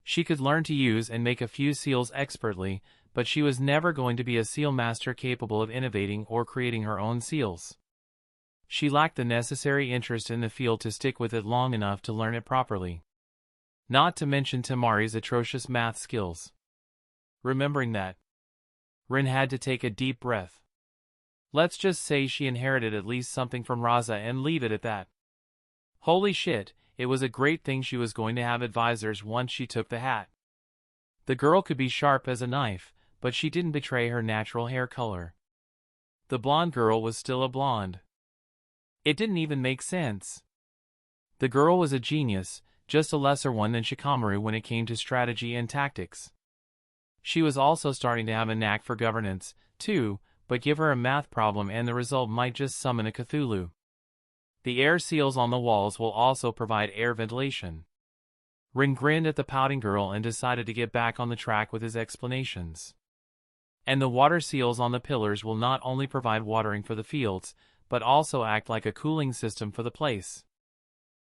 She could learn to use and make a few seals expertly, but she was never going to be a seal master capable of innovating or creating her own seals. She lacked the necessary interest in the field to stick with it long enough to learn it properly. Not to mention Temari's atrocious math skills. Remembering that, Rin had to take a deep breath. Let's just say she inherited at least something from Raza and leave it at that. Holy shit, it was a great thing she was going to have advisors once she took the hat. The girl could be sharp as a knife, but she didn't betray her natural hair color. The blonde girl was still a blonde. It didn't even make sense. The girl was a genius, just a lesser one than Shikamaru when it came to strategy and tactics. She was also starting to have a knack for governance, too, but give her a math problem and the result might just summon a Cthulhu. The air seals on the walls will also provide air ventilation. Rin grinned at the pouting girl and decided to get back on the track with his explanations. And the water seals on the pillars will not only provide watering for the fields, but also act like a cooling system for the place.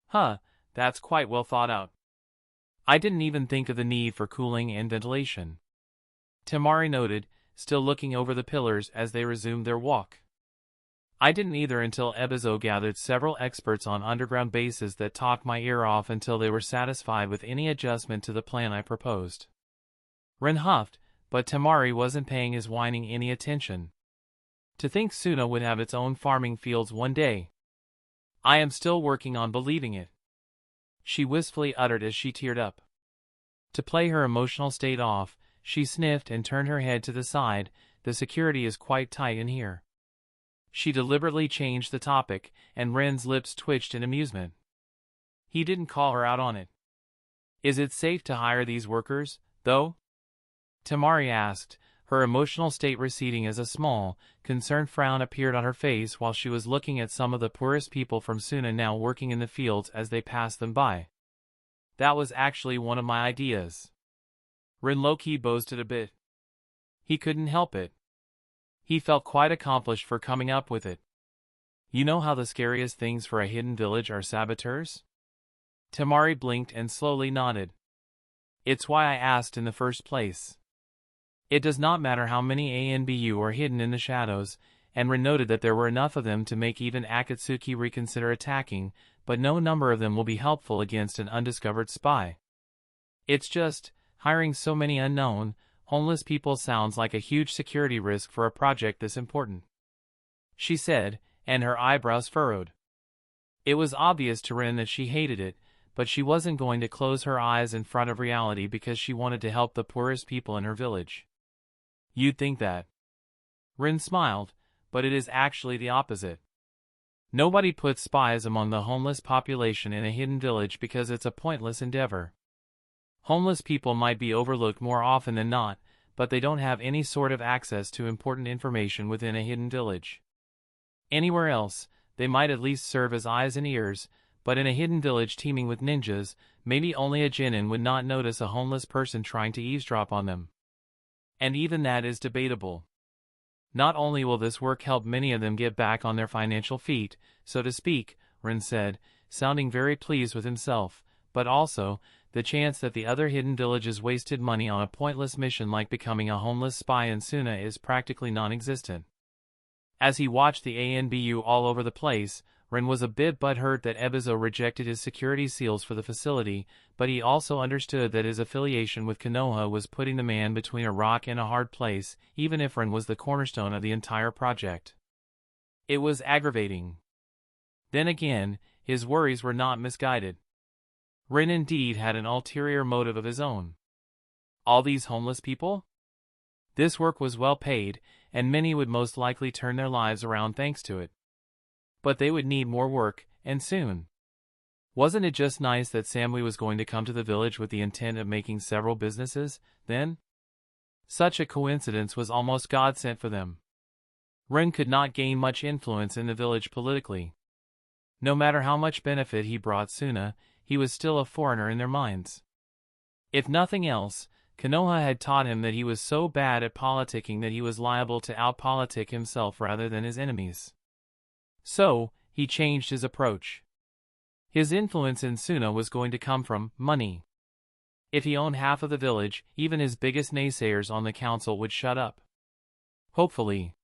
Huh, that's quite well thought out. I didn't even think of the need for cooling and ventilation. Temari noted, still looking over the pillars as they resumed their walk. I didn't either until Ebizo gathered several experts on underground bases that talked my ear off until they were satisfied with any adjustment to the plan I proposed. Rin huffed, but Temari wasn't paying his whining any attention. To think Suna would have its own farming fields one day. I am still working on believing it, she wistfully uttered as she teared up. To play her emotional state off, she sniffed and turned her head to the side. The security is quite tight in here. She deliberately changed the topic, and Ren's lips twitched in amusement. He didn't call her out on it. Is it safe to hire these workers, though? Temari asked, her emotional state receding as a small, concerned frown appeared on her face while she was looking at some of the poorest people from Suna now working in the fields as they passed them by. That was actually one of my ideas. Rin low-key boasted a bit. He couldn't help it. He felt quite accomplished for coming up with it. You know how the scariest things for a hidden village are saboteurs? Temari blinked and slowly nodded. It's why I asked in the first place. It does not matter how many ANBU are hidden in the shadows, and Rin noted that there were enough of them to make even Akatsuki reconsider attacking, but no number of them will be helpful against an undiscovered spy. It's just, hiring so many unknown, homeless people sounds like a huge security risk for a project this important, she said, and her eyebrows furrowed. It was obvious to Rin that she hated it, but she wasn't going to close her eyes in front of reality because she wanted to help the poorest people in her village. You'd think that. Rin smiled, but it is actually the opposite. Nobody puts spies among the homeless population in a hidden village because it's a pointless endeavor. Homeless people might be overlooked more often than not, but they don't have any sort of access to important information within a hidden village. Anywhere else, they might at least serve as eyes and ears, but in a hidden village teeming with ninjas, maybe only a genin would not notice a homeless person trying to eavesdrop on them. And even that is debatable. Not only will this work help many of them get back on their financial feet, so to speak, Rin said, sounding very pleased with himself, but also, the chance that the other hidden villages wasted money on a pointless mission like becoming a homeless spy in Suna is practically non-existent. As he watched the ANBU all over the place, Rin was a bit butthurt that Ebizo rejected his security seals for the facility, but he also understood that his affiliation with Konoha was putting the man between a rock and a hard place, even if Rin was the cornerstone of the entire project. It was aggravating. Then again, his worries were not misguided. Rin indeed had an ulterior motive of his own. All these homeless people? This work was well paid, and many would most likely turn their lives around thanks to it. But they would need more work, and soon. Wasn't it just nice that Samui was going to come to the village with the intent of making several businesses, then? Such a coincidence was almost God-sent for them. Rin could not gain much influence in the village politically. No matter how much benefit he brought Suna, he was still a foreigner in their minds. If nothing else, Konoha had taught him that he was so bad at politicking that he was liable to outpolitic himself rather than his enemies. So, he changed his approach. His influence in Suna was going to come from money. If he owned half of the village, even his biggest naysayers on the council would shut up. Hopefully.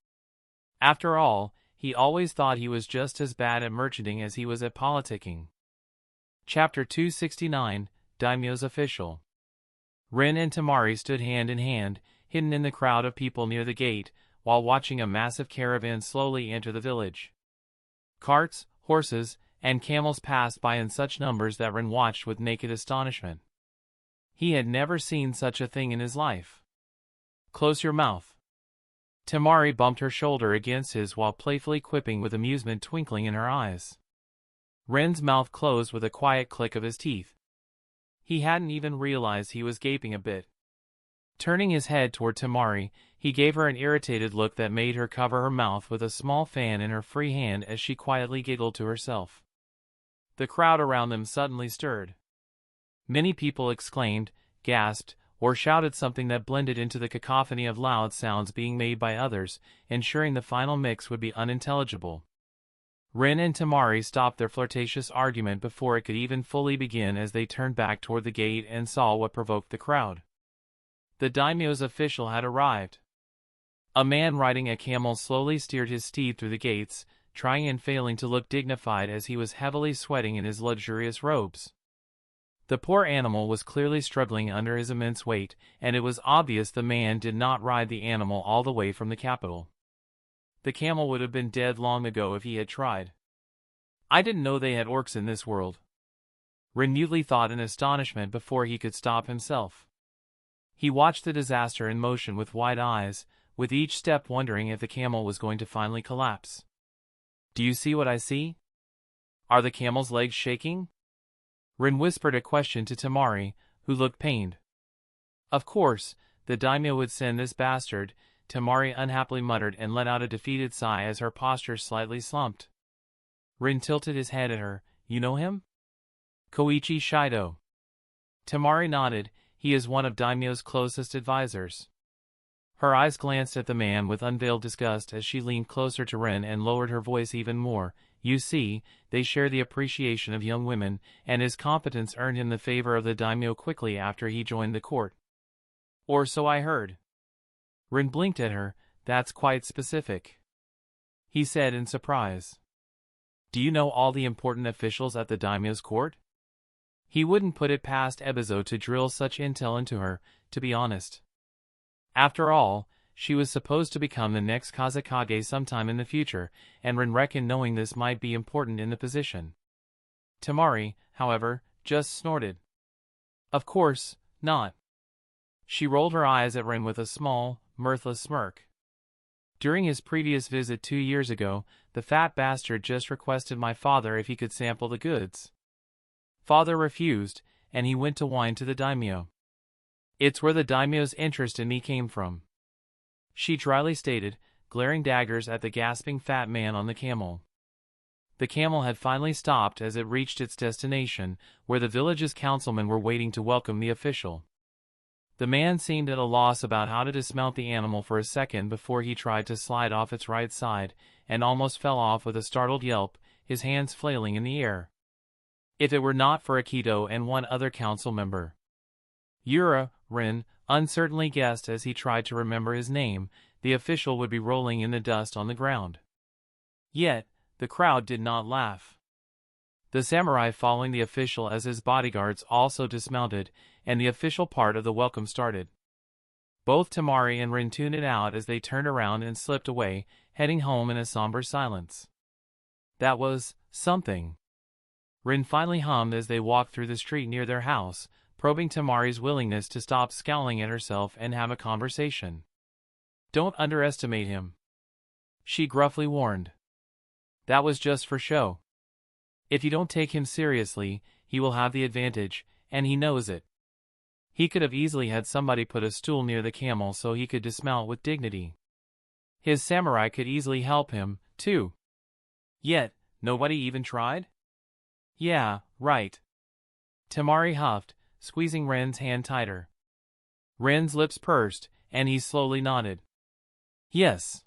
After all, he always thought he was just as bad at merchanting as he was at politicking. Chapter 269, Daimo's Official. Rin and Temari stood hand in hand, hidden in the crowd of people near the gate, while watching a massive caravan slowly enter the village. Carts, horses, and camels passed by in such numbers that Rin watched with naked astonishment. He had never seen such a thing in his life. "Close your mouth." Temari bumped her shoulder against his while playfully quipping with amusement twinkling in her eyes. Rin's mouth closed with a quiet click of his teeth. He hadn't even realized he was gaping a bit. Turning his head toward Temari, he gave her an irritated look that made her cover her mouth with a small fan in her free hand as she quietly giggled to herself. The crowd around them suddenly stirred. Many people exclaimed, gasped, or shouted something that blended into the cacophony of loud sounds being made by others, ensuring the final mix would be unintelligible. Rin and Temari stopped their flirtatious argument before it could even fully begin as they turned back toward the gate and saw what provoked the crowd. The daimyo's official had arrived. A man riding a camel slowly steered his steed through the gates, trying and failing to look dignified as he was heavily sweating in his luxurious robes. The poor animal was clearly struggling under his immense weight, and it was obvious the man did not ride the animal all the way from the capital. The camel would have been dead long ago if he had tried. "I didn't know they had orcs in this world," Rin mutely thought in astonishment before he could stop himself. He watched the disaster in motion with wide eyes, with each step wondering if the camel was going to finally collapse. "Do you see what I see? Are the camel's legs shaking?" Rin whispered a question to Temari, who looked pained. "Of course, the daimyo would send this bastard," Temari unhappily muttered and let out a defeated sigh as her posture slightly slumped. Rin tilted his head at her. "You know him?" "Koichi Shido." Temari nodded. "He is one of Daimyo's closest advisors." Her eyes glanced at the man with unveiled disgust as she leaned closer to Rin and lowered her voice even more. "You see, they share the appreciation of young women, and his competence earned him the favor of the daimyo quickly after he joined the court." "Or so I heard." Rin blinked at her. "That's quite specific," he said in surprise. "Do you know all the important officials at the daimyo's court?" He wouldn't put it past Ebizo to drill such intel into her, to be honest. After all, she was supposed to become the next Kazekage sometime in the future, and Rin reckoned knowing this might be important in the position. Temari, however, just snorted. "Of course not." She rolled her eyes at Rin with a small, mirthless smirk. "During his previous visit 2 years ago, the fat bastard just requested my father if he could sample the goods. Father refused, and he went to whine to the daimyo. It's where the daimyo's interest in me came from," she dryly stated, glaring daggers at the gasping fat man on the camel. The camel had finally stopped as it reached its destination, where the village's councilmen were waiting to welcome the official. The man seemed at a loss about how to dismount the animal for a second before he tried to slide off its right side, and almost fell off with a startled yelp, his hands flailing in the air. If it were not for Akito and one other council member, Yura, Rin uncertainly guessed as he tried to remember his name, the official would be rolling in the dust on the ground. Yet, the crowd did not laugh. The samurai following the official as his bodyguards also dismounted, and the official part of the welcome started. Both Temari and Rin tuned it out as they turned around and slipped away, heading home in a somber silence. That was something, Rin finally hummed as they walked through the street near their house, probing Temari's willingness to stop scowling at herself and have a conversation. "Don't underestimate him," she gruffly warned. "That was just for show. If you don't take him seriously, he will have the advantage, and he knows it. He could have easily had somebody put a stool near the camel so he could dismount with dignity. His samurai could easily help him, too. Yet, nobody even tried?" "Yeah, right," Temari huffed, squeezing Ren's hand tighter. Ren's lips pursed, and he slowly nodded. Yes.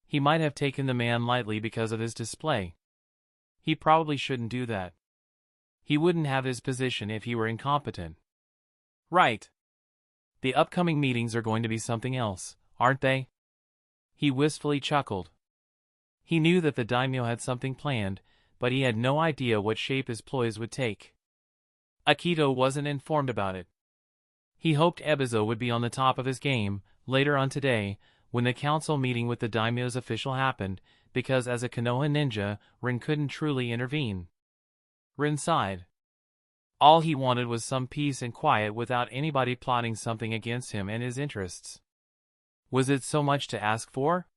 He might have taken the man lightly because of his display. He probably shouldn't do that. He wouldn't have his position if he were incompetent. Right. The upcoming meetings are going to be something else, aren't they? He wistfully chuckled. He knew that the daimyo had something planned, but he had no idea what shape his ploys would take. Akito wasn't informed about it. He hoped Ebizo would be on the top of his game later on today, when the council meeting with the daimyo's official happened, because as a Konoha ninja, Rin couldn't truly intervene. Rin sighed. All he wanted was some peace and quiet without anybody plotting something against him and his interests. Was it so much to ask for?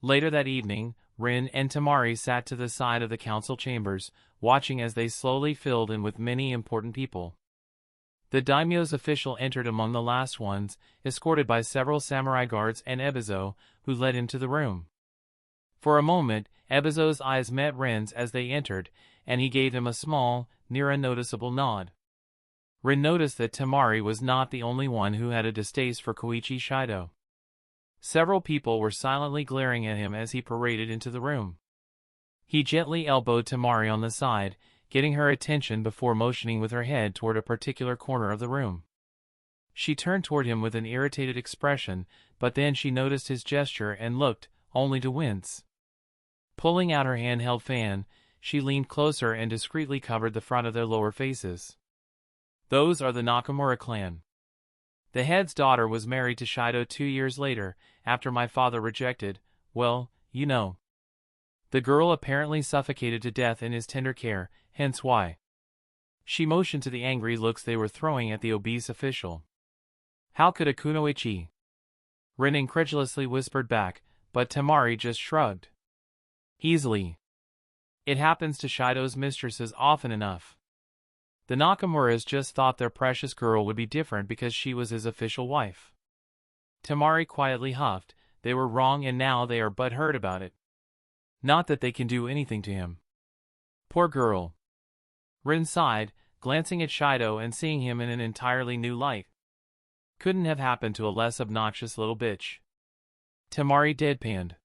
Later that evening, Rin and Temari sat to the side of the council chambers, watching as they slowly filled in with many important people. The daimyo's official entered among the last ones, escorted by several samurai guards and Ebizo, who led him to the room. For a moment, Ebizo's eyes met Rin's as they entered, and he gave him a small, near unnoticeable nod. Rin noticed that Temari was not the only one who had a distaste for Koichi Shido. Several people were silently glaring at him as he paraded into the room. He gently elbowed Temari on the side, getting her attention before motioning with her head toward a particular corner of the room. She turned toward him with an irritated expression, but then she noticed his gesture and looked, only to wince. Pulling out her handheld fan, she leaned closer and discreetly covered the front of their lower faces. Those are the Nakamura clan. The head's daughter was married to Shido 2 years later, after my father rejected, well, you know. The girl apparently suffocated to death in his tender care, hence why. She motioned to the angry looks they were throwing at the obese official. How could a kunoichi? Rin incredulously whispered back, but Temari just shrugged. Easily. It happens to Shido's mistresses often enough. The Nakamuras just thought their precious girl would be different because she was his official wife. Temari quietly huffed. They were wrong and now they are butthurt about it. Not that they can do anything to him. Poor girl. Rin sighed, glancing at Shido and seeing him in an entirely new light. Couldn't have happened to a less obnoxious little bitch. Temari deadpanned.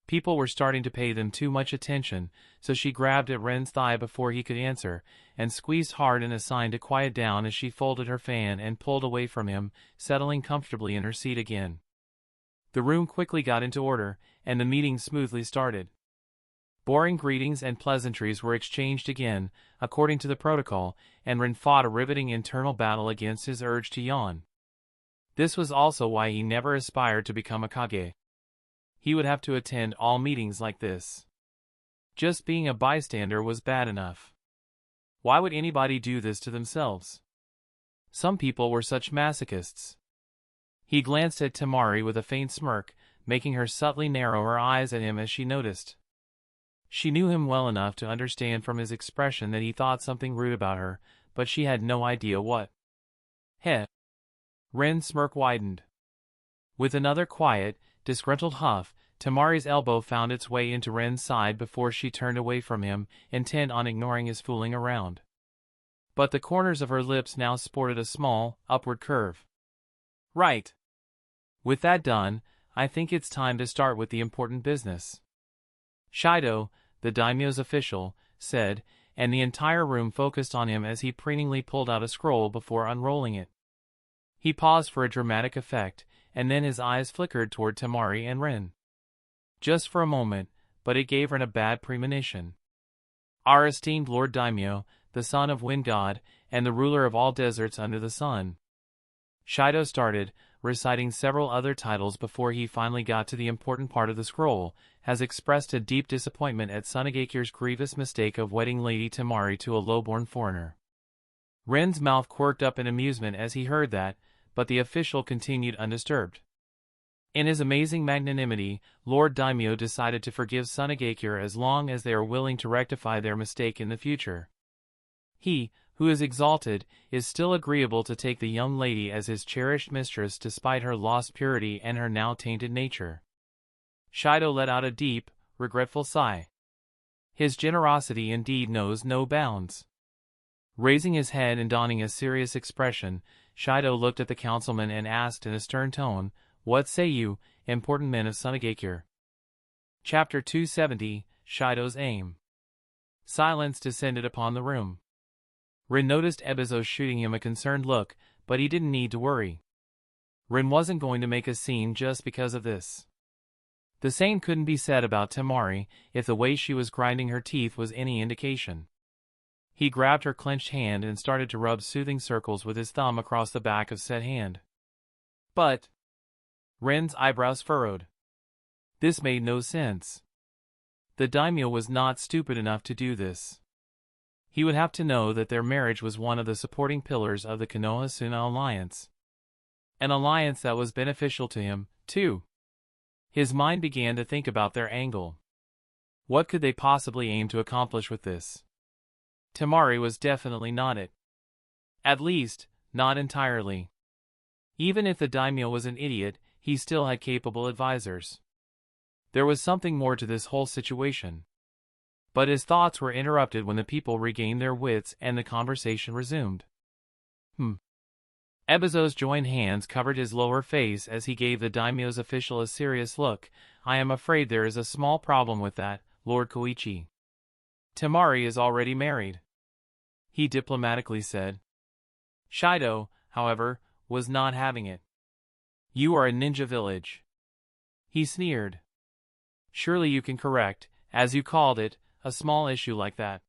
People were starting to pay them too much attention, so she grabbed at Ren's thigh before he could answer, and squeezed hard in a sign to quiet down as she folded her fan and pulled away from him, settling comfortably in her seat again. The room quickly got into order, and the meeting smoothly started. Boring greetings and pleasantries were exchanged again, according to the protocol, and Ren fought a riveting internal battle against his urge to yawn. This was also why he never aspired to become a Kage. He would have to attend all meetings like this. Just being a bystander was bad enough. Why would anybody do this to themselves? Some people were such masochists. He glanced at Temari with a faint smirk, making her subtly narrow her eyes at him as she noticed. She knew him well enough to understand from his expression that he thought something rude about her, but she had no idea what. Heh. Ren's smirk widened. With another quiet, disgruntled huff, Temari's elbow found its way into Ren's side before she turned away from him, intent on ignoring his fooling around. But the corners of her lips now sported a small, upward curve. Right. With that done, I think it's time to start with the important business. Shido, the daimyo's official, said, and the entire room focused on him as he preeningly pulled out a scroll before unrolling it. He paused for a dramatic effect, and then his eyes flickered toward Temari and Ren. Just for a moment, but it gave Ren a bad premonition. Our esteemed Lord Daimyo, the son of Wind God, and the ruler of all deserts under the sun. Shido started, reciting several other titles before he finally got to the important part of the scroll, has expressed a deep disappointment at Sunagakure's grievous mistake of wedding Lady Temari to a low-born foreigner. Ren's mouth quirked up in amusement as he heard that, but the official continued undisturbed. In his amazing magnanimity, Lord Daimyo decided to forgive Sunagakure as long as they are willing to rectify their mistake in the future. He, who is exalted, is still agreeable to take the young lady as his cherished mistress despite her lost purity and her now tainted nature. Shido let out a deep, regretful sigh. His generosity indeed knows no bounds. Raising his head and donning a serious expression, Shido looked at the councilman and asked in a stern tone, "What say you, important men of Sunagakure?" Chapter 270, Shido's Aim. Silence descended upon the room. Rin noticed Ebizo shooting him a concerned look, but he didn't need to worry. Rin wasn't going to make a scene just because of this. The same couldn't be said about Temari, if the way she was grinding her teeth was any indication. He grabbed her clenched hand and started to rub soothing circles with his thumb across the back of said hand. But Ren's eyebrows furrowed. This made no sense. The daimyo was not stupid enough to do this. He would have to know that their marriage was one of the supporting pillars of the Konoha-Suna alliance. An alliance that was beneficial to him, too. His mind began to think about their angle. What could they possibly aim to accomplish with this? Temari was definitely not it. At least, not entirely. Even if the daimyo was an idiot, he still had capable advisors. There was something more to this whole situation. But his thoughts were interrupted when the people regained their wits and the conversation resumed. Ebizo's joined hands covered his lower face as he gave the daimyo's official a serious look. I am afraid there is a small problem with that, Lord Koichi. Temari is already married, he diplomatically said. Shido, however, was not having it. You are a ninja village, he sneered. Surely you can correct, as you called it, a small issue like that.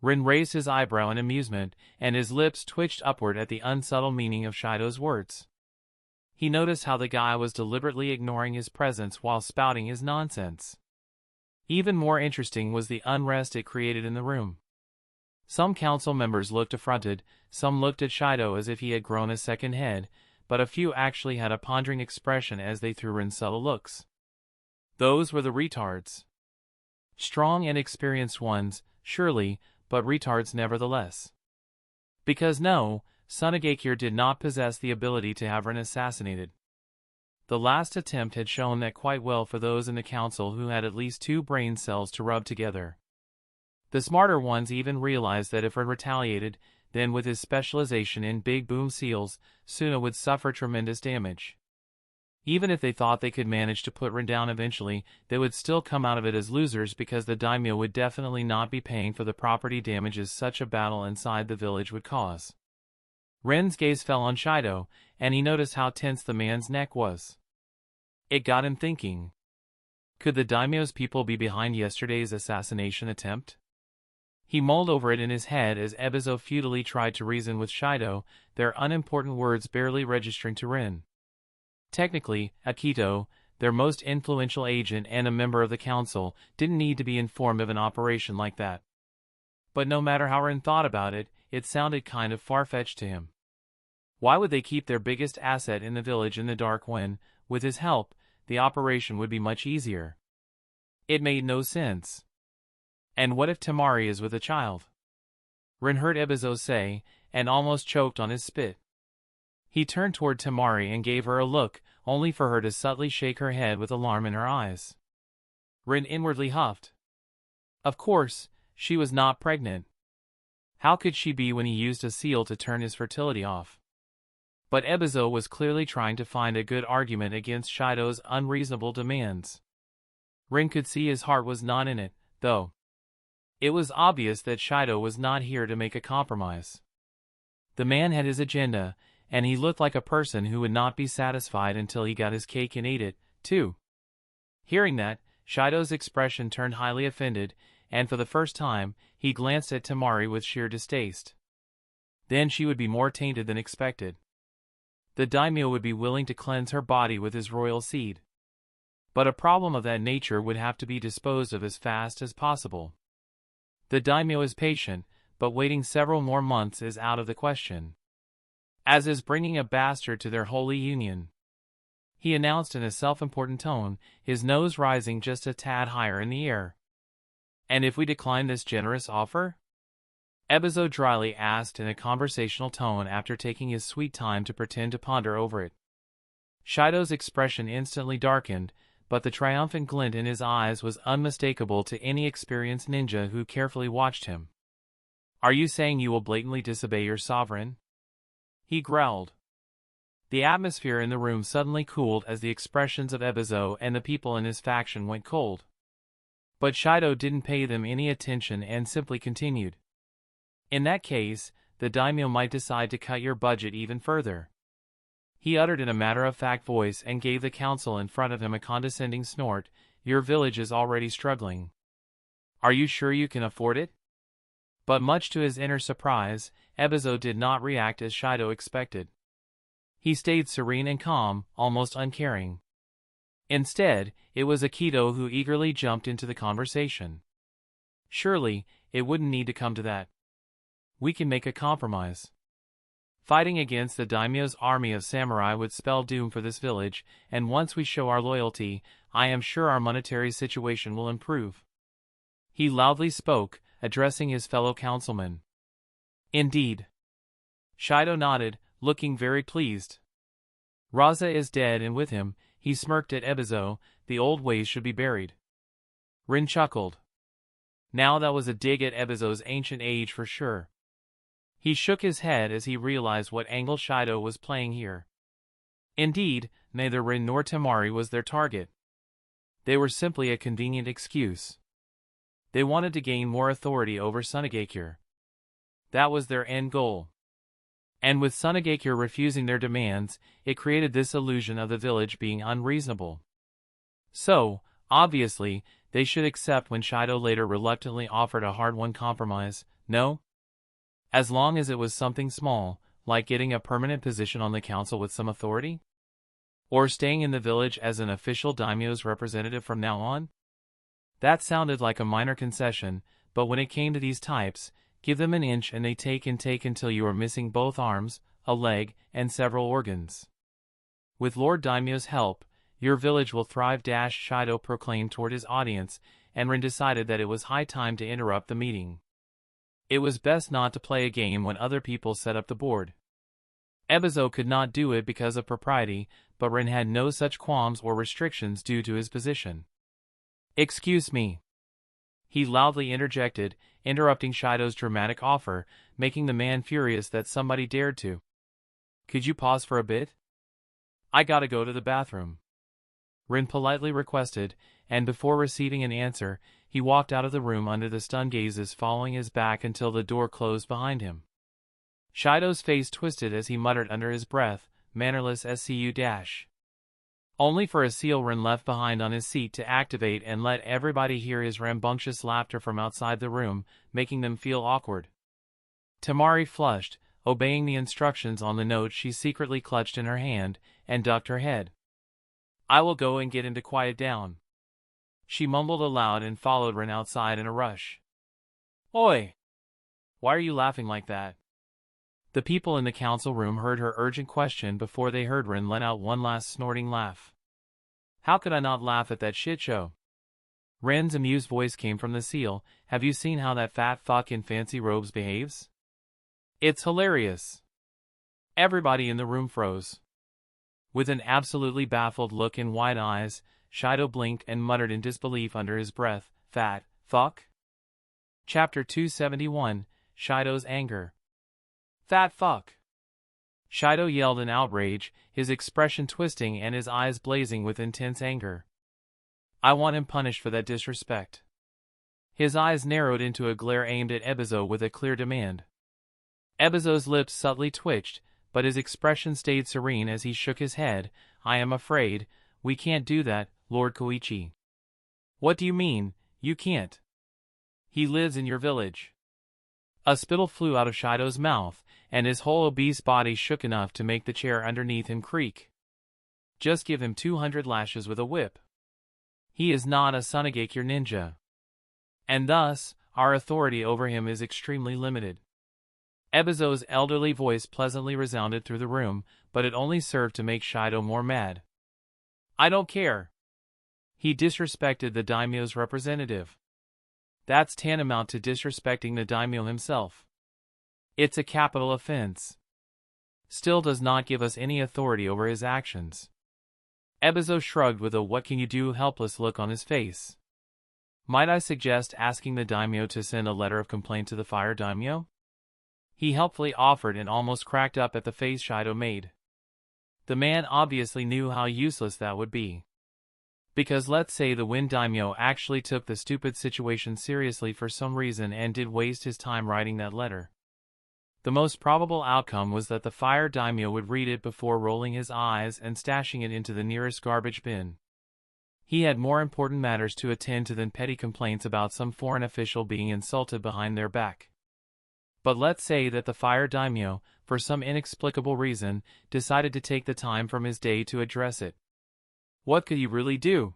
Rin raised his eyebrow in amusement, and his lips twitched upward at the unsubtle meaning of Shido's words. He noticed how the guy was deliberately ignoring his presence while spouting his nonsense. Even more interesting was the unrest it created in the room. Some council members looked affronted, some looked at Shido as if he had grown a second head, but a few actually had a pondering expression as they threw Rin subtle looks. Those were the retards. Strong and experienced ones, surely, but retards nevertheless. Because no, Sunagakure did not possess the ability to have Rin assassinated. The last attempt had shown that quite well for those in the council who had at least 2 brain cells to rub together. The smarter ones even realized that if Rin retaliated, then with his specialization in big boom seals, Suna would suffer tremendous damage. Even if they thought they could manage to put Rin down eventually, they would still come out of it as losers because the daimyo would definitely not be paying for the property damages such a battle inside the village would cause. Ren's gaze fell on Shido, and he noticed how tense the man's neck was. It got him thinking. Could the daimyo's people be behind yesterday's assassination attempt? He mulled over it in his head as Ebizo futilely tried to reason with Shido, their unimportant words barely registering to Rin. Technically, Akito, their most influential agent and a member of the council, didn't need to be informed of an operation like that. But no matter how Rin thought about it, it sounded kind of far-fetched to him. Why would they keep their biggest asset in the village in the dark when, with his help, the operation would be much easier? It made no sense. And what if Temari is with a child? Rin heard Ebizo say, and almost choked on his spit. He turned toward Temari and gave her a look, only for her to subtly shake her head with alarm in her eyes. Rin inwardly huffed. Of course, she was not pregnant. How could she be when he used a seal to turn his fertility off? But Ebizo was clearly trying to find a good argument against Shido's unreasonable demands. Rin could see his heart was not in it, though. It was obvious that Shido was not here to make a compromise. The man had his agenda, and he looked like a person who would not be satisfied until he got his cake and ate it, too. Hearing that, Shido's expression turned highly offended, and for the first time, he glanced at Temari with sheer distaste. Then she would be more tainted than expected. The daimyo would be willing to cleanse her body with his royal seed. But a problem of that nature would have to be disposed of as fast as possible. The daimyo is patient, but waiting several more months is out of the question. As is bringing a bastard to their holy union, he announced in a self-important tone, his nose rising just a tad higher in the air. And if we decline this generous offer? Ebizo dryly asked in a conversational tone after taking his sweet time to pretend to ponder over it. Shido's expression instantly darkened, but the triumphant glint in his eyes was unmistakable to any experienced ninja who carefully watched him. Are you saying you will blatantly disobey your sovereign? He growled. The atmosphere in the room suddenly cooled as the expressions of Ebizo and the people in his faction went cold. But Shido didn't pay them any attention and simply continued. In that case, the daimyo might decide to cut your budget even further. He uttered in a matter-of-fact voice and gave the council in front of him a condescending snort. Your village is already struggling. Are you sure you can afford it? But much to his inner surprise, Ebizo did not react as Shido expected. He stayed serene and calm, almost uncaring. Instead, it was Akito who eagerly jumped into the conversation. Surely, it wouldn't need to come to that. We can make a compromise. Fighting against the daimyo's army of samurai would spell doom for this village, and once we show our loyalty, I am sure our monetary situation will improve. He loudly spoke, addressing his fellow councilmen. Indeed. Shido nodded, looking very pleased. Raza is dead, and with him, he smirked at Ebizo. The old ways should be buried. Rin chuckled. Now that was a dig at Ebizo's ancient age for sure. He shook his head as he realized what angle Shido was playing here. Indeed, neither Rin nor Temari was their target. They were simply a convenient excuse. They wanted to gain more authority over Sunagakure. That was their end goal. And with Sunagakure refusing their demands, it created this illusion of the village being unreasonable. So, obviously, they should accept when Shido later reluctantly offered a hard-won compromise. No? As long as it was something small, like getting a permanent position on the council with some authority? Or staying in the village as an official daimyo's representative from now on? That sounded like a minor concession, but when it came to these types, give them an inch and they take until you are missing both arms, a leg, and several organs. With Lord Daimyo's help, your village will thrive. Shido proclaimed toward his audience, and Rin decided that it was high time to interrupt the meeting. It was best not to play a game when other people set up the board. Ebizo could not do it because of propriety, but Rin had no such qualms or restrictions due to his position. Excuse me. He loudly interjected, interrupting Shido's dramatic offer, making the man furious that somebody dared to. Could you pause for a bit? I gotta go to the bathroom. Rin politely requested, and before receiving an answer, he walked out of the room under the stunned gazes following his back until the door closed behind him. Shido's face twisted as he muttered under his breath, mannerless SCU dash. Only for a seal Rin left behind on his seat to activate and let everybody hear his rambunctious laughter from outside the room, making them feel awkward. Temari flushed, obeying the instructions on the note she secretly clutched in her hand, and ducked her head. I will go and get him to quiet down. She mumbled aloud and followed Rin outside in a rush. Oi! Why are you laughing like that? The people in the council room heard her urgent question before they heard Rin let out one last snorting laugh. How could I not laugh at that shit show? Rin's amused voice came from the seal. Have you seen how that fat fuck in fancy robes behaves? It's hilarious. Everybody in the room froze. With an absolutely baffled look in wide eyes, Shido blinked and muttered in disbelief under his breath, Fat fuck? Chapter 271, Shido's Anger. Fat fuck! Shido yelled in outrage, his expression twisting and his eyes blazing with intense anger. I want him punished for that disrespect. His eyes narrowed into a glare aimed at Ebizo with a clear demand. Ebizo's lips subtly twitched, but his expression stayed serene as he shook his head. I am afraid, we can't do that, Lord Koichi. What do you mean, you can't? He lives in your village. A spittle flew out of Shido's mouth, and his whole obese body shook enough to make the chair underneath him creak. Just give him 200 lashes with a whip. He is not a Sunagakure ninja. And thus, our authority over him is extremely limited. Ebizo's elderly voice pleasantly resounded through the room, but it only served to make Shido more mad. I don't care. He disrespected the daimyo's representative. That's tantamount to disrespecting the daimyo himself. It's a capital offense. Still does not give us any authority over his actions. Ebizo shrugged with a what-can-you-do helpless look on his face. Might I suggest asking the daimyo to send a letter of complaint to the fire daimyo? He helpfully offered and almost cracked up at the face Shido made. The man obviously knew how useless that would be. Because let's say the Wind Daimyo actually took the stupid situation seriously for some reason and did waste his time writing that letter. The most probable outcome was that the fire daimyo would read it before rolling his eyes and stashing it into the nearest garbage bin. He had more important matters to attend to than petty complaints about some foreign official being insulted behind their back. But let's say that the fire daimyo, for some inexplicable reason, decided to take the time from his day to address it. What could he really do?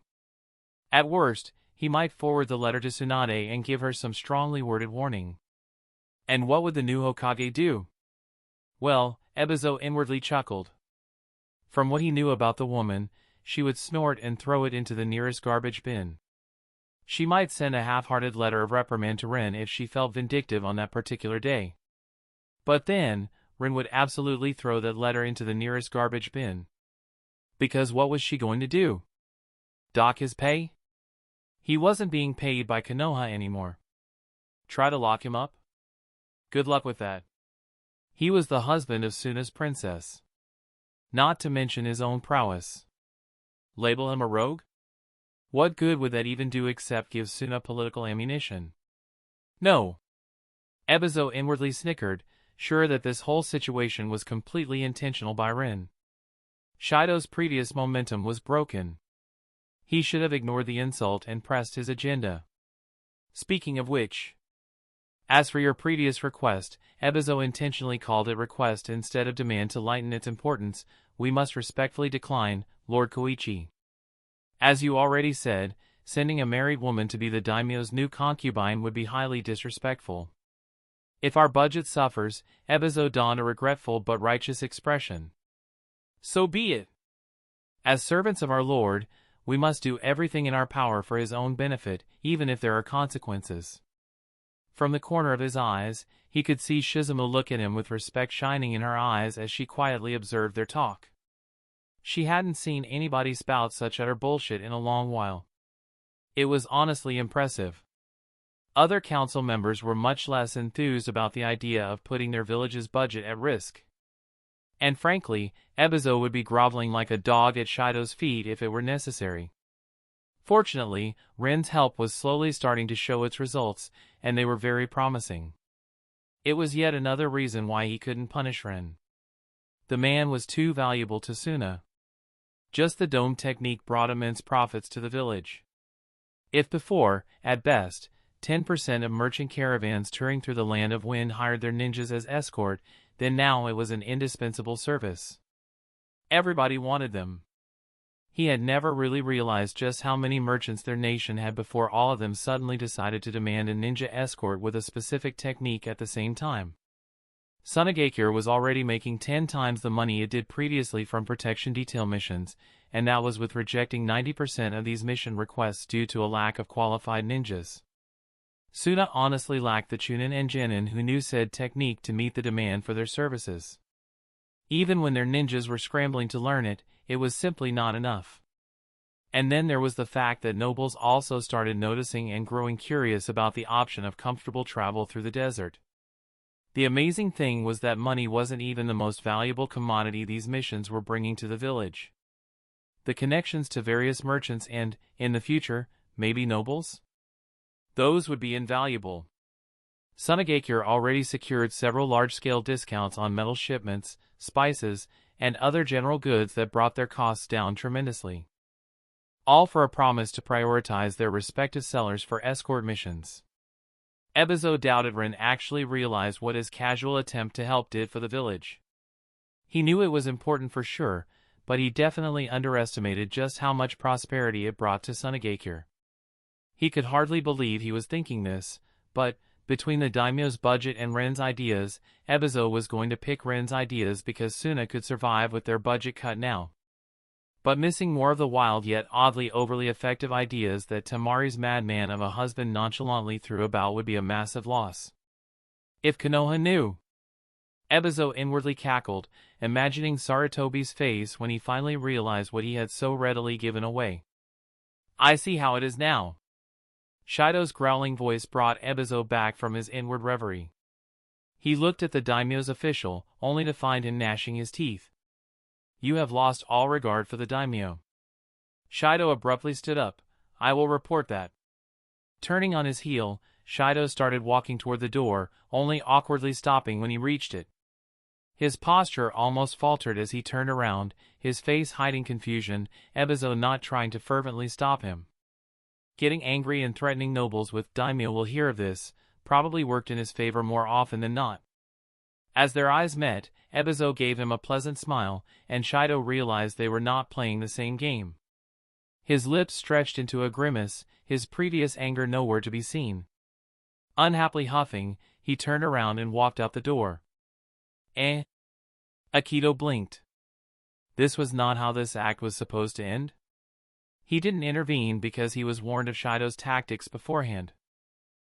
At worst, he might forward the letter to Tsunade and give her some strongly worded warning. And what would the new Hokage do? Well, Ebizo inwardly chuckled. From what he knew about the woman, she would snort and throw it into the nearest garbage bin. She might send a half-hearted letter of reprimand to Rin if she felt vindictive on that particular day. But then, Rin would absolutely throw that letter into the nearest garbage bin. Because what was she going to do? Dock his pay? He wasn't being paid by Konoha anymore. Try to lock him up? Good luck with that. He was the husband of Suna's princess. Not to mention his own prowess. Label him a rogue? What good would that even do except give Suna political ammunition? No. Ebizo inwardly snickered, sure that this whole situation was completely intentional by Rin. Shido's previous momentum was broken. He should have ignored the insult and pressed his agenda. Speaking of which, as for your previous request, Ebizo intentionally called it request instead of demand to lighten its importance, we must respectfully decline, Lord Koichi. As you already said, sending a married woman to be the daimyo's new concubine would be highly disrespectful. If our budget suffers, Ebizo donned a regretful but righteous expression. So be it. As servants of our Lord, we must do everything in our power for his own benefit, even if there are consequences. From the corner of his eyes, he could see Shizumu look at him with respect shining in her eyes as she quietly observed their talk. She hadn't seen anybody spout such utter bullshit in a long while. It was honestly impressive. Other council members were much less enthused about the idea of putting their village's budget at risk. And frankly, Ebizo would be groveling like a dog at Shido's feet if it were necessary. Fortunately, Rin's help was slowly starting to show its results, and they were very promising. It was yet another reason why he couldn't punish Rin. The man was too valuable to Suna. Just the dome technique brought immense profits to the village. If before, at best, 10% of merchant caravans touring through the land of Wind hired their ninjas as escort, then now it was an indispensable service. Everybody wanted them. He had never really realized just how many merchants their nation had before all of them suddenly decided to demand a ninja escort with a specific technique at the same time. Sunagakure was already making 10 times the money it did previously from protection detail missions, and that was with rejecting 90% of these mission requests due to a lack of qualified ninjas. Suna honestly lacked the chunin and genin who knew said technique to meet the demand for their services. Even when their ninjas were scrambling to learn it, it was simply not enough. And then there was the fact that nobles also started noticing and growing curious about the option of comfortable travel through the desert. The amazing thing was that money wasn't even the most valuable commodity these missions were bringing to the village. The connections to various merchants and, in the future, maybe nobles? Those would be invaluable. Sunagakure already secured several large-scale discounts on metal shipments, spices, and other general goods that brought their costs down tremendously. All for a promise to prioritize their respective sellers for escort missions. Ebizo doubted Rin actually realized what his casual attempt to help did for the village. He knew it was important for sure, but he definitely underestimated just how much prosperity it brought to Sunagakure. He could hardly believe he was thinking this, but, between the daimyo's budget and Ren's ideas, Ebizo was going to pick Ren's ideas because Suna could survive with their budget cut now. But missing more of the wild yet oddly overly effective ideas that Tamari's madman of a husband nonchalantly threw about would be a massive loss. If Konoha knew! Ebizo inwardly cackled, imagining Sarutobi's face when he finally realized what he had so readily given away. I see how it is now. Shido's growling voice brought Ebizo back from his inward reverie. He looked at the daimyo's official, only to find him gnashing his teeth. You have lost all regard for the daimyo. Shido abruptly stood up. I will report that. Turning on his heel, Shido started walking toward the door, only awkwardly stopping when he reached it. His posture almost faltered as he turned around, his face hiding confusion, Ebizo not trying to fervently stop him. Getting angry and threatening nobles with daimyo will hear of this, probably worked in his favor more often than not. As their eyes met, Ebizo gave him a pleasant smile, and Shido realized they were not playing the same game. His lips stretched into a grimace, his previous anger nowhere to be seen. Unhappily huffing, he turned around and walked out the door. Akito blinked. This was not how this act was supposed to end. He didn't intervene because he was warned of Shido's tactics beforehand.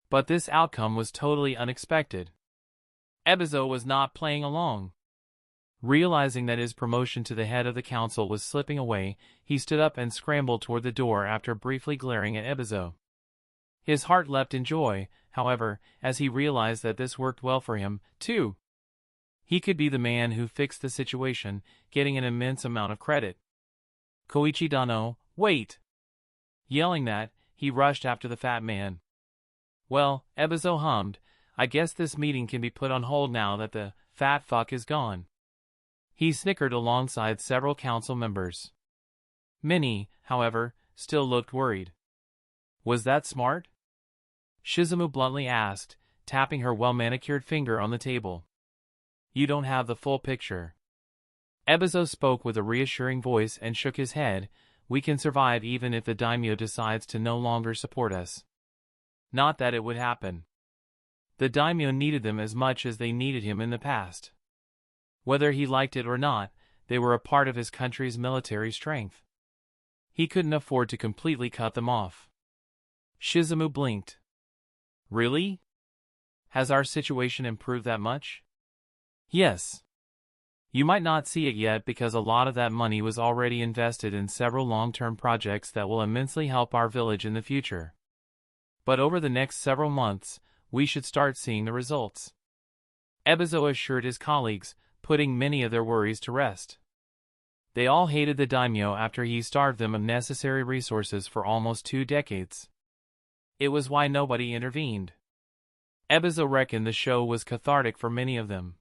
But this outcome was totally unexpected. Ebizo was not playing along. Realizing that his promotion to the head of the council was slipping away, he stood up and scrambled toward the door after briefly glaring at Ebizo. His heart leapt in joy, however, as he realized that this worked well for him, too. He could be the man who fixed the situation, getting an immense amount of credit. Koichi Dano, wait! Yelling that, he rushed after the fat man. Well, Ebizo hummed, I guess this meeting can be put on hold now that the fat fuck is gone. He snickered alongside several council members. Many, however, still looked worried. Was that smart? Shizumu bluntly asked, tapping her well-manicured finger on the table. You don't have the full picture. Ebizo spoke with a reassuring voice and shook his head. We can survive even if the daimyo decides to no longer support us. Not that it would happen. The daimyo needed them as much as they needed him in the past. Whether he liked it or not, they were a part of his country's military strength. He couldn't afford to completely cut them off. Shizumu blinked. Really? Has our situation improved that much? Yes. You might not see it yet because a lot of that money was already invested in several long-term projects that will immensely help our village in the future. But over the next several months, we should start seeing the results. Ebizo assured his colleagues, putting many of their worries to rest. They all hated the daimyo after he starved them of necessary resources for almost 2 decades. It was why nobody intervened. Ebizo reckoned the show was cathartic for many of them.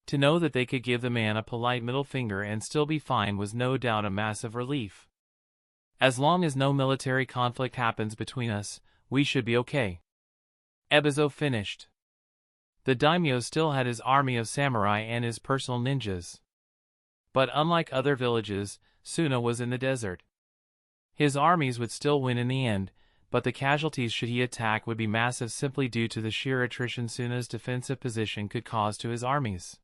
To know that they could give the man a polite middle finger and still be fine was no doubt a massive relief. As long as no military conflict happens between us, we should be okay. Ebizo finished. The daimyo still had his army of samurai and his personal ninjas. But unlike other villages, Suna was in the desert. His armies would still win in the end, but the casualties should he attack would be massive simply due to the sheer attrition Suna's defensive position could cause to his armies.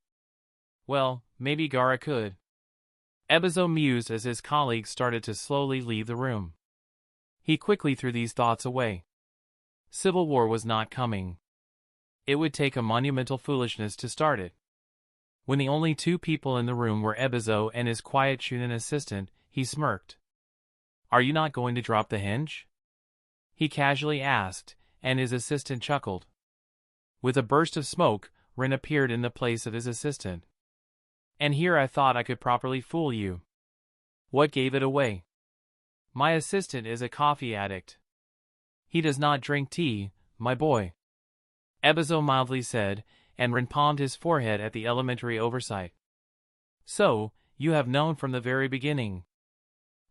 Well, maybe Gara could. Ebizo mused as his colleagues started to slowly leave the room. He quickly threw these thoughts away. Civil war was not coming. It would take a monumental foolishness to start it. When the only 2 people in the room were Ebizo and his quiet Chunin assistant, he smirked. Are you not going to drop the henge? He casually asked, and his assistant chuckled. With a burst of smoke, Rin appeared in the place of his assistant. And here I thought I could properly fool you. What gave it away? My assistant is a coffee addict. He does not drink tea, my boy. Ebizo mildly said, and Rin palmed his forehead at the elementary oversight. So, you have known from the very beginning.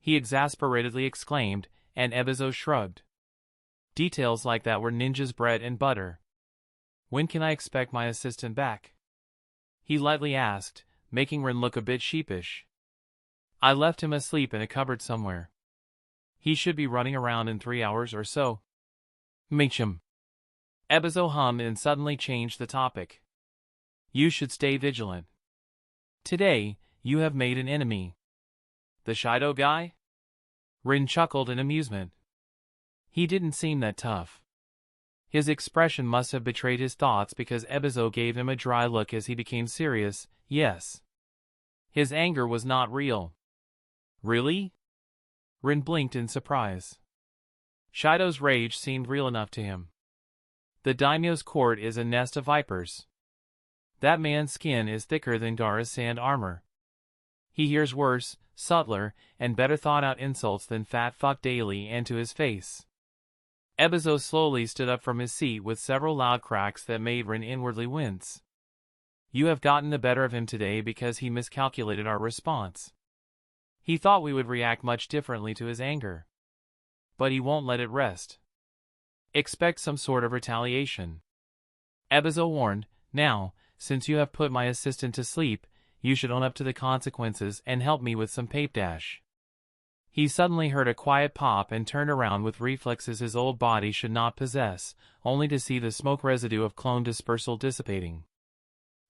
He exasperatedly exclaimed, and Ebizo shrugged. Details like that were ninja's bread and butter. When can I expect my assistant back? He lightly asked, making Rin look a bit sheepish. I left him asleep in a cupboard somewhere. He should be running around in 3 hours or so. Meechum. Ebizo hummed and suddenly changed the topic. You should stay vigilant. Today, you have made an enemy. The Shido guy? Rin chuckled in amusement. He didn't seem that tough. His expression must have betrayed his thoughts because Ebizo gave him a dry look as he became serious. Yes. His anger was not real. Really? Rin blinked in surprise. Shido's rage seemed real enough to him. The daimyo's court is a nest of vipers. That man's skin is thicker than Gara's sand armor. He hears worse, subtler, and better thought out insults than fat fuck daily and to his face. Ebizo slowly stood up from his seat with several loud cracks that made Rin inwardly wince. You have gotten the better of him today because he miscalculated our response. He thought we would react much differently to his anger. But he won't let it rest. Expect some sort of retaliation. Ebizo warned. Now, since you have put my assistant to sleep, you should own up to the consequences and help me with some pape dash. He suddenly heard a quiet pop and turned around with reflexes his old body should not possess, only to see the smoke residue of clone dispersal dissipating.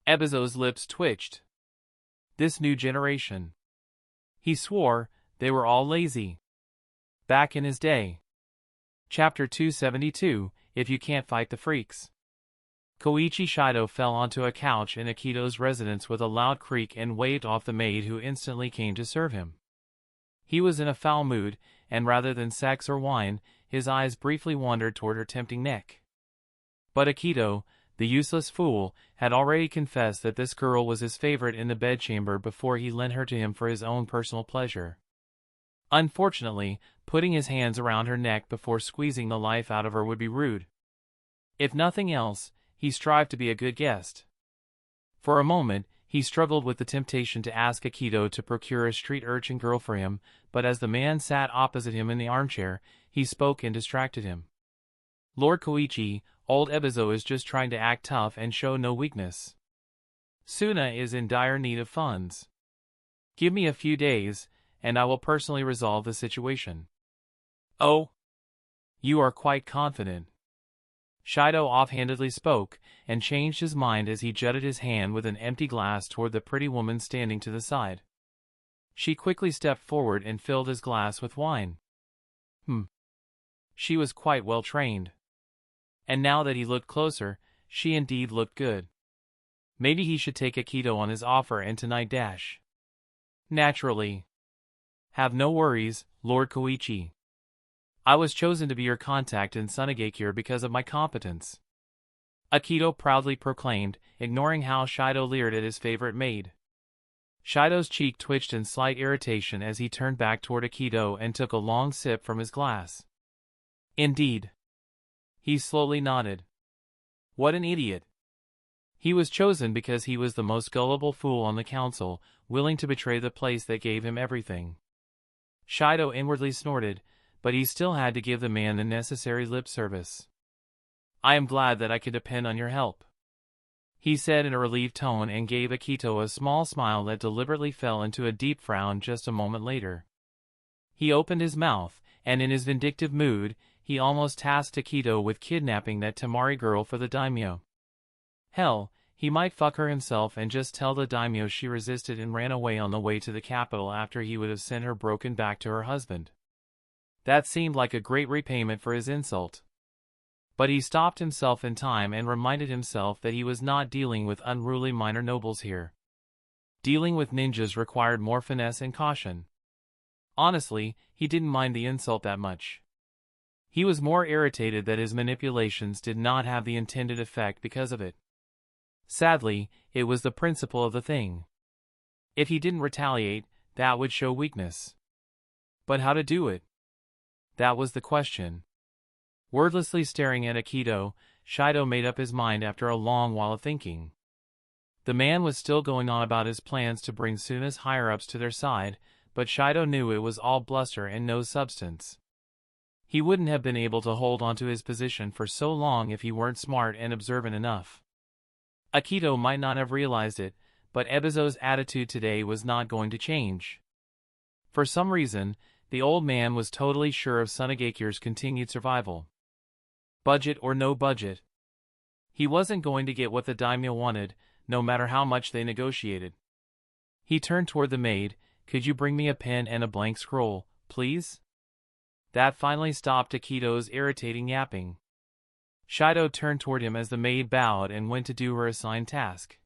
Ebizo's lips twitched. This new generation. He swore they were all lazy. Back in his day. Chapter 272, If You Can't Fight the Freaks. Koichi Shido fell onto a couch in Akito's residence with a loud creak and waved off the maid who instantly came to serve him. He was in a foul mood, and rather than sex or wine, his eyes briefly wandered toward her tempting neck. But Akito, the useless fool, had already confessed that this girl was his favorite in the bedchamber before he lent her to him for his own personal pleasure. Unfortunately, putting his hands around her neck before squeezing the life out of her would be rude. If nothing else, he strived to be a good guest. For a moment, he struggled with the temptation to ask Akito to procure a street urchin girl for him, but as the man sat opposite him in the armchair, he spoke and distracted him. Lord Koichi, old Ebizo is just trying to act tough and show no weakness. Suna is in dire need of funds. Give me a few days, and I will personally resolve the situation. Oh? You are quite confident. Shido offhandedly spoke, and changed his mind as he jutted his hand with an empty glass toward the pretty woman standing to the side. She quickly stepped forward and filled his glass with wine. She was quite well trained. And now that he looked closer, she indeed looked good. Maybe he should take Akito on his offer and tonight dash. Naturally. Have no worries, Lord Koichi. I was chosen to be your contact in Sunagakure because of my competence. Akito proudly proclaimed, ignoring how Shido leered at his favorite maid. Shido's cheek twitched in slight irritation as he turned back toward Akito and took a long sip from his glass. Indeed. He slowly nodded. What an idiot. He was chosen because he was the most gullible fool on the council, willing to betray the place that gave him everything. Shido inwardly snorted, but he still had to give the man the necessary lip service. I am glad that I could depend on your help, he said in a relieved tone and gave Akito a small smile that deliberately fell into a deep frown just a moment later. He opened his mouth, and in his vindictive mood, he almost tasked Akito with kidnapping that Tamari girl for the daimyo. Hell, he might fuck her himself and just tell the daimyo she resisted and ran away on the way to the capital after he would have sent her broken back to her husband. That seemed like a great repayment for his insult. But he stopped himself in time and reminded himself that he was not dealing with unruly minor nobles here. Dealing with ninjas required more finesse and caution. Honestly, he didn't mind the insult that much. He was more irritated that his manipulations did not have the intended effect because of it. Sadly, it was the principle of the thing. If he didn't retaliate, that would show weakness. But how to do it? That was the question. Wordlessly staring at Akito, Shido made up his mind after a long while of thinking. The man was still going on about his plans to bring Suna's higher-ups to their side, but Shido knew it was all bluster and no substance. He wouldn't have been able to hold onto his position for so long if he weren't smart and observant enough. Akito might not have realized it, but Ebizo's attitude today was not going to change. For some reason, the old man was totally sure of Sunagakure's continued survival. Budget or no budget. He wasn't going to get what the daimyo wanted, no matter how much they negotiated. He turned toward the maid. Could you bring me a pen and a blank scroll, please? That finally stopped Akito's irritating yapping. Shido turned toward him as the maid bowed and went to do her assigned task.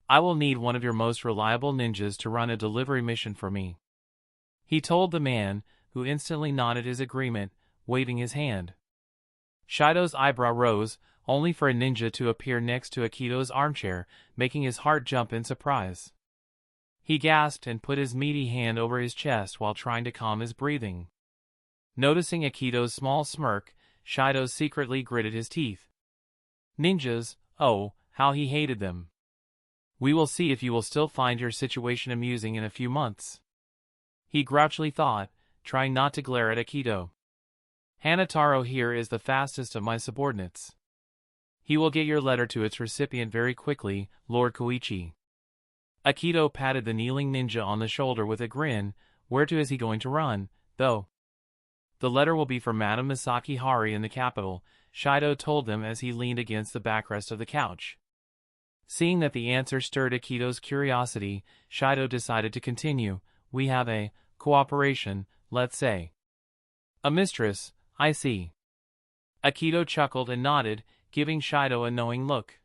I will need one of your most reliable ninjas to run a delivery mission for me, he told the man, who instantly nodded his agreement, waving his hand. Shido's eyebrow rose, only for a ninja to appear next to Akito's armchair, making his heart jump in surprise. He gasped and put his meaty hand over his chest while trying to calm his breathing. Noticing Akito's small smirk, Shido secretly gritted his teeth. Ninjas, oh, how he hated them. We will see if you will still find your situation amusing in a few months. He grouchily thought, trying not to glare at Akito. Hanataro here is the fastest of my subordinates. He will get your letter to its recipient very quickly, Lord Koichi. Akito patted the kneeling ninja on the shoulder with a grin. Where to is he going to run, though? The letter will be for Madame Misaki Hari in the capital, Shido told them as he leaned against the backrest of the couch. Seeing that the answer stirred Akito's curiosity, Shido decided to continue. We have a cooperation, let's say. A mistress, I see. Akito chuckled and nodded, giving Shido a knowing look.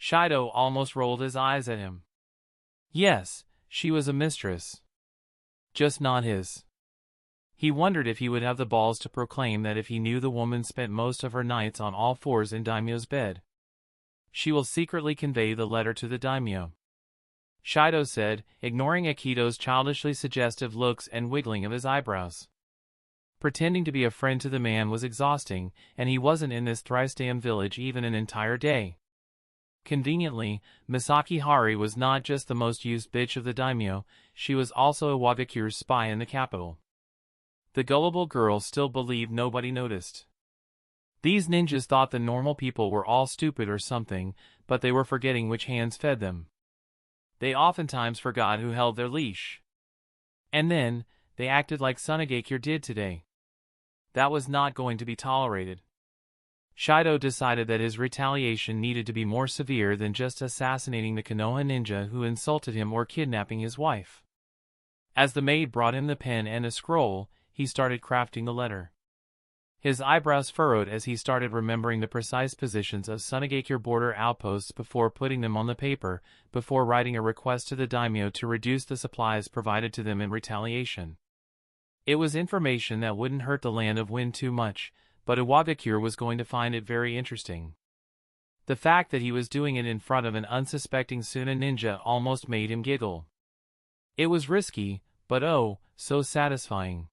Shido almost rolled his eyes at him. Yes, she was a mistress. Just not his. He wondered if he would have the balls to proclaim that if he knew the woman spent most of her nights on all fours in Daimyo's bed. She will secretly convey the letter to the Daimyo. Shido said, ignoring Akito's childishly suggestive looks and wiggling of his eyebrows. Pretending to be a friend to the man was exhausting, and he wasn't in this thrice-damn village even an entire day. Conveniently, Misaki Hari was not just the most used bitch of the daimyo, she was also Iwagakure's spy in the capital. The gullible girl still believed nobody noticed. These ninjas thought the normal people were all stupid or something, but they were forgetting which hands fed them. They oftentimes forgot who held their leash. And then, they acted like Sunagakure did today. That was not going to be tolerated. Shido decided that his retaliation needed to be more severe than just assassinating the Konoha ninja who insulted him or kidnapping his wife. As the maid brought him the pen and a scroll, he started crafting the letter. His eyebrows furrowed as he started remembering the precise positions of Sunagakure border outposts before putting them on the paper, before writing a request to the daimyo to reduce the supplies provided to them in retaliation. It was information that wouldn't hurt the land of Wind too much, but Iwagakure was going to find it very interesting. The fact that he was doing it in front of an unsuspecting Suna ninja almost made him giggle. It was risky, but oh, so satisfying.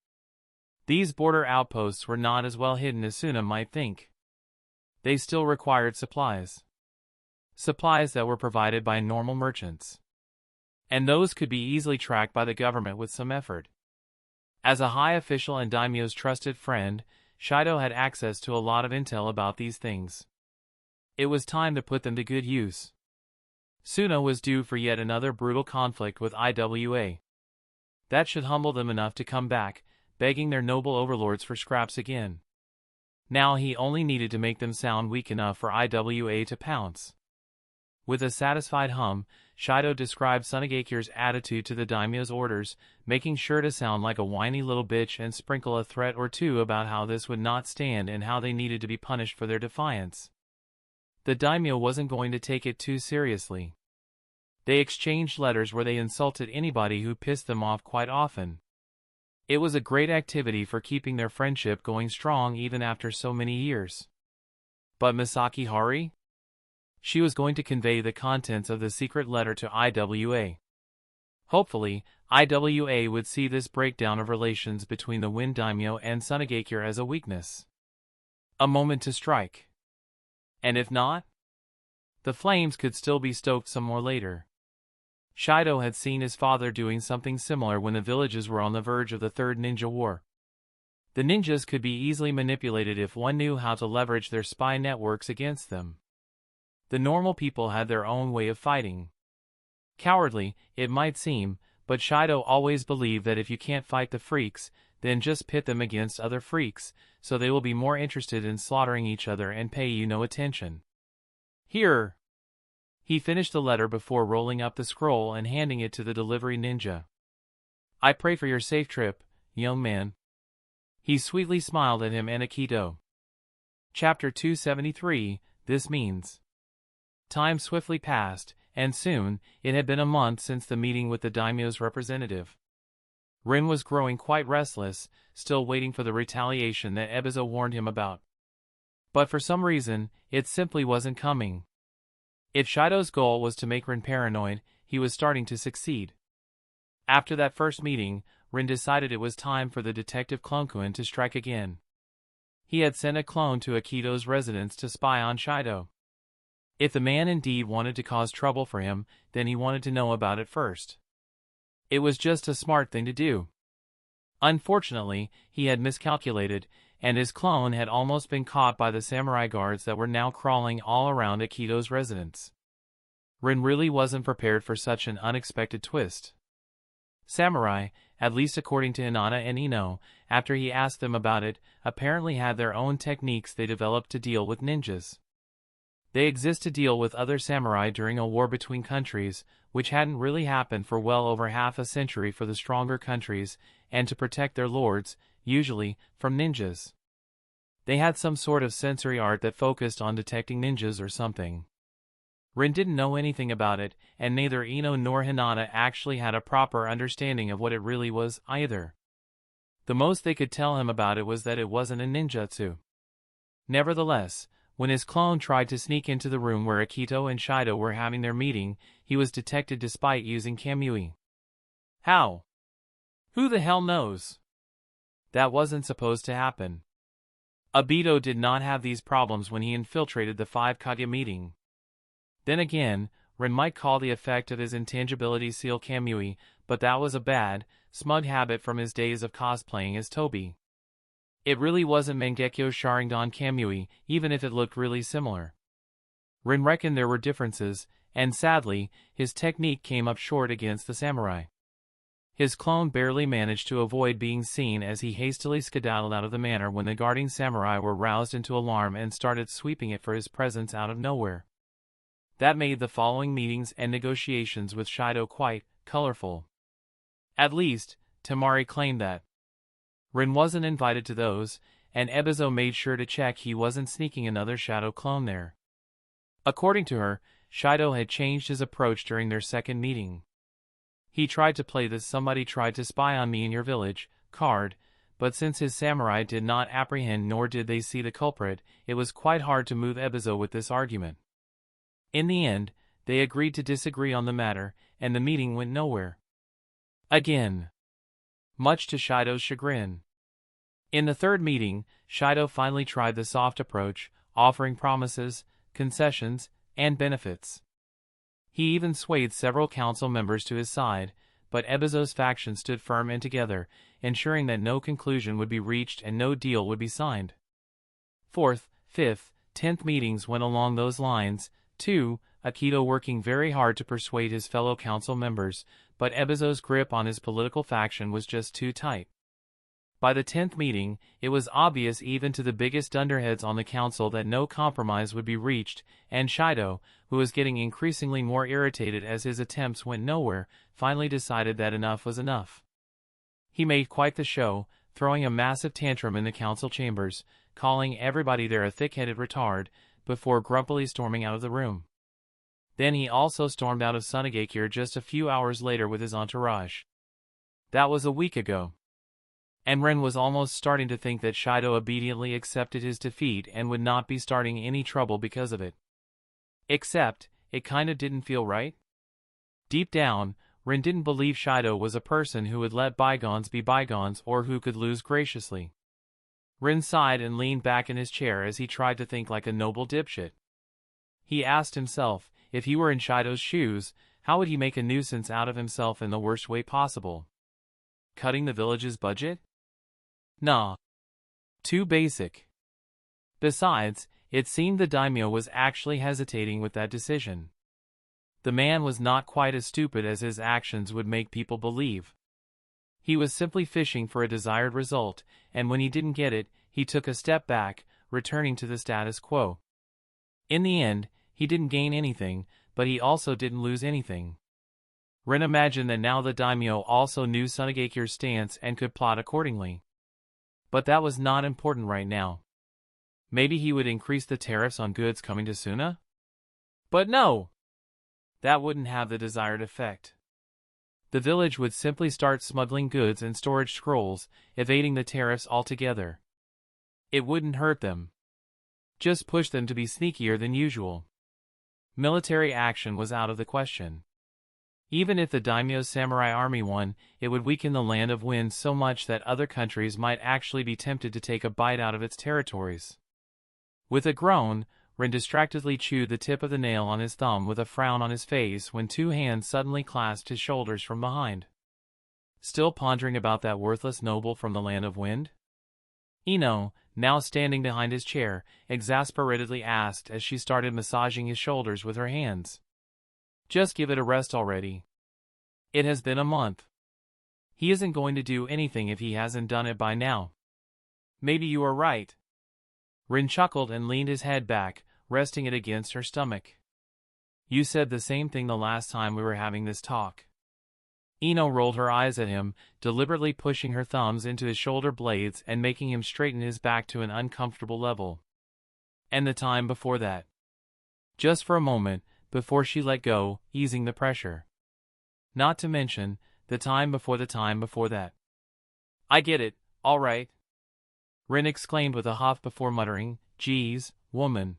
These border outposts were not as well hidden as Suna might think. They still required supplies. Supplies that were provided by normal merchants. And those could be easily tracked by the government with some effort. As a high official and daimyo's trusted friend, Shido had access to a lot of intel about these things. It was time to put them to good use. Suna was due for yet another brutal conflict with IWA. That should humble them enough to come back, begging their noble overlords for scraps again. Now he only needed to make them sound weak enough for IWA to pounce. With a satisfied hum, Shido described Sunagakure's attitude to the daimyo's orders, making sure to sound like a whiny little bitch and sprinkle a threat or two about how this would not stand and how they needed to be punished for their defiance. The daimyo wasn't going to take it too seriously. They exchanged letters where they insulted anybody who pissed them off quite often. It was a great activity for keeping their friendship going strong even after so many years. But Misaki Hari? She was going to convey the contents of the secret letter to IWA. Hopefully, IWA would see this breakdown of relations between the Wind Daimyo and Sunagakure as a weakness. A moment to strike. And if not? The flames could still be stoked some more later. Shido had seen his father doing something similar when the villages were on the verge of the Third Ninja War. The ninjas could be easily manipulated if one knew how to leverage their spy networks against them. The normal people had their own way of fighting. Cowardly, it might seem, but Shido always believed that if you can't fight the freaks, then just pit them against other freaks, so they will be more interested in slaughtering each other and pay you no attention. Here. He finished the letter before rolling up the scroll and handing it to the delivery ninja. I pray for your safe trip, young man. He sweetly smiled at him and Akito. Chapter 273, This Means. Time swiftly passed, and soon, it had been a month since the meeting with the daimyo's representative. Rin was growing quite restless, still waiting for the retaliation that Ebizo warned him about. But for some reason, it simply wasn't coming. If Shido's goal was to make Rin paranoid, he was starting to succeed. After that first meeting, Rin decided it was time for the detective Clunkuin to strike again. He had sent a clone to Akito's residence to spy on Shido. If the man indeed wanted to cause trouble for him, then he wanted to know about it first. It was just a smart thing to do. Unfortunately, he had miscalculated, and his clone had almost been caught by the samurai guards that were now crawling all around Akito's residence. Rin really wasn't prepared for such an unexpected twist. Samurai, at least according to Hinata and Ino, after he asked them about it, apparently had their own techniques they developed to deal with ninjas. They exist to deal with other samurai during a war between countries, which hadn't really happened for well over half a century for the stronger countries, and to protect their lords, usually, from ninjas. They had some sort of sensory art that focused on detecting ninjas or something. Rin didn't know anything about it, and neither Ino nor Hinata actually had a proper understanding of what it really was, either. The most they could tell him about it was that it wasn't a ninjutsu. Nevertheless, when his clone tried to sneak into the room where Akito and Shido were having their meeting, he was detected despite using Kamui. How? Who the hell knows? That wasn't supposed to happen. Obito did not have these problems when he infiltrated the 5 Kage meeting. Then again, Rin might call the effect of his intangibility seal Kamui, but that was a bad, smug habit from his days of cosplaying as Tobi. It really wasn't Mangekyo Sharingan Kamui, even if it looked really similar. Rin reckoned there were differences, and sadly, his technique came up short against the samurai. His clone barely managed to avoid being seen as he hastily skedaddled out of the manor when the guarding samurai were roused into alarm and started sweeping it for his presence out of nowhere. That made the following meetings and negotiations with Shido quite colorful. At least, Temari claimed that. Rin wasn't invited to those, and Ebizo made sure to check he wasn't sneaking another shadow clone there. According to her, Shido had changed his approach during their second meeting. He tried to play the "somebody tried to spy on me in your village" card, but since his samurai did not apprehend nor did they see the culprit, it was quite hard to move Ebizo with this argument. In the end, they agreed to disagree on the matter, and the meeting went nowhere. Again. Much to Shido's chagrin. In the third meeting, Shido finally tried the soft approach, offering promises, concessions, and benefits. He even swayed several council members to his side, but Ebizo's faction stood firm and together, ensuring that no conclusion would be reached and no deal would be signed. Fourth, fifth, 10th meetings went along those lines, too, Akito working very hard to persuade his fellow council members, but Ebizo's grip on his political faction was just too tight. By the 10th meeting, it was obvious even to the biggest dunderheads on the council that no compromise would be reached, and Shido, who was getting increasingly more irritated as his attempts went nowhere, finally decided that enough was enough. He made quite the show, throwing a massive tantrum in the council chambers, calling everybody there a thick-headed retard, before grumpily storming out of the room. Then he also stormed out of Sunagakure just a few hours later with his entourage. That was a week ago. And Ren was almost starting to think that Shido obediently accepted his defeat and would not be starting any trouble because of it. Except, it kinda didn't feel right. Deep down, Ren didn't believe Shido was a person who would let bygones be bygones or who could lose graciously. Ren sighed and leaned back in his chair as he tried to think like a noble dipshit. He asked himself, if he were in Shido's shoes, how would he make a nuisance out of himself in the worst way possible? Cutting the village's budget? Nah. Too basic. Besides, it seemed the daimyo was actually hesitating with that decision. The man was not quite as stupid as his actions would make people believe. He was simply fishing for a desired result, and when he didn't get it, he took a step back, returning to the status quo. In the end, he didn't gain anything, but he also didn't lose anything. Ren imagined that now the daimyo also knew Sunagakure's stance and could plot accordingly. But that was not important right now. Maybe he would increase the tariffs on goods coming to Suna? But no! That wouldn't have the desired effect. The village would simply start smuggling goods and storage scrolls, evading the tariffs altogether. It wouldn't hurt them. Just push them to be sneakier than usual. Military action was out of the question. Even if the daimyo's samurai army won, it would weaken the land of winds so much that other countries might actually be tempted to take a bite out of its territories. With a groan, Rin distractedly chewed the tip of the nail on his thumb with a frown on his face when two hands suddenly clasped his shoulders from behind. Still pondering about that worthless noble from the land of wind? Ino, now standing behind his chair, exasperatedly asked as she started massaging his shoulders with her hands. Just give it a rest already. It has been a month. He isn't going to do anything if he hasn't done it by now. Maybe you are right. Rin chuckled and leaned his head back, resting it against her stomach. You said the same thing the last time we were having this talk. Ino rolled her eyes at him, deliberately pushing her thumbs into his shoulder blades and making him straighten his back to an uncomfortable level. And the time before that. Just for a moment, before she let go, easing the pressure. Not to mention, the time before that. I get it, all right. Rin exclaimed with a huff before muttering, Geez, woman.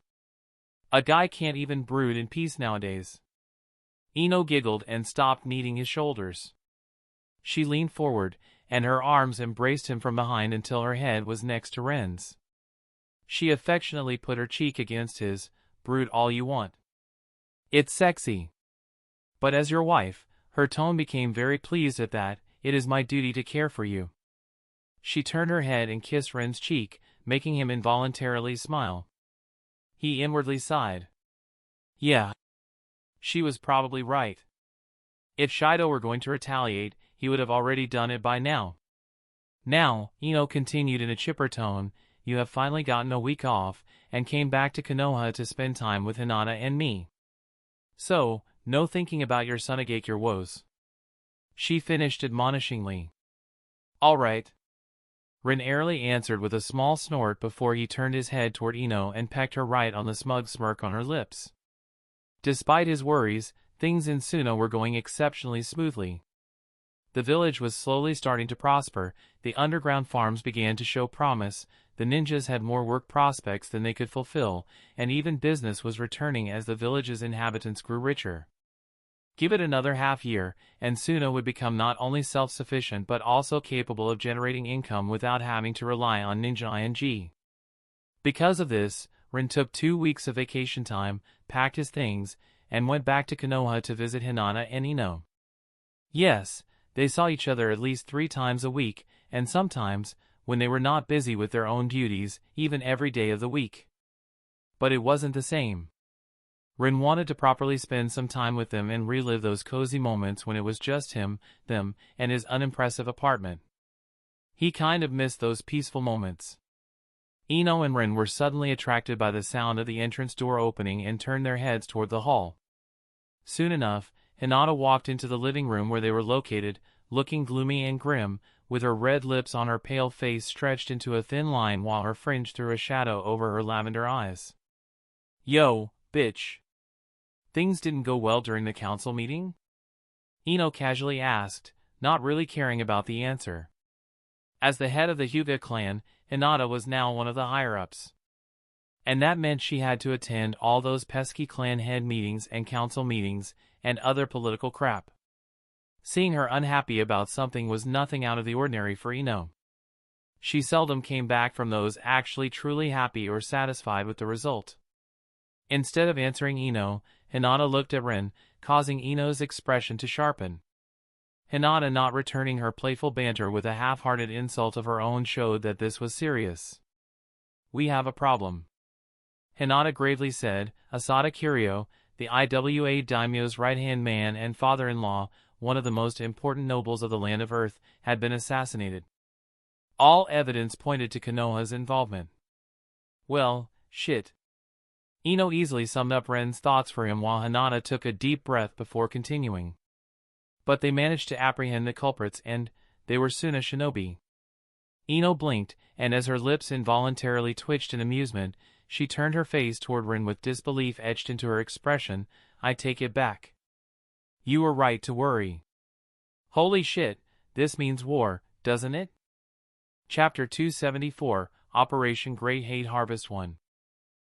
A guy can't even brood in peace nowadays. Ino giggled and stopped kneading his shoulders. She leaned forward, and her arms embraced him from behind until her head was next to Ren's. She affectionately put her cheek against his, brood all you want. It's sexy. But as your wife, her tone became very pleased at that, it is my duty to care for you. She turned her head and kissed Ren's cheek, making him involuntarily smile. He inwardly sighed. Yeah. She was probably right. If Shido were going to retaliate, he would have already done it by now. Now, Ino continued in a chipper tone, you have finally gotten a week off, and came back to Konoha to spend time with Hinata and me. So, no thinking about your Sunagakure woes. She finished admonishingly. All right. Rin airily answered with a small snort before he turned his head toward Ino and pecked her right on the smug smirk on her lips. Despite his worries, things in Suno were going exceptionally smoothly. The village was slowly starting to prosper, the underground farms began to show promise, the ninjas had more work prospects than they could fulfill, and even business was returning as the village's inhabitants grew richer. Give it another half-year, and Suno would become not only self-sufficient but also capable of generating income without having to rely on ninja ing. Because of this, Rin took 2 weeks of vacation time, packed his things, and went back to Konoha to visit Hinata and Ino. Yes, they saw each other at least 3 times a week, and sometimes, when they were not busy with their own duties, even every day of the week. But it wasn't the same. Rin wanted to properly spend some time with them and relive those cozy moments when it was just him, them, and his unimpressive apartment. He kind of missed those peaceful moments. Ino and Rin were suddenly attracted by the sound of the entrance door opening and turned their heads toward the hall. Soon enough, Hinata walked into the living room where they were located, looking gloomy and grim, with her red lips on her pale face stretched into a thin line while her fringe threw a shadow over her lavender eyes. Yo, bitch. Things didn't go well during the council meeting? Ino casually asked, not really caring about the answer. As the head of the Hyuga clan, Hinata was now one of the higher-ups. And that meant she had to attend all those pesky clan head meetings and council meetings, and other political crap. Seeing her unhappy about something was nothing out of the ordinary for Ino. She seldom came back from those actually truly happy or satisfied with the result. Instead of answering Ino, Hinata looked at Rin, causing Ino's expression to sharpen. Hinata not returning her playful banter with a half-hearted insult of her own showed that this was serious. We have a problem. Hinata gravely said, Asada Kiryu, the Iwa daimyo's right-hand man and father-in-law, one of the most important nobles of the land of Earth, had been assassinated. All evidence pointed to Konoha's involvement. Well, shit. Ino easily summed up Ren's thoughts for him while Hinata took a deep breath before continuing. But they managed to apprehend the culprits and, they were soon a shinobi. Ino blinked, and as her lips involuntarily twitched in amusement, she turned her face toward Rin with disbelief etched into her expression. I take it back. You were right to worry. Holy shit, this means war, doesn't it? Chapter 274, Operation Great Hate Harvest 1.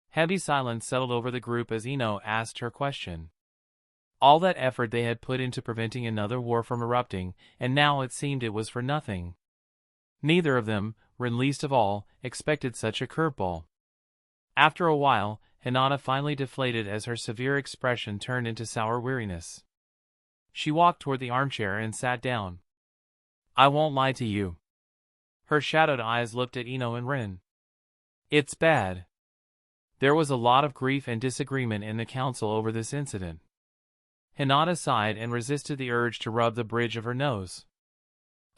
Heavy silence settled over the group as Ino asked her question. All that effort they had put into preventing another war from erupting, and now it seemed it was for nothing. Neither of them, Rin least of all, expected such a curveball. After a while, Hinata finally deflated as her severe expression turned into sour weariness. She walked toward the armchair and sat down. I won't lie to you. Her shadowed eyes looked at Ino and Rin. It's bad. There was a lot of grief and disagreement in the council over this incident. Hinata sighed and resisted the urge to rub the bridge of her nose.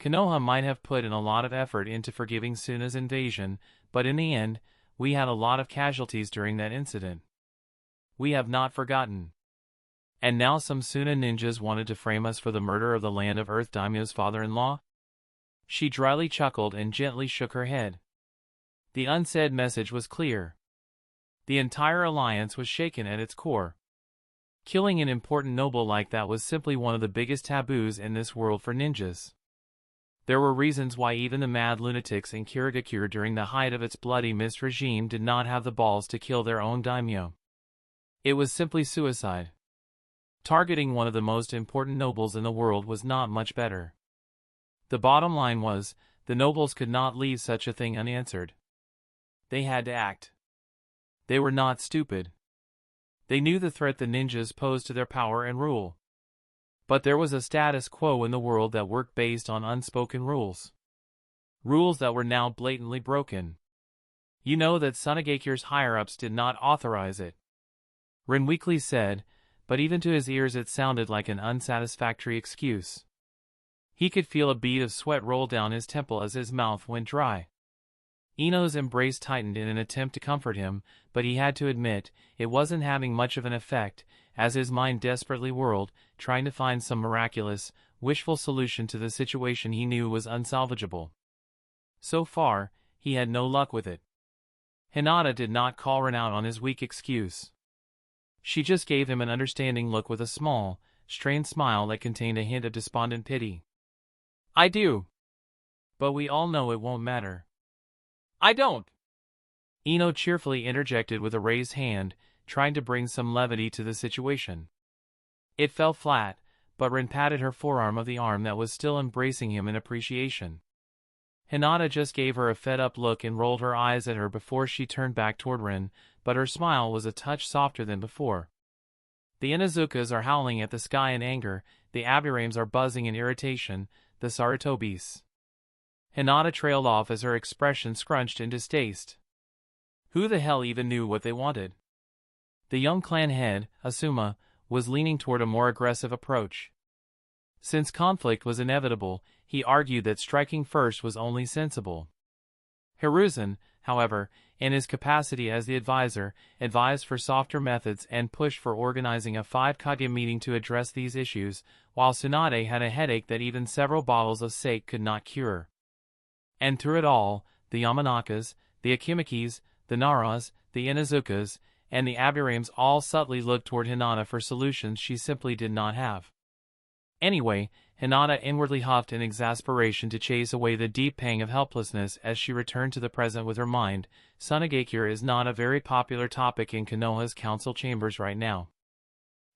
Konoha might have put in a lot of effort into forgiving Suna's invasion, but in the end, we had a lot of casualties during that incident. We have not forgotten. And now some Suna ninjas wanted to frame us for the murder of the Land of Earth Daimyo's father-in-law? She dryly chuckled and gently shook her head. The unsaid message was clear. The entire alliance was shaken at its core. Killing an important noble like that was simply one of the biggest taboos in this world for ninjas. There were reasons why even the mad lunatics in Iwagakure during the height of its bloody mist regime did not have the balls to kill their own daimyo. It was simply suicide. Targeting one of the most important nobles in the world was not much better. The bottom line was, the nobles could not leave such a thing unanswered. They had to act. They were not stupid. They knew the threat the ninjas posed to their power and rule. But there was a status quo in the world that worked based on unspoken rules. Rules that were now blatantly broken. You know that Sunagakure's higher-ups did not authorize it. Rin weakly said, but even to his ears it sounded like an unsatisfactory excuse. He could feel a bead of sweat roll down his temple as his mouth went dry. Ino's embrace tightened in an attempt to comfort him, but he had to admit, it wasn't having much of an effect, as his mind desperately whirled, trying to find some miraculous, wishful solution to the situation he knew was unsalvageable. So far, he had no luck with it. Hinata did not call Rin out on his weak excuse. She just gave him an understanding look with a small, strained smile that contained a hint of despondent pity. I do. But we all know it won't matter. I don't. Ino cheerfully interjected with a raised hand, trying to bring some levity to the situation. It fell flat, but Rin patted her forearm of the arm that was still embracing him in appreciation. Hinata just gave her a fed-up look and rolled her eyes at her before she turned back toward Rin, but her smile was a touch softer than before. The Inuzukas are howling at the sky in anger, the Aburames are buzzing in irritation, the Sarutobis. Hinata trailed off as her expression scrunched in distaste. Who the hell even knew what they wanted? The young clan head, Asuma, was leaning toward a more aggressive approach. Since conflict was inevitable, he argued that striking first was only sensible. Hiruzen, however, in his capacity as the advisor, advised for softer methods and pushed for organizing a 5-kage meeting to address these issues, while Tsunade had a headache that even several bottles of sake could not cure. And through it all, the Yamanakas, the Akimikis, the Naras, the Inuzukas, and the Aburames all subtly looked toward Hinata for solutions she simply did not have. Anyway, Hinata inwardly huffed in exasperation to chase away the deep pang of helplessness as she returned to the present with her mind. Sunagakure is not a very popular topic in Konoha's council chambers right now.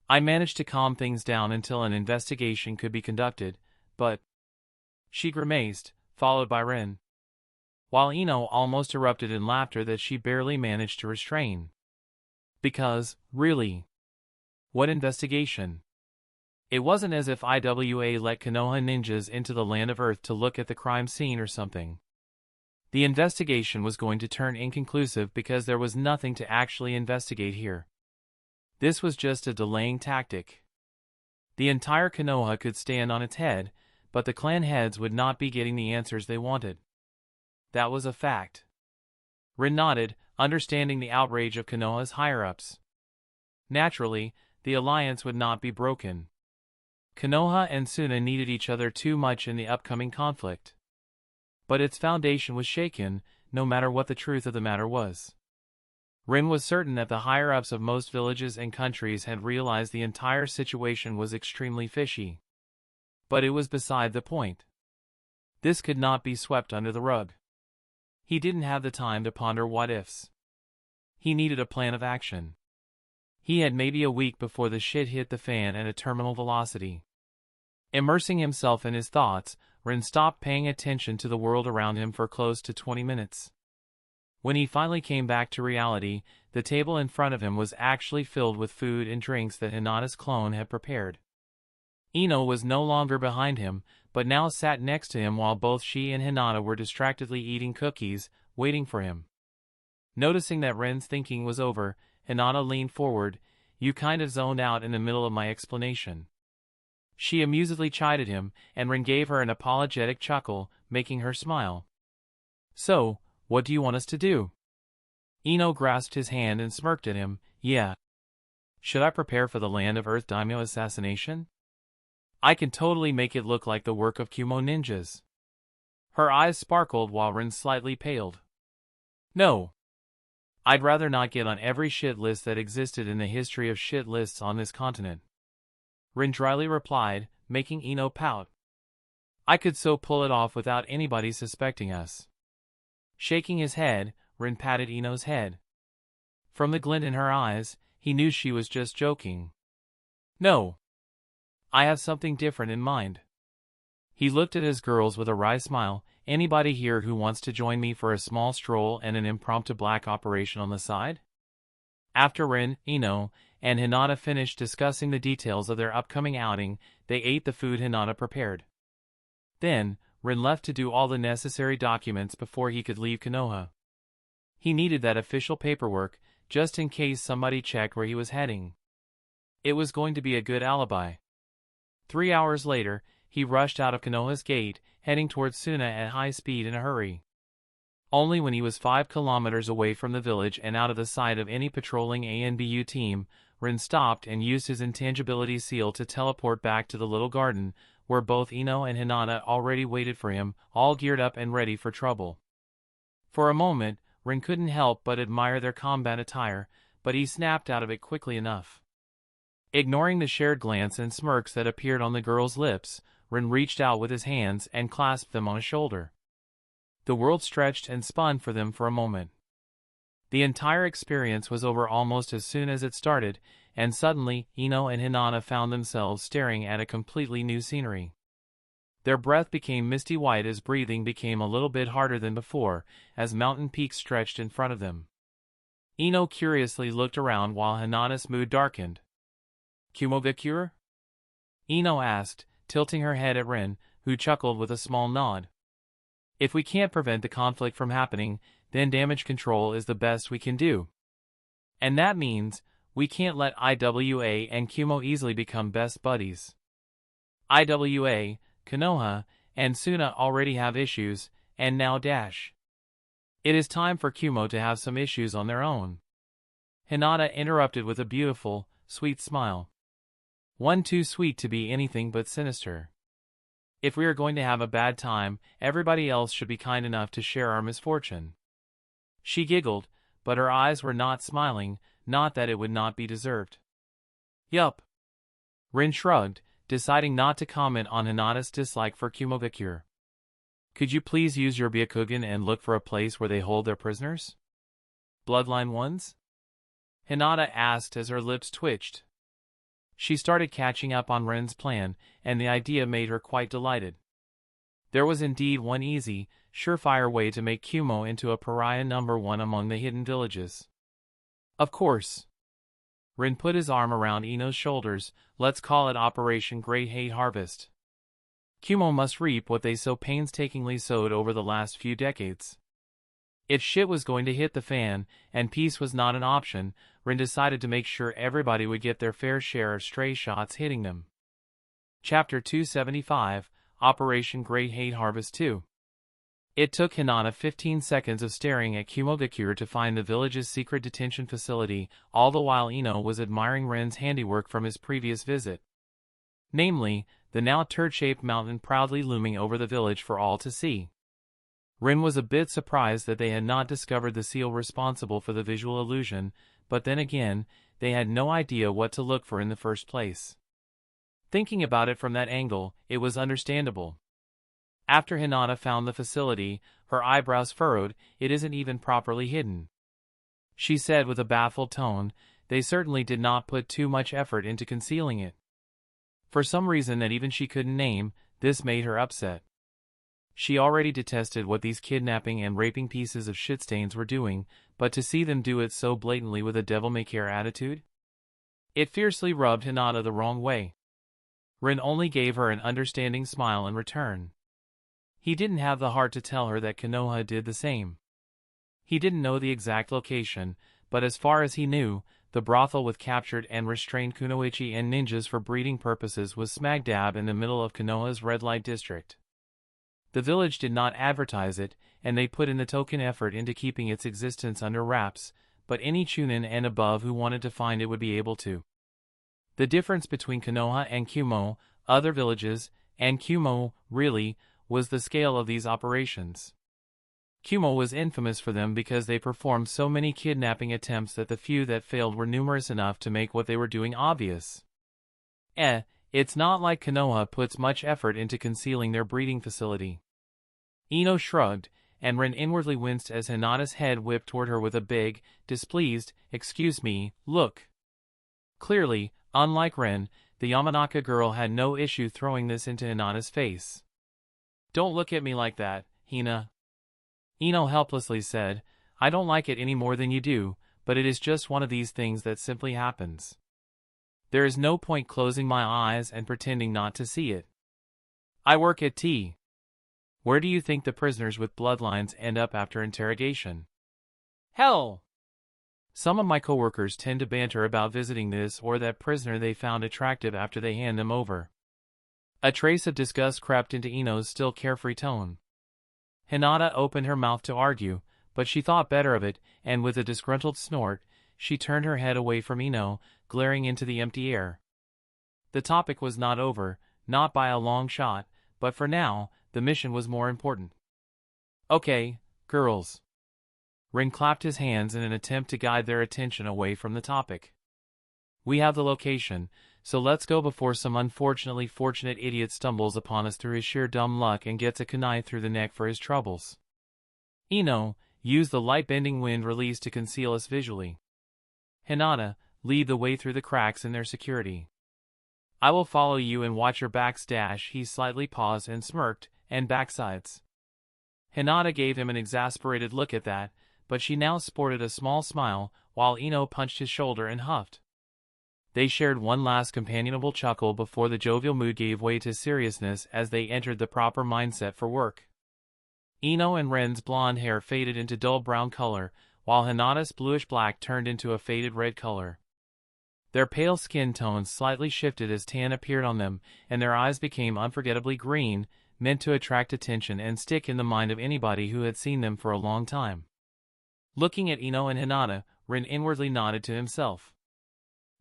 I managed to calm things down until an investigation could be conducted, but... She grimaced, followed by Rin. While Ino almost erupted in laughter that she barely managed to restrain. Because, really. What investigation? It wasn't as if Iwa let Konoha ninjas into the Land of Earth to look at the crime scene or something. The investigation was going to turn inconclusive because there was nothing to actually investigate here. This was just a delaying tactic. The entire Konoha could stand on its head, but the clan heads would not be getting the answers they wanted. That was a fact. Rin nodded, understanding the outrage of Konoha's higher-ups. Naturally, the alliance would not be broken. Konoha and Suna needed each other too much in the upcoming conflict. But its foundation was shaken, no matter what the truth of the matter was. Rin was certain that the higher-ups of most villages and countries had realized the entire situation was extremely fishy. But it was beside the point. This could not be swept under the rug. He didn't have the time to ponder what-ifs. He needed a plan of action. He had maybe a week before the shit hit the fan at a terminal velocity. Immersing himself in his thoughts, Rin stopped paying attention to the world around him for close to 20 minutes. When he finally came back to reality, the table in front of him was actually filled with food and drinks that Hinata's clone had prepared. Ino was no longer behind him, but now sat next to him while both she and Hinata were distractedly eating cookies, waiting for him. Noticing that Ren's thinking was over, Hinata leaned forward. "You kind of zoned out in the middle of my explanation." She amusedly chided him, and Ren gave her an apologetic chuckle, making her smile. "So, what do you want us to do?" Ino grasped his hand and smirked at him. "Yeah. Should I prepare for the Land of Earth Daimyo assassination? I can totally make it look like the work of Kumo ninjas." Her eyes sparkled while Ren slightly paled. "No. I'd rather not get on every shit list that existed in the history of shit lists on this continent," Rin dryly replied, making Ino pout. "I could so pull it off without anybody suspecting us." Shaking his head, Rin patted Ino's head. From the glint in her eyes, he knew she was just joking. "No. I have something different in mind." He looked at his girls with a wry smile. "Anybody here who wants to join me for a small stroll and an impromptu black operation on the side?" After Rin, Ino, and Hinata finished discussing the details of their upcoming outing, they ate the food Hinata prepared. Then, Rin left to do all the necessary documents before he could leave Konoha. He needed that official paperwork, just in case somebody checked where he was heading. It was going to be a good alibi. 3 hours later, he rushed out of Konoha's gate, heading towards Suna at high speed in a hurry. Only when he was 5 kilometers away from the village and out of the sight of any patrolling ANBU team, Rin stopped and used his intangibility seal to teleport back to the little garden, where both Ino and Hinata already waited for him, all geared up and ready for trouble. For a moment, Rin couldn't help but admire their combat attire, but he snapped out of it quickly enough. Ignoring the shared glance and smirks that appeared on the girl's lips, Rin reached out with his hands and clasped them on his shoulder. The world stretched and spun for them for a moment. The entire experience was over almost as soon as it started, and suddenly Ino and Hinata found themselves staring at a completely new scenery. Their breath became misty white as breathing became a little bit harder than before, as mountain peaks stretched in front of them. Ino curiously looked around while Hinata's mood darkened. "Kumogakure?" Ino asked, tilting her head at Rin, who chuckled with a small nod. "If we can't prevent the conflict from happening, then damage control is the best we can do. And that means, we can't let Iwa and Kumo easily become best buddies. Iwa, Konoha, and Suna already have issues, and now Dash. It is time for Kumo to have some issues on their own." Hinata interrupted with a beautiful, sweet smile. One too sweet to be anything but sinister. "If we are going to have a bad time, everybody else should be kind enough to share our misfortune." She giggled, but her eyes were not smiling, not that it would not be deserved. "Yup." Rin shrugged, deciding not to comment on Hinata's dislike for Kumogakure. "Could you please use your Byakugan and look for a place where they hold their prisoners?" "Bloodline ones?" Hinata asked as her lips twitched. She started catching up on Ren's plan, and the idea made her quite delighted. There was indeed one easy, surefire way to make Kumo into a pariah #1 among the hidden villages. "Of course." Rin put his arm around Ino's shoulders. "Let's call it Operation Great Hate Harvest. Kumo must reap what they so painstakingly sowed over the last few decades." If shit was going to hit the fan, and peace was not an option, Rin decided to make sure everybody would get their fair share of stray shots hitting them. Chapter 275, Operation Great Hate Harvest 2. It took Hinata 15 seconds of staring at Kumogakure to find the village's secret detention facility, all the while Ino was admiring Ren's handiwork from his previous visit. Namely, the now turd-shaped mountain proudly looming over the village for all to see. Rin was a bit surprised that they had not discovered the seal responsible for the visual illusion, but then again, they had no idea what to look for in the first place. Thinking about it from that angle, it was understandable. After Hinata found the facility, her eyebrows furrowed. "It isn't even properly hidden," she said with a baffled tone. they certainly did not put too much effort into concealing it. For some reason that even she couldn't name, this made her upset. She already detested what these kidnapping and raping pieces of shitstains were doing, but to see them do it so blatantly with a devil-may-care attitude? It fiercely rubbed Hinata the wrong way. Rin only gave her an understanding smile in return. He didn't have the heart to tell her that Konoha did the same. He didn't know the exact location, but as far as he knew, the brothel with captured and restrained kunoichi and ninjas for breeding purposes was smack dab in the middle of Konoha's red light district. The village did not advertise it, and they put in the token effort into keeping its existence under wraps, but any chunin and above who wanted to find it would be able to. The difference between Konoha and Kumo, other villages, and Kumo, really, was the scale of these operations. Kumo was infamous for them because they performed so many kidnapping attempts that the few that failed were numerous enough to make what they were doing obvious. It's not like Konoha puts much effort into concealing their breeding facility. Ino shrugged, and Rin inwardly winced as Hinata's head whipped toward her with a big, displeased, "Excuse me, look." Clearly, unlike Rin, the Yamanaka girl had no issue throwing this into Hinata's face. "Don't look at me like that, Hina," Ino helplessly said. "I don't like it any more than you do, but it is just one of these things that simply happens. There is no point closing my eyes and pretending not to see it. I work at T. Where do you think the prisoners with bloodlines end up after interrogation? Hell! Some of my coworkers tend to banter about visiting this or that prisoner they found attractive after they hand them over." A trace of disgust crept into Ino's still carefree tone. Hinata opened her mouth to argue, but she thought better of it, and with a disgruntled snort, she turned her head away from Ino, glaring into the empty air. The topic was not over, not by a long shot, but for now, the mission was more important. "Okay, girls." Rin clapped his hands in an attempt to guide their attention away from the topic. "We have the location, so let's go before some unfortunately fortunate idiot stumbles upon us through his sheer dumb luck and gets a kunai through the neck for his troubles. Ino, use the light-bending wind release to conceal us visually. Hinata, lead the way through the cracks in their security. I will follow you and watch your backs." He slightly paused and smirked, "and backsides." Hinata gave him an exasperated look at that, but she now sported a small smile, while Ino punched his shoulder and huffed. They shared one last companionable chuckle before the jovial mood gave way to seriousness as they entered the proper mindset for work. Ino and Ren's blonde hair faded into dull brown color, while Hinata's bluish-black turned into a faded red color. Their pale skin tones slightly shifted as tan appeared on them, and their eyes became unforgettably green, meant to attract attention and stick in the mind of anybody who had seen them for a long time. Looking at Ino and Hinata, Rin inwardly nodded to himself.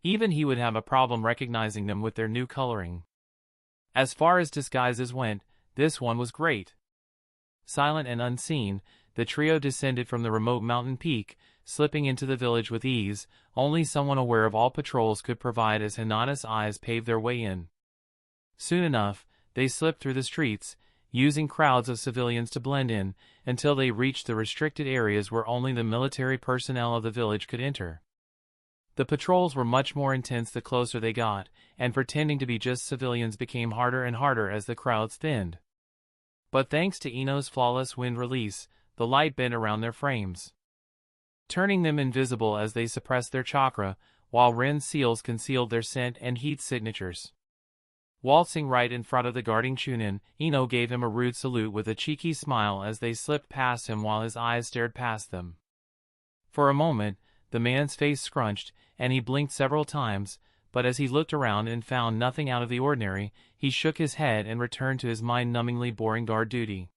Even he would have a problem recognizing them with their new coloring. As far as disguises went, this one was great. Silent and unseen, the trio descended from the remote mountain peak, slipping into the village with ease. Only someone aware of all patrols could provide as Hinata's eyes paved their way in. Soon enough, they slipped through the streets, using crowds of civilians to blend in, until they reached the restricted areas where only the military personnel of the village could enter. The patrols were much more intense the closer they got, and pretending to be just civilians became harder and harder as the crowds thinned. But thanks to Ino's flawless wind release, the light bent around their frames, turning them invisible as they suppressed their chakra, while Ren's seals concealed their scent and heat signatures. Waltzing right in front of the guarding Chunin, Ino gave him a rude salute with a cheeky smile as they slipped past him while his eyes stared past them. For a moment, the man's face scrunched, and he blinked several times, but as he looked around and found nothing out of the ordinary, he shook his head and returned to his mind-numbingly boring guard duty.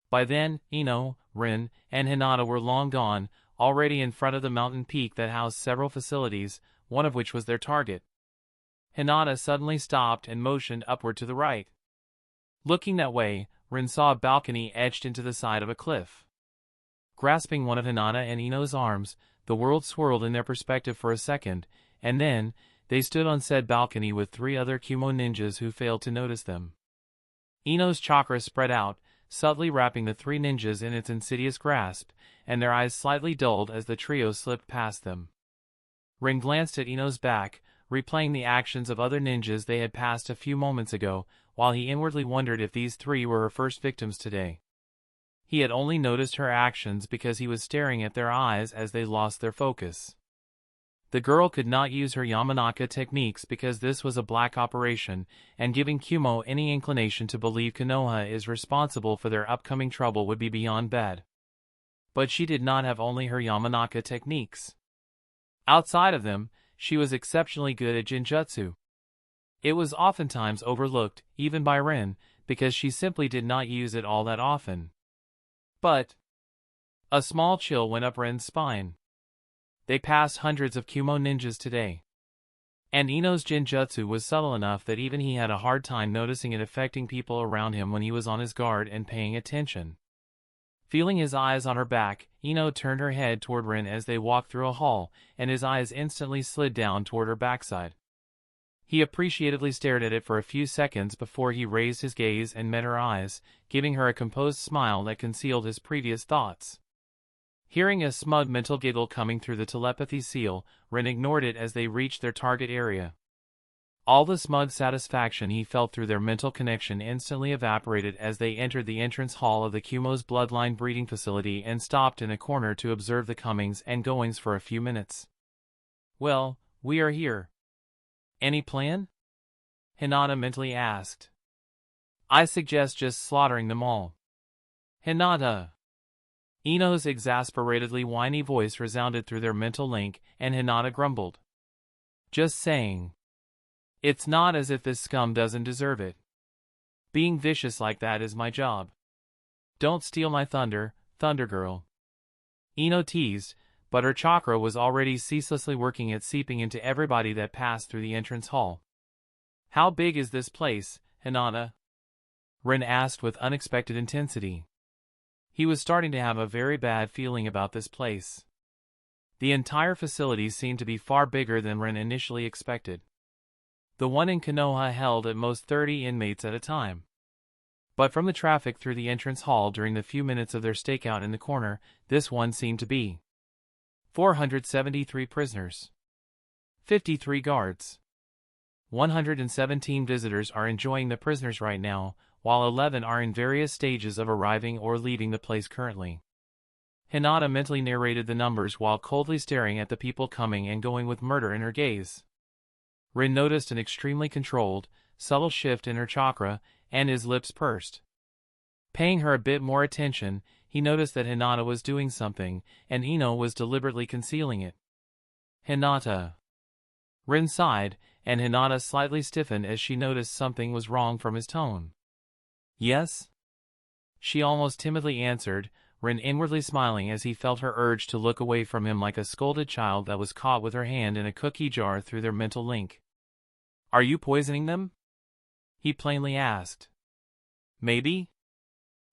By then, Ino, Rin, and Hinata were long gone, already in front of the mountain peak that housed several facilities, one of which was their target. Hinata suddenly stopped and motioned upward to the right. Looking that way, Rin saw a balcony etched into the side of a cliff. Grasping one of Hinata and Ino's arms, the world swirled in their perspective for a second, and then, they stood on said balcony with three other Kumo ninjas who failed to notice them. Ino's chakra spread out, subtly wrapping the three ninjas in its insidious grasp, and their eyes slightly dulled as the trio slipped past them. Rin glanced at Ino's back, replaying the actions of other ninjas they had passed a few moments ago, while he inwardly wondered if these three were her first victims today. He had only noticed her actions because he was staring at their eyes as they lost their focus. The girl could not use her Yamanaka techniques because this was a black operation, and giving Kumo any inclination to believe Konoha is responsible for their upcoming trouble would be beyond bad. But she did not have only her Yamanaka techniques. Outside of them, she was exceptionally good at Jinjutsu. It was oftentimes overlooked, even by Rin, because she simply did not use it all that often. But a small chill went up Ren's spine. They passed hundreds of Kumo ninjas today. And Ino's Jinjutsu was subtle enough that even he had a hard time noticing it affecting people around him when he was on his guard and paying attention. Feeling his eyes on her back, Ino turned her head toward Rin as they walked through a hall, and his eyes instantly slid down toward her backside. He appreciatively stared at it for a few seconds before he raised his gaze and met her eyes, giving her a composed smile that concealed his previous thoughts. Hearing a smug mental giggle coming through the telepathy seal, Rin ignored it as they reached their target area. All the smug satisfaction he felt through their mental connection instantly evaporated as they entered the entrance hall of the Kumo's bloodline breeding facility and stopped in a corner to observe the comings and goings for a few minutes. "Well, we are here. Any plan?" Hinata mentally asked. "I suggest just slaughtering them all." "Hinata!" Ino's exasperatedly whiny voice resounded through their mental link, and Hinata grumbled. "Just saying. It's not as if this scum doesn't deserve it. Being vicious like that is my job. Don't steal my thunder, Thunder Girl." Ino teased, but her chakra was already ceaselessly working at seeping into everybody that passed through the entrance hall. "How big is this place, Hinata?" Rin asked with unexpected intensity. He was starting to have a very bad feeling about this place. The entire facility seemed to be far bigger than Rin initially expected. The one in Konoha held at most 30 inmates at a time. But from the traffic through the entrance hall during the few minutes of their stakeout in the corner, this one seemed to be 473 prisoners, 53 guards. 117 visitors are enjoying the prisoners right now, while 11 are in various stages of arriving or leaving the place currently. Hinata mentally narrated the numbers while coldly staring at the people coming and going with murder in her gaze. Rin noticed an extremely controlled, subtle shift in her chakra, and his lips pursed. Paying her a bit more attention, he noticed that Hinata was doing something, and Ino was deliberately concealing it. "Hinata." Rin sighed, and Hinata slightly stiffened as she noticed something was wrong from his tone. "Yes?" she almost timidly answered, Rin inwardly smiling as he felt her urge to look away from him like a scolded child that was caught with her hand in a cookie jar through their mental link. "Are you poisoning them?" he plainly asked. "Maybe?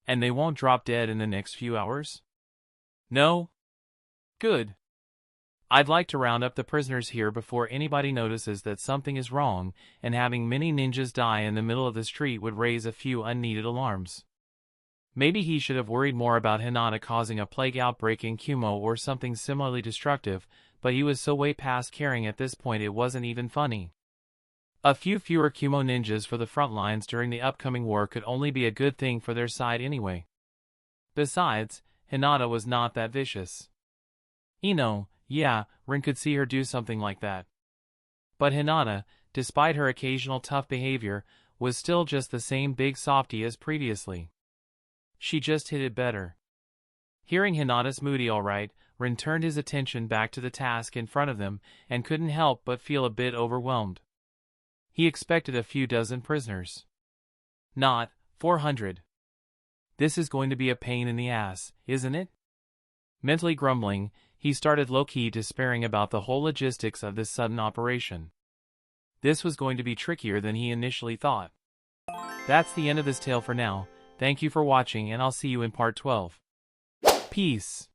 And they won't drop dead in the next few hours?" "No?" "Good. I'd like to round up the prisoners here before anybody notices that something is wrong, and having many ninjas die in the middle of the street would raise a few unneeded alarms." Maybe he should have worried more about Hinata causing a plague outbreak in Kumo or something similarly destructive, but he was so way past caring at this point it wasn't even funny. A few fewer Kumo ninjas for the front lines during the upcoming war could only be a good thing for their side anyway. Besides, Hinata was not that vicious. Ino, yeah, Rin could see her do something like that. But Hinata, despite her occasional tough behavior, was still just the same big softy as previously. She just hit it better. Hearing Hinata's moody alright, Rin turned his attention back to the task in front of them, and couldn't help but feel a bit overwhelmed. He expected a few dozen prisoners. Not 400. This is going to be a pain in the ass, isn't it? Mentally grumbling, he started low-key despairing about the whole logistics of this sudden operation. This was going to be trickier than he initially thought. That's the end of this tale for now. Thank you for watching, and I'll see you in part 12. Peace.